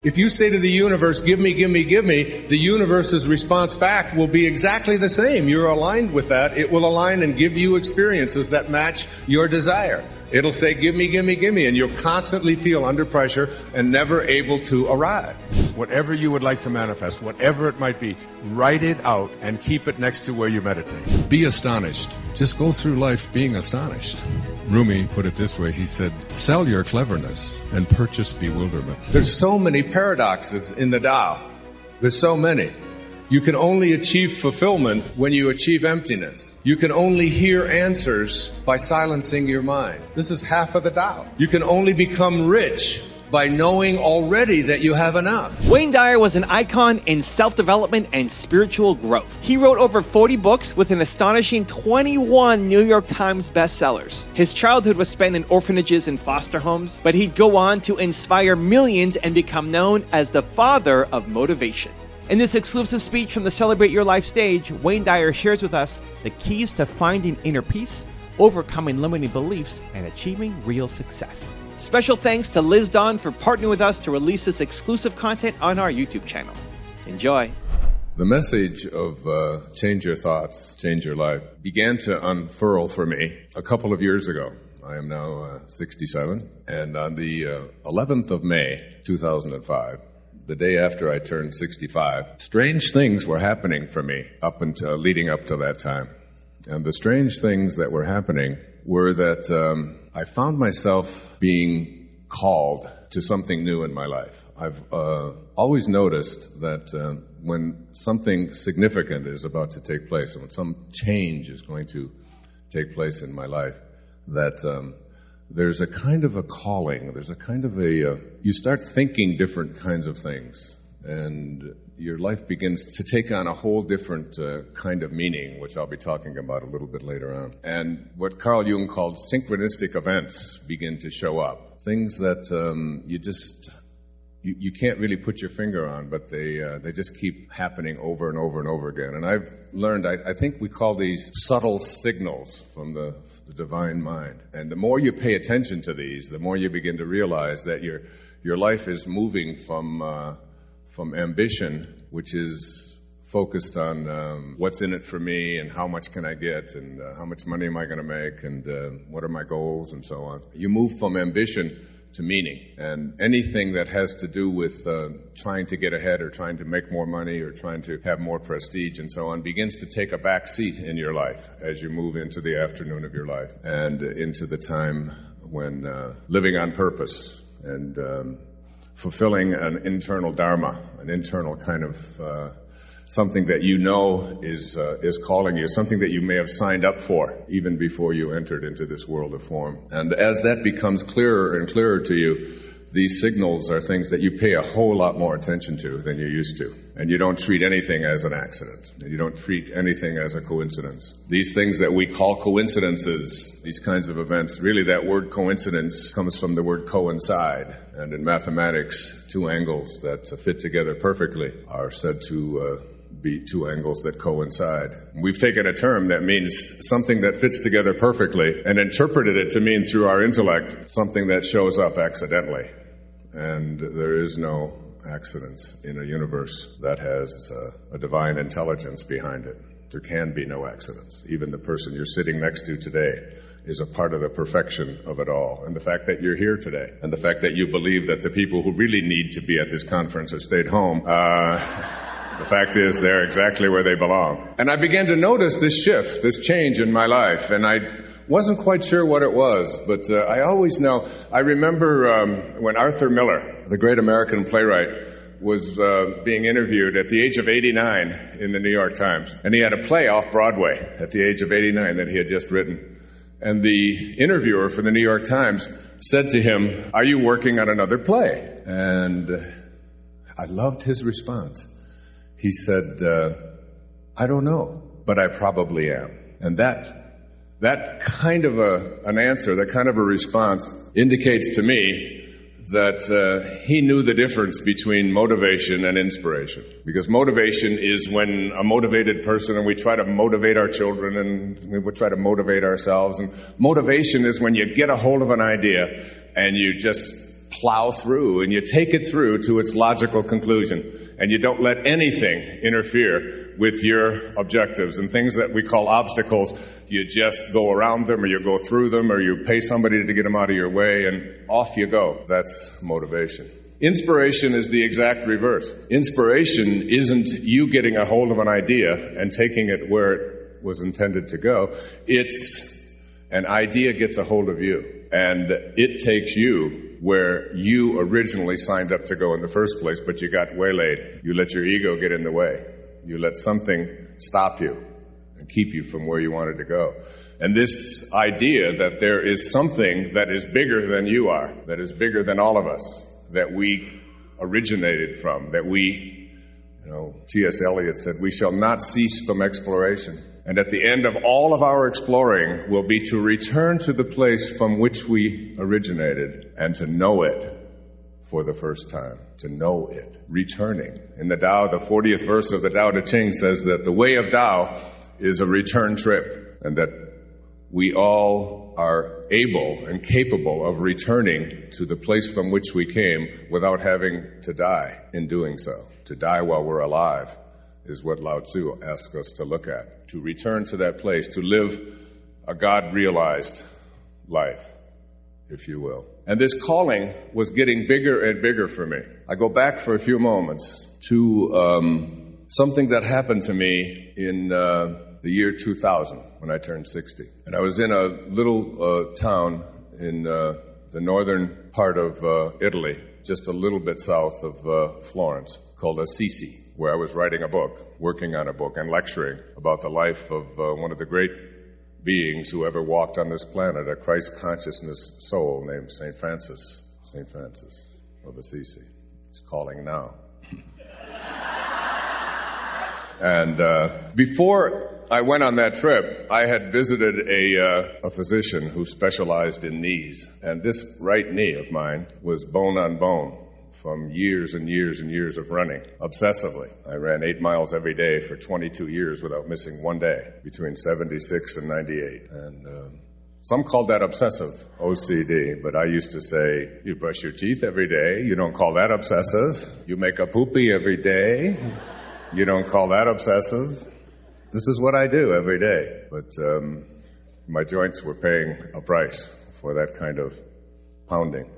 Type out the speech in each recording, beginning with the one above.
If you say to the universe, give me, give me, give me, the universe's response back will be exactly the same. You're aligned with that. It will align and give you experiences that match your desire. It'll say, give me, give me, give me, and you'll constantly feel under pressure and never able to arrive. Whatever you would like to manifest, whatever it might be, write it out and keep it next to where you meditate. Be astonished. Just go through life being astonished. Rumi put it this way. He said, sell your cleverness and purchase bewilderment. There's so many paradoxes in the Tao. There's so many. You can only achieve fulfillment when you achieve emptiness. You can only hear answers by silencing your mind. This is half of the Tao. You can only become rich by knowing already that you have enough. Wayne Dyer was an icon in self-development and spiritual growth. He wrote over 40 books with an astonishing 21 New York Times bestsellers. His childhood was spent in orphanages and foster homes, but he'd go on to inspire millions and become known as the father of motivation. In this exclusive speech from the Celebrate Your Life stage, Wayne Dyer shares with us the keys to finding inner peace, overcoming limiting beliefs, and achieving real success. Special thanks to Liz Daon for partnering with us to release this exclusive content on our YouTube channel. Enjoy. The message of change your thoughts, change your life began to unfurl for me a couple of years ago. I am now 67, and on the 11th of May, 2005, the day after I turned 65, strange things were happening for me up until leading up to that time. And the strange things that were happening were that I found myself being called to something new in my life. I've always noticed that when something significant is about to take place, and when some change is going to take place in my life, that there's a kind of a calling, there's a kind of you start thinking different kinds of things, and your life begins to take on a whole different kind of meaning, which I'll be talking about a little bit later on. And what Carl Jung called synchronistic events begin to show up. Things that you can't really put your finger on, but they just keep happening over and over and over again. And I've learned, I think we call these subtle signals from the divine mind. And the more you pay attention to these, the more you begin to realize that your life is moving from ambition, which is focused on what's in it for me and how much can I get and how much money am I going to make and what are my goals and so on. You move from ambition to meaning, and anything that has to do with trying to get ahead or trying to make more money or trying to have more prestige and so on begins to take a back seat in your life as you move into the afternoon of your life and into the time when living on purpose and fulfilling an internal dharma, an internal kind of something that you know is calling you, something that you may have signed up for even before you entered into this world of form. And as that becomes clearer and clearer to you, these signals are things that you pay a whole lot more attention to than you used to. And you don't treat anything as an accident. You don't treat anything as a coincidence. These things that we call coincidences, these kinds of events, really that word coincidence comes from the word coincide. And in mathematics, two angles that fit together perfectly are said to be two angles that coincide. We've taken a term that means something that fits together perfectly and interpreted it to mean through our intellect something that shows up accidentally. And there is no accidents in a universe that has a divine intelligence behind it. There can be no accidents. Even the person you're sitting next to today is a part of the perfection of it all. And the fact that you're here today, and the fact that you believe that the people who really need to be at this conference have stayed home, the fact is they're exactly where they belong. And I began to notice this shift, this change in my life, and I wasn't quite sure what it was, but I always know. I remember when Arthur Miller, the great American playwright, was being interviewed at the age of 89 in the New York Times. And he had a play off Broadway at the age of 89 that he had just written. And the interviewer for the New York Times said to him, "Are you working on another play?" And I loved his response. He said, "I don't know, but I probably am." And that kind of an answer, that kind of a response indicates to me that he knew the difference between motivation and inspiration. Because motivation is when a motivated person, and we try to motivate our children and we try to motivate ourselves. And motivation is when you get a hold of an idea and you just plow through, and you take it through to its logical conclusion, and you don't let anything interfere with your objectives. And things that we call obstacles, you just go around them, or you go through them, or you pay somebody to get them out of your way, and off you go. That's motivation. Inspiration is the exact reverse. Inspiration isn't you getting a hold of an idea and taking it where it was intended to go. It's an idea gets a hold of you, and it takes you where you originally signed up to go in the first place, but you got waylaid. You let your ego get in the way. You let something stop you and keep you from where you wanted to go. And this idea that there is something that is bigger than you are, that is bigger than all of us, that we originated from, that we, T.S. Eliot said, we shall not cease from exploration. And at the end of all of our exploring will be to return to the place from which we originated and to know it for the first time. To know it. Returning. In the Tao, the 40th verse of the Tao Te Ching says that the way of Tao is a return trip, and that we all are able and capable of returning to the place from which we came without having to die in doing so. To die while we're alive is what Lao Tzu asks us to look at. To return to that place, to live a God-realized life, if you will. And this calling was getting bigger and bigger for me. I go back for a few moments to something that happened to me in the year 2000 when I turned 60. And I was in a little town in the northern part of Italy, just a little bit south of Florence, called Assisi, where I was writing a book, working on a book, and lecturing about the life of one of the great beings who ever walked on this planet, a Christ consciousness soul named St. Francis of Assisi. He's calling now. And before I went on that trip, I had visited a physician who specialized in knees. And this right knee of mine was bone on bone from years and years and years of running, obsessively. I ran 8 miles every day for 22 years without missing one day, between 76 and 98. And some called that obsessive, OCD, but I used to say, you brush your teeth every day, you don't call that obsessive. You make a poopy every day, you don't call that obsessive. This is what I do every day. But my joints were paying a price for that kind of pounding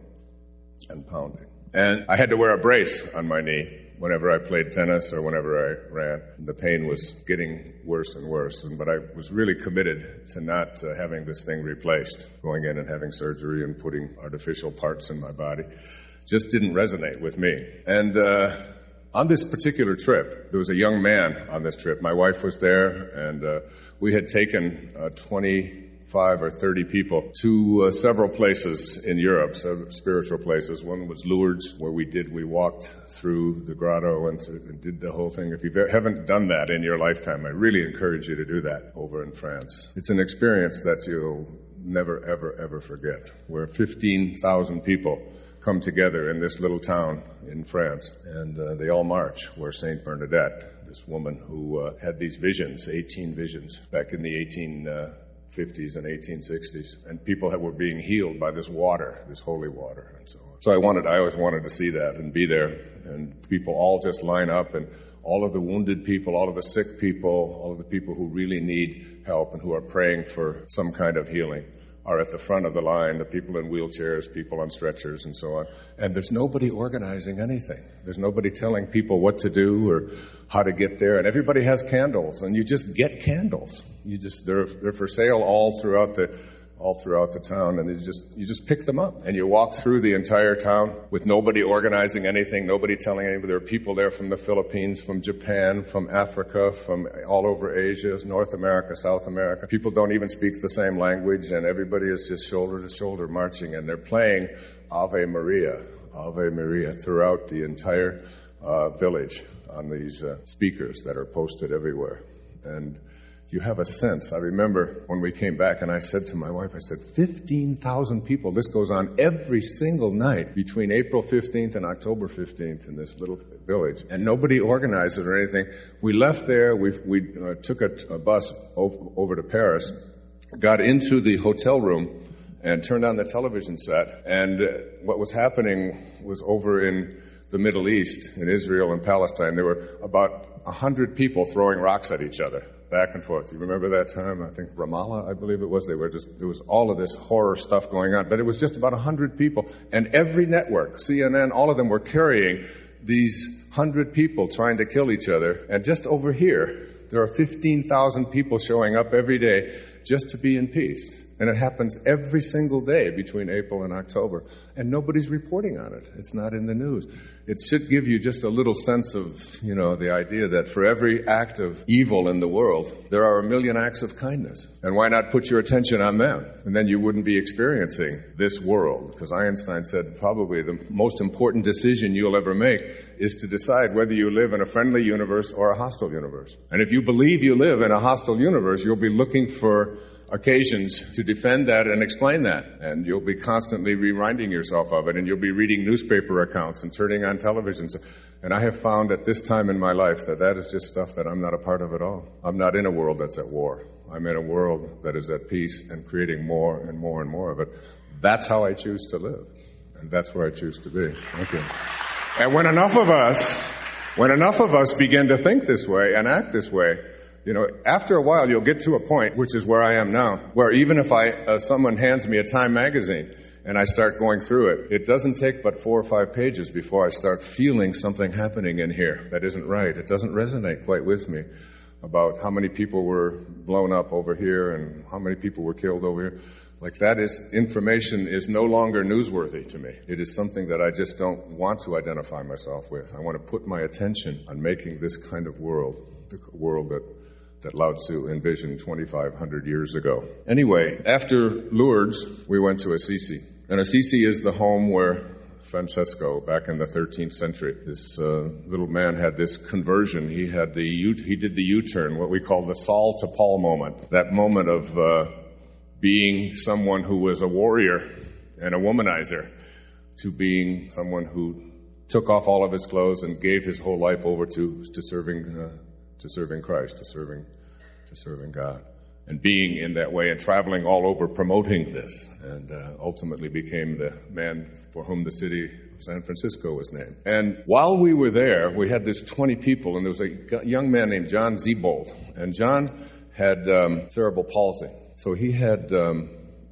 and pounding. And I had to wear a brace on my knee whenever I played tennis or whenever I ran. And the pain was getting worse and worse. But I was really committed to not having this thing replaced. Going in and having surgery and putting artificial parts in my body just didn't resonate with me. And on this particular trip, there was a young man on this trip. My wife was there, and we had taken 25 or 30 people to several places in Europe, several spiritual places. One was Lourdes, where we walked through the grotto and did the whole thing. If you haven't done that in your lifetime, I really encourage you to do that over in France. It's an experience that you'll never, ever, ever forget, where 15,000 people come together in this little town in France, and they all march where Saint Bernadette, this woman who had these visions, 18 visions, back in the 1850s and 1860s, and people were being healed by this water, this holy water, and so on. So I always wanted to see that and be there, and people all just line up, and all of the wounded people, all of the sick people, all of the people who really need help and who are praying for some kind of healing are at the front of the line, the people in wheelchairs, people on stretchers, and so on. And there's nobody organizing anything. There's nobody telling people what to do or how to get there. And everybody has candles, and you just get candles. They're for sale all throughout the town, and you just pick them up. And you walk through the entire town with nobody organizing anything, nobody telling anybody. There are people there from the Philippines, from Japan, from Africa, from all over Asia, North America, South America. People don't even speak the same language, and everybody is just shoulder to shoulder marching, and they're playing Ave Maria throughout the entire village on these speakers that are posted everywhere. And you have a sense. I remember when we came back, and I said to my wife, 15,000 people. This goes on every single night between April 15th and October 15th in this little village. And nobody organized it or anything. We left there. We took a bus over to Paris, got into the hotel room, and turned on the television set. And what was happening was over in the Middle East, in Israel and Palestine, there were about 100 people throwing rocks at each other, back and forth. You remember that time? I think Ramallah, I believe it was. There was all of this horror stuff going on, but it was just about 100 people. And every network, CNN, all of them were carrying these 100 people trying to kill each other. And just over here, there are 15,000 people showing up every day just to be in peace. And it happens every single day between April and October. And nobody's reporting on it. It's not in the news. It should give you just a little sense of, the idea that for every act of evil in the world, there are 1 million acts of kindness. And why not put your attention on them? And then you wouldn't be experiencing this world. Because Einstein said probably the most important decision you'll ever make is to decide whether you live in a friendly universe or a hostile universe. And if you believe you live in a hostile universe, you'll be looking for occasions to defend that and explain that. And you'll be constantly reminding yourself of it, and you'll be reading newspaper accounts and turning on televisions. And I have found at this time in my life that is just stuff that I'm not a part of at all. I'm not in a world that's at war. I'm in a world that is at peace and creating more and more and more of it. That's how I choose to live. And that's where I choose to be. Thank you. And when enough of us begin to think this way and act this way, after a while, you'll get to a point, which is where I am now, where even if someone hands me a Time magazine and I start going through it, it doesn't take but 4 or 5 pages before I start feeling something happening in here that isn't right. It doesn't resonate quite with me about how many people were blown up over here and how many people were killed over here. Like information is no longer newsworthy to me. It is something that I just don't want to identify myself with. I want to put my attention on making this kind of world, the world that Lao Tzu envisioned 2,500 years ago. Anyway, after Lourdes, we went to Assisi. And Assisi is the home where Francesco, back in the 13th century, this little man had this conversion. He did the U-turn, what we call the Saul to Paul moment. That moment of being someone who was a warrior and a womanizer to being someone who took off all of his clothes and gave his whole life over to serving Christ, to serving God, and being in that way and traveling all over promoting this, and ultimately became the man for whom the city of San Francisco was named. And while we were there, we had this 20 people, and there was a young man named John Zebold, and John had cerebral palsy. So he had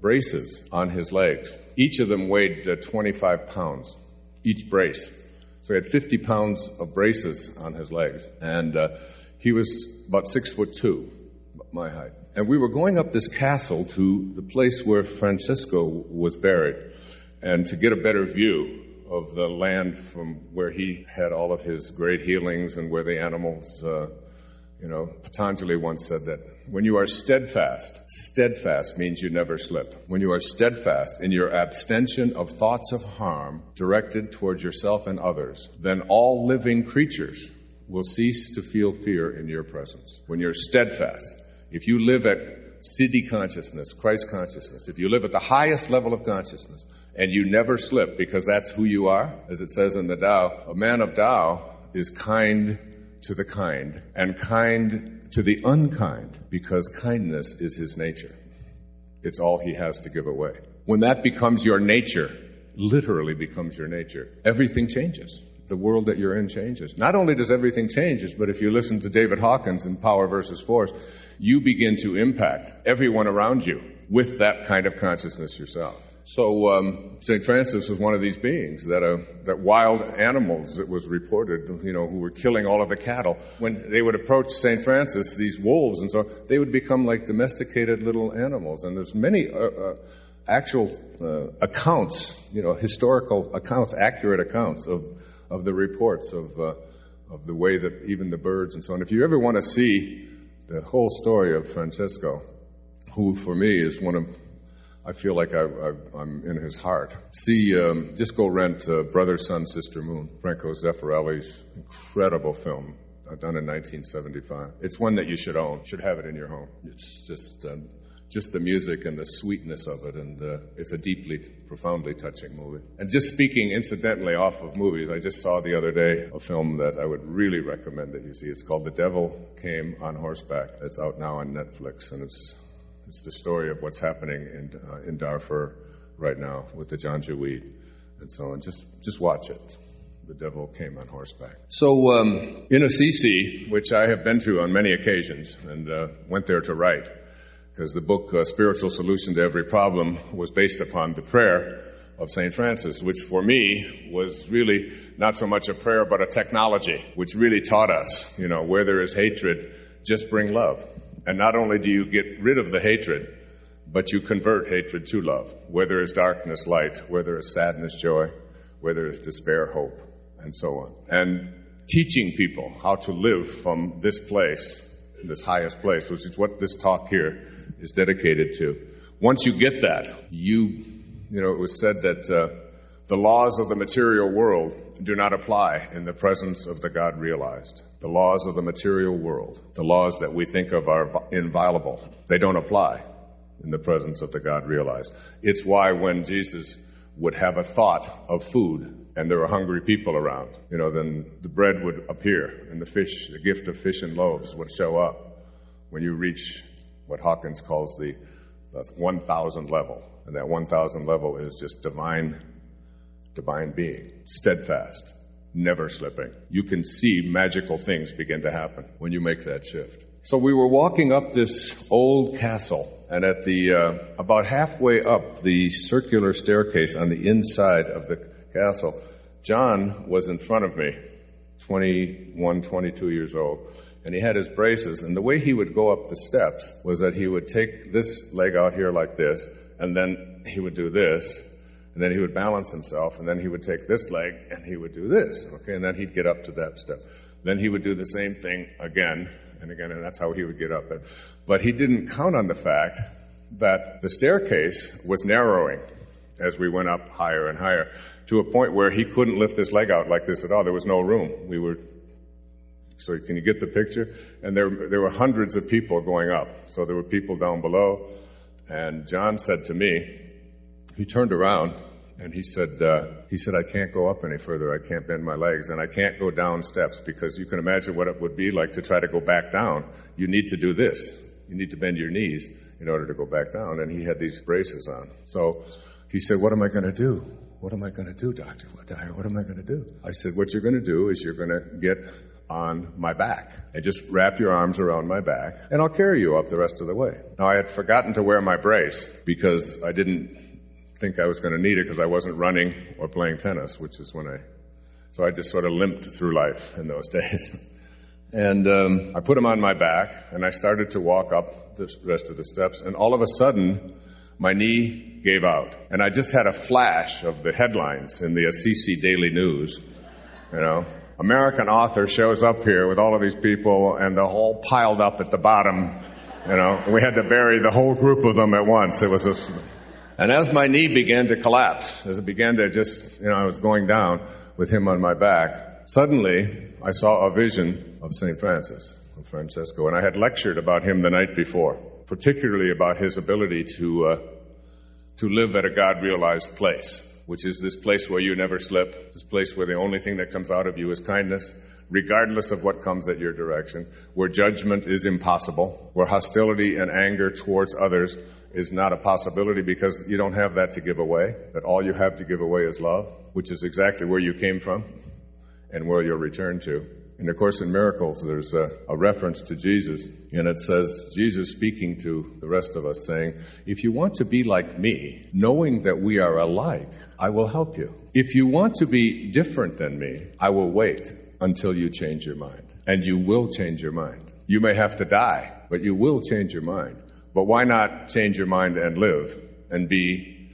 braces on his legs. Each of them weighed 25 pounds, each brace. So he had 50 pounds of braces on his legs. And he was about 6'2", my height. And we were going up this castle to the place where Francesco was buried, and to get a better view of the land from where he had all of his great healings and where the animals, Patanjali once said that when you are steadfast means you never slip. When you are steadfast in your abstention of thoughts of harm directed towards yourself and others, then all living creatures will cease to feel fear in your presence. When you're steadfast, if you live at Siddhi consciousness, Christ consciousness, if you live at the highest level of consciousness, and you never slip because that's who you are, as it says in the Tao, a man of Tao is kind to the kind and kind to the unkind, because kindness is his nature. It's all he has to give away. When that becomes your nature, literally becomes your nature, everything changes. The world that you're in changes. Not only does everything change, but if you listen to David Hawkins in Power versus Force, you begin to impact everyone around you with that kind of consciousness yourself. So St. Francis was one of these beings that wild animals, it was reported, who were killing all of the cattle. When they would approach St. Francis, these wolves and so, they would become like domesticated little animals. And there's many actual accounts, historical accounts, accurate accounts of the reports of the way that even the birds and so on. If you ever want to see the whole story of Francesco, who for me is I feel like I'm in his heart. Just go rent Brother, Sun, Sister, Moon, Franco Zeffirelli's incredible film done in 1975. It's one that you should own, should have it in your home. It's just the music and the sweetness of it, and it's a deeply, profoundly touching movie. And just speaking incidentally off of movies, I just saw the other day a film that I would really recommend that you see. It's called The Devil Came on Horseback. It's out now on Netflix, and it's It's the story of what's happening in Darfur right now with the Janjaweed and so on. Just watch it. The devil came on horseback. So in Assisi, which I have been to on many occasions and went there to write, because the book Spiritual Solution to Every Problem was based upon the prayer of St. Francis, which for me was really not so much a prayer but a technology, which really taught us, where there is hatred, just bring love. And not only do you get rid of the hatred, but you convert hatred to love. Where there is darkness, light. Where there is sadness, joy. Where there is despair, hope. And so on. And teaching people how to live from this place, this highest place, which is what this talk here is dedicated to. Once you get that, it was said that the laws of the material world do not apply in the presence of the God realized. The laws of the material world, the laws that we think of are inviolable, they don't apply in the presence of the God realized. It's why when Jesus would have a thought of food, and there were hungry people around, then the bread would appear, and the gift of fish and loaves would show up when you reach what Hawkins calls the 1,000 level. And that 1,000 level is just divine being, steadfast, never slipping. You can see magical things begin to happen when you make that shift. So we were walking up this old castle, and at the about halfway up the circular staircase on the inside of the castle, John was in front of me, 21, 22 years old, and he had his braces, and the way he would go up the steps was that he would take this leg out here like this, and then he would do this, and then he would balance himself, and then he would take this leg, and he would do this, okay, and then he'd get up to that step. Then he would do the same thing again and again, and that's how he would get up. But he didn't count on the fact that the staircase was narrowing as we went up higher and higher, to a point where he couldn't lift his leg out like this at all. There was no room. So can you get the picture? And there were hundreds of people going up. So there were people down below. And John said to me, he turned around and he said, I can't go up any further. I can't bend my legs, and I can't go down steps, because you can imagine what it would be like to try to go back down. You need to do this. You need to bend your knees in order to go back down. And he had these braces on. So he said, what am I going to do? What am I going to do, Dr. Dyer? What am I going to do? I said, what you're going to do is you're going to get on my back and just wrap your arms around my back, and I'll carry you up the rest of the way. Now, I had forgotten to wear my brace because I didn't think I was going to need it, because I wasn't running or playing tennis, which is so I just sort of limped through life in those days. And I put him on my back, and I started to walk up the rest of the steps, and all of a sudden, my knee gave out. And I just had a flash of the headlines in the Assisi Daily News. American author shows up here with all of these people, and they're all piled up at the bottom. We had to bury the whole group of them at once. It was just... And as my knee began to collapse, as it began to just, I was going down with him on my back, suddenly I saw a vision of St. Francis, of Francesco, and I had lectured about him the night before, particularly about his ability to live at a God-realized place, which is this place where you never slip, this place where the only thing that comes out of you is kindness, regardless of what comes at your direction, where judgment is impossible, where hostility and anger towards others is not a possibility, because you don't have that to give away, that all you have to give away is love, which is exactly where you came from and where you'll return to. In A Course in Miracles, there's a reference to Jesus, and it says, Jesus speaking to the rest of us, saying, if you want to be like me, knowing that we are alike, I will help you. If you want to be different than me, I will wait until you change your mind. And you will change your mind. You may have to die, but you will change your mind. But why not change your mind and live, and be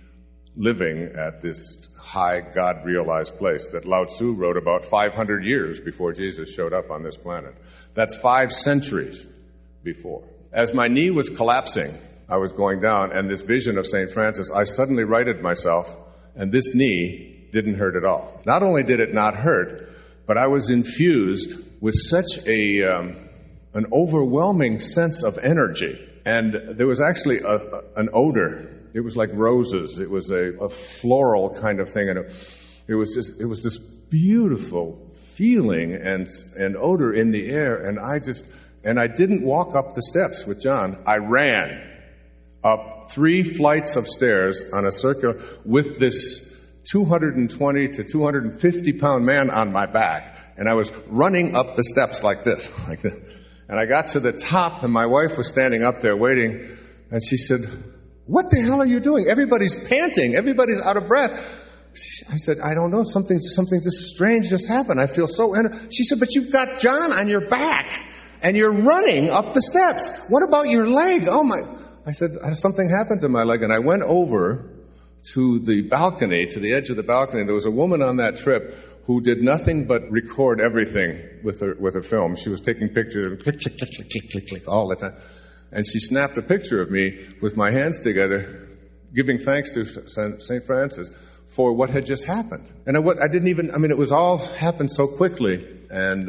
living at this high God-realized place that Lao Tzu wrote about 500 years before Jesus showed up on this planet. That's 5 centuries before. As my knee was collapsing, I was going down, and this vision of St. Francis, I suddenly righted myself, and this knee didn't hurt at all. Not only did it not hurt, but I was infused with such an overwhelming sense of energy. And there was actually an odor. It was like roses. It was a floral kind of thing, and it was this beautiful feeling and odor in the air. And I didn't walk up the steps with John. I ran. up 3 flights of stairs on a circular with this 220 to 250 pound man on my back. And I was running up the steps like this. And I got to the top, and my wife was standing up there waiting, and she said, "What the hell are you doing? Everybody's panting. Everybody's out of breath." I said, "I don't know. Something just strange just happened. I feel so..." She said, "But you've got John on your back, and you're running up the steps. What about your leg?" Oh, my. I said, "Something happened to my leg." And I went over to the balcony, to the edge of the balcony. There was a woman on that trip who did nothing but record everything with her film. She was taking pictures and click, click, click, click, click, click, click, all the time. And she snapped a picture of me with my hands together, giving thanks to St. Francis for what had just happened. And I didn't even, it was all happened so quickly. And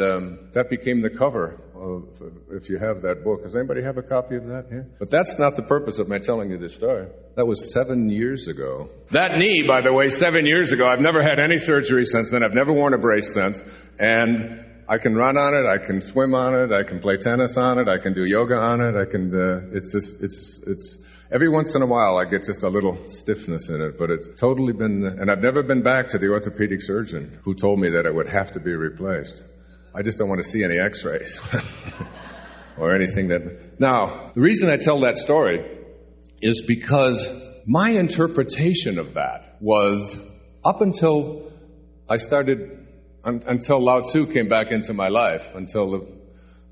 that became the cover of, if you have that book. Does anybody have a copy of that here? But that's not the purpose of my telling you this story. That was 7 years ago. That knee, by the way, 7 years ago. I've never had any surgery since then. I've never worn a brace since. And I can run on it. I can swim on it. I can play tennis on it. I can do yoga on it. I can, it's every once in a while I get just a little stiffness in it, but it's totally been, and I've never been back to the orthopedic surgeon who told me that it would have to be replaced. I just don't want to see any x-rays or anything that... Now, the reason I tell that story is because my interpretation of that was up until I started, until Lao Tzu came back into my life, until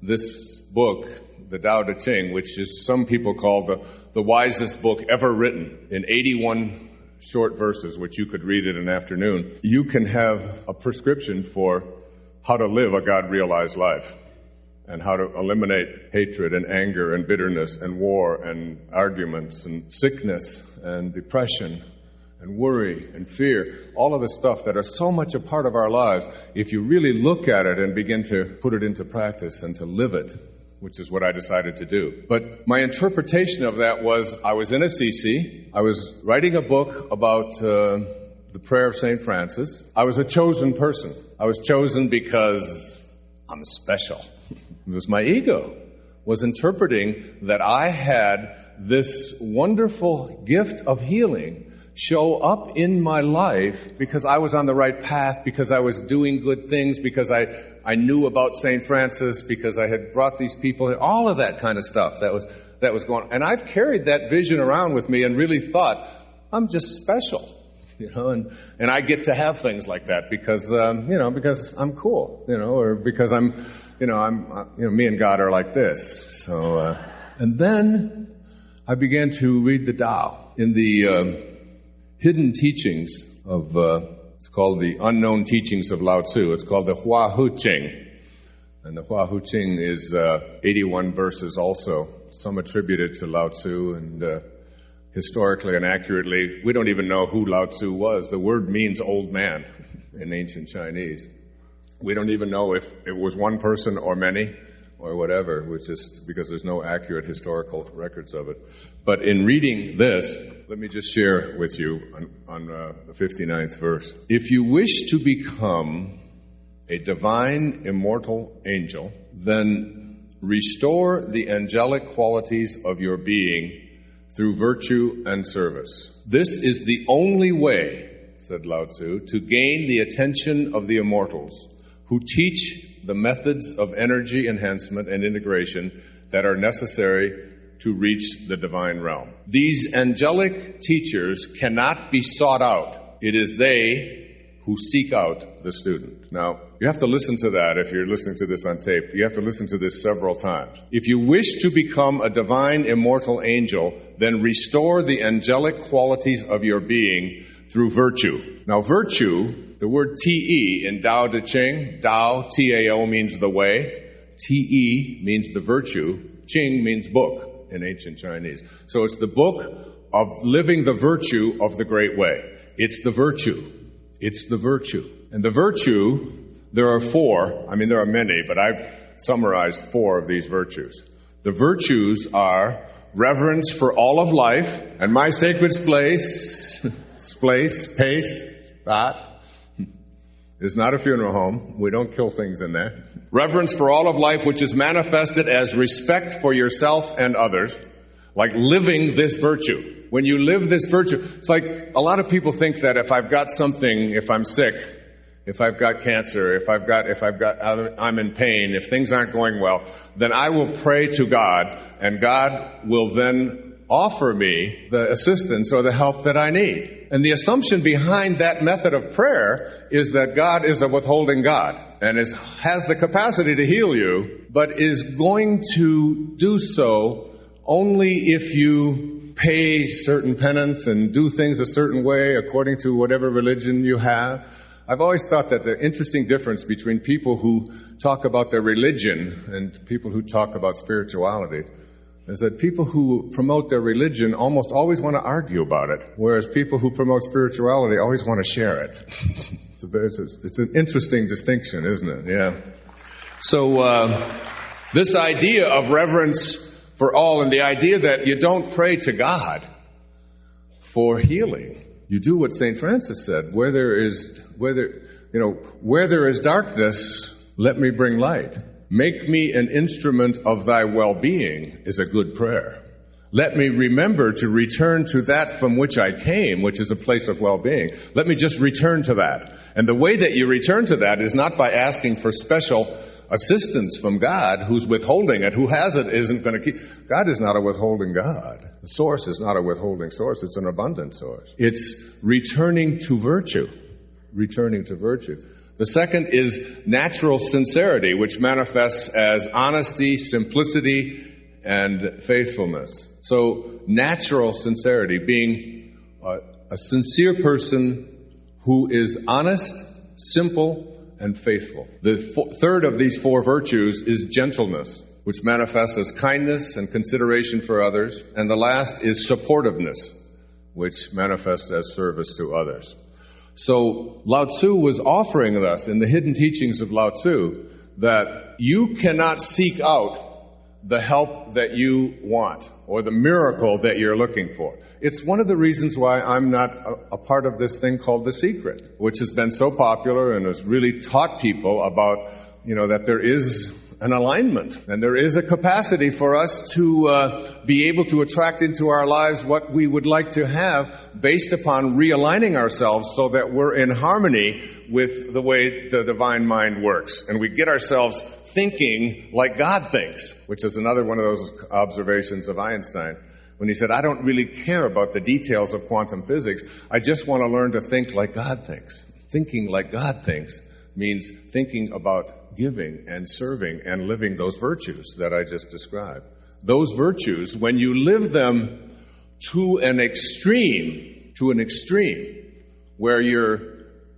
this book, the Tao Te Ching, which is some people call the wisest book ever written, in 81 short verses, which you could read in an afternoon. You can have a prescription for how to live a God-realized life and how to eliminate hatred and anger and bitterness and war and arguments and sickness and depression and worry and fear, all of the stuff that are so much a part of our lives. If you really look at it and begin to put it into practice and to live it, which is what I decided to do. But my interpretation of that was, I was in Assisi. I was writing a book about the prayer of St. Francis. I was a chosen person. I was chosen because I'm special. It was my ego, was interpreting that I had this wonderful gift of healing show up in my life because I was on the right path, because I was doing good things, because I knew about St. Francis, because I had brought these people in, all of that kind of stuff that was going on. And I've carried that vision around with me and really thought, I'm just special, and I get to have things like that because, because I'm cool, or because me and God are like this. So, and then I began to read the Tao in the hidden teachings of, it's called the Unknown Teachings of Lao Tzu. It's called the Hua Hu Ching. And the Hua Hu Ching is 81 verses also, some attributed to Lao Tzu, and historically and accurately, we don't even know who Lao Tzu was. The word means old man in ancient Chinese. We don't even know if it was one person or many or whatever, which is because there's no accurate historical records of it. But in reading this, let me just share with you on the 59th verse. If you wish to become a divine, immortal angel, then restore the angelic qualities of your being through virtue and service. This is the only way, said Lao Tzu, to gain the attention of the immortals, who teach the methods of energy enhancement and integration that are necessary to reach the divine realm. These angelic teachers cannot be sought out. It is they who seek out the student. Now, you have to listen to that if you're listening to this on tape. You have to listen to this several times. If you wish to become a divine immortal angel, then restore the angelic qualities of your being through virtue. Now, virtue, the word T-E in Tao Te Ching, Tao, T-A-O means the way, T-E means the virtue, Ching means book in ancient Chinese. So it's the book of living the virtue of the great way. It's the virtue. It's the virtue. And the virtue, there are four. There are many, but I've summarized four of these virtues. The virtues are reverence for all of life, and my sacred space, that is not a funeral home. We don't kill things in there. Reverence for all of life, which is manifested as respect for yourself and others. like living this virtue. When you live this virtue, it's like a lot of people think that if I've got something, if I'm sick, if I've got cancer, I'm in pain, if things aren't going well, then I will pray to God, and God will then offer me the assistance or the help that I need. And the assumption behind that method of prayer is that God is a withholding God and has the capacity to heal you, but is going to do so only if you pay certain penance and do things a certain way according to whatever religion you have. I've always thought that the interesting difference between people who talk about their religion and people who talk about spirituality is that people who promote their religion almost always want to argue about it, whereas people who promote spirituality always want to share it. It's an interesting distinction, isn't it? Yeah. So this idea of reverence for all, and the idea that you don't pray to God for healing. You do what St. Francis said, where there is darkness, let me bring light. Make me an instrument of thy well-being is a good prayer. Let me remember to return to that from which I came, which is a place of well-being. Let me just return to that. And the way that you return to that is not by asking for special assistance from God, who's withholding it, who has it isn't going to keep. God is not a withholding God. The source is not a withholding source. It's an abundant source. It's returning to virtue. Returning to virtue. The second is natural sincerity, which manifests as honesty, simplicity, and faithfulness. So natural sincerity, being a sincere person who is honest, simple, and faithful. The third of these four virtues is gentleness, which manifests as kindness and consideration for others. And the last is supportiveness, which manifests as service to others. So Lao Tzu was offering us in the hidden teachings of Lao Tzu that you cannot seek out the help that you want or the miracle that you're looking for. It's one of the reasons why I'm not a part of this thing called The Secret, which has been so popular and has really taught people about, that there is an alignment and there is a capacity for us to be able to attract into our lives what we would like to have based upon realigning ourselves so that we're in harmony with the way the divine mind works. And we get ourselves thinking like God thinks, which is another one of those observations of Einstein, when he said, I don't really care about the details of quantum physics. I just want to learn to think like God thinks. Thinking like God thinks means thinking about giving and serving and living those virtues that I just described. Those virtues, when you live them to an extreme, where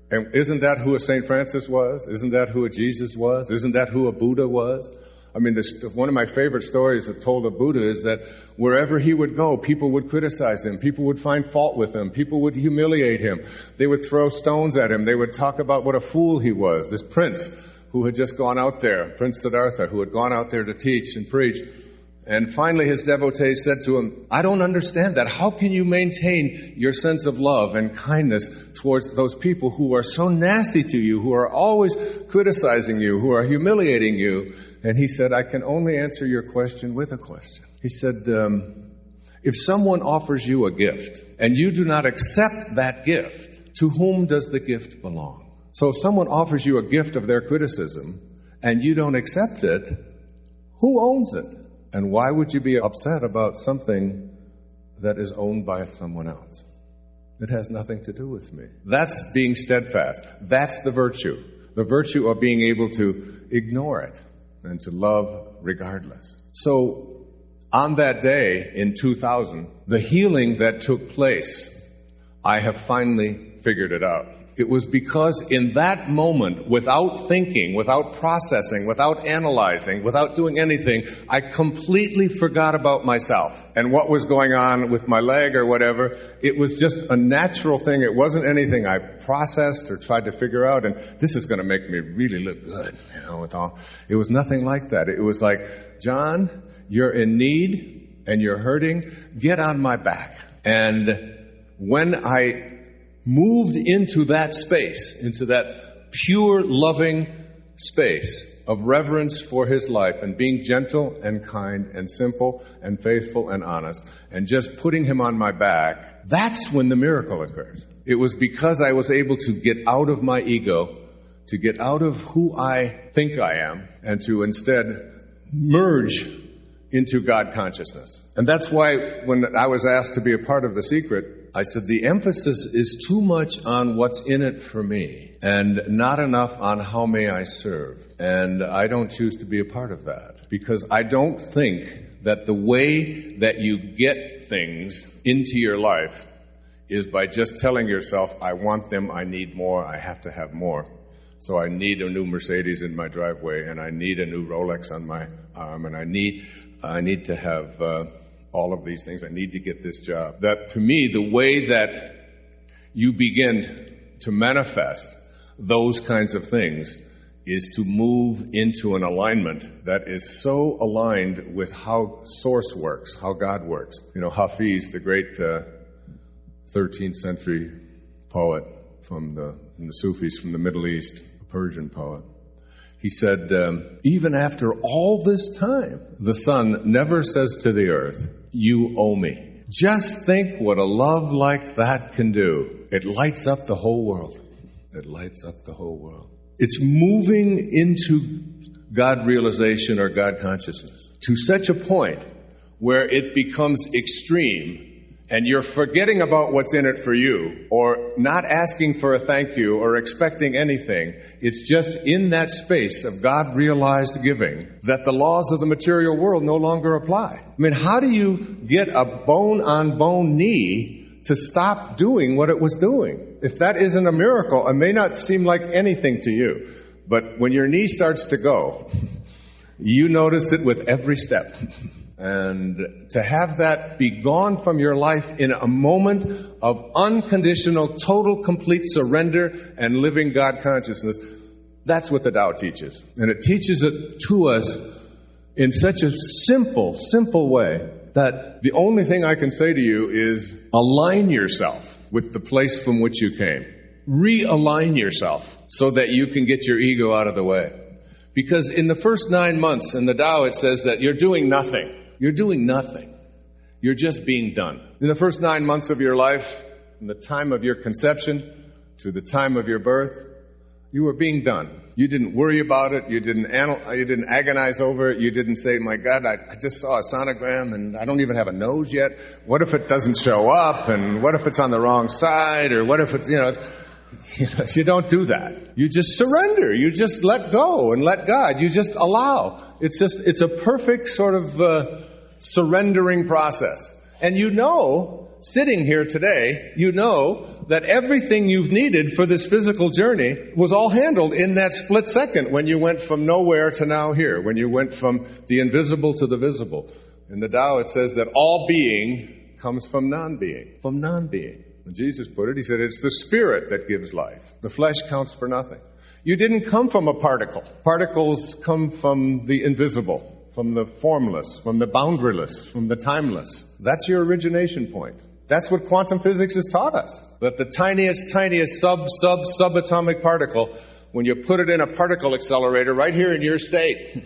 and isn't that who a St. Francis was? Isn't that who a Jesus was? Isn't that who a Buddha was? I mean, one of my favorite stories told of Buddha is that wherever he would go, people would criticize him. People would find fault with him. People would humiliate him. They would throw stones at him. They would talk about what a fool he was. This prince who had just gone out there, Prince Siddhartha, who had gone out there to teach and preach. And finally his devotees said to him, I don't understand that. How can you maintain your sense of love and kindness towards those people who are so nasty to you, who are always criticizing you, who are humiliating you? And he said, I can only answer your question with a question. He said, if someone offers you a gift and you do not accept that gift, to whom does the gift belong? So if someone offers you a gift of their criticism and you don't accept it, who owns it? And why would you be upset about something that is owned by someone else? It has nothing to do with me. That's being steadfast. That's the virtue of being able to ignore it and to love regardless. So on that day in 2000, the healing that took place, I have finally figured it out. It was because in that moment, without thinking, without processing, without analyzing, without doing anything, I completely forgot about myself and what was going on with my leg or whatever. It was just a natural thing. It wasn't anything I processed or tried to figure out, and this is going to make me really look good, with all. It was nothing like that. It was like, John, you're in need and you're hurting. Get on my back. And when I moved into that space, into that pure, loving, space of reverence for his life and being gentle and kind and simple and faithful and honest and just putting him on my back, that's when the miracle occurs. It was because I was able to get out of my ego, to get out of who I think I am, and to instead merge into God consciousness. And that's why when I was asked to be a part of The Secret, I said the emphasis is too much on what's in it for me and not enough on how may I serve. And I don't choose to be a part of that because I don't think that the way that you get things into your life is by just telling yourself, I want them, I need more, I have to have more. So I need a new Mercedes in my driveway, and I need a new Rolex on my arm, and I need to have all of these things. I need to get this job. That, to me, the way that you begin to manifest those kinds of things is to move into an alignment that is so aligned with how Source works, how God works. You know, Hafiz, the great 13th century poet from the Sufis from the Middle East, a Persian poet, he said, even after all this time, the sun never says to the earth, you owe me. Just think what a love like that can do. It lights up the whole world. It lights up the whole world. It's moving into God realization or God consciousness to such a point where it becomes extreme and you're forgetting about what's in it for you or not asking for a thank you or expecting anything. It's just in that space of God-realized giving that the laws of the material world no longer apply. I mean, how do you get a bone-on-bone knee to stop doing what it was doing? If that isn't a miracle, it may not seem like anything to you. But when your knee starts to go, you notice it with every step. And to have that be gone from your life in a moment of unconditional, total, complete surrender and living God consciousness, that's what the Tao teaches. And it teaches it to us in such a simple way that the only thing I can say to you is align yourself with the place from which you came. Realign yourself so that you can get your ego out of the way. Because in the first 9 months in the Tao it says that you're doing nothing. You're doing nothing. You're just being done. In the first 9 months of your life, from the time of your conception to the time of your birth, you were being done. You didn't worry about it. You didn't agonize over it. You didn't say, my God, I just saw a sonogram and I don't even have a nose yet. What if it doesn't show up? And what if it's on the wrong side? Or what if it's, you don't do that. You just surrender. You just let go and let God. You just allow. It's a perfect sort of surrendering process. And sitting here today, that everything you've needed for this physical journey was all handled in that split second when you went from nowhere to now here, when you went from the invisible to the visible. In the Tao it says that all being comes from non-being, When Jesus put it, he said, it's the spirit that gives life. The flesh counts for nothing. You didn't come from a particle. Particles come from the invisible, from the formless, from the boundaryless, from the timeless. That's your origination point. That's what quantum physics has taught us. That the tiniest subatomic particle, when you put it in a particle accelerator right here in your state,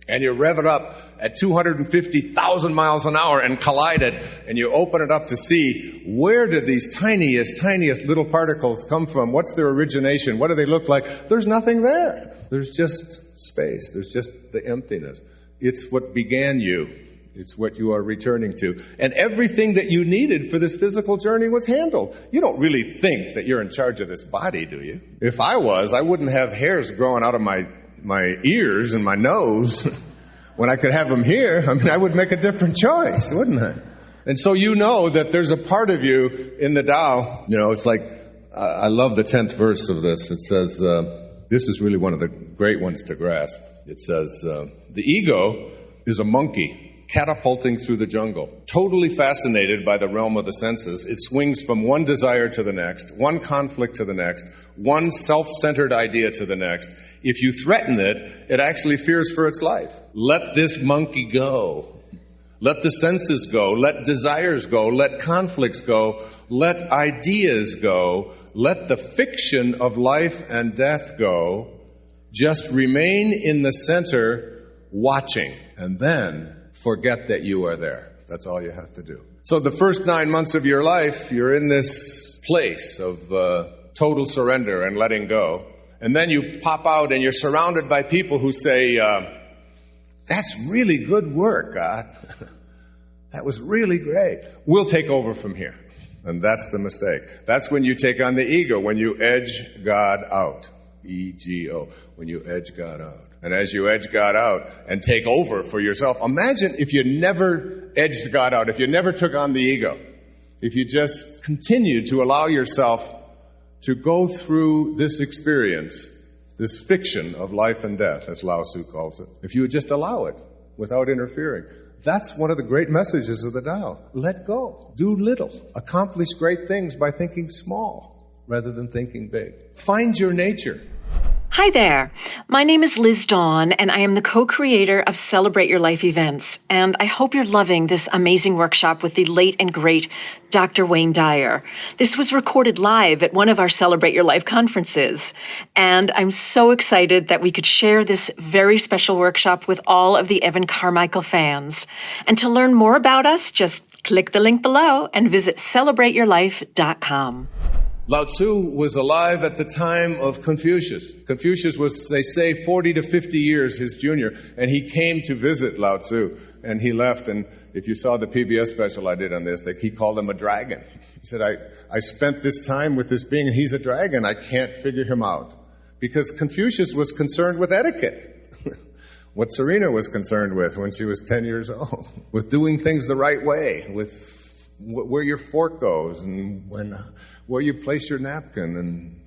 and you rev it up at 250,000 miles an hour and collide it, and you open it up to see where did these tiniest little particles come from? What's their origination? What do they look like? There's nothing there. There's just space. There's just the emptiness. It's what began you. It's what you are returning to. And everything that you needed for this physical journey was handled. You don't really think that you're in charge of this body, do you? If I was, I wouldn't have hairs growing out of my ears and my nose when I could have them here. I mean, I would make a different choice, wouldn't I? And so that there's a part of you in the Tao. It's like, I love the 10th verse of this. It says, this is really one of the great ones to grasp. It says, the ego is a monkey catapulting through the jungle, totally fascinated by the realm of the senses. It swings from one desire to the next, one conflict to the next, one self-centered idea to the next. If you threaten it, it actually fears for its life. Let this monkey go. Let the senses go. Let desires go. Let conflicts go. Let ideas go. Let the fiction of life and death go. Just remain in the center watching, and then forget that you are there. That's all you have to do. So the first 9 months of your life, you're in this place of total surrender and letting go. And then you pop out and you're surrounded by people who say, that's really good work, God. That was really great. We'll take over from here. And that's the mistake. That's when you take on the ego, when you edge God out. E-G-O. When you edge God out. And as you edge God out and take over for yourself, imagine if you never edged God out, if you never took on the ego, if you just continued to allow yourself to go through this experience, this fiction of life and death, as Lao Tzu calls it, if you would just allow it without interfering. That's one of the great messages of the Tao. Let go. Do little. Accomplish great things by thinking small rather than thinking big. Find your nature. Hi there. My name is Liz Daon, and I am the co-creator of Celebrate Your Life events. And I hope you're loving this amazing workshop with the late and great Dr. Wayne Dyer. This was recorded live at one of our Celebrate Your Life conferences. And I'm so excited that we could share this very special workshop with all of the Evan Carmichael fans. And to learn more about us, just click the link below and visit celebrateyourlife.com. Lao Tzu was alive at the time of Confucius. Confucius was, they say, 40 to 50 years his junior, and he came to visit Lao Tzu, and he left, and if you saw the PBS special I did on this, he called him a dragon. He said, I spent this time with this being, and he's a dragon. I can't figure him out. Because Confucius was concerned with etiquette. What Serena was concerned with when she was 10 years old. With doing things the right way, with where your fork goes, and where you place your napkin, and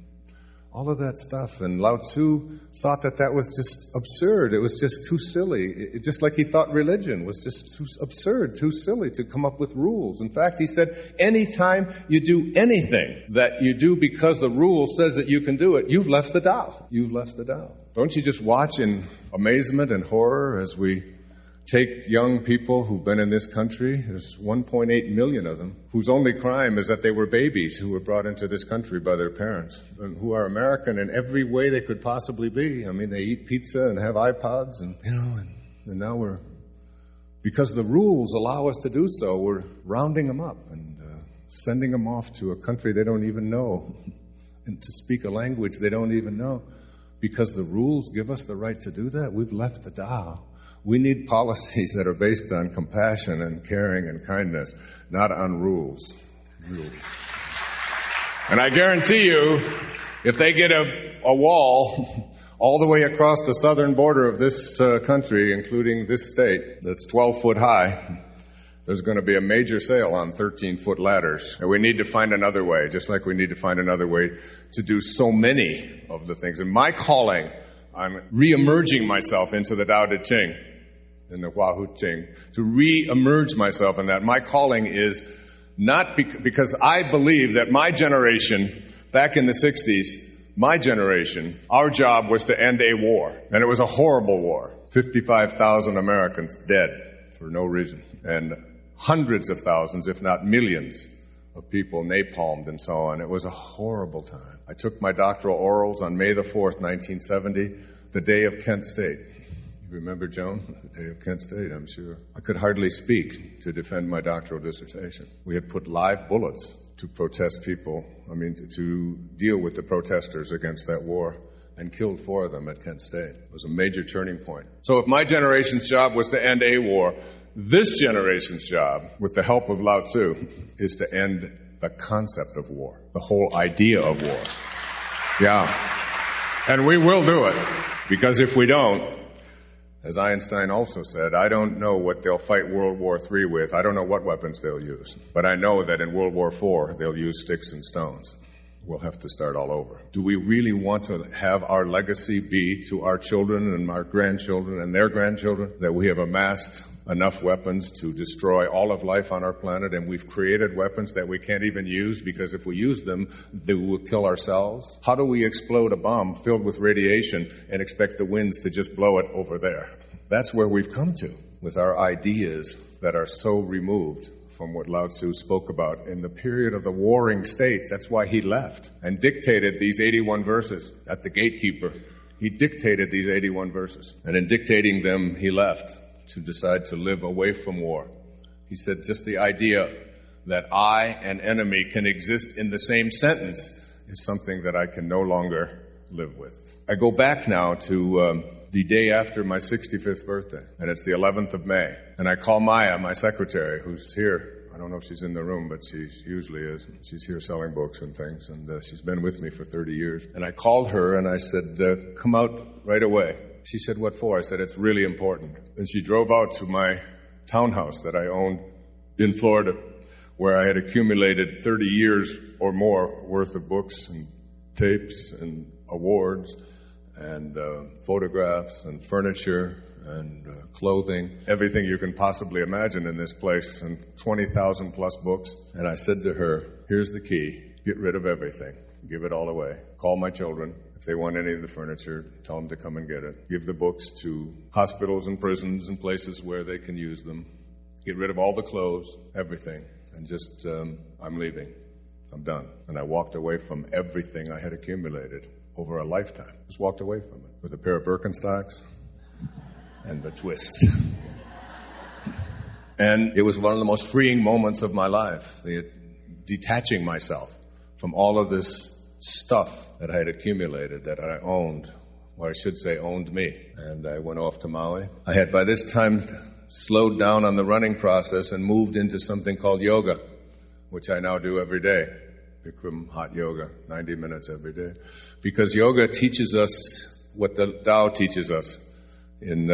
all of that stuff. And Lao Tzu thought that was just absurd. It was just too silly. Just like he thought religion was just too absurd, too silly to come up with rules. In fact, he said, anytime you do anything that you do because the rule says that you can do it, you've left the Tao. You've left the Tao. Don't you just watch in amazement and horror as we take young people who've been in this country, there's 1.8 million of them, whose only crime is that they were babies who were brought into this country by their parents, and who are American in every way they could possibly be. I mean, they eat pizza and have iPods, and now because the rules allow us to do so, we're rounding them up and sending them off to a country they don't even know, and to speak a language they don't even know. Because the rules give us the right to do that, we've left the Tao. We need policies that are based on compassion and caring and kindness, not on rules. And I guarantee you, if they get a wall all the way across the southern border of this country, including this state, that's 12 foot high, there's going to be a major sale on 13-foot ladders. And we need to find another way, just like we need to find another way to do so many of the things. And my calling on re-emerging myself into the Tao Te Ching, in the Hua Hu Ching, to re-emerge myself in that. My calling is not because I believe that my generation, back in the 60s, my generation, our job was to end a war. And it was a horrible war. 55,000 Americans dead for no reason. And hundreds of thousands, if not millions, of people napalmed and so on. It was a horrible time. I took my doctoral orals on May the 4th, 1970, the day of Kent State. Remember, Joan? The day of Kent State, I'm sure. I could hardly speak to defend my doctoral dissertation. We had put live bullets to protest people, to deal with the protesters against that war, and killed 4 of them at Kent State. It was a major turning point. So if my generation's job was to end a war, this generation's job, with the help of Lao Tzu, is to end the concept of war, the whole idea of war. Yeah. And we will do it, because if we don't, as Einstein also said, I don't know what they'll fight World War III with. I don't know what weapons they'll use. But I know that in World War IV, they'll use sticks and stones. We'll have to start all over. Do we really want to have our legacy be to our children and our grandchildren and their grandchildren that we have amassed enough weapons to destroy all of life on our planet, and we've created weapons that we can't even use because if we use them, they will kill ourselves? How do we explode a bomb filled with radiation and expect the winds to just blow it over there? That's where we've come to with our ideas that are so removed from what Lao Tzu spoke about in the period of the warring states. That's why he left and dictated these 81 verses at the gatekeeper. he dictated these 81 verses. And in dictating them, he left to decide to live away from war. He said, just the idea that I and enemy can exist in the same sentence is something that I can no longer live with. I go back now to the day after my 65th birthday, and it's the 11th of May. And I call Maya, my secretary, who's here. I don't know if she's in the room, but she usually is. She's here selling books and things, and she's been with me for 30 years. And I called her, and I said, come out right away. She said, what for? I said, it's really important. And she drove out to my townhouse that I owned in Florida, where I had accumulated 30 years or more worth of books and tapes and awards and photographs and furniture and clothing, everything you can possibly imagine in this place, and 20,000 plus books. And I said to her, here's the key. Get rid of everything. Give it all away. Call my children. If they want any of the furniture, tell them to come and get it. Give the books to hospitals and prisons and places where they can use them. Get rid of all the clothes, everything. And just, I'm leaving. I'm done. And I walked away from everything I had accumulated over a lifetime. Just walked away from it with a pair of Birkenstocks and the twist. And it was one of the most freeing moments of my life, detaching myself from all of this stuff that I had accumulated, that I owned, or I should say owned me. And I went off to Maui. I had by this time slowed down on the running process and moved into something called yoga, which I now do every day. Bikram hot yoga, 90 minutes every day. Because yoga teaches us what the Tao teaches us in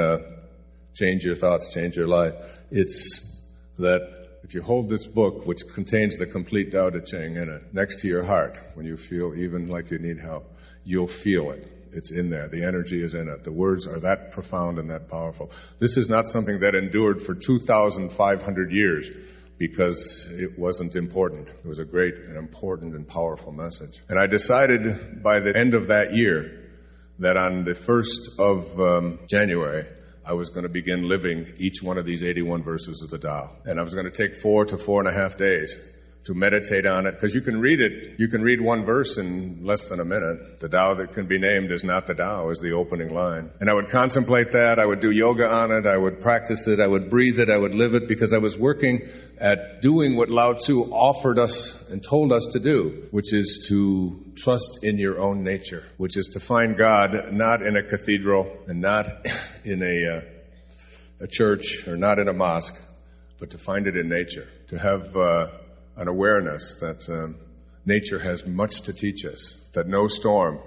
Change Your Thoughts, Change Your Life. It's that if you hold this book, which contains the complete Tao Te Ching in it, next to your heart, when you feel even like you need help, you'll feel it. It's in there. The energy is in it. The words are that profound and that powerful. This is not something that endured for 2,500 years because it wasn't important. It was a great and important and powerful message. And I decided by the end of that year that on the 1st of January, I was going to begin living each one of these 81 verses of the Tao. And I was going to take 4 to 4.5 days to meditate on it, because you can read it. You can read one verse in less than a minute. The Tao that can be named is not the Tao, is the opening line. And I would contemplate that. I would do yoga on it. I would practice it. I would breathe it. I would live it, because I was working at doing what Lao Tzu offered us and told us to do, which is to trust in your own nature, which is to find God not in a cathedral and not in a church or not in a mosque, but to find it in nature, to have an awareness that nature has much to teach us, that no storm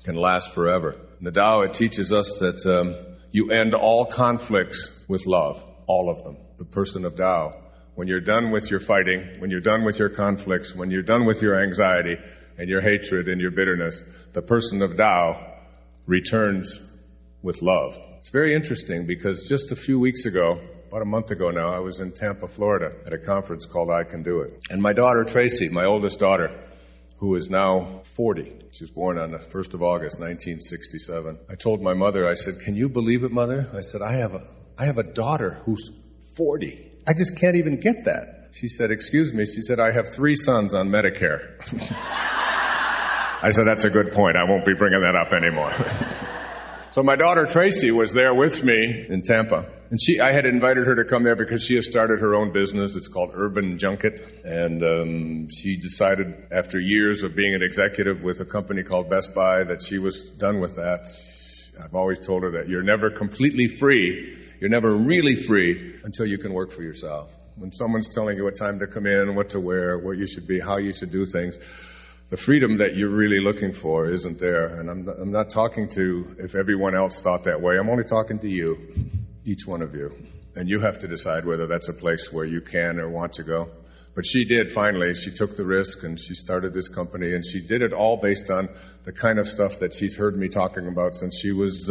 can last forever. In the Tao, it teaches us that you end all conflicts with love, all of them. The person of Tao. When you're done with your fighting, when you're done with your conflicts, when you're done with your anxiety and your hatred and your bitterness, the person of Tao returns with love. It's very interesting, because just a few weeks ago, about a month ago now, I was in Tampa, Florida, at a conference called I Can Do It. And my daughter, Tracy, my oldest daughter, who is now 40, she was born on the 1st of August, 1967. I told my mother, I said, can you believe it, Mother? I said, I have a daughter who's 40. I just can't even get that. She said, excuse me. She said, I have 3 sons on Medicare. I said, that's a good point. I won't be bringing that up anymore. So my daughter Tracy was there with me in Tampa. And I had invited her to come there because she has started her own business. It's called Urban Junket. And she decided after years of being an executive with a company called Best Buy that she was done with that. I've always told her that you're never completely free. You're never really free until you can work for yourself. When someone's telling you what time to come in, what to wear, what you should be, how you should do things, the freedom that you're really looking for isn't there. And I'm not talking to if everyone else thought that way. I'm only talking to you, each one of you. And you have to decide whether that's a place where you can or want to go. But she did finally. She took the risk and she started this company. And she did it all based on the kind of stuff that she's heard me talking about since she was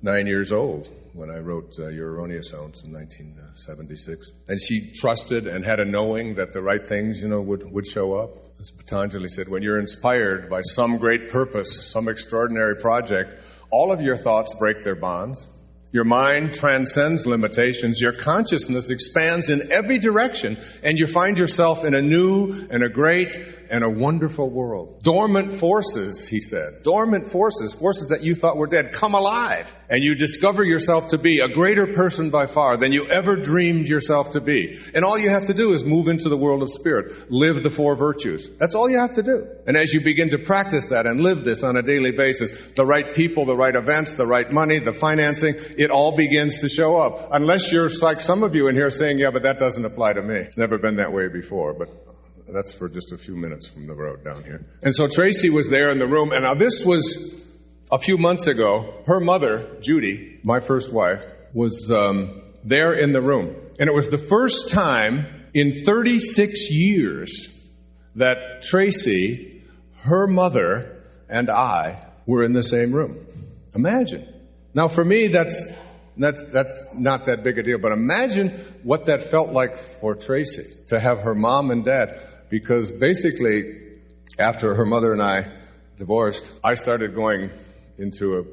9 years old, when I wrote Your Erroneous Ounce in 1976. And she trusted and had a knowing that the right things, would show up. As Patanjali said, when you're inspired by some great purpose, some extraordinary project, all of your thoughts break their bonds. Your mind transcends limitations. Your consciousness expands in every direction, and you find yourself in a new and a great and a wonderful world. Dormant forces, he said, dormant forces that you thought were dead, come alive. And you discover yourself to be a greater person by far than you ever dreamed yourself to be. And all you have to do is move into the world of spirit. Live the 4 virtues. That's all you have to do. And as you begin to practice that and live this on a daily basis, the right people, the right events, the right money, the financing, it all begins to show up. Unless you're like some of you in here saying, yeah, but that doesn't apply to me. It's never been that way before, but that's for just a few minutes from the road down here. And so Tracy was there in the room, and now this was a few months ago. Her mother, Judy, my first wife, was there in the room. And it was the first time in 36 years that Tracy, her mother, and I were in the same room. Imagine. Now for me, that's not that big a deal, but imagine what that felt like for Tracy to have her mom and dad, because basically after her mother and I divorced, I started going into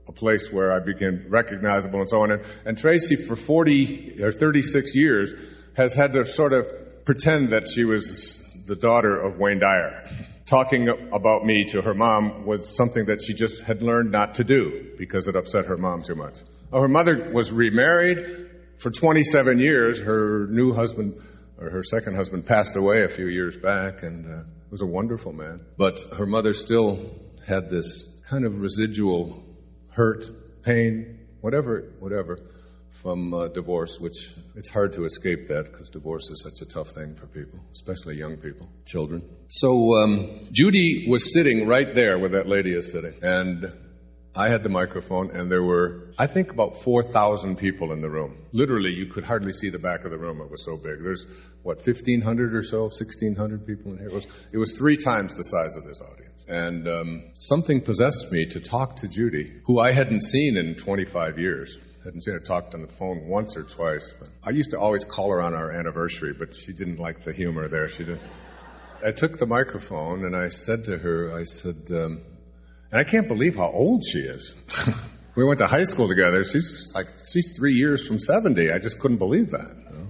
a place where I became recognizable and so on. And Tracy for 40 or 36 years has had to sort of pretend that she was the daughter of Wayne Dyer. Talking about me to her mom was something that she just had learned not to do because it upset her mom too much. Her mother was remarried for 27 years. Her new husband, or her second husband, passed away a few years back and was a wonderful man. But her mother still had this kind of residual hurt, pain, whatever, from divorce, which it's hard to escape that because divorce is such a tough thing for people, especially young people, children. So Judy was sitting right there where that lady is sitting. And I had the microphone, and there were, I think, about 4,000 people in the room. Literally, you could hardly see the back of the room. It was so big. There's, 1,500 or so, 1,600 people in here. It was 3 times the size of this audience. And something possessed me to talk to Judy, who I hadn't seen in 25 years. Hadn't seen her talked on the phone once or twice. But I used to always call her on our anniversary, but she didn't like the humor there. I took the microphone, and I said to her, and I can't believe how old she is. We went to high school together. She's 3 years from 70. I just couldn't believe that. You know?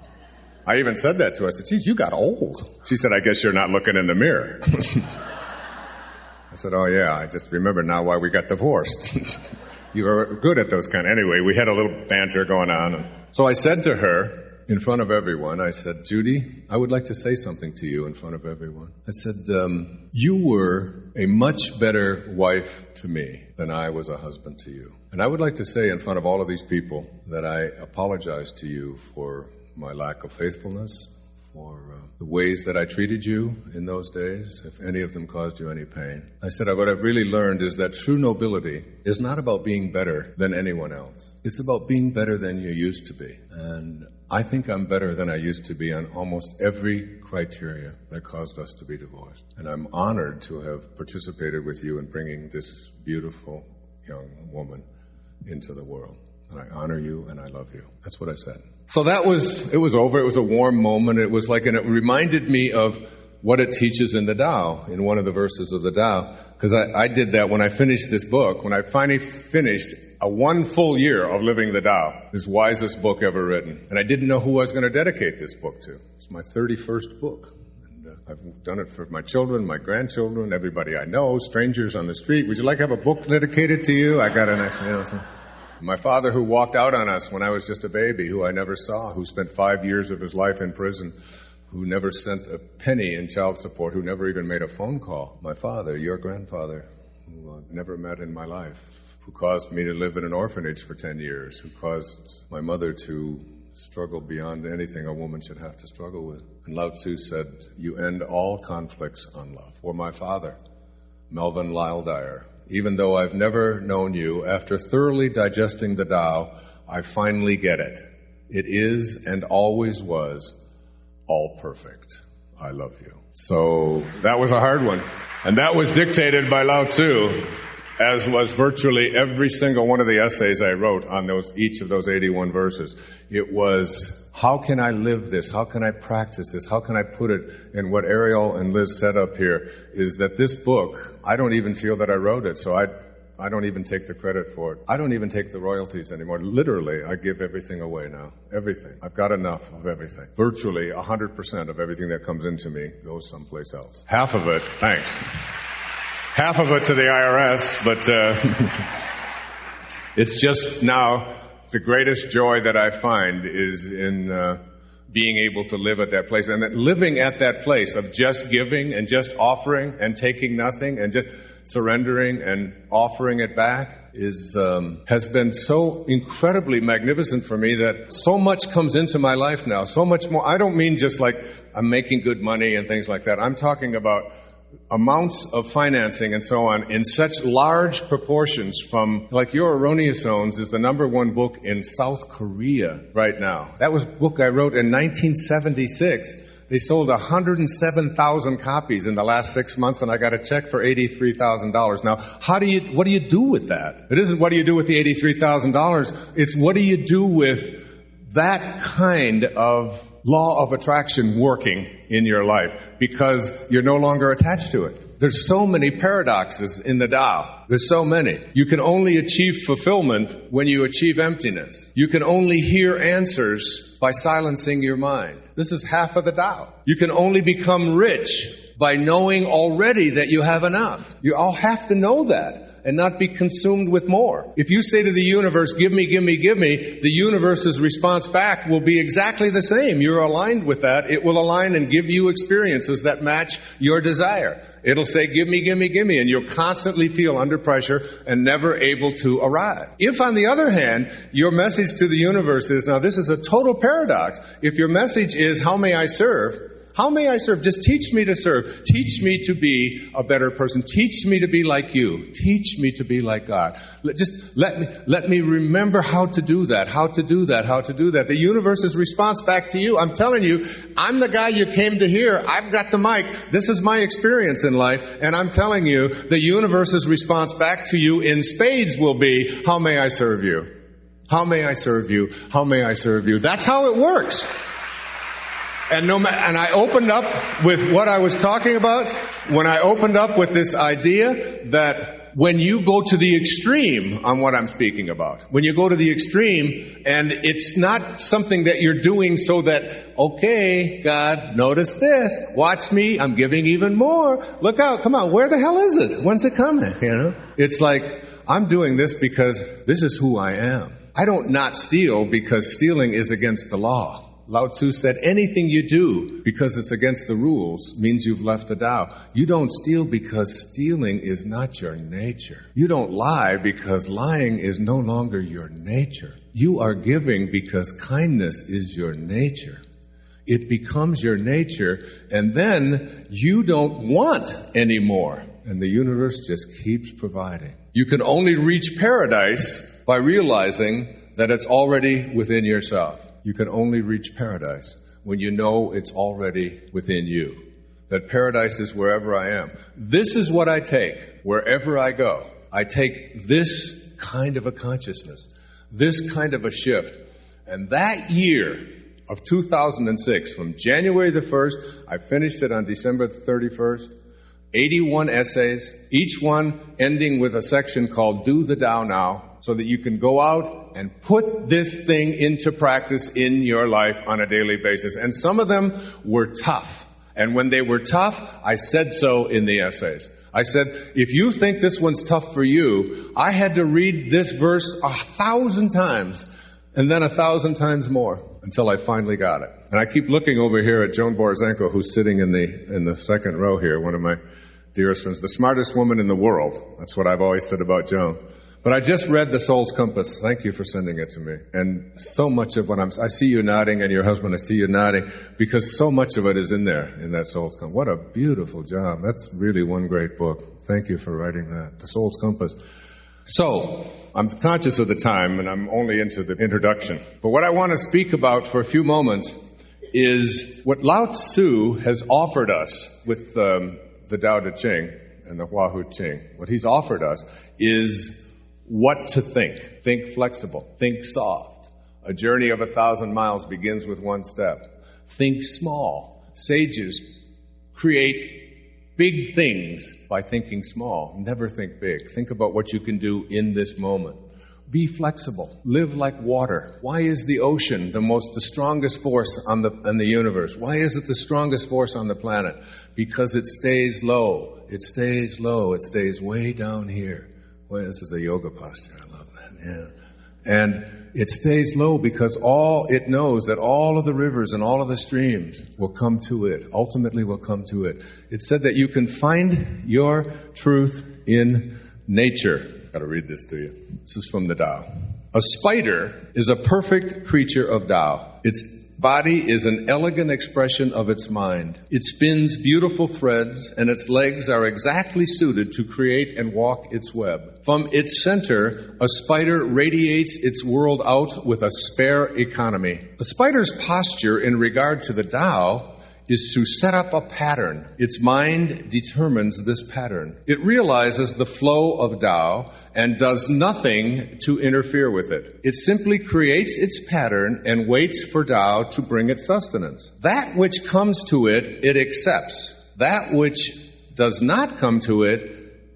I even said that to her. I said, geez, you got old. She said, I guess you're not looking in the mirror. I said, oh yeah, I just remember now why we got divorced. You were good at those anyway, we had a little banter going on. So I said to her, in front of everyone, I said, Judy, I would like to say something to you in front of everyone. I said, you were a much better wife to me than I was a husband to you. And I would like to say in front of all of these people that I apologize to you for my lack of faithfulness, for the ways that I treated you in those days, if any of them caused you any pain. I said, what I've really learned is that true nobility is not about being better than anyone else. It's about being better than you used to be. And I think I'm better than I used to be on almost every criteria that caused us to be divorced. And I'm honored to have participated with you in bringing this beautiful young woman into the world. And I honor you and I love you. That's what I said. So it was over. It was a warm moment. It was and it reminded me of what it teaches in the Tao, in one of the verses of the Tao. Because I did that when I finished this book, when I finally finished a 1 full year of living the Tao, this wisest book ever written. And I didn't know who I was going to dedicate this book to. It's my 31st book. And I've done it for my children, my grandchildren, everybody I know, strangers on the street. Would you like to have a book dedicated to you? I got an extra, My father, who walked out on us when I was just a baby, who I never saw, who spent 5 years of his life in prison, who never sent a penny in child support, who never even made a phone call. My father, your grandfather, who I've never met in my life, who caused me to live in an orphanage for 10 years, who caused my mother to struggle beyond anything a woman should have to struggle with. And Lao Tzu said, you end all conflicts on love. Or my father, Melvin Lyle Dyer. Even though I've never known you, after thoroughly digesting the Tao, I finally get it. It is and always was all perfect. I love you. So that was a hard one. And that was dictated by Lao Tzu, as was virtually every single one of the essays I wrote on each of those 81 verses. It was, how can I live this? How can I practice this? How can I put it? And what Ariel and Liz set up here is that this book, I don't even feel that I wrote it. So I don't even take the credit for it. I don't even take the royalties anymore. Literally, I give everything away now. Everything. I've got enough of everything. Virtually 100% of everything that comes into me goes someplace else. Half of it, thanks. Half of it to the IRS, but it's just now the greatest joy that I find is in being able to live at that place. And that living at that place of just giving and just offering and taking nothing and just surrendering and offering it back has been so incredibly magnificent for me that so much comes into my life now, so much more. I don't mean just like I'm making good money and things like that. I'm talking about amounts of financing and so on in such large proportions from, like Your Erroneous Zones is the #1 book in South Korea right now. That was a book I wrote in 1976. They sold 107,000 copies in the last 6 months, and I got a check for $83,000. Now, what do you do with that? It isn't what do you do with the $83,000. It's what do you do with that kind of law of attraction working in your life because you're no longer attached to it. There's so many paradoxes in the Tao. There's so many. You can only achieve fulfillment when you achieve emptiness. You can only hear answers by silencing your mind. This is half of the Tao. You can only become rich by knowing already that you have enough. You all have to know that and not be consumed with more. If you say to the universe, give me, give me, give me, the universe's response back will be exactly the same. You're aligned with that. It will align and give you experiences that match your desire. It'll say, give me, give me, give me, and you'll constantly feel under pressure and never able to arrive. If, on the other hand, your message to the universe is, now this is a total paradox, if your message is, how may I serve? How may I serve? Just teach me to serve. Teach me to be a better person. Teach me to be like you. Teach me to be like God. Just let me remember how to do that, how to do that, how to do that. The universe's response back to you, I'm telling you, I'm the guy you came to hear. I've got the mic. This is my experience in life. And I'm telling you, the universe's response back to you in spades will be, how may I serve you? How may I serve you? How may I serve you? That's how it works. And I opened up with what I was talking about when I opened up with this idea that when you go to the extreme on what I'm speaking about, when you go to the extreme and it's not something that you're doing so that, okay, God, notice this, watch me, I'm giving even more, look out, come on, where the hell is it? When's it coming? You know, it's like, I'm doing this because this is who I am. I don't not steal because stealing is against the law. Lao Tzu said, anything you do because it's against the rules means you've left the Tao. You don't steal because stealing is not your nature. You don't lie because lying is no longer your nature. You are giving because kindness is your nature. It becomes your nature, and then you don't want any more. And the universe just keeps providing. You can only reach paradise by realizing that it's already within yourself. You can only reach paradise when you know it's already within you. That paradise is wherever I am. This is what I take wherever I go. I take this kind of a consciousness, this kind of a shift. And that year of 2006, from January the 1st, I finished it on December the 31st, 81 essays, each one ending with a section called Do the Tao Now, so that you can go out and put this thing into practice in your life on a daily basis. And some of them were tough. And when they were tough, I said so in the essays. I said, if you think this one's tough for you, I had to read this verse 1,000 times, and then 1,000 times more, until I finally got it. And I keep looking over here at Joan Borizenko, who's sitting in the second row here, one of my dearest friends, the smartest woman in the world. That's what I've always said about Joan. But I just read The Soul's Compass. Thank you for sending it to me. And so much of what I see you nodding, and your husband, I see you nodding, because so much of it is in there, in that Soul's Compass. What a beautiful job. That's really one great book. Thank you for writing that. The Soul's Compass. So, I'm conscious of the time, and I'm only into the introduction. But what I want to speak about for a few moments is what Lao Tzu has offered us with the Tao Te Ching and the Hua Hu Ching. What he's offered us is what to think. Think flexible. Think soft. A journey of 1,000 miles begins with one step. Think small. Sages create big things by thinking small. Never think big. Think about what you can do in this moment. Be flexible. Live like water. Why is the ocean the strongest force in the universe? Why is it the strongest force on the planet? Because it stays low. It stays low. It stays way down here. Well, this is a yoga posture. I love that. Yeah. And it stays low because it knows that all of the rivers and all of the streams will come to it, ultimately will come to it. It said that you can find your truth in nature. Got to read this to you. This is from the Tao. A spider is a perfect creature of Tao. Its body is an elegant expression of its mind. It spins beautiful threads, and its legs are exactly suited to create and walk its web. From its center, a spider radiates its world out with a spare economy. A spider's posture in regard to the Tao is to set up a pattern. Its mind determines this pattern. It realizes the flow of Tao and does nothing to interfere with it. It simply creates its pattern and waits for Tao to bring it sustenance. That which comes to it, it accepts. That which does not come to it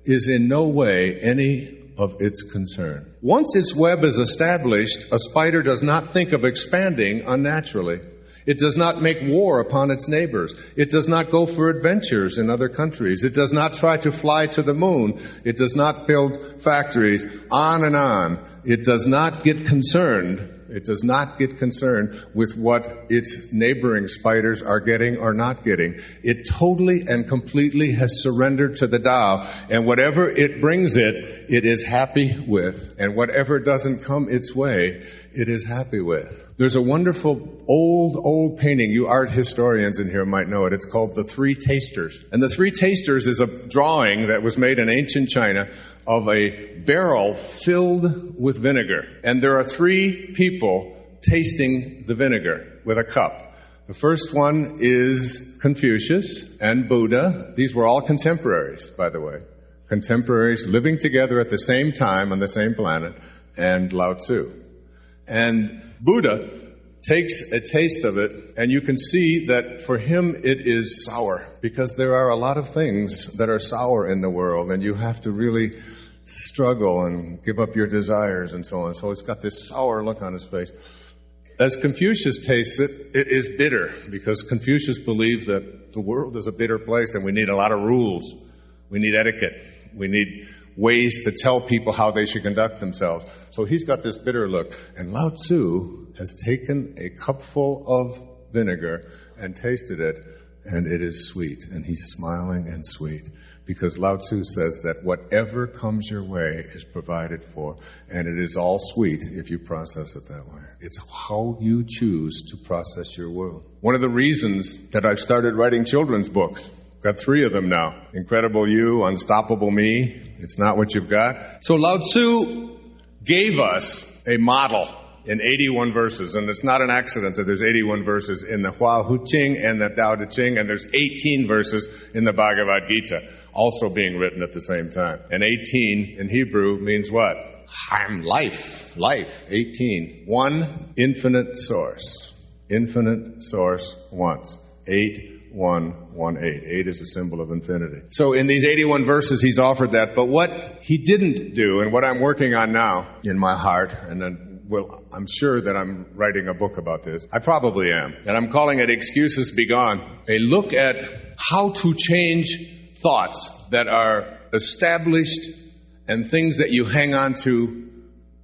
is in no way any of its concern. Once its web is established, a spider does not think of expanding unnaturally. It does not make war upon its neighbors. It does not go for adventures in other countries. It does not try to fly to the moon. It does not build factories, on and on. It does not get concerned. It does not get concerned with what its neighboring spiders are getting or not getting. It totally and completely has surrendered to the Tao, and whatever it brings it, it is happy with. And whatever doesn't come its way, it is happy with. There's a wonderful old painting. You art historians in here might know it. It's called The Three Tasters. And The Three Tasters is a drawing that was made in ancient China of a barrel filled with vinegar. And there are three people tasting the vinegar with a cup. The first one is Confucius and Buddha. These were all contemporaries, by the way. Contemporaries living together at the same time on the same planet, and Lao Tzu. And Buddha takes a taste of it, and you can see that for him it is sour, because there are a lot of things that are sour in the world, and you have to really struggle and give up your desires and so on. So it's got this sour look on his face. As Confucius tastes it, it is bitter, because Confucius believed that the world is a bitter place and we need a lot of rules. We need etiquette. We need ways to tell people how they should conduct themselves. So he's got this bitter look. And Lao Tzu has taken a cupful of vinegar and tasted it, and it is sweet. And he's smiling and sweet, because Lao Tzu says that whatever comes your way is provided for, and it is all sweet if you process it that way. It's how you choose to process your world. One of the reasons that I've started writing children's books, got 3 of them now. Incredible You, Unstoppable Me, It's Not What You've Got. So Lao Tzu gave us a model in 81 verses, and it's not an accident that there's 81 verses in the Hua Hu Ching and the Tao Te Ching, and there's 18 verses in the Bhagavad Gita, also being written at the same time. And 18 in Hebrew means what? Life. 18. One, infinite source. Infinite source once. 8, 1, 1, 8. 8 is a symbol of infinity. So in these 81 verses, he's offered that. But what he didn't do, and what I'm working on now in my heart, and then, well, I'm sure that I'm writing a book about this. I probably am. And I'm calling it Excuses Be Gone. A look at how to change thoughts that are established and things that you hang on to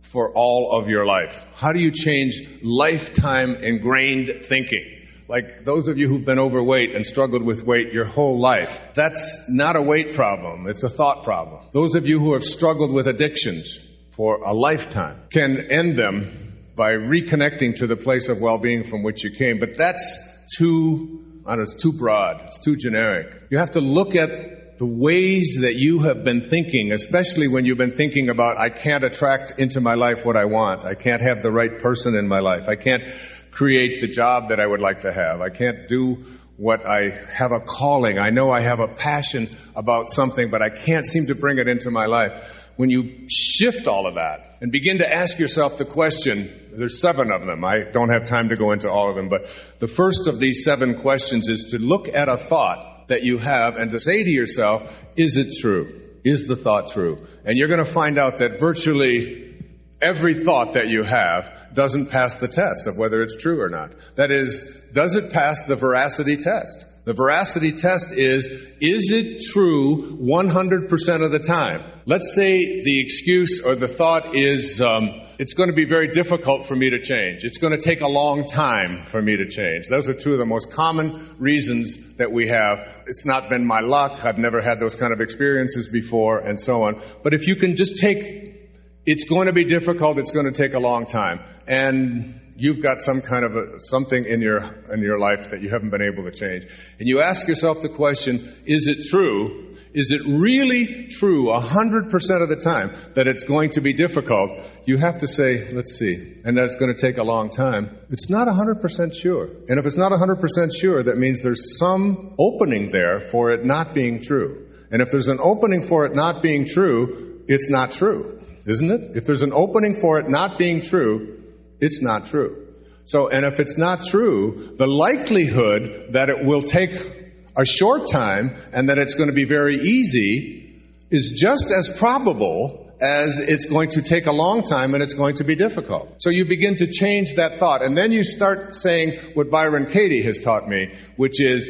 for all of your life. How do you change lifetime ingrained thinking? Like those of you who've been overweight and struggled with weight your whole life, that's not a weight problem, it's a thought problem. Those of you who have struggled with addictions for a lifetime can end them by reconnecting to the place of well-being from which you came. But that's it's too broad, it's too generic. You have to look at the ways that you have been thinking, especially when you've been thinking about, I can't attract into my life what I want. I can't have the right person in my life. I can't create the job that I would like to have. I can't do what I have a calling. I know I have a passion about something, but I can't seem to bring it into my life. When you shift all of that and begin to ask yourself the question, there's 7 of them. I don't have time to go into all of them, but the first of these 7 questions is to look at a thought that you have and to say to yourself, is it true? Is the thought true? And you're going to find out that virtually every thought that you have doesn't pass the test of whether it's true or not. That is, does it pass the veracity test? The veracity test is it true 100% of the time? Let's say the excuse or the thought is, it's going to be very difficult for me to change. It's going to take a long time for me to change. Those are two of the most common reasons that we have. It's not been my luck. I've never had those kind of experiences before, and so on. But if you can just take, it's going to be difficult, it's going to take a long time, and you've got some kind of something in your life that you haven't been able to change. And you ask yourself the question, is it true? Is it really true 100% of the time that it's going to be difficult? You have to say, let's see, and that it's going to take a long time. It's not 100% sure. And if it's not 100% sure, that means there's some opening there for it not being true. And if there's an opening for it not being true, it's not true, isn't it? If there's an opening for it not being true, it's not true. So, and if it's not true, the likelihood that it will take a short time and that it's going to be very easy is just as probable as it's going to take a long time and it's going to be difficult. So you begin to change that thought, and then you start saying what Byron Katie has taught me, which is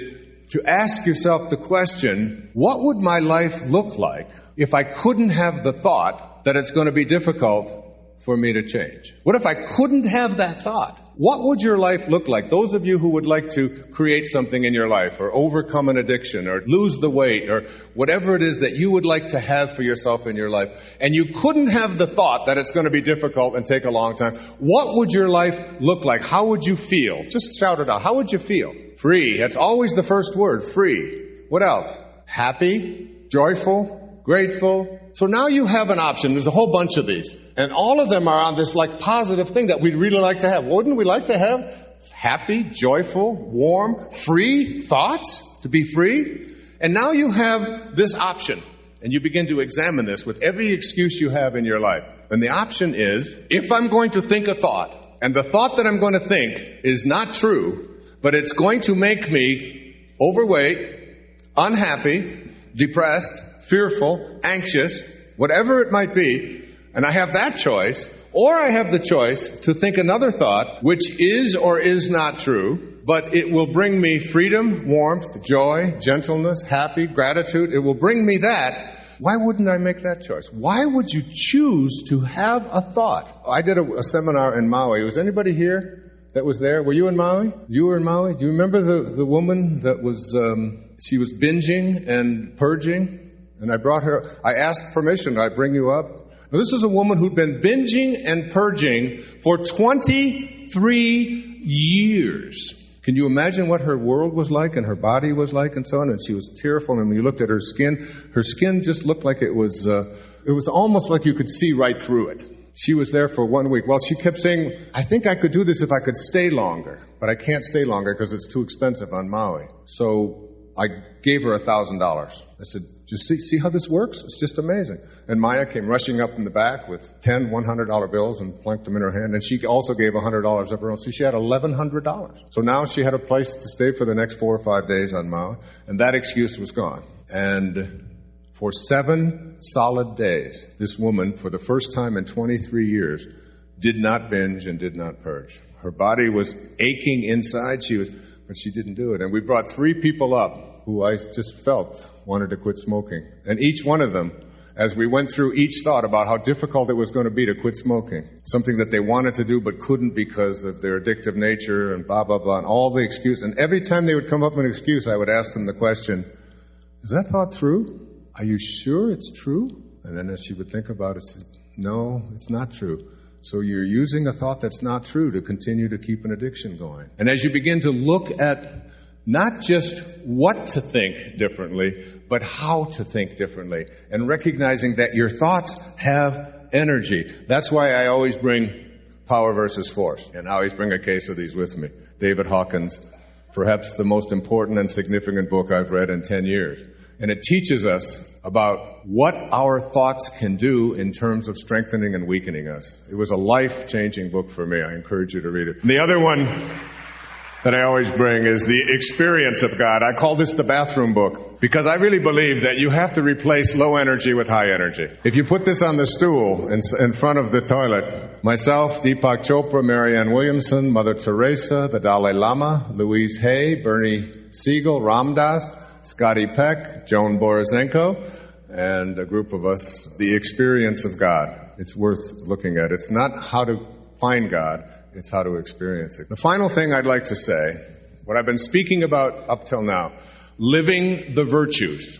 to ask yourself the question, what would my life look like if I couldn't have the thought that it's going to be difficult for me to change? What if I couldn't have that thought? What would your life look like? Those of you who would like to create something in your life, or overcome an addiction, or lose the weight, or whatever it is that you would like to have for yourself in your life, and you couldn't have the thought that it's going to be difficult and take a long time, what would your life look like? How would you feel? Just shout it out. How would you feel? Free. That's always the first word. Free. What else? Happy, joyful, grateful. So now you have an option. There's a whole bunch of these. And all of them are on this like positive thing that we'd really like to have. Wouldn't we like to have happy, joyful, warm, free thoughts? To be free? And now you have this option. And you begin to examine this with every excuse you have in your life. And the option is, if I'm going to think a thought, and the thought that I'm going to think is not true, but it's going to make me overweight, unhappy, depressed, fearful, anxious, whatever it might be, and I have that choice, or I have the choice to think another thought, which is or is not true, but it will bring me freedom, warmth, joy, gentleness, happy, gratitude. It will bring me that. Why wouldn't I make that choice? Why would you choose to have a thought? I did a seminar in Maui. Was anybody here that was there? Were you in Maui? You were in Maui? Do you remember the woman that was, she was binging and purging? And I brought her, I asked permission, I bring you up. Now, this is a woman who'd been binging and purging for 23 years. Can you imagine what her world was like and her body was like and so on? And she was tearful, and when you looked at her skin just looked like it was almost like you could see right through it. She was there for 1 week. Well, she kept saying, I think I could do this if I could stay longer, but I can't stay longer because it's too expensive on Maui. So I gave her $1,000. I said, just see how this works? It's just amazing. And Maya came rushing up in the back with 10 $100 bills and planked them in her hand. And she also gave $100 of her own. So she had $1,100. So now she had a place to stay for the next 4 or 5 days on Maui. And that excuse was gone. And for 7 solid days, this woman, for the first time in 23 years, did not binge and did not purge. Her body was aching inside. But she didn't do it. And we brought 3 people up who I just felt wanted to quit smoking. And each one of them, as we went through each thought about how difficult it was going to be to quit smoking, something that they wanted to do but couldn't because of their addictive nature and blah, blah, blah, and all the excuses. And every time they would come up with an excuse, I would ask them the question, is that thought true? Are you sure it's true? And then as she would think about it, she'd say, no, it's not true. So you're using a thought that's not true to continue to keep an addiction going. And as you begin to look at not just what to think differently, but how to think differently, and recognizing that your thoughts have energy. That's why I always bring Power versus Force, and I always bring a case of these with me. David Hawkins, perhaps the most important and significant book I've read in 10 years. And it teaches us about what our thoughts can do in terms of strengthening and weakening us. It was a life-changing book for me. I encourage you to read it. And the other one that I always bring is the experience of God. I call this the bathroom book because I really believe that you have to replace low energy with high energy. If you put this on the stool in front of the toilet, myself, Deepak Chopra, Marianne Williamson, Mother Teresa, the Dalai Lama, Louise Hay, Bernie Siegel, Ram Dass, Scotty Peck, Joan Borisenko, and a group of us, the experience of God. It's worth looking at. It's not how to find God, it's how to experience it. The final thing I'd like to say, what I've been speaking about up till now, living the virtues,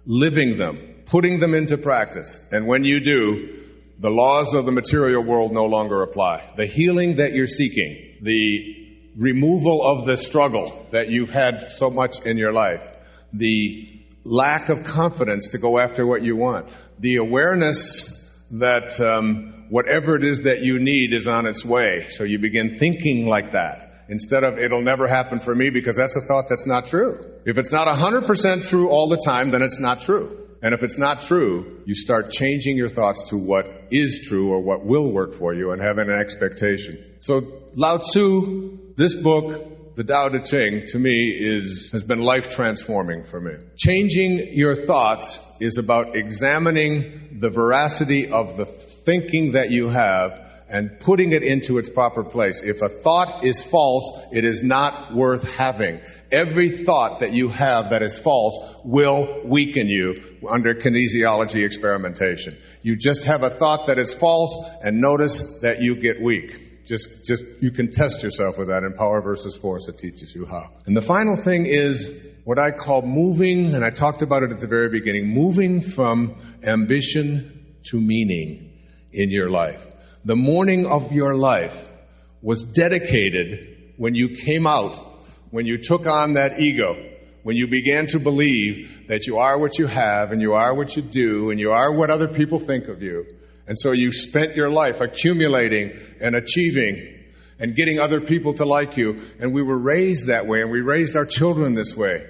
living them, putting them into practice. And when you do, the laws of the material world no longer apply. The healing that you're seeking, the removal of the struggle that you've had so much in your life, the lack of confidence to go after what you want, the awareness that whatever it is that you need is on its way. So you begin thinking like that instead of it'll never happen for me, because that's a thought that's not true. If it's not 100% true all the time, then it's not true. And if it's not true, you start changing your thoughts to what is true or what will work for you and having an expectation. So Lao Tzu, this book, the Tao Te Ching, to me has been life transforming for me. Changing your thoughts is about examining the veracity of the thinking that you have and putting it into its proper place. If a thought is false, it is not worth having. Every thought that you have that is false will weaken you under kinesiology experimentation. You just have a thought that is false and notice that you get weak. Just you can test yourself with that in Power versus Force. It teaches you how. And the final thing is what I call moving, and I talked about it at the very beginning, moving from ambition to meaning in your life. The morning of your life was dedicated when you came out, when you took on that ego, when you began to believe that you are what you have and you are what you do and you are what other people think of you. And so you spent your life accumulating and achieving and getting other people to like you. And we were raised that way, and we raised our children this way,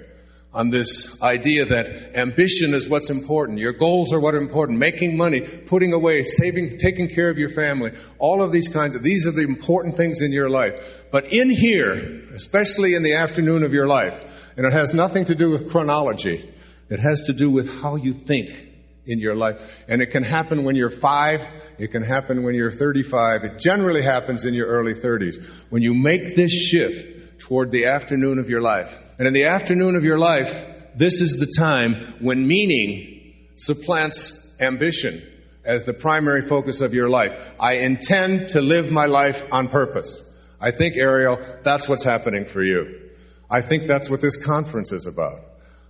on this idea that ambition is what's important. Your goals are what are important. Making money, putting away, saving, taking care of your family. All of these are the important things in your life. But in here, especially in the afternoon of your life, and it has nothing to do with chronology. It has to do with how you think in your life. And it can happen when you're 5. It can happen when you're 35. It generally happens in your early 30s. When you make this shift toward the afternoon of your life. And in the afternoon of your life, this is the time when meaning supplants ambition as the primary focus of your life. I intend to live my life on purpose. I think, Ariel, that's what's happening for you. I think that's what this conference is about.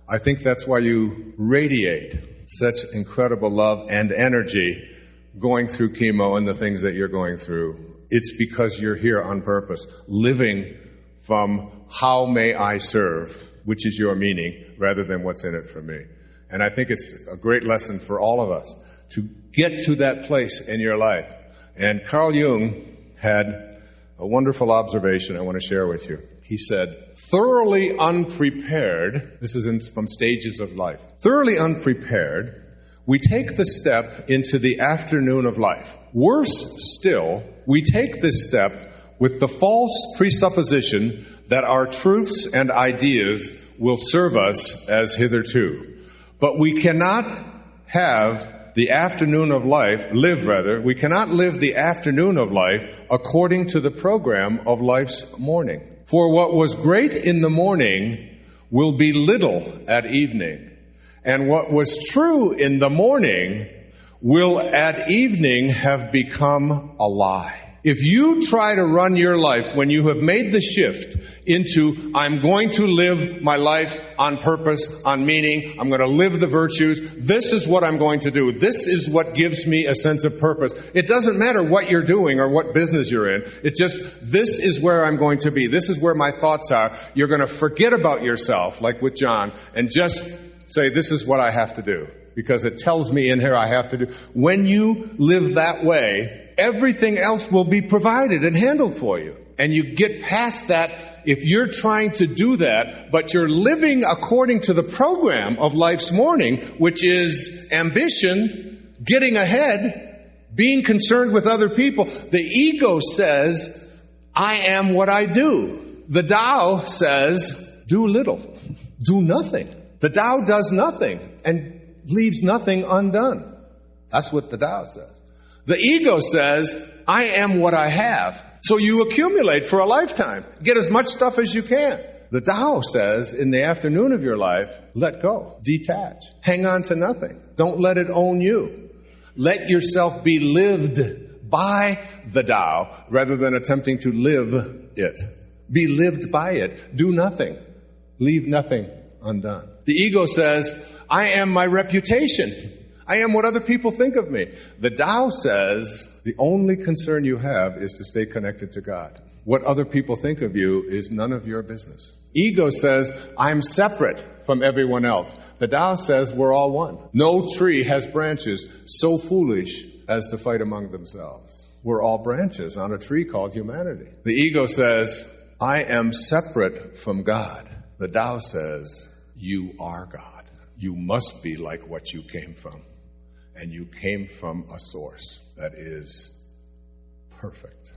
I think that's why you radiate such incredible love and energy going through chemo and the things that you're going through. It's because you're here on purpose, living from how may I serve, which is your meaning, rather than what's in it for me. And I think it's a great lesson for all of us to get to that place in your life. And Carl Jung had a wonderful observation I want to share with you. He said, thoroughly unprepared, this is from Stages of Life, thoroughly unprepared, we take the step into the afternoon of life. Worse still, we take this step with the false presupposition that our truths and ideas will serve us as hitherto. But we cannot have the afternoon of life, we cannot live the afternoon of life according to the program of life's morning. For what was great in the morning will be little at evening. And what was true in the morning will at evening have become a lie. If you try to run your life when you have made the shift into, I'm going to live my life on purpose, on meaning, I'm going to live the virtues, this is what I'm going to do, this is what gives me a sense of purpose. It doesn't matter what you're doing or what business you're in. It's just, this is where I'm going to be. This is where my thoughts are. You're going to forget about yourself, like with John, and just say, this is what I have to do. Because it tells me in here I have to do. When you live that way, everything else will be provided and handled for you. And you get past that if you're trying to do that, but you're living according to the program of life's morning, which is ambition, getting ahead, being concerned with other people. The ego says, I am what I do. The Tao says, do little, do nothing. The Tao does nothing and leaves nothing undone. That's what the Tao says. The ego says, I am what I have. So you accumulate for a lifetime. Get as much stuff as you can. The Tao says, in the afternoon of your life, let go, detach, hang on to nothing. Don't let it own you. Let yourself be lived by the Tao rather than attempting to live it. Be lived by it. Do nothing. Leave nothing undone. The ego says, I am my reputation. I am what other people think of me. The Tao says, the only concern you have is to stay connected to God. What other people think of you is none of your business. Ego says, I'm separate from everyone else. The Tao says, we're all one. No tree has branches so foolish as to fight among themselves. We're all branches on a tree called humanity. The ego says, I am separate from God. The Tao says, you are God. You must be like what you came from. And you came from a source that is perfect.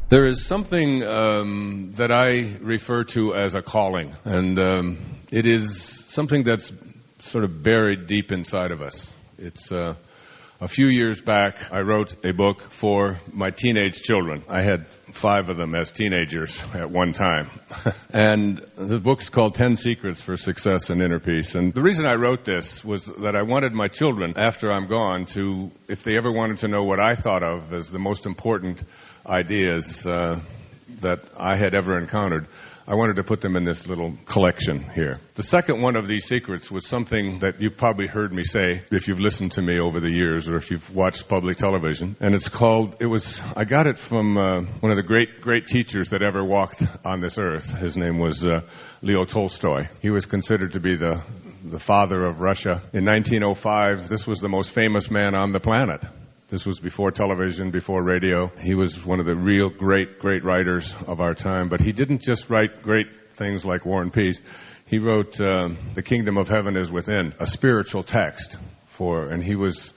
There is something that I refer to as a calling, and it is something that's sort of buried deep inside of us. It's a few years back, I wrote a book for my teenage children. I had 5 of them as teenagers at one time. And the book's called 10 Secrets for Success and Inner Peace. And the reason I wrote this was that I wanted my children, after I'm gone, to, if they ever wanted to know what I thought of as the most important ideas that I had ever encountered, I wanted to put them in this little collection here. The second one of these secrets was something that you've probably heard me say if you've listened to me over the years or if you've watched public television. And I got it from one of the great teachers that ever walked on this earth. His name was Leo Tolstoy. He was considered to be the father of Russia. In 1905, this was the most famous man on the planet. This was before television, before radio. He was one of the real great writers of our time. But he didn't just write great things like War and Peace. He wrote The Kingdom of Heaven is Within, a spiritual text and he was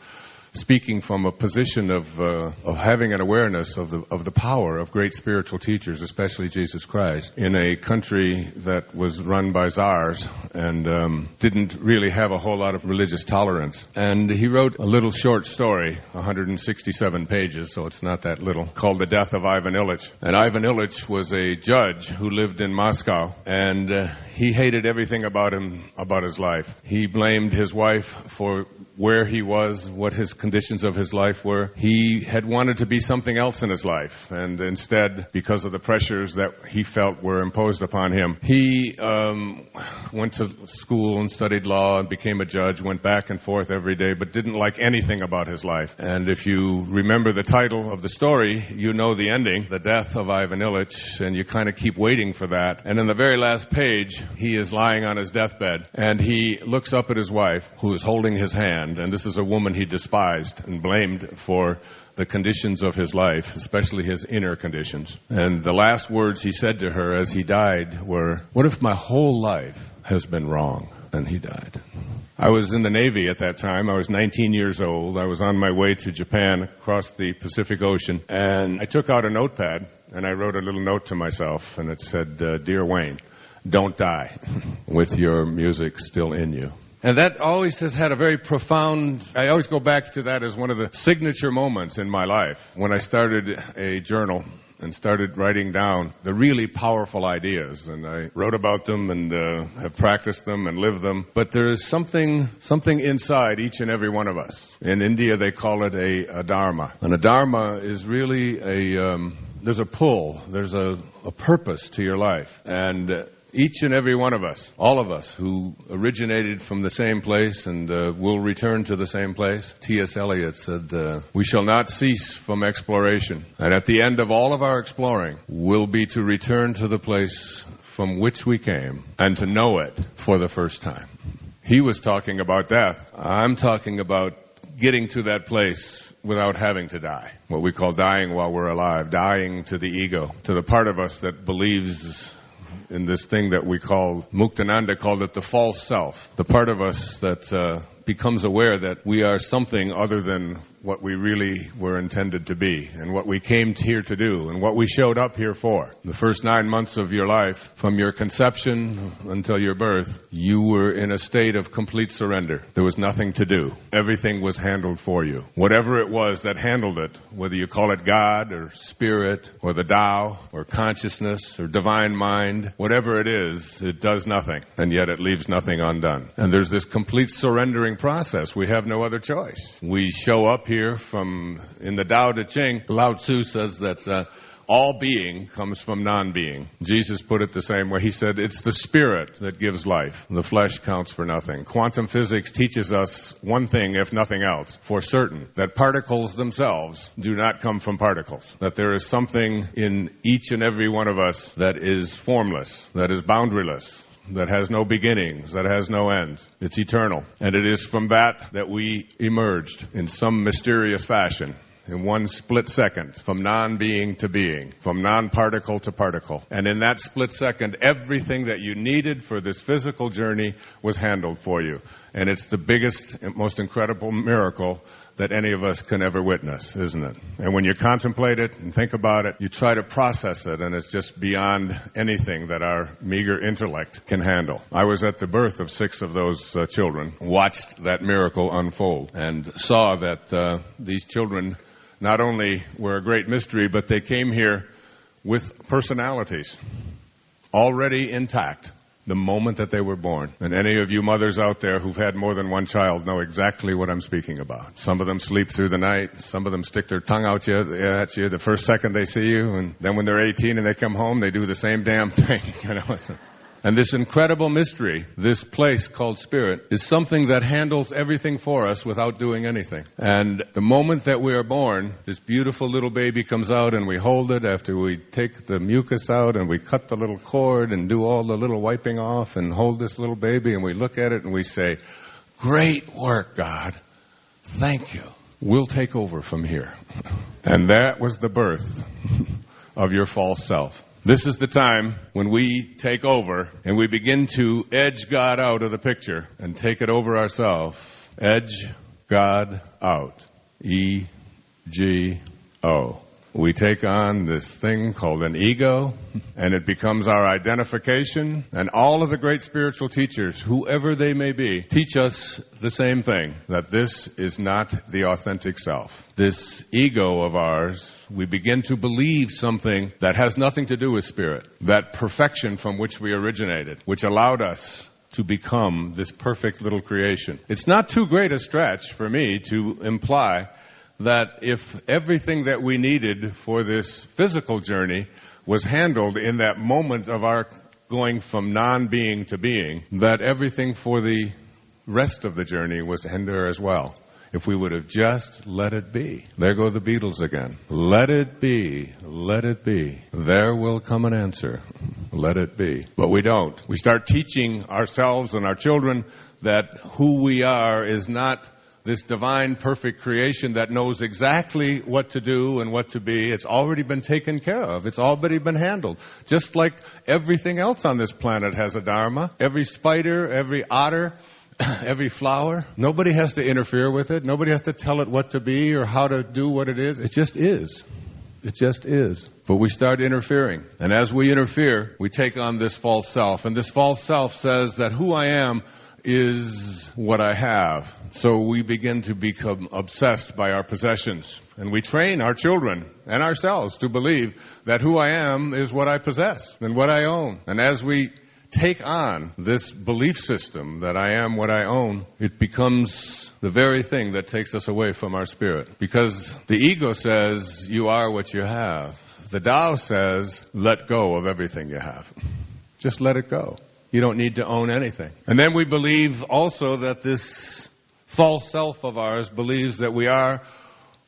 speaking from a position of having an awareness of the power of great spiritual teachers, especially Jesus Christ, in a country that was run by czars and didn't really have a whole lot of religious tolerance. And he wrote a little short story, 167 pages, so it's not that little, called The Death of Ivan Ilyich. And Ivan Ilyich was a judge who lived in Moscow, and he hated everything about his life. He blamed his wife for where he was, what his conditions of his life were. He had wanted to be something else in his life, and instead, because of the pressures that he felt were imposed upon him, he went to school and studied law and became a judge, went back and forth every day, but didn't like anything about his life. And if you remember the title of the story, you know the ending, The Death of Ivan Ilyich, and you kind of keep waiting for that. And in the very last page, he is lying on his deathbed, and he looks up at his wife, who is holding his hand, and this is a woman he despised and blamed for the conditions of his life, especially his inner conditions. And the last words he said to her as he died were, "What if my whole life has been wrong?" And he died. I was in the Navy at that time. I was 19 years old. I was on my way to Japan across the Pacific Ocean, and I took out a notepad and I wrote a little note to myself, and it said, "Dear Wayne, don't die with your music still in you." And that always has had a very profound, I always go back to that as one of the signature moments in my life when I started a journal and started writing down the really powerful ideas. And I wrote about them and have practiced them and lived them. But there is something inside each and every one of us. In India, they call it a dharma. And a dharma is really there's a pull, there's a purpose to your life. And each and every one of us, all of us who originated from the same place and will return to the same place. T.S. Eliot said, "We shall not cease from exploration. And at the end of all of our exploring will be to return to the place from which we came and to know it for the first time." He was talking about death. I'm talking about getting to that place without having to die. What we call dying while we're alive, dying to the ego, to the part of us that believes in this thing that we call, Muktananda called it the false self, the part of us that becomes aware that we are something other than what we really were intended to be and what we came here to do and what we showed up here for. The first 9 months of your life, from your conception until your birth, you were in a state of complete surrender. There was nothing to do. Everything was handled for you. Whatever it was that handled it, whether you call it God or Spirit or the Tao or consciousness or divine mind, whatever it is, it does nothing. And yet it leaves nothing undone. And there's this complete surrendering process. We have no other choice. We show up here in the Tao Te Ching, Lao Tzu says that all being comes from non-being. Jesus put it the same way. He said, it's the spirit that gives life. The flesh counts for nothing. Quantum physics teaches us one thing, if nothing else, for certain, that particles themselves do not come from particles. That there is something in each and every one of us that is formless, that is boundaryless, that has no beginnings, that has no ends. It's eternal. And it is from that we emerged in some mysterious fashion, in one split second, from non-being to being, from non-particle to particle. And in that split second, everything that you needed for this physical journey was handled for you. And it's the biggest, most incredible miracle that any of us can ever witness, isn't it? And when you contemplate it and think about it, you try to process it, and it's just beyond anything that our meager intellect can handle. I was at the birth of 6 of those children, watched that miracle unfold, and saw that these children not only were a great mystery, but they came here with personalities already intact the moment that they were born. And any of you mothers out there who've had more than one child know exactly what I'm speaking about. Some of them sleep through the night. Some of them stick their tongue out at you the first second they see you. And then when they're 18 and they come home, they do the same damn thing. You know. And this incredible mystery, this place called Spirit, is something that handles everything for us without doing anything. And the moment that we are born, this beautiful little baby comes out and we hold it after we take the mucus out and we cut the little cord and do all the little wiping off and hold this little baby and we look at it and we say, great work, God. Thank you. We'll take over from here. And that was the birth of your false self. This is the time when we take over and we begin to edge God out of the picture and take it over ourselves. Edge God out. E-G-O. We take on this thing called an ego, and it becomes our identification. And all of the great spiritual teachers, whoever they may be, teach us the same thing, that this is not the authentic self. This ego of ours, we begin to believe something that has nothing to do with spirit, that perfection from which we originated, which allowed us to become this perfect little creation. It's not too great a stretch for me to imply that if everything that we needed for this physical journey was handled in that moment of our going from non-being to being, that everything for the rest of the journey was there as well. If we would have just let it be. There go the Beatles again. Let it be. Let it be. There will come an answer. Let it be. But we don't. We start teaching ourselves and our children that who we are is not this divine perfect creation that knows exactly what to do and what to be. It's already been taken care of. It's already been handled. Just like everything else on this planet has a dharma. Every spider, every otter, every flower. Nobody has to interfere with it. Nobody has to tell it what to be or how to do what it is. It just is. It just is. But we start interfering. And as we interfere, we take on this false self. And this false self says that who I am is what I have. So we begin to become obsessed by our possessions. And we train our children and ourselves to believe that who I am is what I possess and what I own. And as we take on this belief system that I am what I own, it becomes the very thing that takes us away from our spirit. Because the ego says you are what you have. The Tao says let go of everything you have. Just let it go. You don't need to own anything. And then we believe also that this false self of ours believes that we are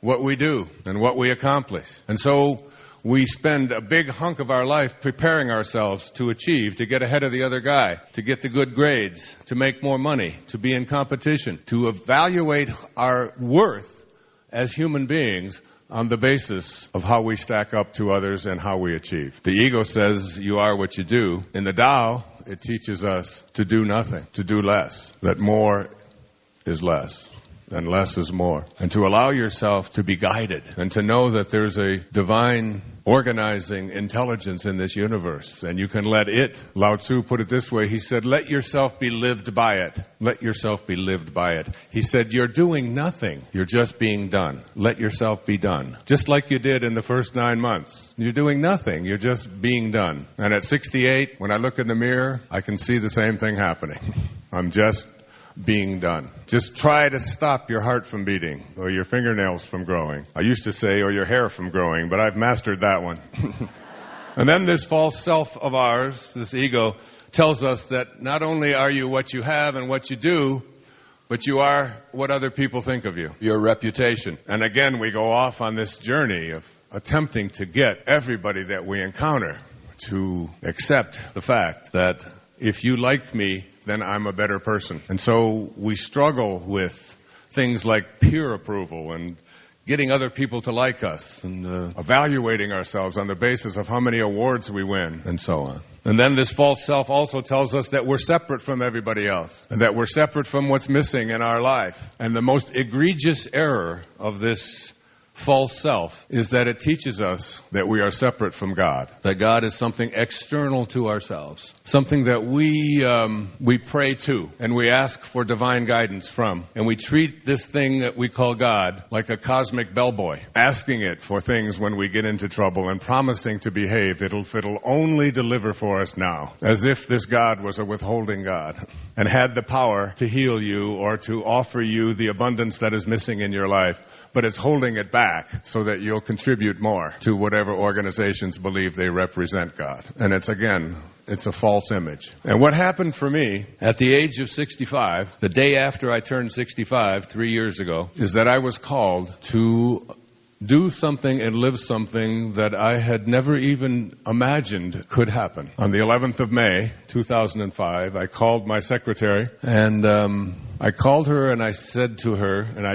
what we do and what we accomplish. And so we spend a big hunk of our life preparing ourselves to achieve, to get ahead of the other guy, to get the good grades, to make more money, to be in competition, to evaluate our worth as human beings on the basis of how we stack up to others and how we achieve. The ego says you are what you do. In the Tao, it teaches us to do nothing, to do less, that more is less. and less is more. And to allow yourself to be guided and to know that there's a divine organizing intelligence in this universe, and you can let it. Lao Tzu put it this way. He said, let yourself be lived by it. Let yourself be lived by it. He said, you're doing nothing. You're just being done. Let yourself be done. Just like you did in the first 9 months. You're doing nothing. You're just being done. And at 68, when I look in the mirror, I can see the same thing happening. I'm just being done. Just try to stop your heart from beating or your fingernails from growing. I used to say, or your hair from growing, but I've mastered that one. And then this false self of ours, this ego, tells us that not only are you what you have and what you do, but you are what other people think of you, your reputation. And again, we go off on this journey of attempting to get everybody that we encounter to accept the fact that if you like me, then I'm a better person. And so we struggle with things like peer approval and getting other people to like us and evaluating ourselves on the basis of how many awards we win and so on. And then this false self also tells us that we're separate from everybody else and that we're separate from what's missing in our life. And the most egregious error of this false self is that it teaches us that we are separate from God, that God is something external to ourselves, something that we pray to and we ask for divine guidance from. And we treat this thing that we call God like a cosmic bellboy, asking it for things when we get into trouble and promising to behave. It'll only deliver for us now, as if this God was a withholding God and had the power to heal you or to offer you the abundance that is missing in your life, but it's holding it back so that you'll contribute more to whatever organizations believe they represent God. And it's a false image. And what happened for me at the age of 65, the day after I turned 65, 3 years ago, is that I was called to do something and live something that I had never even imagined could happen. On the 11th of May, 2005, I called my secretary and I called her and I said to her, and I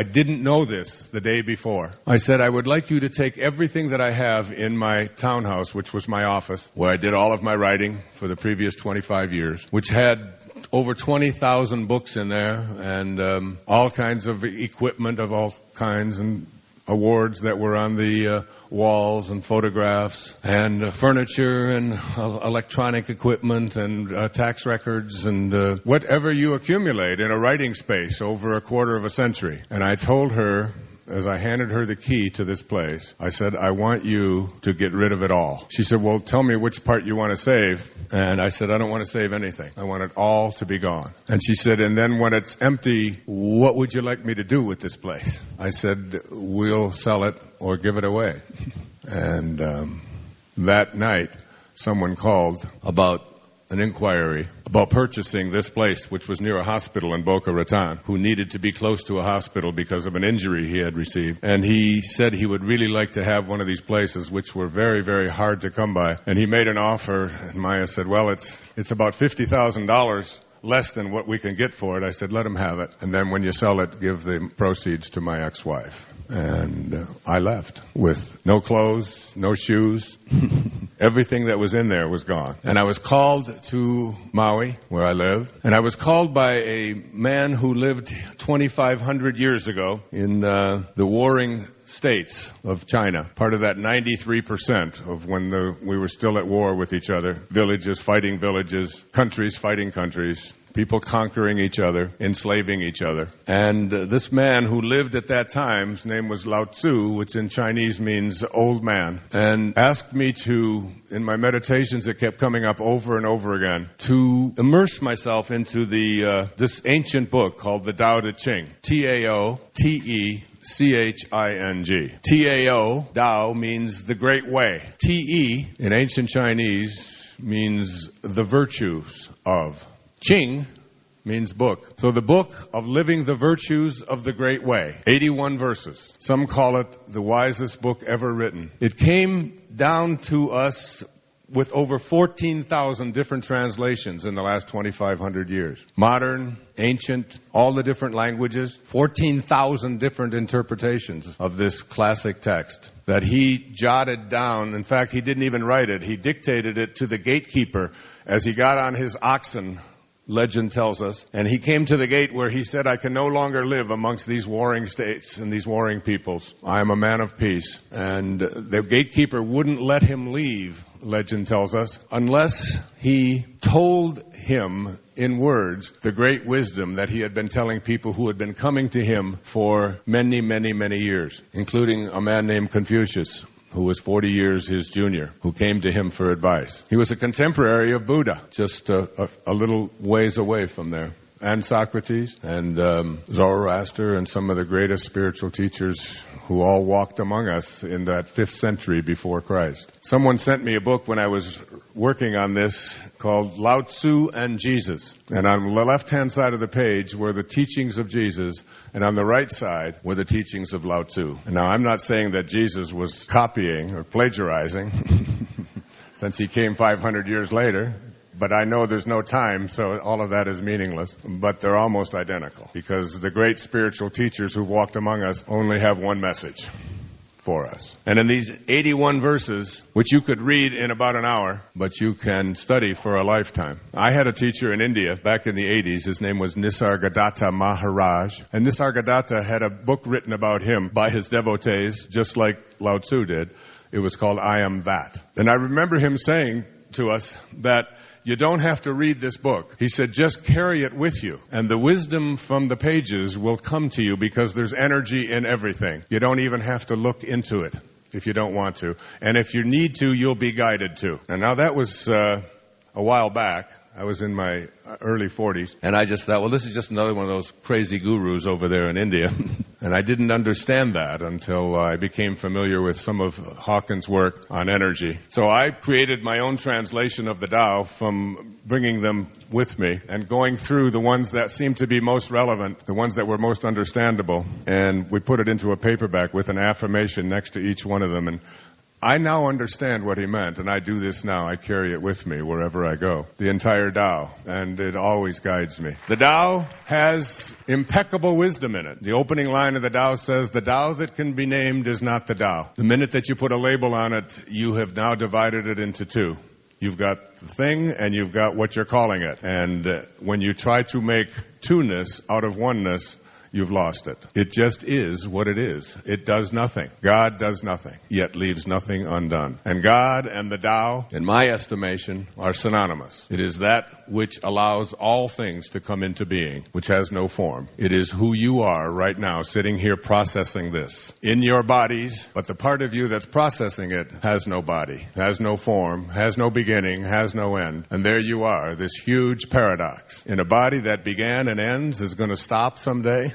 didn't know this the day before. I said, I would like you to take everything that I have in my townhouse, which was my office, where I did all of my writing for the previous 25 years, which had over 20,000 books in there and all kinds of equipment of all kinds and awards that were on the walls and photographs and furniture and electronic equipment and tax records and whatever you accumulate in a writing space over a quarter of a century. And I told her, as I handed her the key to this place, I said, I want you to get rid of it all. She said, well, tell me which part you want to save. And I said, I don't want to save anything. I want it all to be gone. And she said, and then when it's empty, what would you like me to do with this place? I said, we'll sell it or give it away. And that night, someone called about an inquiry about purchasing this place, which was near a hospital in Boca Raton, who needed to be close to a hospital because of an injury he had received. And he said he would really like to have one of these places, which were very, very hard to come by. And he made an offer, and Maya said, well, it's about $50,000 less than what we can get for it. I said, let him have it. And then when you sell it, give the proceeds to my ex-wife. And I left with no clothes, no shoes. Everything that was in there was gone. And I was called to Maui, where I live. And I was called by a man who lived 2,500 years ago in the warring states of China, part of that 93% of when we were still at war with each other, villages fighting villages, countries fighting countries, people conquering each other, enslaving each other. And this man who lived at that time, his name was Lao Tzu, which in Chinese means old man, and asked me to, in my meditations it kept coming up over and over again, to immerse myself into this ancient book called the Tao Te Ching, Taote Ching. Tao, Tao means the great way. Te, in ancient Chinese, means the virtues of. Ching means book. So the book of living the virtues of the great way. 81 verses. Some call it the wisest book ever written. It came down to us with over 14,000 different translations in the last 2,500 years. Modern, ancient, all the different languages, 14,000 different interpretations of this classic text that he jotted down. In fact, he didn't even write it. He dictated it to the gatekeeper as he got on his oxen legend tells us. And he came to the gate where he said, I can no longer live amongst these warring states and these warring peoples. I am a man of peace. And the gatekeeper wouldn't let him leave, legend tells us, unless he told him in words the great wisdom that he had been telling people who had been coming to him for many, many, many years, including a man named Confucius, who was 40 years his junior, who came to him for advice. He was a contemporary of Buddha, just a little ways away from there. And Socrates and Zoroaster and some of the greatest spiritual teachers who all walked among us in that 5th century before Christ. Someone sent me a book when I was working on this called Lao Tzu and Jesus. And on the left-hand side of the page were the teachings of Jesus, and on the right side were the teachings of Lao Tzu. And now, I'm not saying that Jesus was copying or plagiarizing, since he came 500 years later. But I know there's no time, so all of that is meaningless. But they're almost identical, because the great spiritual teachers who walked among us only have one message for us. And in these 81 verses, which you could read in about an hour, but you can study for a lifetime. I had a teacher in India back in the 80s. His name was Nisargadatta Maharaj. And Nisargadatta had a book written about him by his devotees, just like Lao Tzu did. It was called I Am That. And I remember him saying to us that you don't have to read this book. He said, just carry it with you. And the wisdom from the pages will come to you, because there's energy in everything. You don't even have to look into it if you don't want to. And if you need to, you'll be guided to. And now that was a while back. I was in my early 40s. And I just thought, well, this is just another one of those crazy gurus over there in India. And I didn't understand that until I became familiar with some of Hawkins' work on energy. So I created my own translation of the Tao from bringing them with me and going through the ones that seemed to be most relevant, the ones that were most understandable. And we put it into a paperback with an affirmation next to each one of them. And I now understand what he meant, and I do this now. I carry it with me wherever I go. The entire Tao, and it always guides me. The Tao has impeccable wisdom in it. The opening line of the Tao says, the Tao that can be named is not the Tao. The minute that you put a label on it, you have now divided it into two. You've got the thing, and you've got what you're calling it. And when you try to make two-ness out of oneness, you've lost it. It just is what it is. It does nothing. God does nothing, yet leaves nothing undone. And God and the Tao, in my estimation, are synonymous. It is that which allows all things to come into being, which has no form. It is who you are right now, sitting here processing this in your bodies, but the part of you that's processing it has no body, has no form, has no beginning, has no end. And there you are, this huge paradox. In a body that began and ends, is going to stop someday.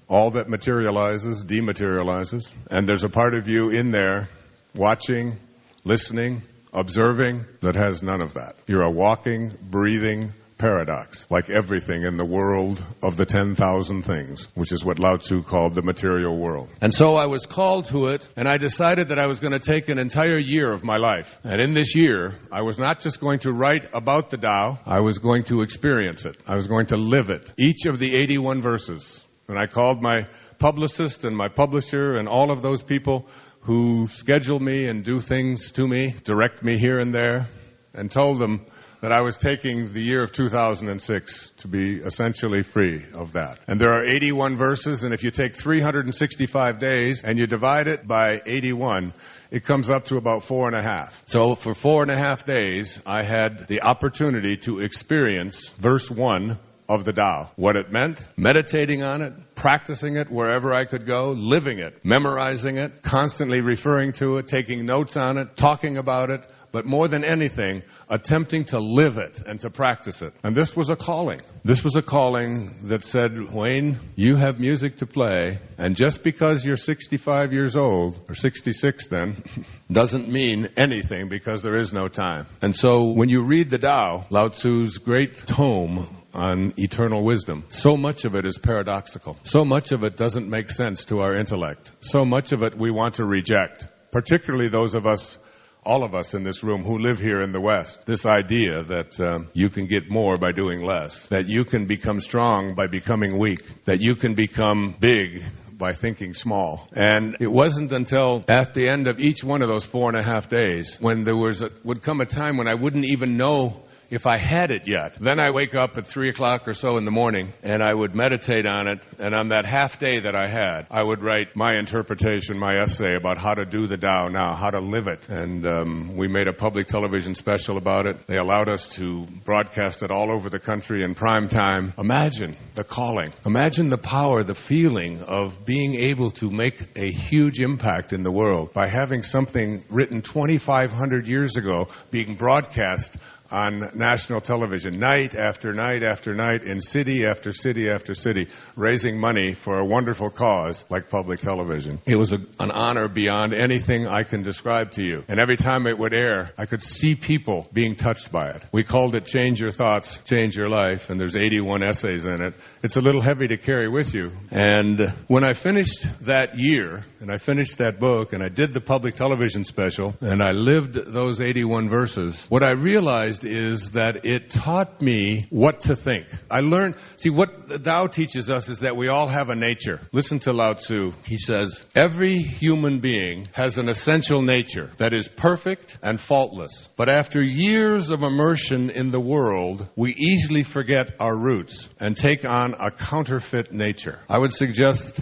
All that materializes, dematerializes. And there's a part of you in there watching, listening, observing that has none of that. You're a walking, breathing paradox, like everything in the world of the 10,000 things, which is what Lao Tzu called the material world. And so I was called to it, and I decided that I was going to take an entire year of my life. And in this year, I was not just going to write about the Tao, I was going to experience it. I was going to live it. Each of the 81 verses. And I called my publicist and my publisher and all of those people who schedule me and do things to me, direct me here and there, and told them that I was taking the year of 2006 to be essentially free of that. And there are 81 verses, and if you take 365 days and you divide it by 81, it comes up to about 4.5. So for 4.5 days, I had the opportunity to experience verse 1 of the Tao. What it meant, meditating on it, practicing it wherever I could go, living it, memorizing it, constantly referring to it, taking notes on it, talking about it, but more than anything, attempting to live it and to practice it. And this was a calling. This was a calling that said, Wayne, you have music to play, and just because you're 65 years old, or 66 then, doesn't mean anything, because there is no time. And so when you read the Tao, Lao Tzu's great tome on eternal wisdom, so much of it is paradoxical. So much of it doesn't make sense to our intellect. So much of it we want to reject, particularly those of us, all of us in this room who live here in the West. This idea that you can get more by doing less, that you can become strong by becoming weak, that you can become big by thinking small. And it wasn't until at the end of each one of those 4.5 days when there would come a time when I wouldn't even know if I had it yet. Then I wake up at 3 o'clock or so in the morning, and I would meditate on it, and on that half day that I had, I would write my interpretation, my essay about how to do the Tao now, how to live it. And we made a public television special about it. They allowed us to broadcast it all over the country in prime time. Imagine the calling. Imagine the power, the feeling of being able to make a huge impact in the world by having something written 2,500 years ago being broadcast on national television, night after night after night, in city after city after city, raising money for a wonderful cause like public television. It was an honor beyond anything I can describe to you. And every time it would air, I could see people being touched by it. We called it Change Your Thoughts, Change Your Life, and there's 81 essays in it. It's a little heavy to carry with you. And when I finished that year, and I finished that book, and I did the public television special, and I lived those 81 verses, what I realized is that it taught me what to think. I learned, see, what the Tao teaches us is that we all have a nature. Listen to Lao Tzu. He says, every human being has an essential nature that is perfect and faultless. But after years of immersion in the world, we easily forget our roots and take on a counterfeit nature. I would suggest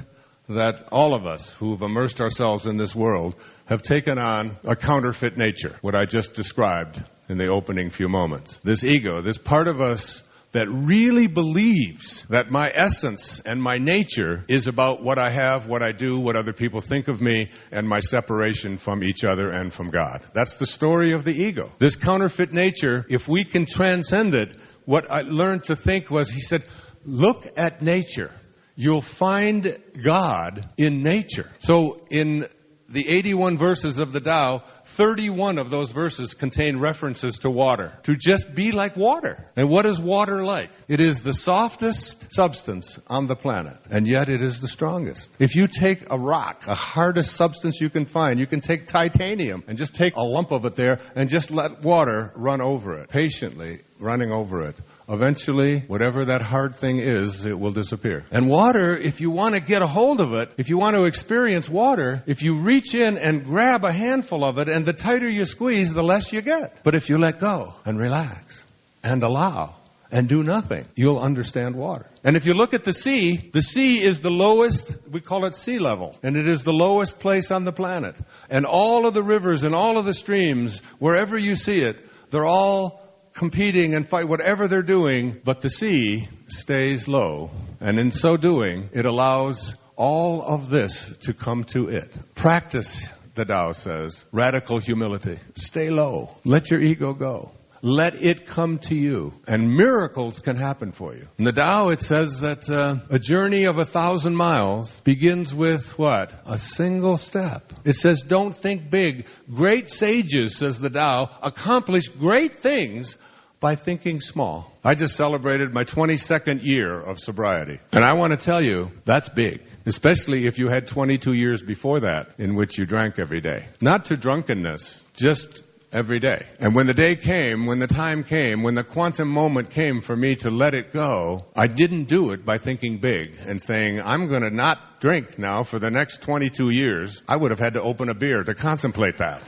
that all of us who've immersed ourselves in this world have taken on a counterfeit nature, what I just described in the opening few moments. This ego, this part of us that really believes that my essence and my nature is about what I have, what I do, what other people think of me, and my separation from each other and from God. That's the story of the ego. This counterfeit nature, if we can transcend it, what I learned to think was, he said, look at nature. You'll find God in nature. So in the 81 verses of the Tao, 31 of those verses contain references to water, to just be like water. And what is water like? It is the softest substance on the planet, and yet it is the strongest. If you take a rock, the hardest substance you can find, you can take titanium and just take a lump of it there and just let water run over it, patiently running over it. Eventually, whatever that hard thing is, it will disappear. And water, if you want to get a hold of it, if you want to experience water, if you reach in and grab a handful of it, and the tighter you squeeze, the less you get. But if you let go and relax and allow and do nothing, you'll understand water. And if you look at the sea is the lowest, we call it sea level, and it is the lowest place on the planet. And all of the rivers and all of the streams, wherever you see it, they're all competing and fight whatever they're doing, but the sea stays low. And in so doing, it allows all of this to come to it. Practice, the Tao says, radical humility. Stay low. Let your ego go. Let it come to you. And miracles can happen for you. In the Tao, it says that a journey of 1,000 miles begins with what? A single step. It says, don't think big. Great sages, says the Tao, accomplish great things by thinking small. I just celebrated my 22nd year of sobriety. And I want to tell you, that's big. Especially if you had 22 years before that in which you drank every day. Not to drunkenness, just every day. And when the day came, when the time came, when the quantum moment came for me to let it go, I didn't do it by thinking big and saying, I'm going to not drink now for the next 22 years. I would have had to open a beer to contemplate that.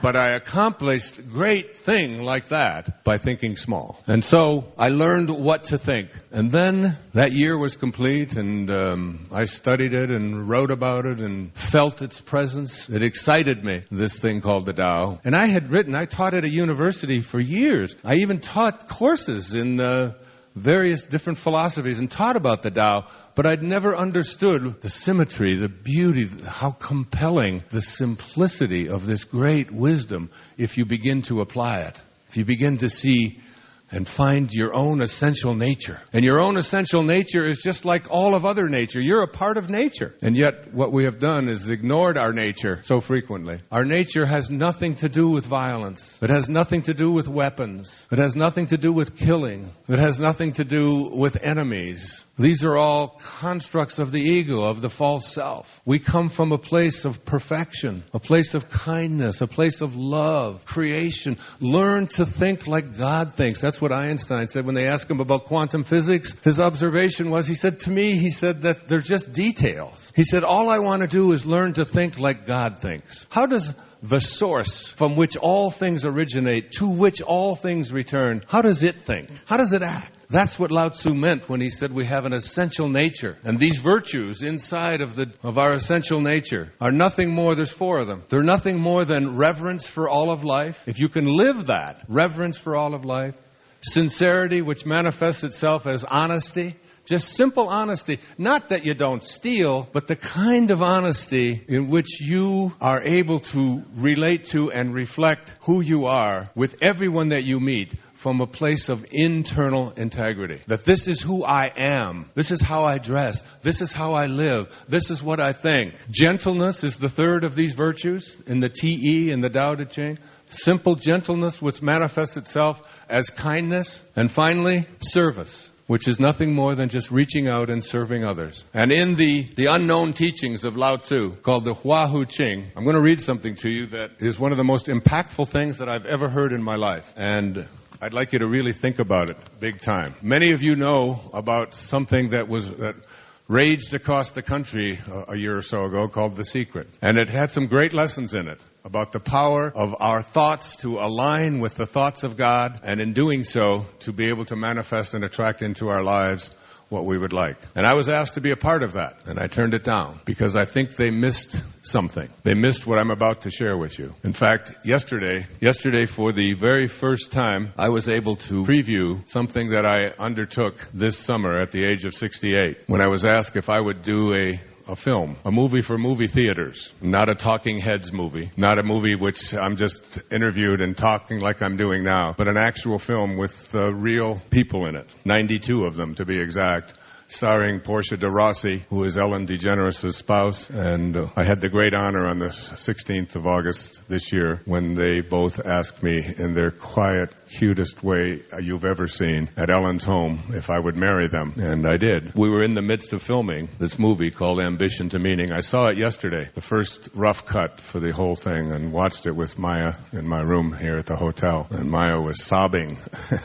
But I accomplished great thing like that by thinking small. And so I learned what to think. And then that year was complete, and I studied it and wrote about it and felt its presence. It excited me, this thing called the Tao. And I taught at a university for years. I even taught courses in various different philosophies and taught about the Tao, but I'd never understood the symmetry, the beauty, how compelling the simplicity of this great wisdom if you begin to apply it, if you begin to see and find your own essential nature. And your own essential nature is just like all of other nature. You're a part of nature. And yet what we have done is ignored our nature so frequently. Our nature has nothing to do with violence. It has nothing to do with weapons. It has nothing to do with killing. It has nothing to do with enemies. These are all constructs of the ego, of the false self. We come from a place of perfection, a place of kindness, a place of love, creation. Learn to think like God thinks. That's what Einstein said when they asked him about quantum physics. His observation was, he said that they're just details. He said, all I want to do is learn to think like God thinks. How does the source from which all things originate, to which all things return, how does it think? How does it act? That's what Lao Tzu meant when he said we have an essential nature. And these virtues inside of our essential nature are nothing more, there's 4 of them. They're nothing more than reverence for all of life. If you can live that, reverence for all of life, sincerity, which manifests itself as honesty, just simple honesty. Not that you don't steal, but the kind of honesty in which you are able to relate to and reflect who you are with everyone that you meet from a place of internal integrity. That this is who I am. This is how I dress. This is how I live. This is what I think. Gentleness is the 3rd of these virtues in the TE and the Tao Te Ching. Simple gentleness, which manifests itself as kindness. And finally, service, which is nothing more than just reaching out and serving others. And in the unknown teachings of Lao Tzu, called the Hua Hu Ching, I'm going to read something to you that is one of the most impactful things that I've ever heard in my life. And I'd like you to really think about it big time. Many of you know about something that raged across the country a year or so ago called The Secret. And it had some great lessons in it about the power of our thoughts to align with the thoughts of God, and in doing so, to be able to manifest and attract into our lives what we would like. And I was asked to be a part of that, and I turned it down because I think they missed something. They missed what I'm about to share with you. In fact, yesterday for the very first time, I was able to preview something that I undertook this summer at the age of 68, when I was asked if I would do a film, a movie for movie theaters, not a talking heads movie, not a movie which I'm just interviewed and talking like I'm doing now, but an actual film with real people in it, 92 of them to be exact, starring Portia de Rossi, who is Ellen DeGeneres' spouse. And I had the great honor on the 16th of August this year when they both asked me in their quiet, cutest way you've ever seen at Ellen's home if I would marry them. And I did. We were in the midst of filming this movie called Ambition to Meaning. I saw it yesterday, the first rough cut for the whole thing, and watched it with Maya in my room here at the hotel. And Maya was sobbing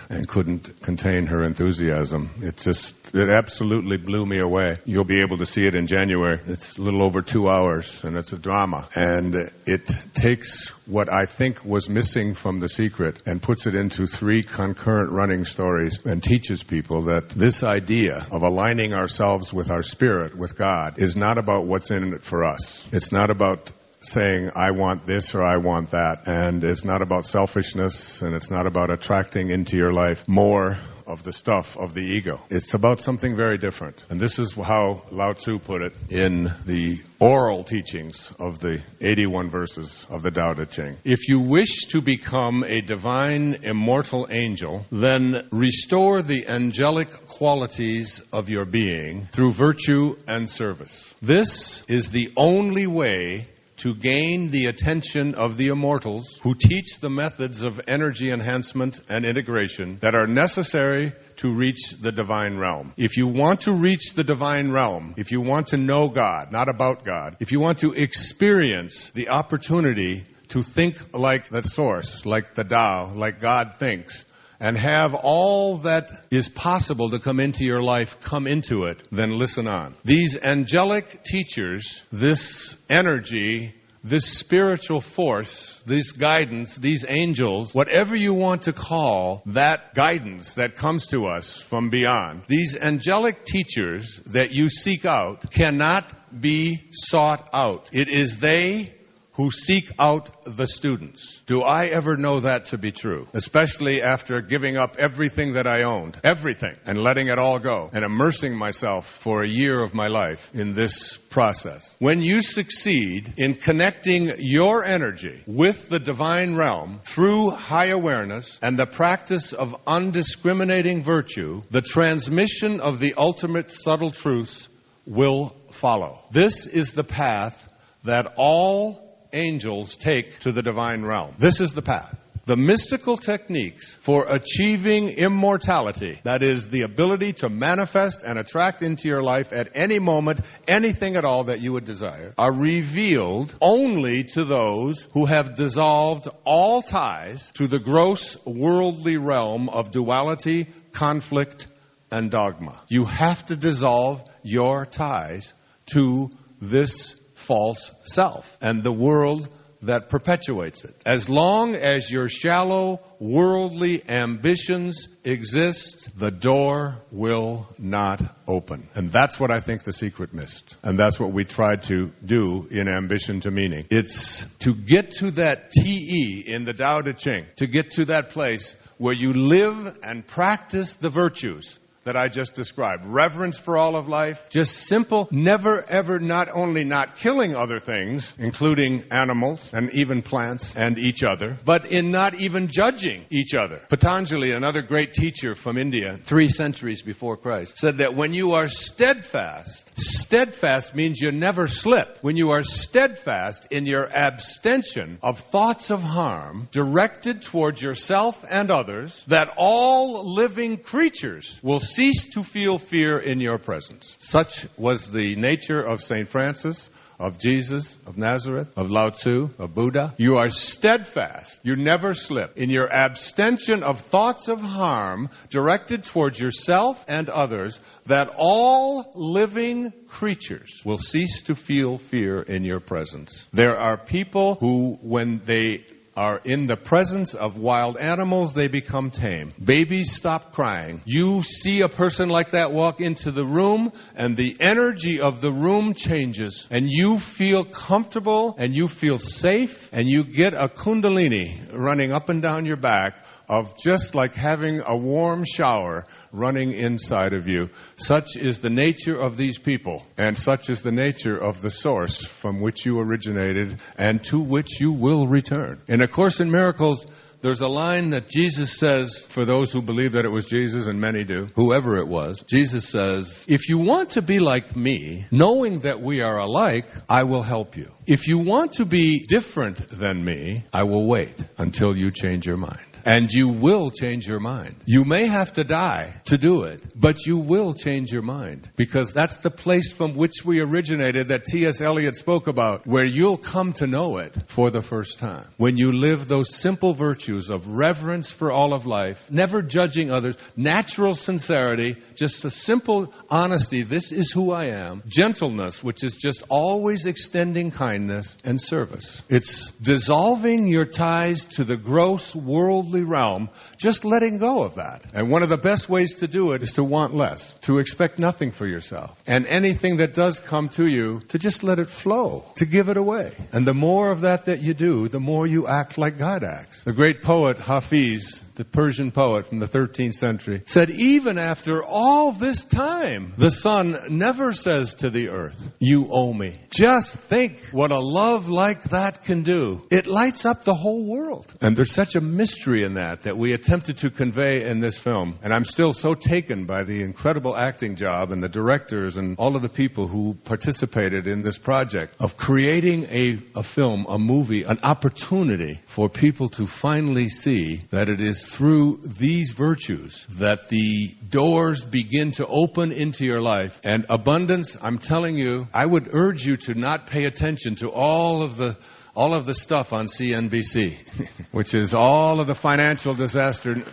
and couldn't contain her enthusiasm. It absolutely blew me away. You'll be able to see it in January. It's a little over 2 hours, and it's a drama. And it takes what I think was missing from The Secret and puts it into 3 concurrent running stories and teaches people that this idea of aligning ourselves with our spirit, with God, is not about what's in it for us. It's not about saying, I want this or I want that. And it's not about selfishness, and it's not about attracting into your life more of the stuff of the ego. It's about something very different. And this is how Lao Tzu put it in the oral teachings of the 81 verses of the Tao Te Ching. If you wish to become a divine, immortal angel, then restore the angelic qualities of your being through virtue and service. This is the only way to gain the attention of the immortals who teach the methods of energy enhancement and integration that are necessary to reach the divine realm. If you want to reach the divine realm, if you want to know God, not about God, if you want to experience the opportunity to think like the source, like the Tao, like God thinks, and have all that is possible to come into your life come into it, then listen on. These angelic teachers, this energy, this spiritual force, this guidance, these angels, whatever you want to call that guidance that comes to us from beyond, these angelic teachers that you seek out cannot be sought out. It is they who seek out the students. Do I ever know that to be true? Especially after giving up everything that I owned, everything, and letting it all go, and immersing myself for a year of my life in this process. When you succeed in connecting your energy with the divine realm through high awareness and the practice of undiscriminating virtue, the transmission of the ultimate subtle truths will follow. This is the path that all angels take to the divine realm. This is the path. The mystical techniques for achieving immortality, that is, the ability to manifest and attract into your life at any moment anything at all that you would desire, are revealed only to those who have dissolved all ties to the gross worldly realm of duality, conflict, and dogma. You have to dissolve your ties to this false self and the world that perpetuates it. As long as your shallow, worldly ambitions exist, the door will not open. And that's what I think the secret missed. And that's what we tried to do in Ambition to Meaning. It's to get to that TE in the Tao Te Ching, to get to that place where you live and practice the virtues that I just described. Reverence for all of life. Just simple, never ever, not only not killing other things, including animals and even plants and each other, but in not even judging each other. Patanjali, another great teacher from India, 3 centuries before Christ, said that when you are steadfast means you never slip. When you are steadfast in your abstention of thoughts of harm directed towards yourself and others, that all living creatures will cease to feel fear in your presence. Such was the nature of St. Francis, of Jesus, of Nazareth, of Lao Tzu, of Buddha. You are steadfast. You never slip in your abstention of thoughts of harm directed towards yourself and others, that all living creatures will cease to feel fear in your presence. There are people who, when they are in the presence of wild animals, they become tame. Babies stop crying. You see a person like that walk into the room, and the energy of the room changes, and you feel comfortable, and you feel safe, and you get a kundalini running up and down your back of just like having a warm shower running inside of you. Such is the nature of these people, and such is the nature of the source from which you originated and to which you will return. In A Course in Miracles, there's a line that Jesus says, for those who believe that it was Jesus, and many do, whoever it was, Jesus says, if you want to be like me, knowing that we are alike, I will help you. If you want to be different than me, I will wait until you change your mind. And you will change your mind. You may have to die to do it, but you will change your mind. Because that's the place from which we originated that T.S. Eliot spoke about, where you'll come to know it for the first time. When you live those simple virtues of reverence for all of life, never judging others, natural sincerity, just a simple honesty, this is who I am. Gentleness, which is just always extending kindness, and service. It's dissolving your ties to the gross worldly realm, just letting go of that. And one of the best ways to do it is to want less, to expect nothing for yourself. And anything that does come to you, to just let it flow, to give it away. And the more of that you do, the more you act like God acts. The great poet Hafiz, the Persian poet from the 13th century, said, even after all this time, the sun never says to the earth, you owe me. Just think what a love like that can do. It lights up the whole world. And there's such a mystery in that we attempted to convey in this film. And I'm still so taken by the incredible acting job and the directors and all of the people who participated in this project of creating a film, a movie, an opportunity for people to finally see that it is through these virtues that the doors begin to open into your life. And abundance, I'm telling you, I would urge you to not pay attention to all of the stuff on CNBC, which is all of the financial disaster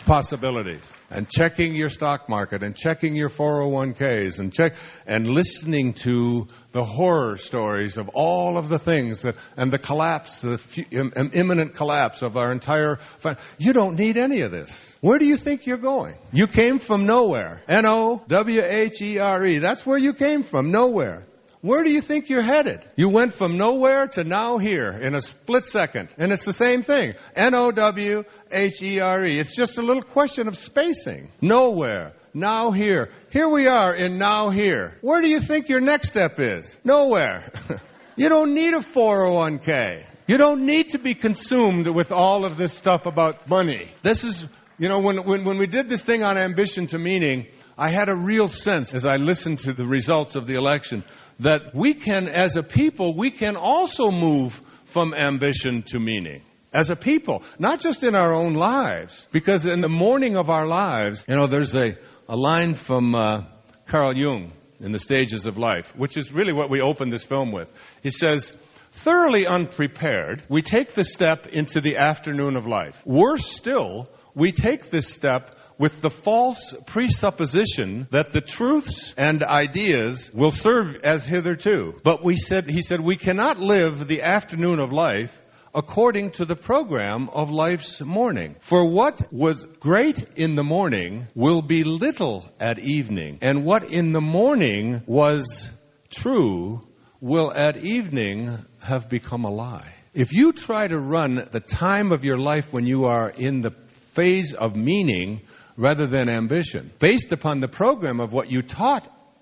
possibilities, and checking your stock market, and checking your 401ks, and listening to the horror stories of all of the things and the collapse, the imminent collapse of our entire. You don't need any of this. Where do you think you're going? You came from nowhere. Nowhere. That's where you came from. Nowhere. Where do you think you're headed? You went from nowhere to now here in a split second. And it's the same thing. Nowhere. It's just a little question of spacing. Nowhere. Now here. Here we are in now here. Where do you think your next step is? Nowhere. You don't need a 401k. You don't need to be consumed with all of this stuff about money. This is, when we did this thing on Ambition to Meaning, I had a real sense as I listened to the results of the election that we can, as a people, we can also move from ambition to meaning. As a people, not just in our own lives, because in the morning of our lives, there's a line from Carl Jung in The Stages of Life, which is really what we opened this film with. He says, thoroughly unprepared, we take the step into the afternoon of life. Worse still, we take this step with the false presupposition that the truths and ideas will serve as hitherto. But he said, we cannot live the afternoon of life according to the program of life's morning. For what was great in the morning will be little at evening, and what in the morning was true will at evening have become a lie. If you try to run the time of your life when you are in the phase of meaning rather than ambition, based upon the program of what you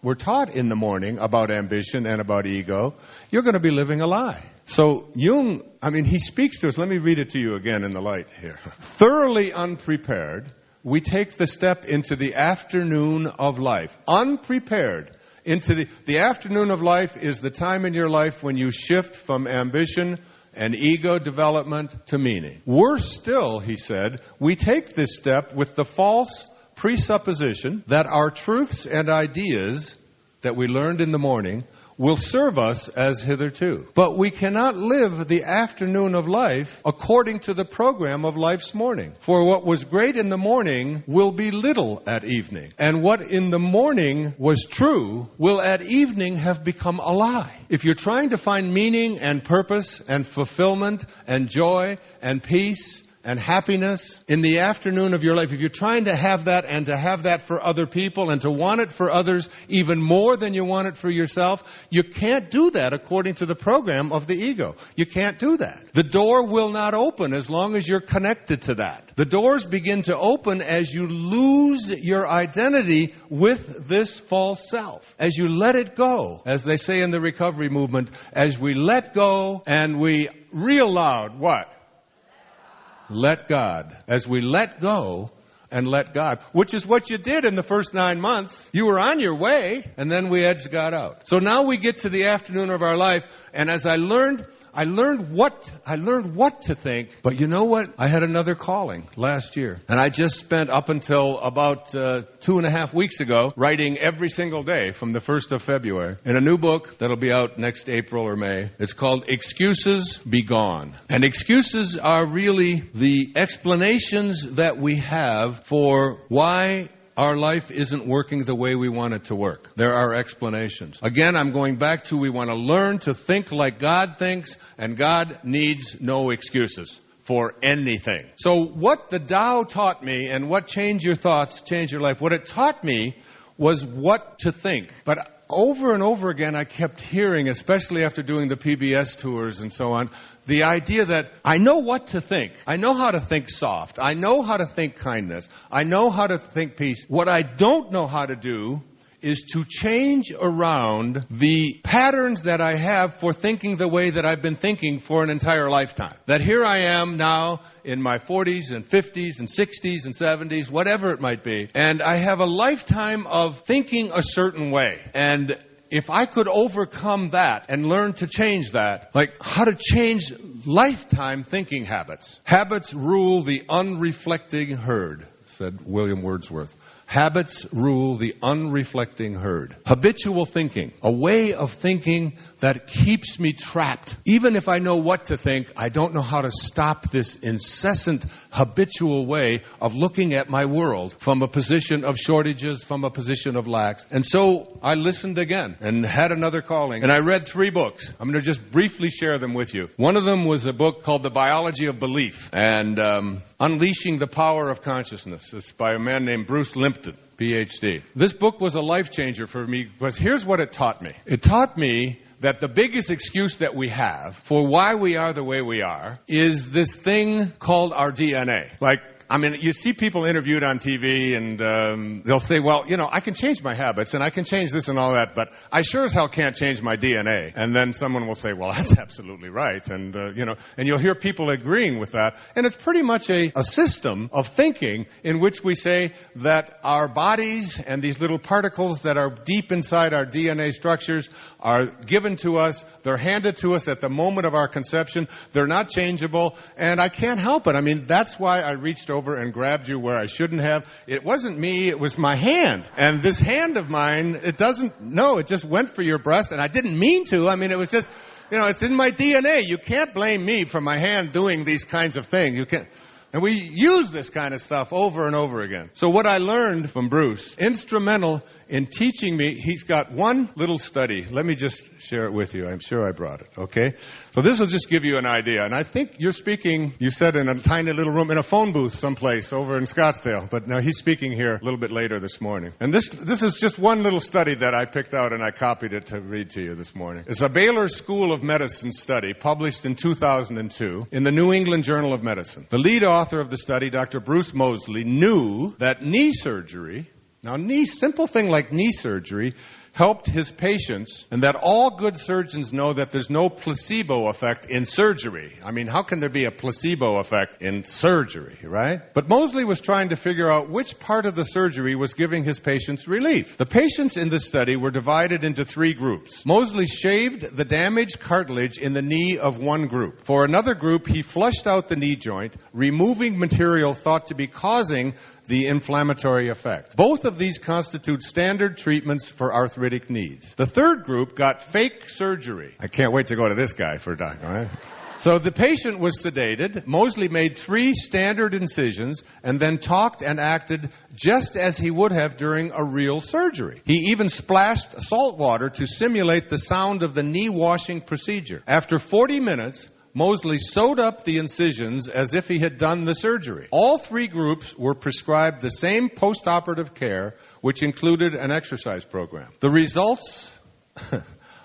were taught in the morning about ambition and about ego, you're going to be living a lie. So Jung, he speaks to us. Let me read it to you again in the light here. Thoroughly unprepared, we take the step into the afternoon of life. Unprepared. Into the afternoon of life is the time in your life when you shift from ambition and ego development to meaning. Worse still, he said, we take this step with the false presupposition that our truths and ideas that we learned in the morning will serve us as hitherto. But we cannot live the afternoon of life according to the program of life's morning. For what was great in the morning will be little at evening. And what in the morning was true will at evening have become a lie. If you're trying to find meaning and purpose and fulfillment and joy and peace and happiness in the afternoon of your life, if you're trying to have that and to have that for other people and to want it for others even more than you want it for yourself, you can't do that according to the program of the ego. You can't do that. The door will not open as long as you're connected to that. The doors begin to open as you lose your identity with this false self. As you let it go, as they say in the recovery movement, as we let go and we real loud, what? Let God. As we let go and let God, which is what you did in the first 9 months. You were on your way, and then we edged God out. So now we get to the afternoon of our life, and as I learned what to think. But you know what? I had another calling last year. And I just spent up until about 2.5 weeks ago writing every single day from the 1st of February in a new book that'll be out next April or May. It's called Excuses Be Gone. And excuses are really the explanations that we have for why our life isn't working the way we want it to work. There are explanations. Again, I'm going back to we want to learn to think like God thinks, and God needs no excuses for anything. So what the Tao taught me, and what change your thoughts, change your life, what it taught me was what to think. But over and over again, I kept hearing, especially after doing the PBS tours and so on, the idea that I know what to think. I know how to think soft. I know how to think kindness. I know how to think peace. What I don't know how to do is to change around the patterns that I have for thinking the way that I've been thinking for an entire lifetime. That here I am now in my 40s and 50s and 60s and 70s, whatever it might be, and I have a lifetime of thinking a certain way. And if I could overcome that and learn to change that, like how to change lifetime thinking habits. Habits rule the unreflecting herd, said William Wordsworth. Habits rule the unreflecting herd. Habitual thinking, a way of thinking that keeps me trapped. Even if I know what to think, I don't know how to stop this incessant habitual way of looking at my world from a position of shortages, from a position of lacks. And so I listened again and had another calling. And I read 3 books. I'm going to just briefly share them with you. One of them was a book called The Biology of Belief and Unleashing the Power of Consciousness. It's by a man named Bruce Lipton, PhD. This book was a life changer for me because here's what it taught me. It taught me that the biggest excuse that we have for why we are the way we are is this thing called our DNA. Like, I mean, you see people interviewed on TV and they'll say, well, you know, I can change my habits and I can change this and all that, but I sure as hell can't change my DNA. And then someone will say, well, that's absolutely right. And, you know, and you'll hear people agreeing with that. And it's pretty much a system of thinking in which we say that our bodies and these little particles that are deep inside our DNA structures are given to us. They're handed to us at the moment of our conception. They're not changeable. And I can't help it. I mean, that's why I reached over and grabbed you where I shouldn't have. It wasn't me, it was my hand. And this hand of mine, it just went for your breast, and I didn't mean to. I mean, it was just, It's in my DNA. You can't blame me for my hand doing these kinds of things. You can't. And we use this kind of stuff over and over again. So what I learned from Bruce, instrumental in teaching me, he's got one little study. Let me just share it with you. I'm sure I brought it, okay? So this will just give you an idea. And I think you're speaking, you said, in a tiny little room, in a phone booth someplace over in Scottsdale. But now he's speaking here a little bit later this morning. And this is just one little study that I picked out and I copied it to read to you this morning. It's a Baylor School of Medicine study published in 2002 in the New England Journal of Medicine. The lead author of the study, Dr. Bruce Moseley, knew that knee surgery, simple thing like knee surgery, helped his patients, and that all good surgeons know that there's no placebo effect in surgery. I mean, how can there be a placebo effect in surgery, right? But Moseley was trying to figure out which part of the surgery was giving his patients relief. The patients in this study were divided into 3 groups. Moseley shaved the damaged cartilage in the knee of one group. For another group, he flushed out the knee joint, removing material thought to be causing the inflammatory effect. Both of these constitute standard treatments for arthritic knees. The third group got fake surgery. I can't wait to go to this guy for a doctor, right? So the patient was sedated. Moseley made 3 standard incisions and then talked and acted just as he would have during a real surgery. He even splashed salt water to simulate the sound of the knee washing procedure. After 40 minutes, Moseley sewed up the incisions as if he had done the surgery. All 3 groups were prescribed the same post-operative care, which included an exercise program. The results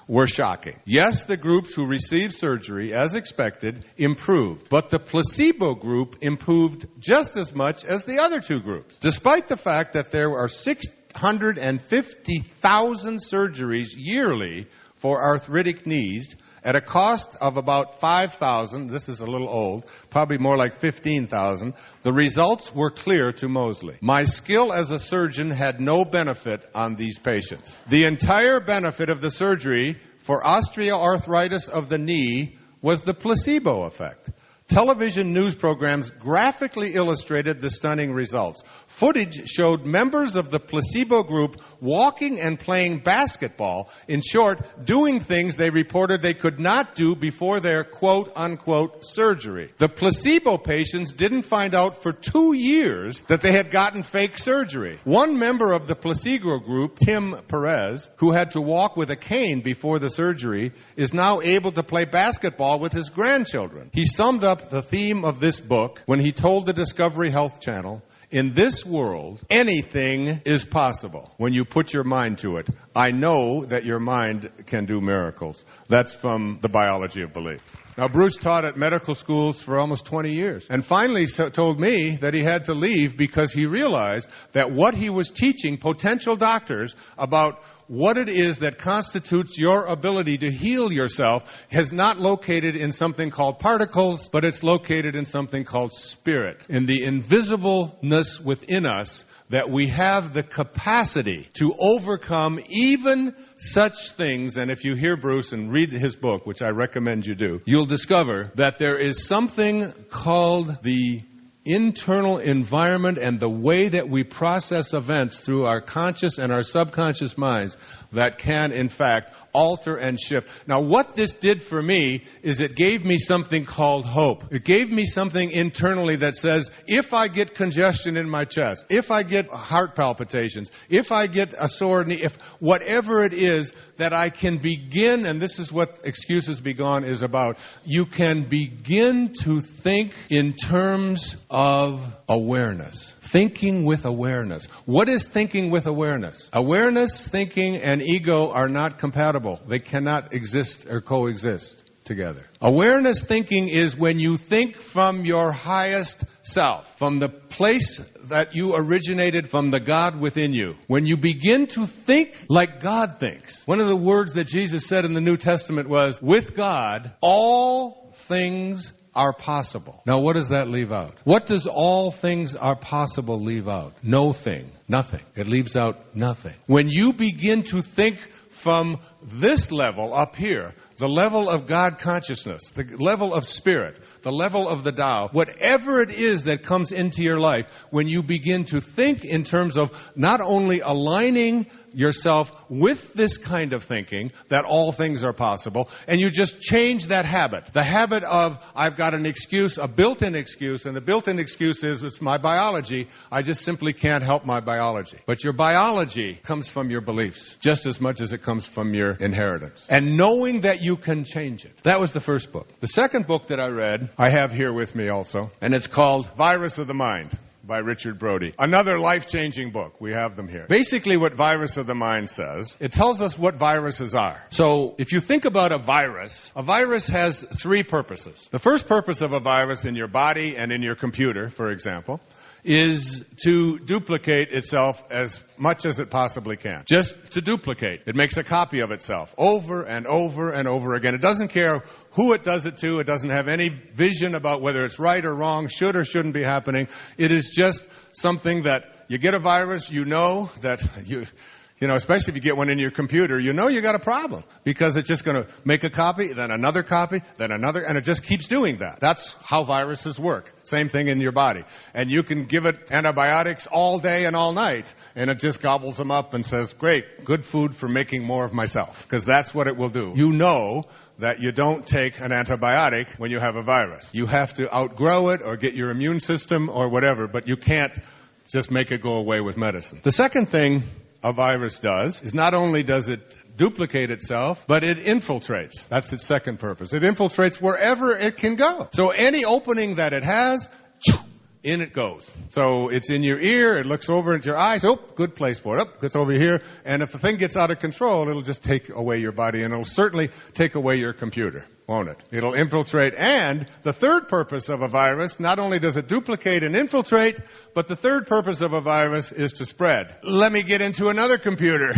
were shocking. Yes, the groups who received surgery, as expected, improved, but the placebo group improved just as much as the other 2 groups. Despite the fact that there are 650,000 surgeries yearly for arthritic knees, at a cost of about $5,000, this is a little old, probably more like $15,000, the results were clear to Moseley. My skill as a surgeon had no benefit on these patients. The entire benefit of the surgery for osteoarthritis of the knee was the placebo effect. Television news programs graphically illustrated the stunning results. Footage showed members of the placebo group walking and playing basketball. In short, doing things they reported they could not do before their quote-unquote surgery. The placebo patients didn't find out for 2 years that they had gotten fake surgery. One member of the placebo group, Tim Perez, who had to walk with a cane before the surgery, is now able to play basketball with his grandchildren. He summed up the theme of this book when he told the Discovery Health Channel, "In this world, anything is possible when you put your mind to it. I know that your mind can do miracles." That's from The Biology of Belief. Now, Bruce taught at medical schools for almost 20 years and finally told me that he had to leave because he realized that what he was teaching potential doctors about what it is that constitutes your ability to heal yourself is not located in something called particles, but it's located in something called spirit, in the invisibleness within us, that we have the capacity to overcome even such things. And if you hear Bruce and read his book, which I recommend you do, you'll discover that there is something called the internal environment and the way that we process events through our conscious and our subconscious minds that can, in fact, alter and shift. Now, what this did for me is it gave me something called hope. It gave me something internally that says, if I get congestion in my chest, if I get heart palpitations, if I get a sore knee, if whatever it is, that I can begin, and this is what Excuses Be Gone is about, you can begin to think in terms of awareness. Thinking with awareness. What is thinking with awareness? Awareness, thinking, and ego are not compatible. They cannot exist or coexist together. Awareness thinking is when you think from your highest self, from the place that you originated, from the God within you. When you begin to think like God thinks. One of the words that Jesus said in the New Testament was, with God, all things are possible. Now, what does that leave out? What does all things are possible leave out? No thing. Nothing. It leaves out nothing. When you begin to think from this level up here, the level of God consciousness, the level of spirit, the level of the Tao, whatever it is that comes into your life, when you begin to think in terms of not only aligning yourself with this kind of thinking, that all things are possible, and you just change that habit. The habit of, I've got an excuse, a built-in excuse, and the built-in excuse is, it's my biology, I just simply can't help my biology. But your biology comes from your beliefs, just as much as it comes from your inheritance. And knowing that you can change it. That was the first book. The second book that I read, I have here with me also, and it's called Virus of the Mind, by Richard Brody. Another life-changing book. We have them here. Basically what Virus of the Mind says, it tells us what viruses are. So if you think about a virus has three purposes. The first purpose of a virus in your body and in your computer, for example, is to duplicate itself as much as it possibly can. Just to duplicate. It makes a copy of itself over and over and over again. It doesn't care who it does it to. It doesn't have any vision about whether it's right or wrong, should or shouldn't be happening. It is just something that you get a virus, you know that you know, especially if you get one in your computer, you know you got a problem because it's just going to make a copy, then another, and it just keeps doing that. That's how viruses work. Same thing in your body. And you can give it antibiotics all day and all night, and it just gobbles them up and says, great, good food for making more of myself, because that's what it will do. You know that you don't take an antibiotic when you have a virus. You have to outgrow it or get your immune system or whatever, but you can't just make it go away with medicine. The second thing a virus does is not only does it duplicate itself, but it infiltrates. That's its second purpose. It infiltrates wherever it can go. So any opening that it has, in it goes. So it's in your ear, it looks over into your eyes, oh, good place for it, it's over here, and if the thing gets out of control, it'll just take away your body, and it'll certainly take away your computer, won't it? It'll infiltrate, and the third purpose of a virus, not only does it duplicate and infiltrate, but the third purpose of a virus is to spread. Let me get into another computer.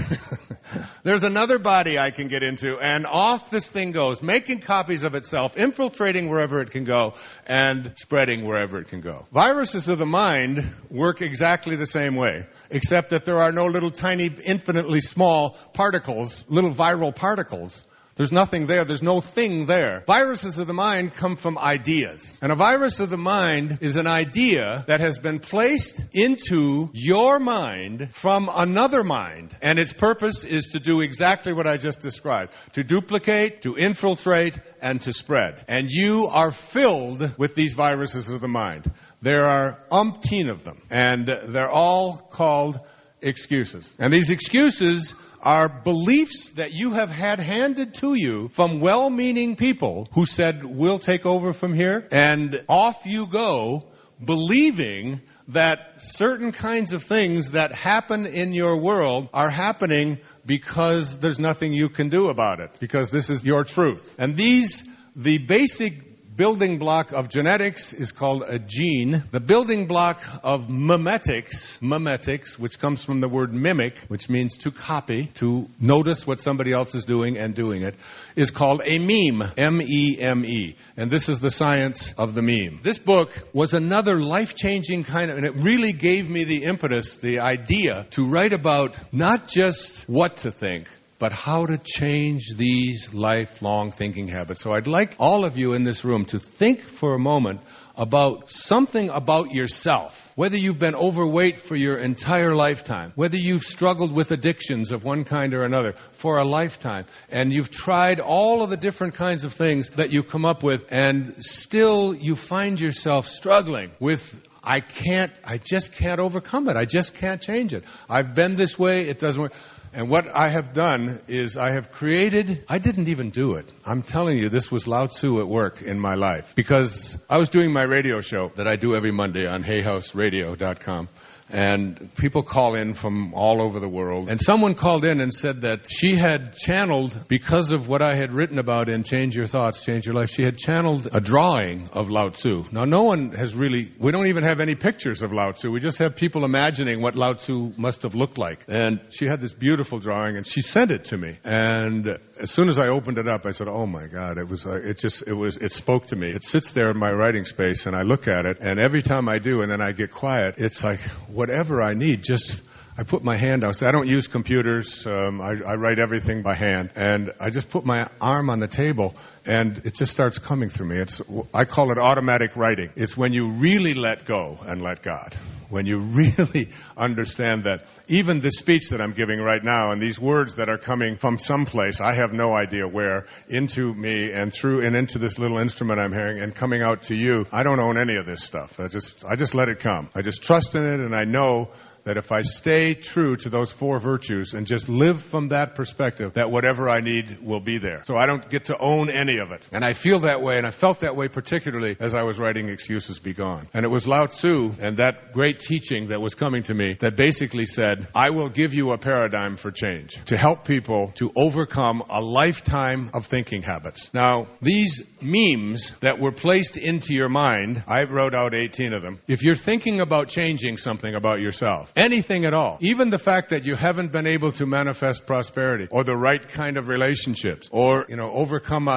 There's another body I can get into, and off this thing goes, making copies of itself, infiltrating wherever it can go, and spreading wherever it can go. Viruses of the mind work exactly the same way, except that there are no little tiny, infinitely small particles, little viral particles. There's nothing there. There's no thing there. Viruses of the mind come from ideas. And a virus of the mind is an idea that has been placed into your mind from another mind. And its purpose is to do exactly what I just described. To duplicate, to infiltrate, and to spread. And you are filled with these viruses of the mind. There are umpteen of them. And they're all called excuses. And these excuses are beliefs that you have had handed to you from well-meaning people who said, we'll take over from here, and off you go, believing that certain kinds of things that happen in your world are happening because there's nothing you can do about it, because this is your truth. And the basic building block of genetics is called a gene. The building block of memetics, which comes from the word mimic, which means to copy, to notice what somebody else is doing and doing it, is called a meme, M-E-M-E. And this is the science of the meme. This book was another life-changing kind of, and it really gave me the impetus, the idea to write about not just what to think, but how to change these lifelong thinking habits. So I'd like all of you in this room to think for a moment about something about yourself. Whether you've been overweight for your entire lifetime, whether you've struggled with addictions of one kind or another for a lifetime, and you've tried all of the different kinds of things that you come up with, and still you find yourself struggling with, I just can't overcome it. I just can't change it. I've been this way, it doesn't work. And what I have done is I have created, I didn't even do it. I'm telling you, this was Lao Tzu at work in my life. Because I was doing my radio show that I do every Monday on hayhouseradio.com. And people call in from all over the world. And someone called in and said that she had channeled, because of what I had written about in Change Your Thoughts, Change Your Life, she had channeled a drawing of Lao Tzu. Now, no one has really, we don't even have any pictures of Lao Tzu. We just have people imagining what Lao Tzu must have looked like. And she had this beautiful drawing, and she sent it to me. And as soon as I opened it up, I said, oh my God, it spoke to me. It sits there in my writing space, and I look at it, and every time I do, and then I get quiet, it's like, whatever I need, I put my hand out. I don't use computers. I write everything by hand. And I just put my arm on the table, and it just starts coming through me. I call it automatic writing. It's when you really let go and let God. When you really understand that even the speech that I'm giving right now and these words that are coming from someplace, I have no idea where, into me and through and into this little instrument I'm hearing and coming out to you, I don't own any of this stuff. I just let it come. I just trust in it, and I know that if I stay true to those 4 virtues and just live from that perspective, that whatever I need will be there. So I don't get to own any of it. And I feel that way, and I felt that way particularly as I was writing Excuses Be Gone. And it was Lao Tzu and that great teaching that was coming to me that basically said, I will give you a paradigm for change to help people to overcome a lifetime of thinking habits. Now, these memes that were placed into your mind, I wrote out 18 of them. If you're thinking about changing something about yourself, anything at all, even the fact that you haven't been able to manifest prosperity or the right kind of relationships or, overcome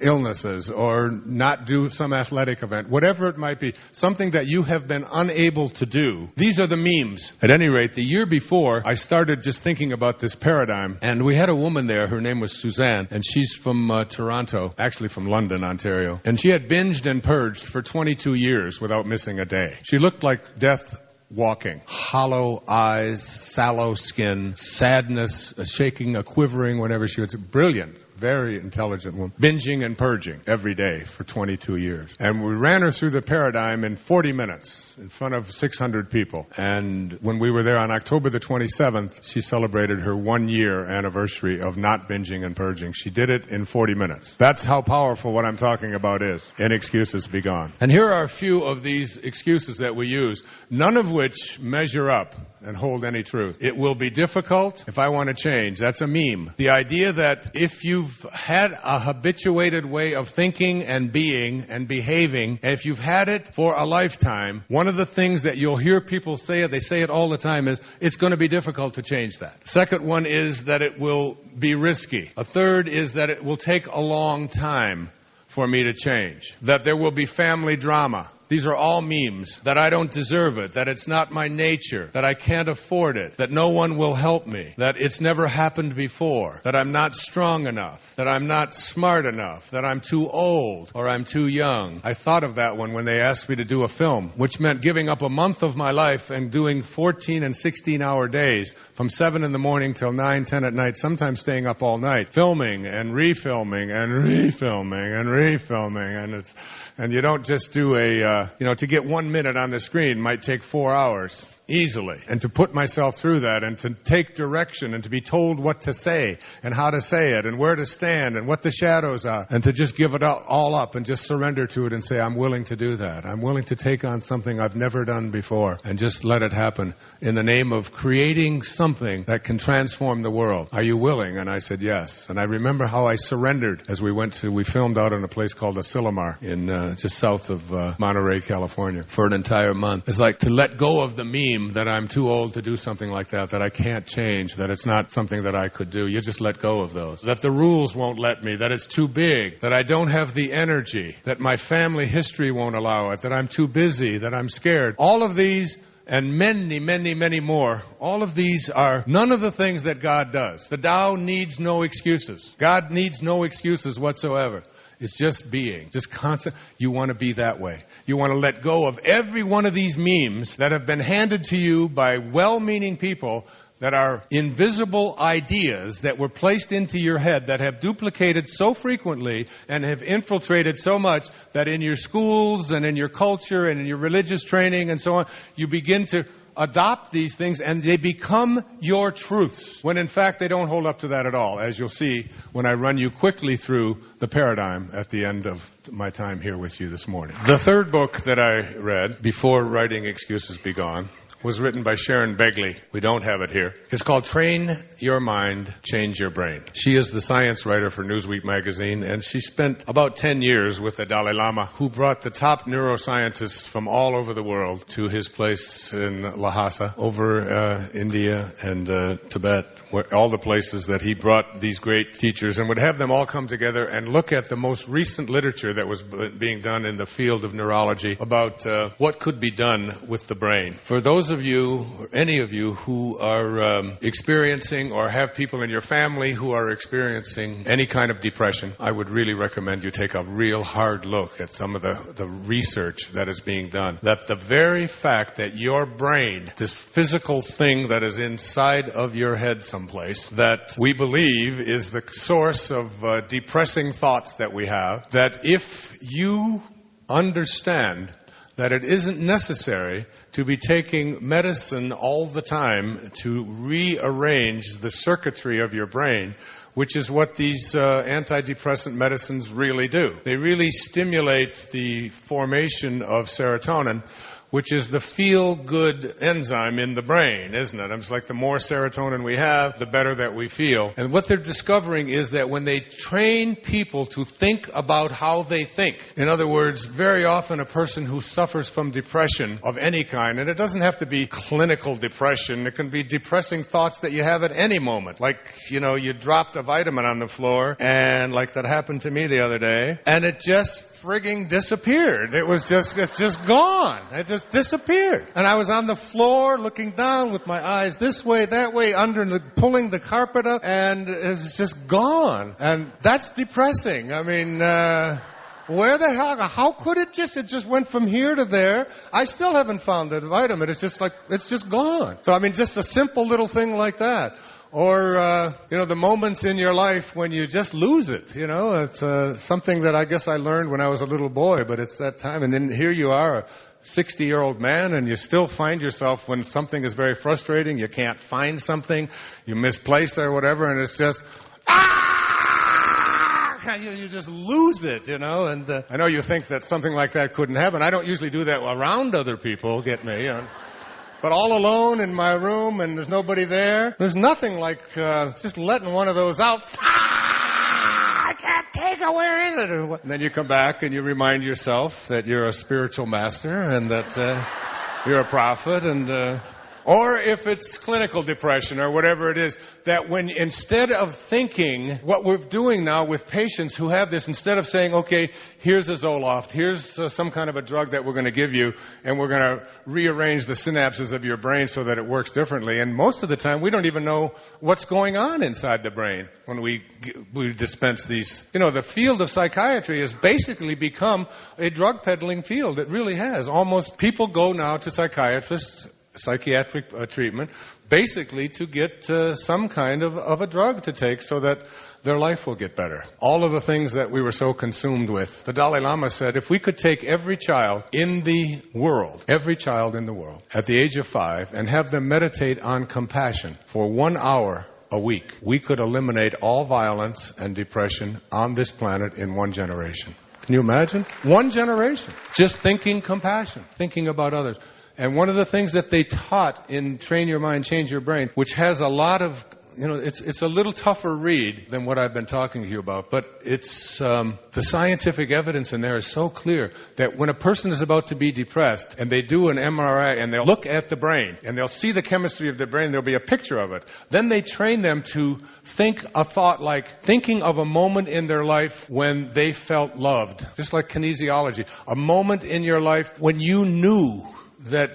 illnesses or not do some athletic event, whatever it might be, something that you have been unable to do, these are the memes. At any rate, the year before, I started just thinking about this paradigm, and we had a woman there, her name was Suzanne, and she's from Toronto, actually from London, Ontario, and she had binged and purged for 22 years without missing a day. She looked like death walking. Hollow eyes, sallow skin, sadness, a shaking, a quivering whenever she was brilliant. Very intelligent woman. Binging and purging every day for 22 years. And we ran her through the paradigm in 40 minutes in front of 600 people. And when we were there on October the 27th, she celebrated her 1-year anniversary of not binging and purging. She did it in 40 minutes. That's how powerful what I'm talking about is. In Excuses Be Gone. And here are a few of these excuses that we use, none of which measure up and hold any truth. It will be difficult if I want to change. That's a meme. The idea that if you've had a habituated way of thinking and being and behaving, and if you've had it for a lifetime, one of the things that you'll hear people say, they say it all the time, is it's going to be difficult to change that. Second one is that it will be risky. A third is that it will take a long time for me to change. That there will be family drama. These are all memes. That I don't deserve it. That it's not my nature. That I can't afford it. That no one will help me. That it's never happened before. That I'm not strong enough. That I'm not smart enough. That I'm too old or I'm too young. I thought of that one when they asked me to do a film, which meant giving up a month of my life and doing 14 and 16-hour days from 7 in the morning till 9, 10 at night, sometimes staying up all night, filming and refilming and refilming and refilming. And you don't just do to get 1 minute on the screen might take 4 hours easily. And to put myself through that and to take direction and to be told what to say and how to say it and where to stand and what the shadows are and to just give it all up and just surrender to it and say, I'm willing to do that. I'm willing to take on something I've never done before and just let it happen in the name of creating something that can transform the world. Are you willing? And I said, yes. And I remember how I surrendered as we filmed out in a place called Asilomar in just south of Monterey, California for an entire month. It's like to let go of the meme that I'm too old to do something like that I can't change, that it's not something that I could do. You just let go of those. That the rules won't let me, that it's too big, that I don't have the energy, that my family history won't allow it, that I'm too busy, that I'm scared. All of these and many, many, many more, all of these are none of the things that God does. The Tao needs no excuses. God needs no excuses whatsoever. It's just being, just constant. You want to be that way. You want to let go of every one of these memes that have been handed to you by well-meaning people that are invisible ideas that were placed into your head that have duplicated so frequently and have infiltrated so much that in your schools and in your culture and in your religious training and so on, you begin to adopt these things and they become your truths, when in fact they don't hold up to that at all, as you'll see when I run you quickly through the paradigm at the end of my time here with you this morning. The third book that I read before writing Excuses Be Gone was written by Sharon Begley. We don't have it here. It's called Train Your Mind, Change Your Brain. She is the science writer for Newsweek magazine, and she spent about 10 years with the Dalai Lama, who brought the top neuroscientists from all over the world to his place in Lhasa, over India and Tibet, where all the places that he brought these great teachers, and would have them all come together and look at the most recent literature that was being done in the field of neurology about what could be done with the brain. For those of you, or any of you, who are experiencing or have people in your family who are experiencing any kind of depression, I would really recommend you take a real hard look at some of the research that is being done. That the very fact that your brain, this physical thing that is inside of your head someplace, that we believe is the source of depressing thoughts that we have, that if you understand that it isn't necessary to be taking medicine all the time to rearrange the circuitry of your brain, which is what these antidepressant medicines really do. They really stimulate the formation of serotonin, which is the feel-good enzyme in the brain, isn't it? It's like the more serotonin we have, the better that we feel. And what they're discovering is that when they train people to think about how they think, in other words, very often a person who suffers from depression of any kind, and it doesn't have to be clinical depression, it can be depressing thoughts that you have at any moment. Like, you dropped a vitamin on the floor, and like that happened to me the other day, and it just frigging disappeared. It's just gone. It just disappeared. And I was on the floor looking down with my eyes this way, that way, pulling the carpet up, and it's just gone. And that's depressing. I mean, where the hell, how could it just went from here to there? I still haven't found the vitamin. It's just gone. So, I mean, just a simple little thing like that. Or, the moments in your life when you just lose it, It's something that I guess I learned when I was a little boy, but it's that time. And then here you are, a 60-year-old man, and you still find yourself when something is very frustrating, you can't find something, you misplaced it or whatever, and it's just, you just lose it, And I know you think that something like that couldn't happen. I don't usually do that around other people, get me, But all alone in my room and there's nobody there, there's nothing like just letting one of those out. I can't take it, where is it? And then you come back and you remind yourself that you're a spiritual master and that you're a prophet. Or if it's clinical depression or whatever it is, that when instead of thinking, what we're doing now with patients who have this, instead of saying, okay, here's a Zoloft, here's some kind of a drug that we're going to give you, and we're going to rearrange the synapses of your brain so that it works differently. And most of the time, we don't even know what's going on inside the brain when we dispense these. The field of psychiatry has basically become a drug peddling field. It really has. Almost people go now to psychiatrists, psychiatric treatment, basically to get some kind of a drug to take so that their life will get better. All of the things that we were so consumed with. The Dalai Lama said, if we could take every child in the world, at the age of 5, and have them meditate on compassion for 1 hour a week, we could eliminate all violence and depression on this planet in 1 generation. Can you imagine? 1 generation. Just thinking compassion, thinking about others. And one of the things that they taught in Train Your Mind, Change Your Brain, which has a lot of, it's a little tougher read than what I've been talking to you about, but it's, the scientific evidence in there is so clear that when a person is about to be depressed and they do an MRI and they'll look at the brain and they'll see the chemistry of the brain, there'll be a picture of it. Then they train them to think a thought like thinking of a moment in their life when they felt loved, just like kinesiology. A moment in your life when you knew that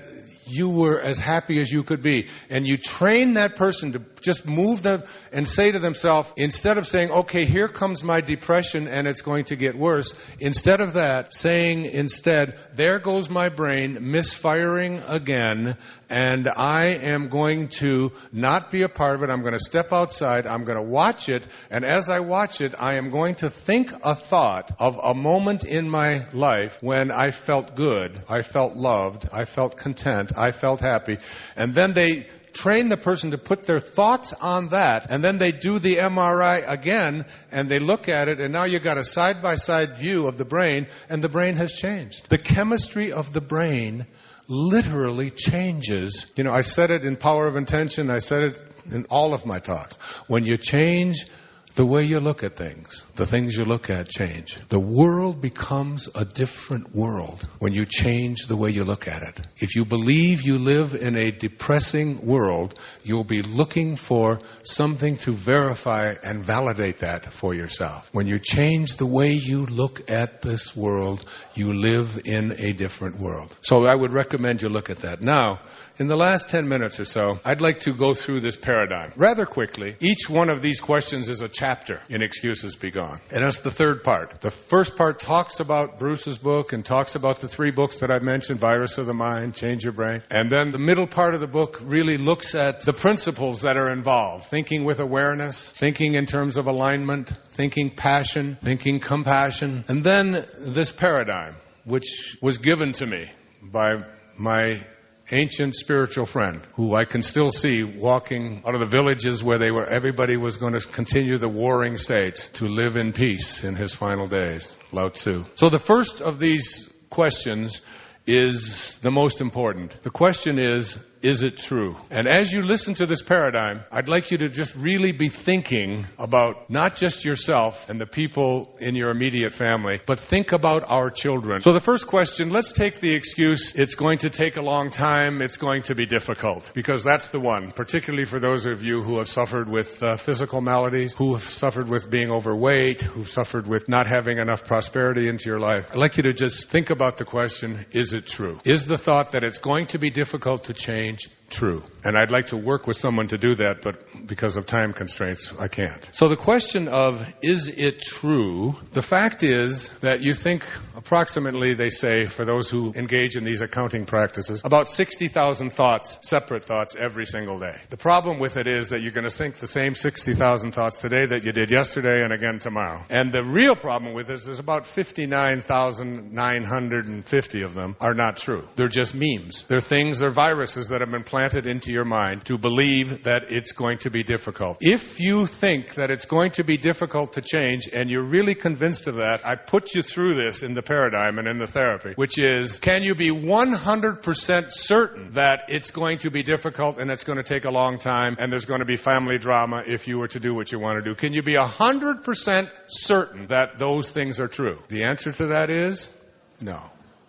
you were as happy as you could be. And you train that person to just move them and say to themselves, instead of saying, okay, here comes my depression and it's going to get worse, instead of that, saying instead, there goes my brain misfiring again, and I am going to not be a part of it. I'm going to step outside. I'm going to watch it. And as I watch it, I am going to think a thought of a moment in my life when I felt good, I felt loved, I felt content, I felt happy. And then they train the person to put their thoughts on that, and then they do the MRI again, and they look at it, and now you've got a side-by-side view of the brain, and the brain has changed. The chemistry of the brain literally changes. I said it in Power of Intention, I said it in all of my talks. When you change The way you look at things, the things you look at change. The world becomes a different world when you change the way you look at it. If you believe you live in a depressing world, you'll be looking for something to verify and validate that for yourself. When you change the way you look at this world, you live in a different world. So I would recommend you look at that. Now, in the last 10 minutes or so, I'd like to go through this paradigm rather quickly. Each one of these questions is a chapter in Excuses Be Gone. And that's the third part. The first part talks about Bruce's book and talks about the 3 books that I mentioned, Virus of the Mind, Change Your Brain. And then the middle part of the book really looks at the principles that are involved. Thinking with awareness, thinking in terms of alignment, thinking passion, thinking compassion. And then this paradigm, which was given to me by my ancient spiritual friend, who I can still see walking out of the villages where everybody was going to continue the warring states to live in peace in his final days, Lao Tzu. So the first of these questions is the most important. The question is it true? And as you listen to this paradigm, I'd like you to just really be thinking about not just yourself and the people in your immediate family, but think about our children. So the first question, let's take the excuse, it's going to take a long time, it's going to be difficult, because that's the one, particularly for those of you who have suffered with physical maladies, who have suffered with being overweight, who've suffered with not having enough prosperity into your life. I'd like you to just think about the question, is it true? Is the thought that it's going to be difficult to change true? And I'd like to work with someone to do that, but because of time constraints, I can't. So the question of, is it true? The fact is that you think approximately, they say, for those who engage in these accounting practices, about 60,000 thoughts, separate thoughts, every single day. The problem with it is that you're going to think the same 60,000 thoughts today that you did yesterday and again tomorrow. And the real problem with this is about 59,950 of them are not true. They're just memes. They're things, they're viruses that have been planted into your mind to believe that it's going to be difficult. If you think that it's going to be difficult to change and you're really convinced of that, I put you through this in the paradigm and in the therapy, which is, can you be 100% certain that it's going to be difficult and it's going to take a long time and there's going to be family drama if you were to do what you want to do? Can you be 100% certain that those things are true? The answer to that is no.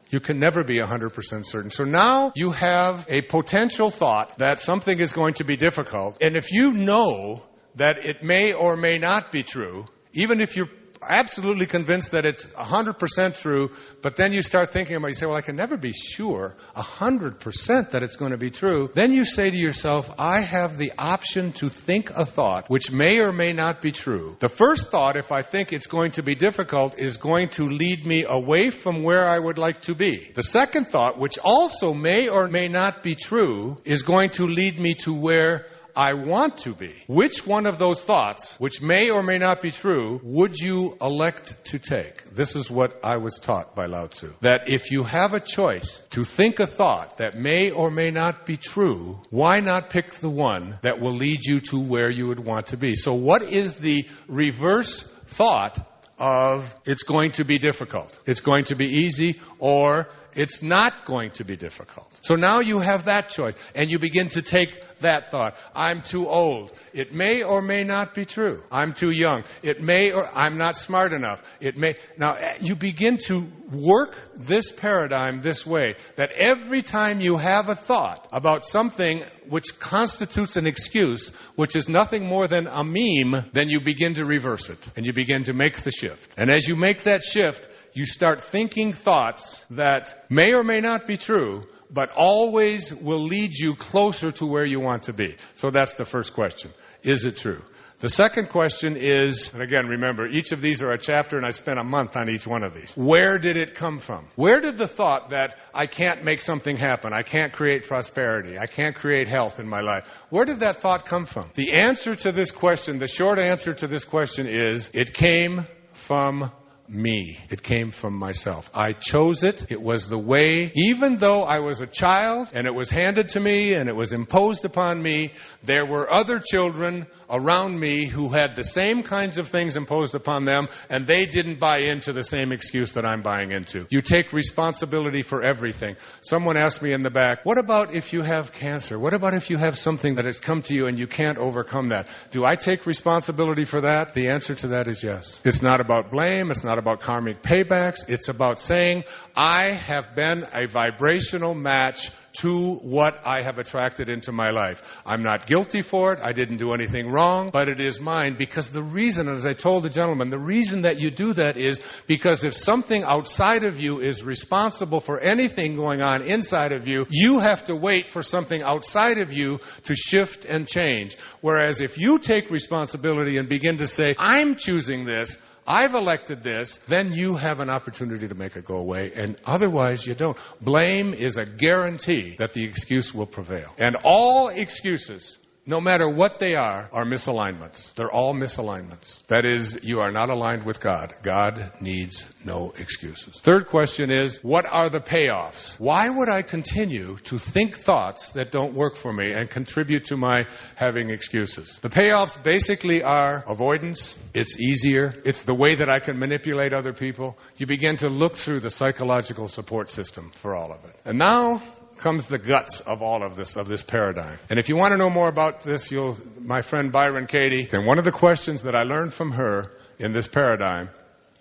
You can never be 100% certain. So now you have a potential thought that something is going to be difficult. And if you know that it may or may not be true, even if you're absolutely convinced that it's 100% true, but then you start thinking about it, you say, well, I can never be sure 100% that it's going to be true. Then you say to yourself, I have the option to think a thought which may or may not be true. The first thought, if I think it's going to be difficult, is going to lead me away from where I would like to be. The second thought, which also may or may not be true, is going to lead me to where I want to be. Which one of those thoughts, which may or may not be true, would you elect to take? This is what I was taught by Lao Tzu. That if you have a choice to think a thought that may or may not be true, why not pick the one that will lead you to where you would want to be? So what is the reverse thought of it's going to be difficult? It's going to be easy, or it's not going to be difficult. So now you have that choice, and you begin to take that thought. I'm too old. It may or may not be true. I'm too young. It may, or I'm not smart enough. It may. Now, you begin to work this paradigm this way, that every time you have a thought about something which constitutes an excuse, which is nothing more than a meme, then you begin to reverse it, and you begin to make the shift. And as you make that shift, you start thinking thoughts that may or may not be true, but always will lead you closer to where you want to be. So that's the first question. Is it true? The second question is, and again, remember, each of these are a chapter, and I spent a month on each one of these. Where did it come from? Where did the thought that I can't make something happen, I can't create prosperity, I can't create health in my life, where did that thought come from? The answer to this question, the short answer to this question is, it came from me. It came from myself. I chose it. It was the way, even though I was a child and it was handed to me and it was imposed upon me, there were other children around me who had the same kinds of things imposed upon them, and they didn't buy into the same excuse that I'm buying into. You take responsibility for everything. Someone asked me in the back, what about if you have cancer? What about if you have something that has come to you and you can't overcome that? Do I take responsibility for that? The answer to that is yes. It's not about blame. It's not about karmic paybacks. It's about saying, I have been a vibrational match to what I have attracted into my life. I'm not guilty for it. I didn't do anything wrong, but it is mine. Because the reason, as I told the gentleman, the reason that you do that is because if something outside of you is responsible for anything going on inside of you, you have to wait for something outside of you to shift and change. Whereas if you take responsibility and begin to say, I'm choosing this, I've elected this, then you have an opportunity to make it go away, and otherwise you don't. Blame is a guarantee that the excuse will prevail. And all excuses, no matter what they are misalignments. They're all misalignments. That is, you are not aligned with God. God needs no excuses. Third question is, what are the payoffs? Why would I continue to think thoughts that don't work for me and contribute to my having excuses? The payoffs basically are avoidance. It's easier. It's the way that I can manipulate other people. You begin to look through the psychological support system for all of it. And now comes the guts of all of this paradigm. And if you want to know more about this, my friend Byron Katie, and one of the questions that I learned from her in this paradigm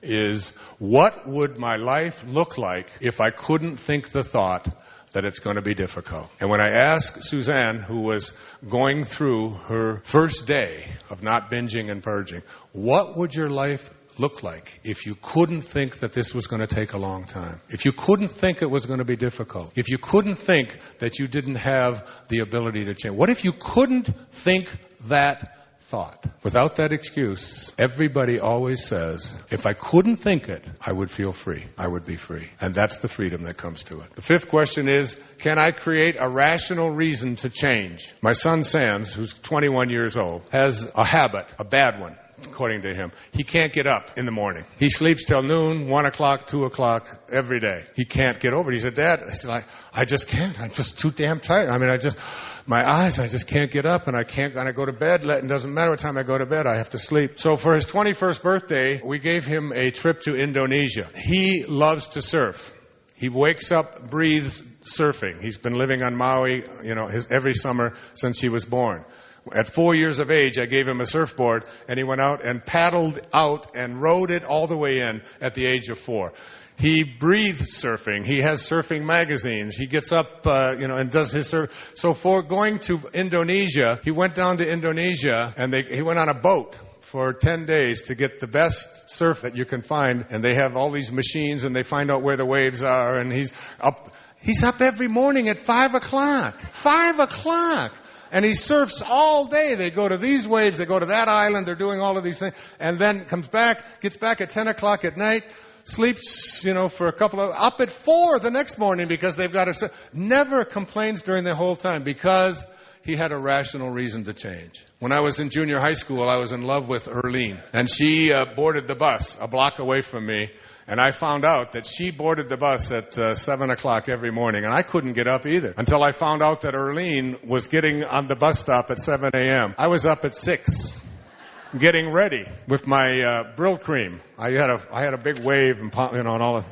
is, what would my life look like if I couldn't think the thought that it's going to be difficult? And when I asked Suzanne, who was going through her first day of not binging and purging, what would your life look like if you couldn't think that this was going to take a long time? If you couldn't think it was going to be difficult? If you couldn't think that you didn't have the ability to change? What if you couldn't think that thought? Without that excuse, everybody always says, if I couldn't think it, I would feel free. I would be free. And that's the freedom that comes to it. The fifth question is, can I create a rational reason to change? My son Sands, who's 21 years old, has a habit, a bad one, according to him. He can't get up in the morning. He sleeps till noon, 1 o'clock, 2 o'clock every day. He can't get over it. He said, Dad, I just can't. I'm just too damn tired. My eyes, I just can't get up, and I go to bed. It doesn't matter what time I go to bed, I have to sleep. So for his 21st birthday, we gave him a trip to Indonesia. He loves to surf. He wakes up, breathes surfing. He's been living on Maui, every summer since he was born. At 4 years of age, I gave him a surfboard, and he went out and paddled out and rode it all the way in at the age of 4. He breathes surfing. He has surfing magazines. He gets up, and does his surf. So for going to Indonesia, he went down to Indonesia, and he went on a boat for 10 days to get the best surf that you can find. And they have all these machines, and they find out where the waves are, and he's up every morning at 5 o'clock. 5 o'clock! And he surfs all day. They go to these waves, they go to that island, they're doing all of these things. And then gets back at 10 o'clock at night, sleeps, for a couple of, up at 4 the next morning because they've got to, never complains during the whole time because he had a rational reason to change. When I was in junior high school, I was in love with Erlene. And she boarded the bus a block away from me. And I found out that she boarded the bus at 7 o'clock every morning. And I couldn't get up either until I found out that Erlene was getting on the bus stop at 7 a.m. I was up at 6, getting ready with my Brill cream. I had a big wave and all of.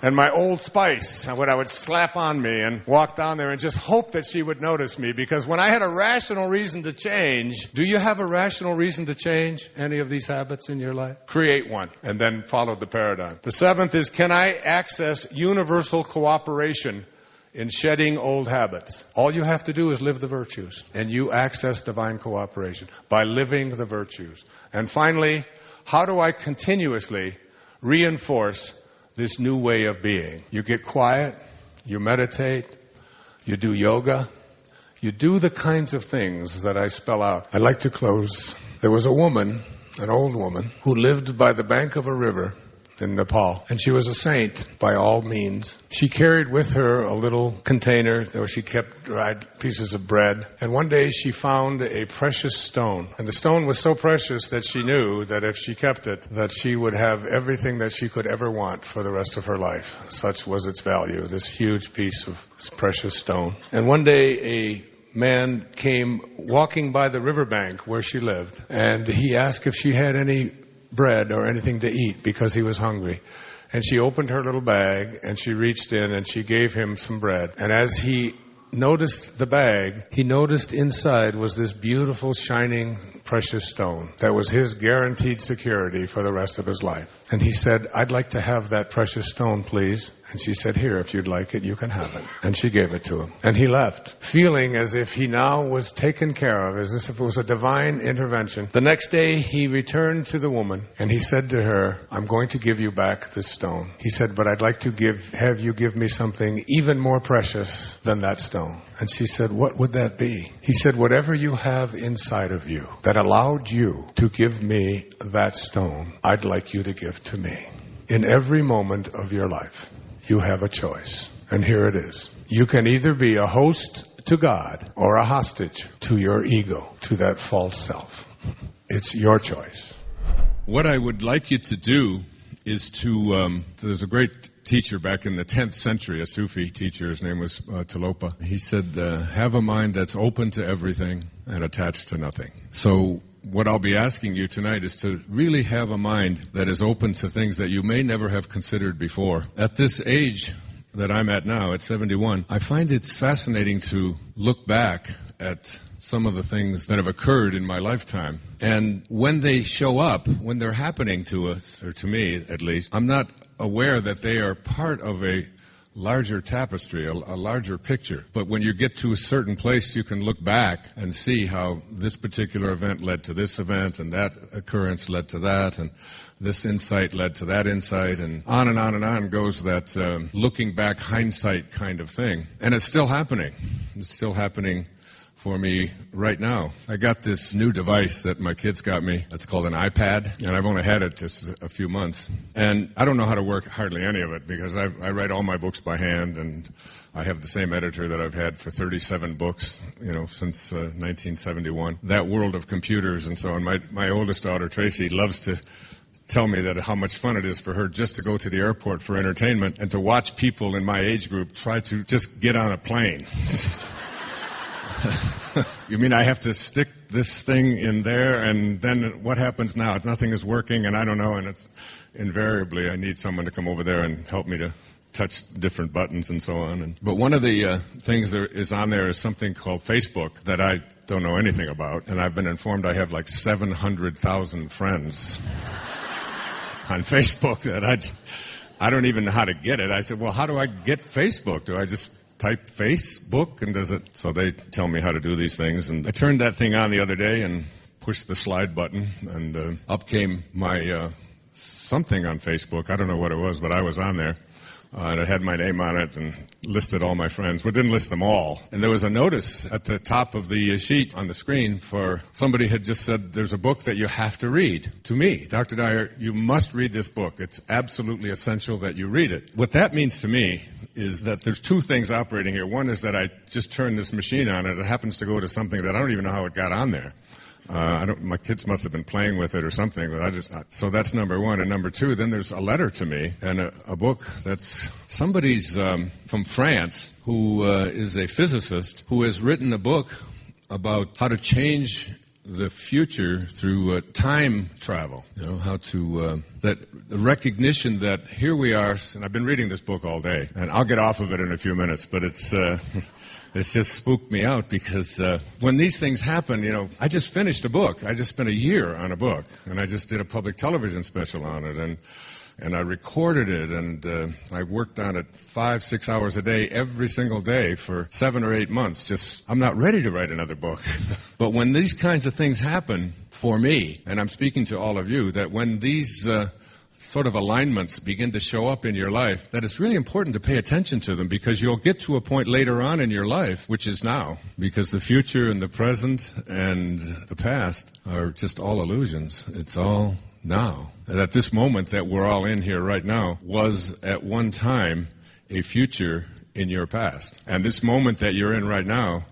And my Old Spice, what I would slap on me and walk down there and just hope that she would notice me. Because when I had a rational reason to change, do you have a rational reason to change any of these habits in your life? Create one and then follow the paradigm. The seventh is, can I access universal cooperation in shedding old habits? All you have to do is live the virtues, and you access divine cooperation by living the virtues. And finally, how do I continuously reinforce this new way of being? You get quiet, you meditate, you do yoga, you do the kinds of things that I spell out. I'd like to close. There was a woman, an old woman, who lived by the bank of a river in Nepal. And she was a saint by all means. She carried with her a little container where she kept dried pieces of bread. And one day she found a precious stone. And the stone was so precious that she knew that if she kept it, that she would have everything that she could ever want for the rest of her life. Such was its value, this huge piece of this precious stone. And one day a man came walking by the riverbank where she lived, and he asked if she had any bread or anything to eat because he was hungry. And she opened her little bag and she reached in and she gave him some bread. And as he noticed the bag, he noticed inside was this beautiful, shining, precious stone that was his guaranteed security for the rest of his life. And he said, "I'd like to have that precious stone, please." And she said, "Here, if you'd like it, you can have it." And she gave it to him. And he left, feeling as if he now was taken care of, as if it was a divine intervention. The next day, he returned to the woman, and he said to her, "I'm going to give you back this stone." He said, "But I'd like to have you give me something even more precious than that stone." And she said, "What would that be?" He said, "Whatever you have inside of you that allowed you to give me that stone, I'd like you to give to me. In every moment of your life, you have a choice. And here it is. You can either be a host to God or a hostage to your ego, to that false self. It's your choice." What I would like you to do is to, there's a great teacher back in the 10th century, a Sufi teacher, his name was Talopa. He said, have a mind that's open to everything and attached to nothing. So what I'll be asking you tonight is to really have a mind that is open to things that you may never have considered before. At this age that I'm at now, at 71, I find it's fascinating to look back at some of the things that have occurred in my lifetime. And when they show up, when they're happening to us, or to me at least, I'm not aware that they are part of a larger tapestry, a larger picture. But when you get to a certain place, you can look back and see how this particular event led to this event, and that occurrence led to that, and this insight led to that insight, and on and on and on goes that looking back hindsight kind of thing. And it's still happening. It's still happening for me right now. I got this new device that my kids got me. It's called an iPad, and I've only had it just a few months. And I don't know how to work hardly any of it because I write all my books by hand, and I have the same editor that I've had for 37 books, since 1971. That world of computers and so on. My oldest daughter, Tracy, loves to tell me that how much fun it is for her just to go to the airport for entertainment and to watch people in my age group try to just get on a plane. You mean I have to stick this thing in there, and then what happens now? Nothing is working, and I don't know, and it's invariably I need someone to come over there and help me to touch different buttons and so on. But one of the things that is on there is something called Facebook that I don't know anything about, and I've been informed I have like 700,000 friends on Facebook that I don't even know how to get it. I said, well, how do I get Facebook? Do I just type Facebook, and does it? So they tell me how to do these things, and I turned that thing on the other day and pushed the slide button, and up came my something on Facebook. I don't know what it was, but I was on there, and it had my name on it and listed all my friends, but didn't list them all. And there was a notice at the top of the sheet on the screen for somebody had just said, there's a book that you have to read. To me, Dr. Dyer, you must read this book. It's absolutely essential that you read it. What that means to me is that there's two things operating here. One is that I just turned this machine on, and it happens to go to something that I don't even know how it got on there. My kids must have been playing with it or something, but so that's number one. And number two, then there's a letter to me and a book that's somebody's from France who is a physicist who has written a book about how to change the future through time travel. How to that the recognition that here we are, and I've been reading this book all day, and I'll get off of it in a few minutes, but it's just spooked me out because when these things happen, I just finished a book. I just spent a year on a book, and I just did a public television special on it, and I recorded it, and I worked on it 5-6 hours a day every single day for 7 or 8 months. I'm not ready to write another book. But when these kinds of things happen for me, and I'm speaking to all of you, that when these sort of alignments begin to show up in your life, that it's really important to pay attention to them, because you'll get to a point later on in your life, which is now, because the future and the present and the past are just all illusions. It's all now. And that this moment that we're all in here right now was at one time a future in your past. And this moment that you're in right now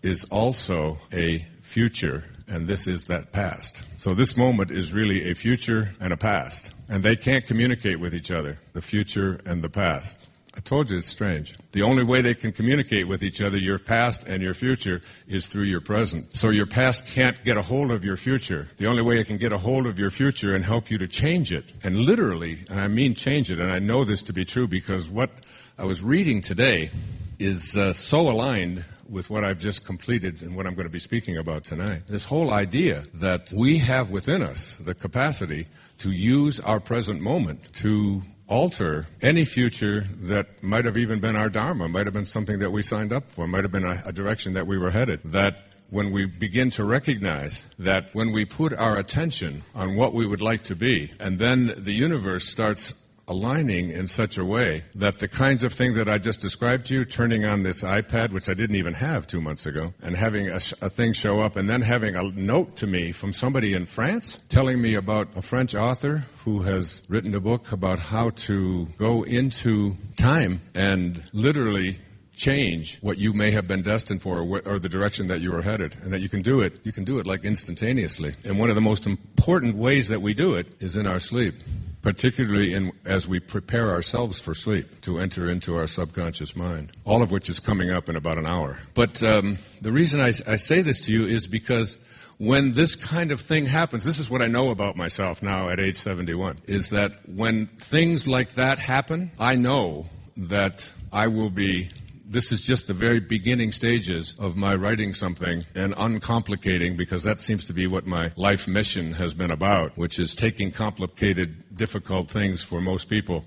is also a future, and this is that past. So this moment is really a future and a past. And they can't communicate with each other, the future and the past. I told you it's strange. The only way they can communicate with each other, your past and your future, is through your present. So your past can't get a hold of your future. The only way it can get a hold of your future and help you to change it, and literally, and I mean change it, and I know this to be true because what I was reading today is so aligned with what I've just completed and what I'm going to be speaking about tonight. This whole idea that we have within us the capacity to use our present moment to alter any future that might have even been our dharma, might have been something that we signed up for, might have been a direction that we were headed. That when we begin to recognize that when we put our attention on what we would like to be, and then the universe starts aligning in such a way that the kinds of things that I just described to you, turning on this iPad, which I didn't even have 2 months ago, and having a thing show up, and then having a note to me from somebody in France telling me about a French author who has written a book about how to go into time and literally change what you may have been destined for, or the direction that you are headed, and that you can do it like instantaneously. And one of the most important ways that we do it is in our sleep, particularly as we prepare ourselves for sleep to enter into our subconscious mind, all of which is coming up in about an hour. But the reason I say this to you is because when this kind of thing happens, this is what I know about myself now at age 71, is that when things like that happen, I know that I will be... This is just the very beginning stages of my writing something and uncomplicating, because that seems to be what my life mission has been about, which is taking complicated, difficult things for most people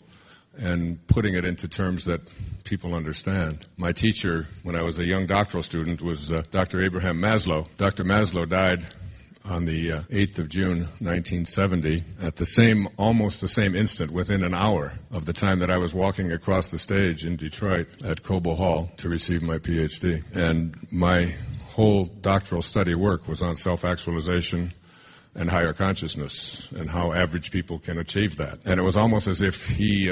and putting it into terms that people understand. My teacher, when I was a young doctoral student, was Dr. Abraham Maslow. Dr. Maslow died on the 8th of June, 1970, at almost the same instant, within an hour of the time that I was walking across the stage in Detroit at Cobo Hall to receive my PhD. And my whole doctoral study work was on self-actualization and higher consciousness, and how average people can achieve that. And it was almost as if he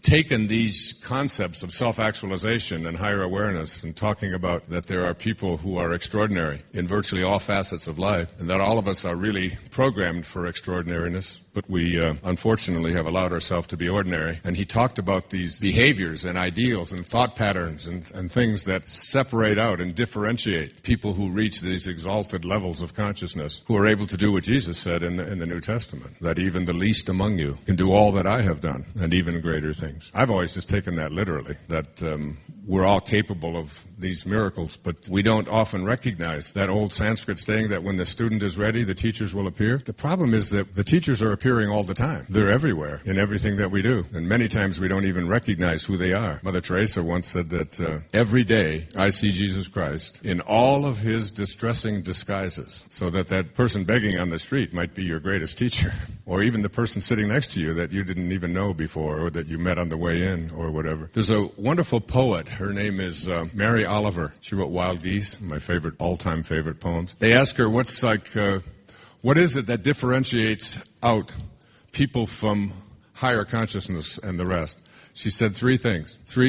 taken these concepts of self-actualization and higher awareness and talking about that there are people who are extraordinary in virtually all facets of life, and that all of us are really programmed for extraordinariness, but we unfortunately have allowed ourselves to be ordinary. And he talked about these behaviors and ideals and thought patterns and things that separate out and differentiate people who reach these exalted levels of consciousness, who are able to do what Jesus said in the New Testament, that even the least among you can do all that I have done, and even greater things. I've always just taken that literally, that we're all capable of these miracles, but we don't often recognize that old Sanskrit saying that when the student is ready, the teachers will appear. The problem is that the teachers are appearing all the time. They're everywhere in everything that we do, and many times we don't even recognize who they are. Mother Teresa once said that every day I see Jesus Christ in all of his distressing disguises, so that person begging on the street might be your greatest teacher, or even the person sitting next to you that you didn't even know before, or that you met on the way in, or whatever. There's a wonderful poet. Her name is Mary Oliver. She wrote Wild Geese, my all-time favorite poems. They ask her, what is it that differentiates out people from higher consciousness and the rest? She said three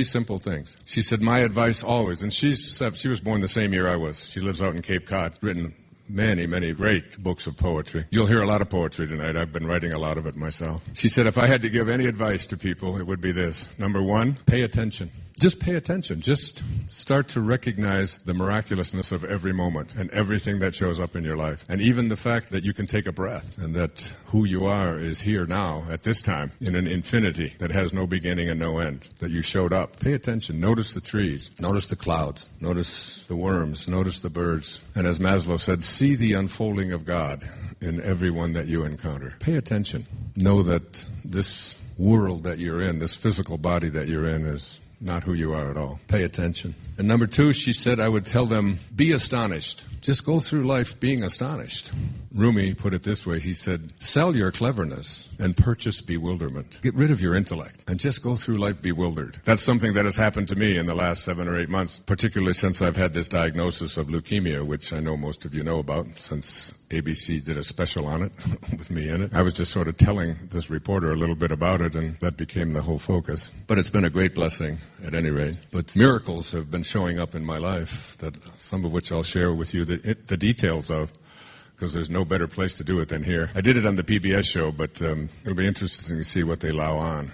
simple things. She said, my advice always, and she was born the same year I was. She lives out in Cape Cod, written many, many great books of poetry. You'll hear a lot of poetry tonight. I've been writing a lot of it myself. She said, if I had to give any advice to people, it would be this. Number one, pay attention. Just pay attention. Just start to recognize the miraculousness of every moment and everything that shows up in your life. And even the fact that you can take a breath, and that who you are is here now at this time in an infinity that has no beginning and no end, that you showed up. Pay attention. Notice the trees. Notice the clouds. Notice the worms. Notice the birds. And as Maslow said, see the unfolding of God in everyone that you encounter. Pay attention. Know that this world that you're in, this physical body that you're in, is not who you are at all. Pay attention. And number two, she said, I would tell them, be astonished. Just go through life being astonished. Rumi put it this way. He said, sell your cleverness and purchase bewilderment. Get rid of your intellect and just go through life bewildered. That's something that has happened to me in the last 7 or 8 months, particularly since I've had this diagnosis of leukemia, which I know most of you know about since ABC did a special on it with me in it. I was just sort of telling this reporter a little bit about it, and that became the whole focus. But it's been a great blessing at any rate. But miracles have been showing up in my life, that some of which I'll share with you the details of, because there's no better place to do it than here. I did it on the PBS show, but it'll be interesting to see what they allow on.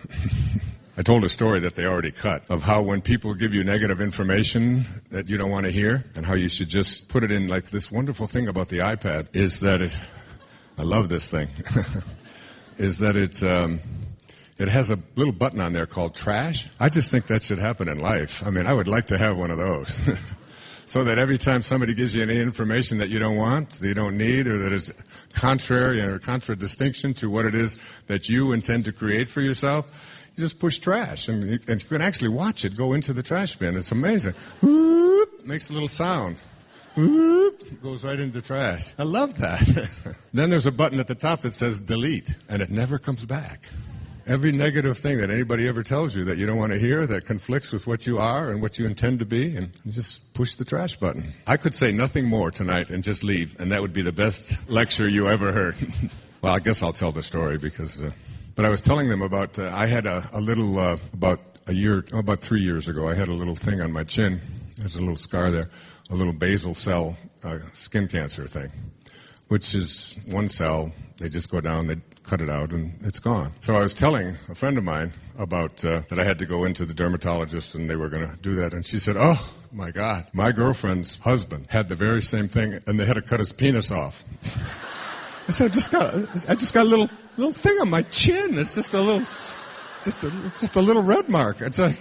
I told a story that they already cut of how when people give you negative information that you don't want to hear, and how you should just put it in. Like this wonderful thing about the iPad is that I love this thing, is that it has a little button on there called trash. I just think that should happen in life. I mean, I would like to have one of those. So that every time somebody gives you any information that you don't want, that you don't need, or that is contrary or contradistinction to what it is that you intend to create for yourself, you just push trash, and you can actually watch it go into the trash bin. It's amazing. Whoop, makes a little sound. Whoop, goes right into trash. I love that. Then there's a button at the top that says delete, and it never comes back. Every negative thing that anybody ever tells you that you don't want to hear, that conflicts with what you are and what you intend to be, and you just push the trash button. I could say nothing more tonight and just leave, and that would be the best lecture you ever heard. Well, I guess I'll tell the story because... But I was telling them about, I had a little, about 3 years ago, I had a little thing on my chin. There's a little scar there, a little basal cell skin cancer thing, which is one cell. They just go down, they cut it out, and it's gone. So I was telling a friend of mine about that I had to go into the dermatologist, and they were going to do that. And she said, oh, my God, my girlfriend's husband had the very same thing, and they had to cut his penis off. I said, I just got a little thing on my chin. It's just a little red mark. It's like,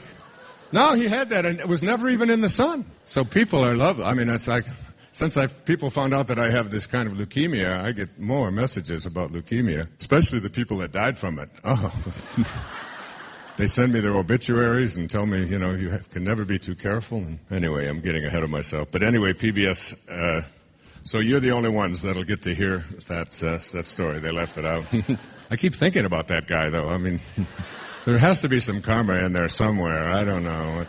no, he had that, and it was never even in the sun. So people are lovely. I mean, it's like, since people found out that I have this kind of leukemia, I get more messages about leukemia, especially the people that died from it. Oh. They send me their obituaries and tell me, you can never be too careful. And anyway, I'm getting ahead of myself. But anyway, PBS... So you're the only ones that'll get to hear that story. They left it out. I keep thinking about that guy, though. I mean, there has to be some karma in there somewhere. I don't know.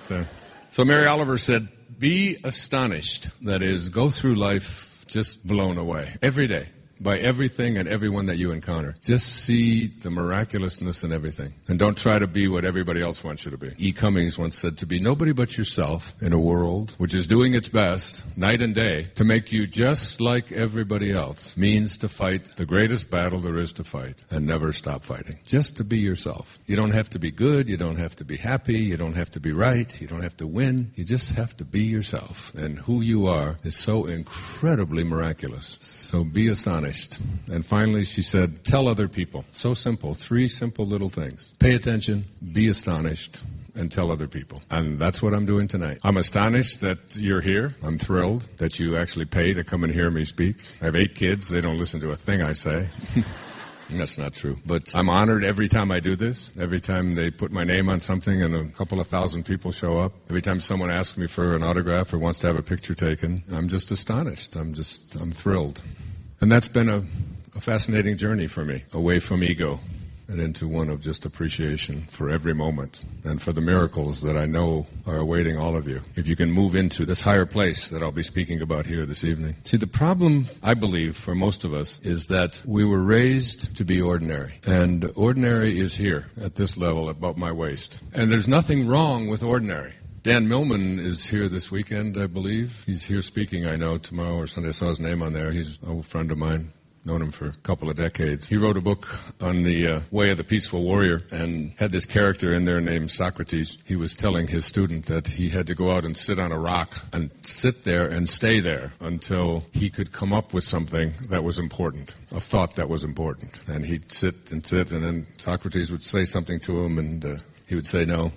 So Mary Oliver said, be astonished. That is, go through life just blown away every day by everything and everyone that you encounter. Just see the miraculousness in everything. And don't try to be what everybody else wants you to be. E. Cummings once said, to be nobody but yourself in a world which is doing its best, night and day, to make you just like everybody else means to fight the greatest battle there is to fight and never stop fighting. Just to be yourself. You don't have to be good. You don't have to be happy. You don't have to be right. You don't have to win. You just have to be yourself. And who you are is so incredibly miraculous. So be astonished. And finally, she said, tell other people. So simple. 3 simple little things. Pay attention, be astonished, and tell other people. And that's what I'm doing tonight. I'm astonished that you're here. I'm thrilled that you actually pay to come and hear me speak. I have 8 kids. They don't listen to a thing I say. That's not true. But I'm honored every time I do this. Every time they put my name on something and a couple of thousand people show up. Every time someone asks me for an autograph or wants to have a picture taken, I'm just astonished. I'm thrilled. And that's been a fascinating journey for me, away from ego and into one of just appreciation for every moment and for the miracles that I know are awaiting all of you. If you can move into this higher place that I'll be speaking about here this evening. See, the problem, I believe, for most of us is that we were raised to be ordinary. And ordinary is here at this level, about my waist. And there's nothing wrong with ordinary. Dan Millman is here this weekend, I believe. He's here speaking, I know, tomorrow or Sunday. I saw his name on there. He's an old friend of mine. Known him for a couple of decades. He wrote a book on the way of the peaceful warrior and had this character in there named Socrates. He was telling his student that he had to go out and sit on a rock and sit there and stay there until he could come up with something that was important, a thought that was important. And he'd sit, and then Socrates would say something to him, and he would say, no,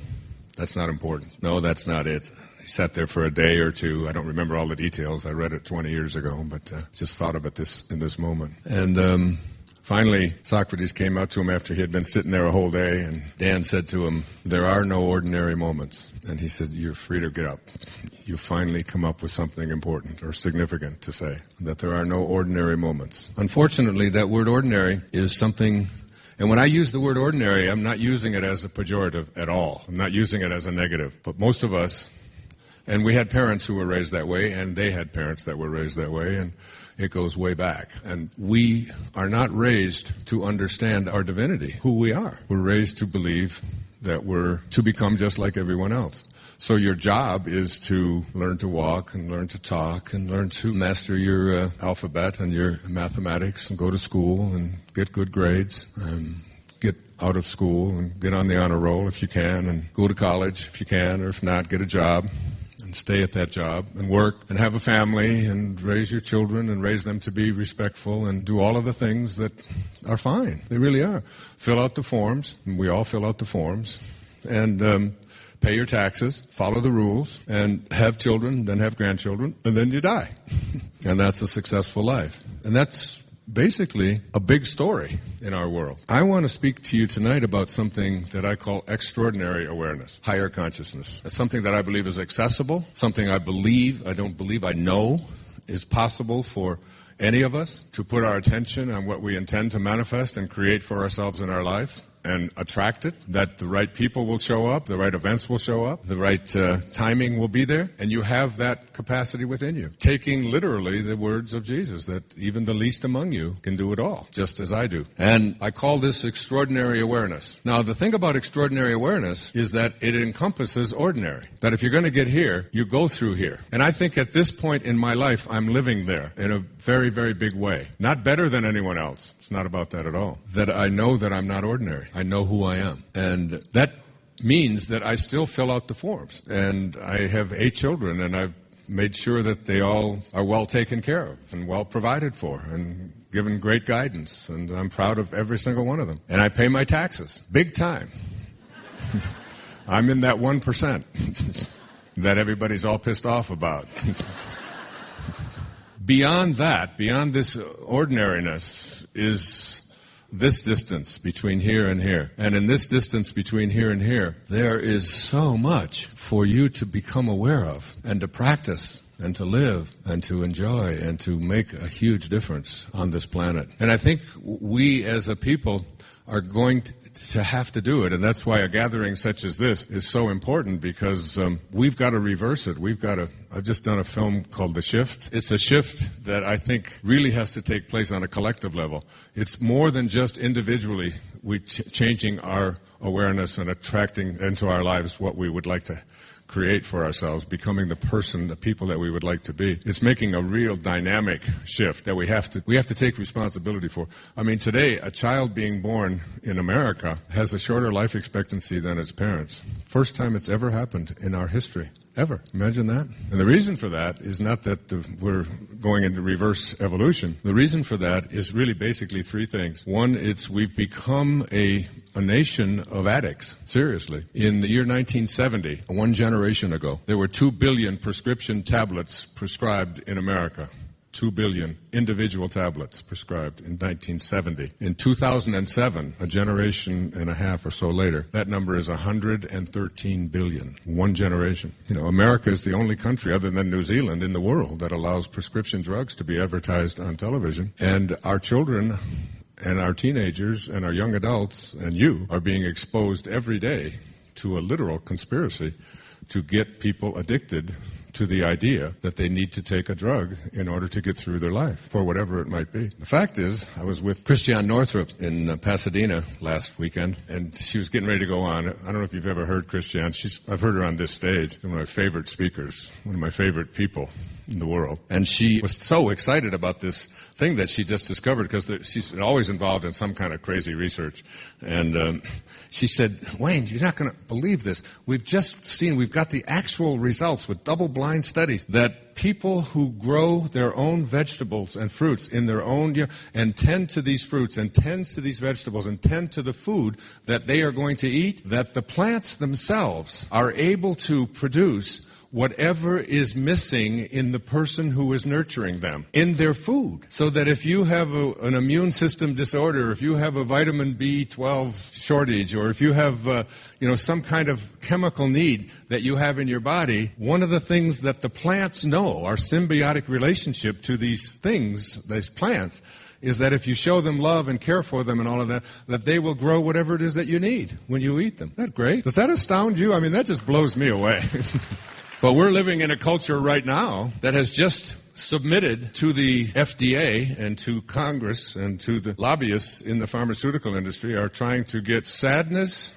that's not important. No, that's not it. He sat there for a day or two. I don't remember all the details. I read it 20 years ago, but just thought of it in this moment. And Finally, Socrates came out to him after he had been sitting there a whole day, and Dan said to him, "There are no ordinary moments." And he said, "You're free to get up. You finally come up with something important or significant to say, that there are no ordinary moments." Unfortunately, that word ordinary is something, and when I use the word ordinary, I'm not using it as a pejorative at all. I'm not using it as a negative. But most of us, and we had parents who were raised that way, and they had parents that were raised that way, and it goes way back. And we are not raised to understand our divinity, who we are. We're raised to believe that we're to become just like everyone else. So your job is to learn to walk and learn to talk and learn to master your alphabet and your mathematics and go to school and get good grades and get out of school and get on the honor roll if you can, and go to college if you can, or if not, get a job and stay at that job and work and have a family and raise your children and raise them to be respectful and do all of the things that are fine. They really are. Fill out the forms, and we all fill out the forms, and pay your taxes, follow the rules, and have children, then have grandchildren, and then you die. And that's a successful life. And that's basically a big story in our world. I want to speak to you tonight about something that I call extraordinary awareness, higher consciousness. It's something that I believe is accessible, something I know is possible for any of us to put our attention on what we intend to manifest and create for ourselves in our life, and attract it, that the right people will show up, the right events will show up, the right timing will be there, and you have that capacity within you. Taking literally the words of Jesus, that even the least among you can do it all, just as I do. And I call this extraordinary awareness. Now, the thing about extraordinary awareness is that it encompasses ordinary. That if you're going to get here, you go through here. And I think at this point in my life, I'm living there in a very, very big way. Not better than anyone else. It's not about that at all. That I know that I'm not ordinary. I know who I am. And that means that I still fill out the forms. And I have 8 children, and I've made sure that they all are well taken care of and well provided for and given great guidance. And I'm proud of every single one of them. And I pay my taxes. Big time. I'm in that 1% that everybody's all pissed off about. Beyond that, beyond this ordinariness, is this distance between here and here. And in this distance between here and here, there is so much for you to become aware of and to practice and to live and to enjoy and to make a huge difference on this planet. And I think we as a people are going to have to do it, and that's why a gathering such as this is so important, because we've got to reverse it. I've just done a film called The Shift. It's a shift that I think really has to take place on a collective level. It's more than just individually changing our awareness and attracting into our lives what we would like to create for ourselves, becoming the people that we would like to be. It's making a real dynamic shift that we have to take responsibility for. I mean, today, a child being born in America has a shorter life expectancy than its parents. First time it's ever happened in our history. Ever. Imagine that. And the reason for that is not that we're going into reverse evolution. The reason for that is really basically 3 things. One, we've become a nation of addicts. Seriously. In the year 1970, one generation ago, there were 2 billion prescription tablets prescribed in America. 2 billion individual tablets prescribed in 1970. In 2007, a generation and a half or so later, that number is 113 billion. One generation. America is the only country other than New Zealand in the world that allows prescription drugs to be advertised on television. And our children and our teenagers and our young adults and you are being exposed every day to a literal conspiracy to get people addicted to the idea that they need to take a drug in order to get through their life, for whatever it might be. The fact is, I was with Christiane Northrup in Pasadena last weekend, and she was getting ready to go on. I don't know if you've ever heard Christiane. I've heard her on this stage. She's one of my favorite speakers, one of my favorite people in the world. And she was so excited about this thing that she just discovered, because she's always involved in some kind of crazy research. And she said, "Wayne, you're not going to believe this. We've got the actual results with double-blind studies that people who grow their own vegetables and fruits in their own and tend to these fruits and tends to these vegetables and tend to the food that they are going to eat, that the plants themselves are able to produce whatever is missing in the person who is nurturing them, in their food. So that if you have an immune system disorder, if you have a vitamin B12 shortage, or if you have some kind of chemical need that you have in your body, one of the things that the plants know, our symbiotic relationship to these things, these plants, is that if you show them love and care for them and all of that, that they will grow whatever it is that you need when you eat them. Isn't that great? Does that astound you? I mean, that just blows me away. But we're living in a culture right now that has just submitted to the FDA and to Congress and to the lobbyists in the pharmaceutical industry are trying to get shyness,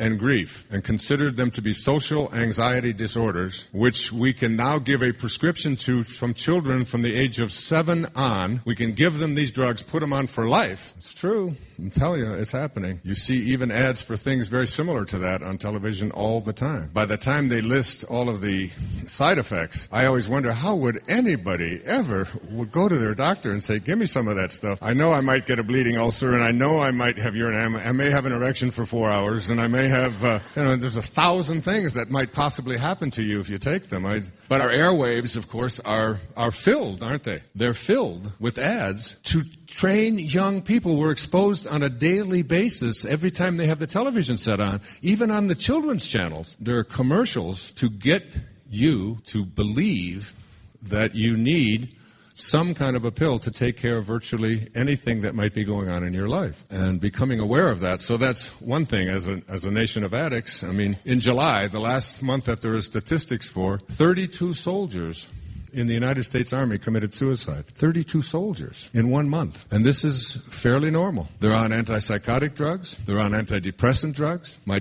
and grief, and considered them to be social anxiety disorders, which we can now give a prescription to from children from the age of 7 on. We can give them these drugs, put them on for life. It's true. I'm telling you, it's happening. You see even ads for things very similar to that on television all the time. By the time they list all of the side effects, I always wonder, how would anybody ever would go to their doctor and say, give me some of that stuff. I know I might get a bleeding ulcer, and I know I might have I may have an erection for 4 hours, and I may have, there's 1,000 things that might possibly happen to you if you take them. But our airwaves, of course, are filled, aren't they? They're filled with ads to train young people. We're exposed on a daily basis every time they have the television set on. Even on the children's channels, there are commercials to get you to believe that you need some kind of a pill to take care of virtually anything that might be going on in your life, and becoming aware of that. So that's one thing as a nation of addicts. I mean, in July, the last month that there are statistics for, 32 soldiers in the United States Army committed suicide. 32 soldiers in 1 month. And this is fairly normal. They're on antipsychotic drugs. They're on antidepressant drugs. My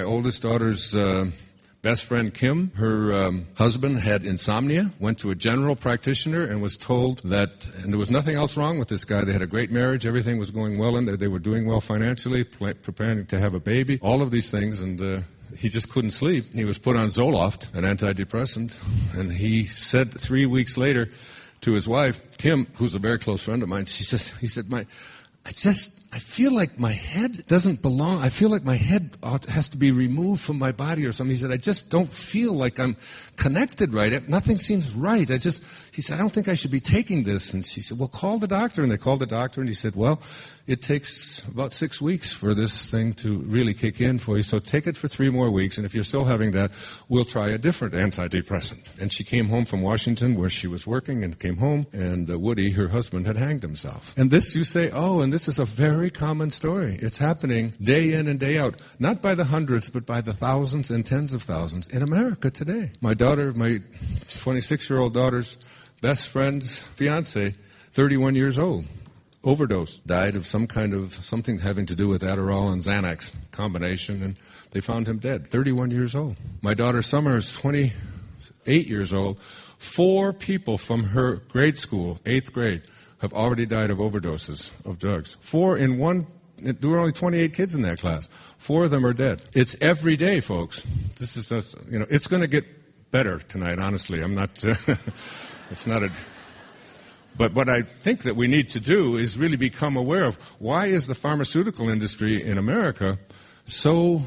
oldest daughter's best friend Kim, her husband had insomnia, went to a general practitioner and was told that, and there was nothing else wrong with this guy. They had a great marriage. Everything was going well in there. They were doing well financially, preparing to have a baby, all of these things, and he just couldn't sleep. He was put on Zoloft, an antidepressant, and he said 3 weeks later to his wife, Kim, who's a very close friend of mine, he said, I feel like my head doesn't belong. I feel like my head has to be removed from my body or something. He said, I just don't feel like I'm connected right. Nothing seems right. He said, I don't think I should be taking this. And she said, well, call the doctor. And they called the doctor, and he said, well, it takes about 6 weeks for this thing to really kick in for you. So take it for 3 more weeks. And if you're still having that, we'll try a different antidepressant. And she came home from Washington where she was working and came home. And Woody, her husband, had hanged himself. And this, you say, and this is a very common story. It's happening day in and day out. Not by the hundreds, but by the thousands and tens of thousands in America today. My 26-year-old daughter's best friend's fiance, 31 years old. Overdose, died of something having to do with Adderall and Xanax combination, and they found him dead, 31 years old. My daughter Summer is 28 years old. 4 people from her grade school, 8th grade, have already died of overdoses of drugs. 4 in one. There were only 28 kids in that class. 4 of them are dead. It's every day, folks. This is just, it's going to get better tonight, honestly. I'm not, it's not a... But what I think that we need to do is really become aware of why is the pharmaceutical industry in America so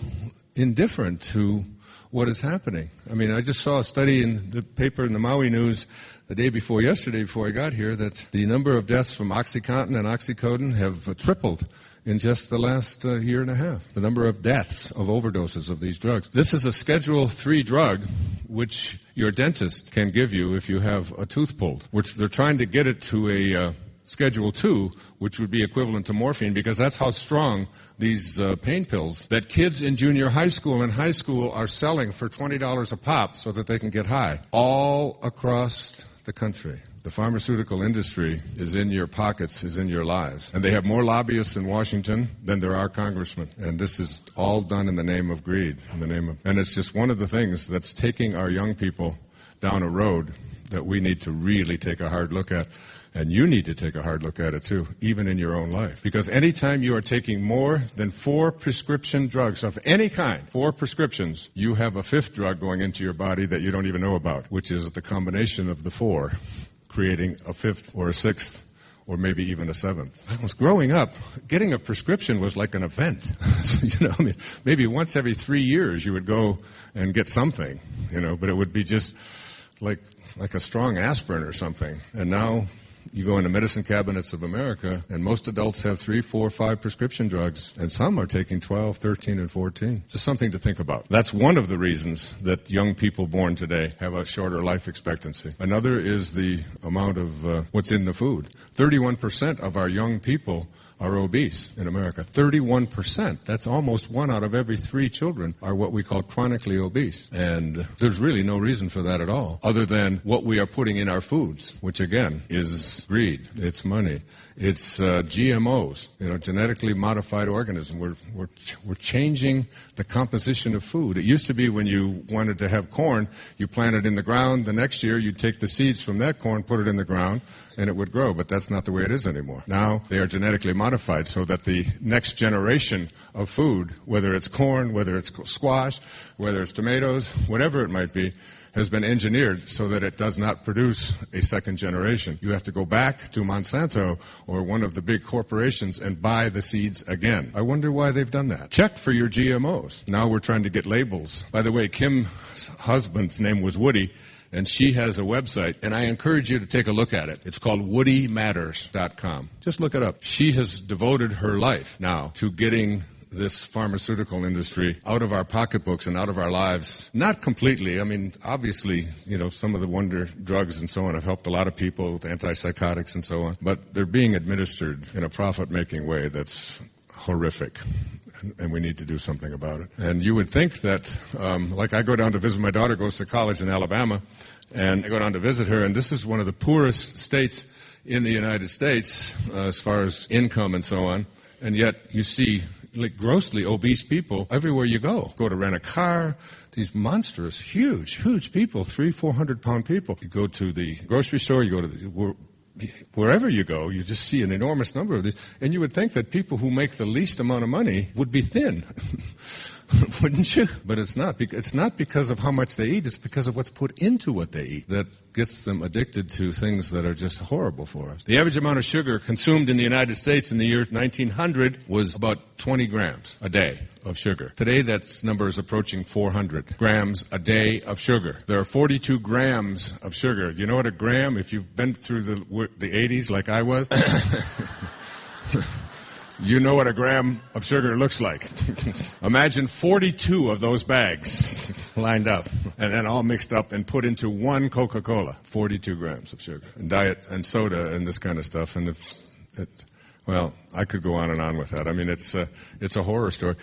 indifferent to what is happening. I mean, I just saw a study in the paper in the Maui News the day before yesterday, before I got here, that the number of deaths from OxyContin and oxycodone have tripled in just the last year and a half. The number of deaths of overdoses of these drugs. This is a Schedule III drug, which your dentist can give you if you have a tooth pulled, which they're trying to get it to a Schedule II, which would be equivalent to morphine, because that's how strong these pain pills that kids in junior high school and high school are selling for $20 a pop so that they can get high. All across the country. The pharmaceutical industry is in your pockets, is in your lives. And they have more lobbyists in Washington than there are congressmen. And this is all done in the name of greed, and it's just one of the things that's taking our young people down a road that we need to really take a hard look at. And you need to take a hard look at it too, even in your own life. Because anytime you are taking more than 4 prescription drugs of any kind, 4 prescriptions, you have a 5th drug going into your body that you don't even know about, which is the combination of the 4, creating a 5th or a 6th or maybe even a seventh. I was growing up, getting a prescription was like an event. Maybe once every 3 years you would go and get something, but it would be just like a strong aspirin or something. And now you go into medicine cabinets of America, and most adults have 3, 4, 5 prescription drugs, and some are taking 12, 13, and 14. Just something to think about. That's one of the reasons that young people born today have a shorter life expectancy. Another is the amount of what's in the food. 31% of our young people are obese in America. 31%. That's almost 1 out of every 3 children are what we call chronically obese. And there's really no reason for that at all, other than what we are putting in our foods, which again is greed. It's money. It's GMOs, genetically modified organisms. We're changing the composition of food. It used to be when you wanted to have corn, you plant it in the ground. The next year, you'd take the seeds from that corn, put it in the ground, and it would grow. But that's not the way it is anymore. Now, they are genetically modified so that the next generation of food, whether it's corn, whether it's squash, whether it's tomatoes, whatever it might be, has been engineered so that it does not produce a second generation. You have to go back to Monsanto or one of the big corporations and buy the seeds again. I wonder why they've done that. Check for your GMOs. Now we're trying to get labels. By the way, Kim's husband's name was Woody, and she has a website, and I encourage you to take a look at it. It's called woodymatters.com. Just look it up. She has devoted her life now to getting this pharmaceutical industry out of our pocketbooks and out of our lives. Not completely. Obviously, some of the wonder drugs and so on have helped a lot of people with antipsychotics and so on, but they're being administered in a profit-making way that's horrific. And we need to do something about it. And you would think that, like I go down to visit, my daughter goes to college in Alabama, and I go down to visit her, and this is one of the poorest states in the United States as far as income and so on, and yet you see grossly obese people everywhere you go. Go to rent a car, these monstrous, huge people, 300-400-pound people. You go to the grocery store, you go to wherever you go, you just see an enormous number of these. And you would think that people who make the least amount of money would be thin. Wouldn't you? But it's not. It's not because of how much they eat. It's because of what's put into what they eat that gets them addicted to things that are just horrible for us. The average amount of sugar consumed in the United States in the year 1900 was about 20 grams a day of sugar. Today, that number is approaching 400 grams a day of sugar. There are 42 grams of sugar. You know what a gram, if you've been through the 80s like I was, you know what a gram of sugar looks like. Imagine 42 of those bags lined up and then all mixed up and put into one Coca-Cola. 42 grams of sugar. And diet and soda and this kind of stuff. And well, I could go on and on with that. It's a horror story.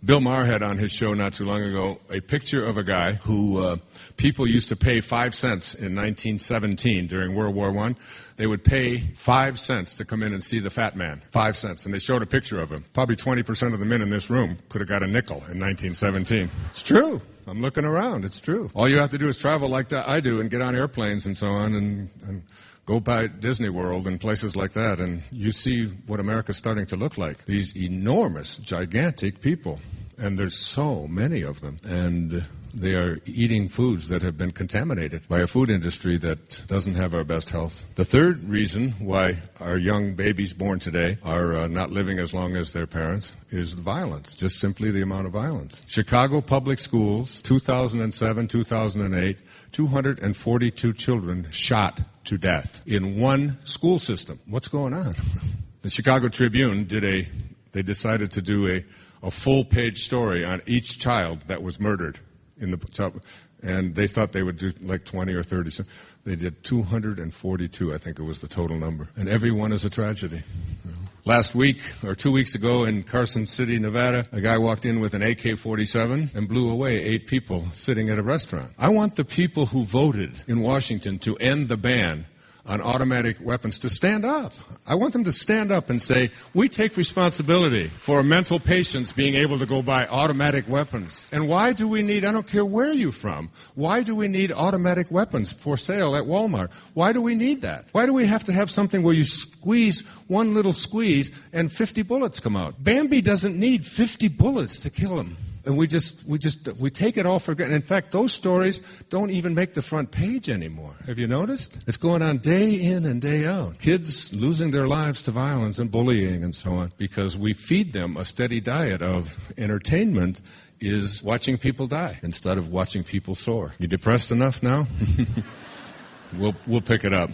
Bill Maher had on his show not too long ago a picture of a guy who people used to pay 5 cents in 1917 during World War I. They would pay 5 cents to come in and see the fat man. 5 cents. And they showed a picture of him. Probably 20% of the men in this room could have got a nickel in 1917. It's true. I'm looking around. It's true. All you have to do is travel like that I do and get on airplanes and so on and go by Disney World and places like that, and you see what America's starting to look like. These enormous, gigantic people. And there's so many of them. And they are eating foods that have been contaminated by a food industry that doesn't have our best health. The third reason why our young babies born today are not living as long as their parents is the violence, just simply the amount of violence. Chicago Public Schools, 2007, 2008, 242 children shot to death in one school system. What's going on? The Chicago Tribune they decided to do a full-page story on each child that was murdered in the, and they thought they would do like 20 or 30. They did 242, I think it was the total number. And every one is a tragedy. Last week, or 2 weeks ago, in Carson City, Nevada, a guy walked in with an AK-47 and blew away 8 people sitting at a restaurant. I want the people who voted in Washington to end the ban on automatic weapons to stand up. I want them to stand up and say, we take responsibility for mental patients being able to go buy automatic weapons. And why do we need, I don't care where you're from, why do we need automatic weapons for sale at Walmart? Why do we need that? Why do we have to have something where you squeeze one little squeeze and 50 bullets come out? Bambi doesn't need 50 bullets to kill him. and we take it all for granted. In fact, those stories don't even make the front page anymore. Have you noticed? It's going on day in and day out. Kids losing their lives to violence and bullying and so on because we feed them a steady diet of entertainment is watching people die instead of watching people soar. You depressed enough now? We'll pick it up.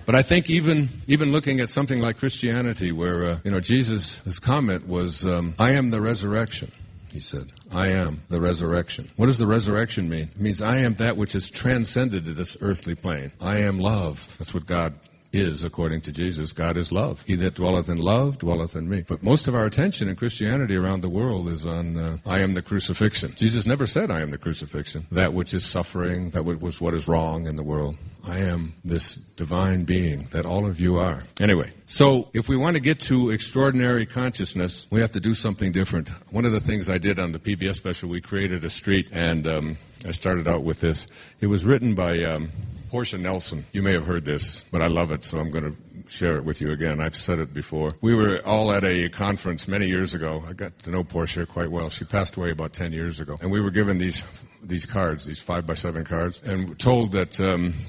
But I think even looking at something like Christianity, where Jesus, his comment was, "I am the resurrection." He said, "I am the resurrection." What does the resurrection mean? It means I am that which has transcended this earthly plane. I am love. That's what God is, according to Jesus. God is love. He that dwelleth in love dwelleth in me. But most of our attention in Christianity around the world is on I am the crucifixion. Jesus never said I am the crucifixion, that which is suffering, that was what is wrong in the world. I am this divine being that all of you are. Anyway, so if we want to get to extraordinary consciousness, we have to do something different. One of the things I did on the PBS special, we created a street, and I started out with this. It was written by Portia Nelson. You may have heard this, but I love it, so I'm going to share it with you again. I've said it before. We were all at a conference many years ago. I got to know Portia quite well. She passed away about 10 years ago. And we were given these cards, these 5x7 cards, and told that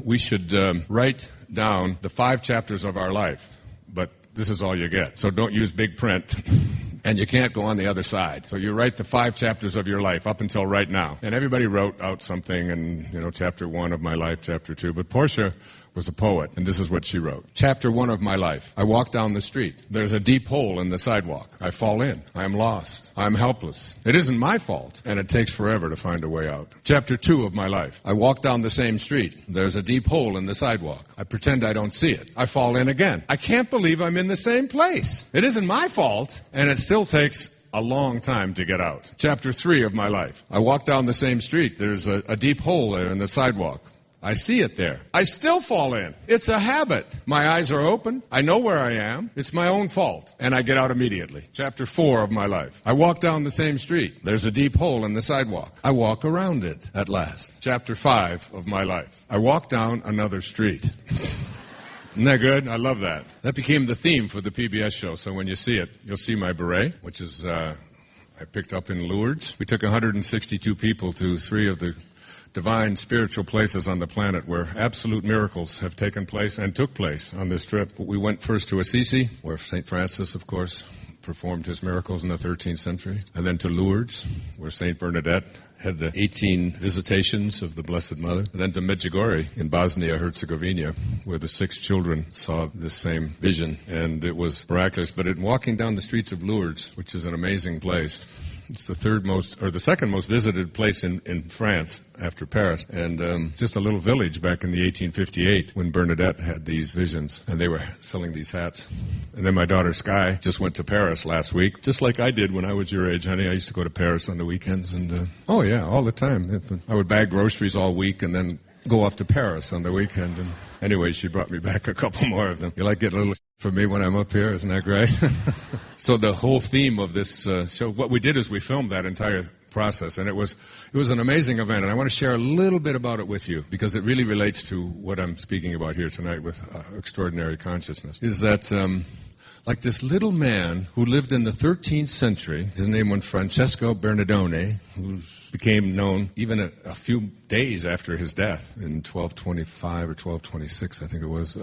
we should write down the 5 chapters of our life. But this is all you get. So don't use big print. And you can't go on the other side. So you write the 5 chapters of your life up until right now. And everybody wrote out something, and, chapter 1 of my life, chapter 2. But Portia was a poet, and this is what she wrote. Chapter 1 of my life. I walk down the street. There's a deep hole in the sidewalk. I fall in. I am lost. I am helpless. It isn't my fault, and it takes forever to find a way out. Chapter 2 of my life. I walk down the same street. There's a deep hole in the sidewalk. I pretend I don't see it. I fall in again. I can't believe I'm in the same place. It isn't my fault, and it still takes a long time to get out. Chapter 3 of my life. I walk down the same street. There's a deep hole there in the sidewalk. I see it there. I still fall in. It's a habit. My eyes are open. I know where I am. It's my own fault. And I get out immediately. Chapter 4 of my life. I walk down the same street. There's a deep hole in the sidewalk. I walk around it at last. Chapter 5 of my life. I walk down another street. Isn't that good? I love that. That became the theme for the PBS show. So when you see it, you'll see my beret, which is I picked up in Lourdes. We took 162 people to 3 of the divine spiritual places on the planet where absolute miracles have taken place and took place on this trip. We went first to Assisi, where St. Francis, of course, performed his miracles in the 13th century, and then to Lourdes, where St. Bernadette had the 18 visitations of the Blessed Mother, and then to Medjugorje in Bosnia-Herzegovina, where the 6 children saw this same vision, and it was miraculous. But in walking down the streets of Lourdes, which is an amazing place, it's the second most visited place in France after Paris, and just a little village back in the 1858 when Bernadette had these visions, and they were selling these hats. And then my daughter Sky just went to Paris last week, just like I did when I was your age, honey. I used to go to Paris on the weekends, and all the time. I would bag groceries all week and then go off to Paris on the weekend. And anyway, she brought me back a couple more of them. You like getting a little for me when I'm up here, isn't that great? So the whole theme of this show, what we did is we filmed that entire process, and it was an amazing event, and I want to share a little bit about it with you because it really relates to what I'm speaking about here tonight with extraordinary consciousness. Is that like this little man who lived in the 13th century, his name was Francesco Bernardone, who became known even a few days after his death in 1225 or 1226, I think it was,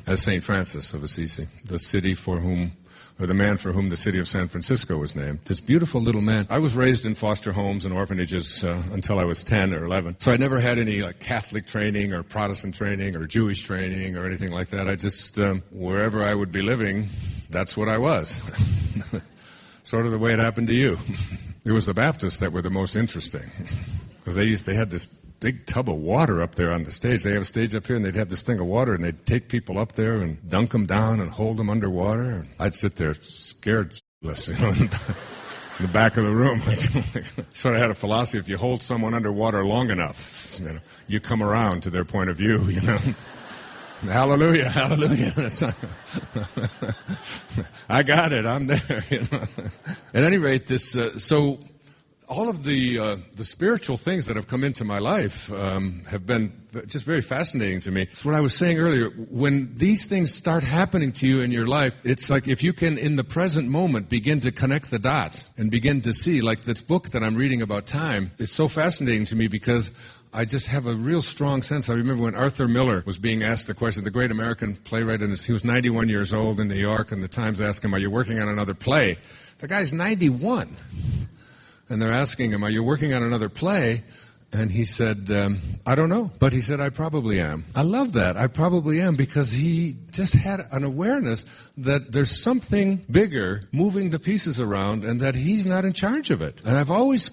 as St. Francis of Assisi, the man for whom the city of San Francisco was named. This beautiful little man. I was raised in foster homes and orphanages until I was 10 or 11. So I never had any Catholic training or Protestant training or Jewish training or anything like that. I just, wherever I would be living, that's what I was. Sort of the way it happened to you. It was the Baptists that were the most interesting because they had this big tub of water up there on the stage. They have a stage up here, and they'd have this thing of water, and they'd take people up there and dunk them down and hold them underwater. And I'd sit there scared, in the back of the room. Sort of had a philosophy: if you hold someone underwater long enough, you come around to their point of view. Hallelujah, hallelujah. I got it. I'm there. At any rate, this. So all of the spiritual things that have come into my life have been just very fascinating to me. It's what I was saying earlier. When these things start happening to you in your life, it's like if you can, in the present moment, begin to connect the dots and begin to see, like this book that I'm reading about time, is so fascinating to me because I just have a real strong sense. I remember when Arthur Miller was being asked the question, the great American playwright, and he was 91 years old in New York, and the Times asked him, "Are you working on another play?" The guy's 91. And they're asking him, "Are you working on another play?" And he said, "I don't know." But he said, "I probably am." I love that. I probably am, because he just had an awareness that there's something bigger moving the pieces around and that he's not in charge of it. And I've always,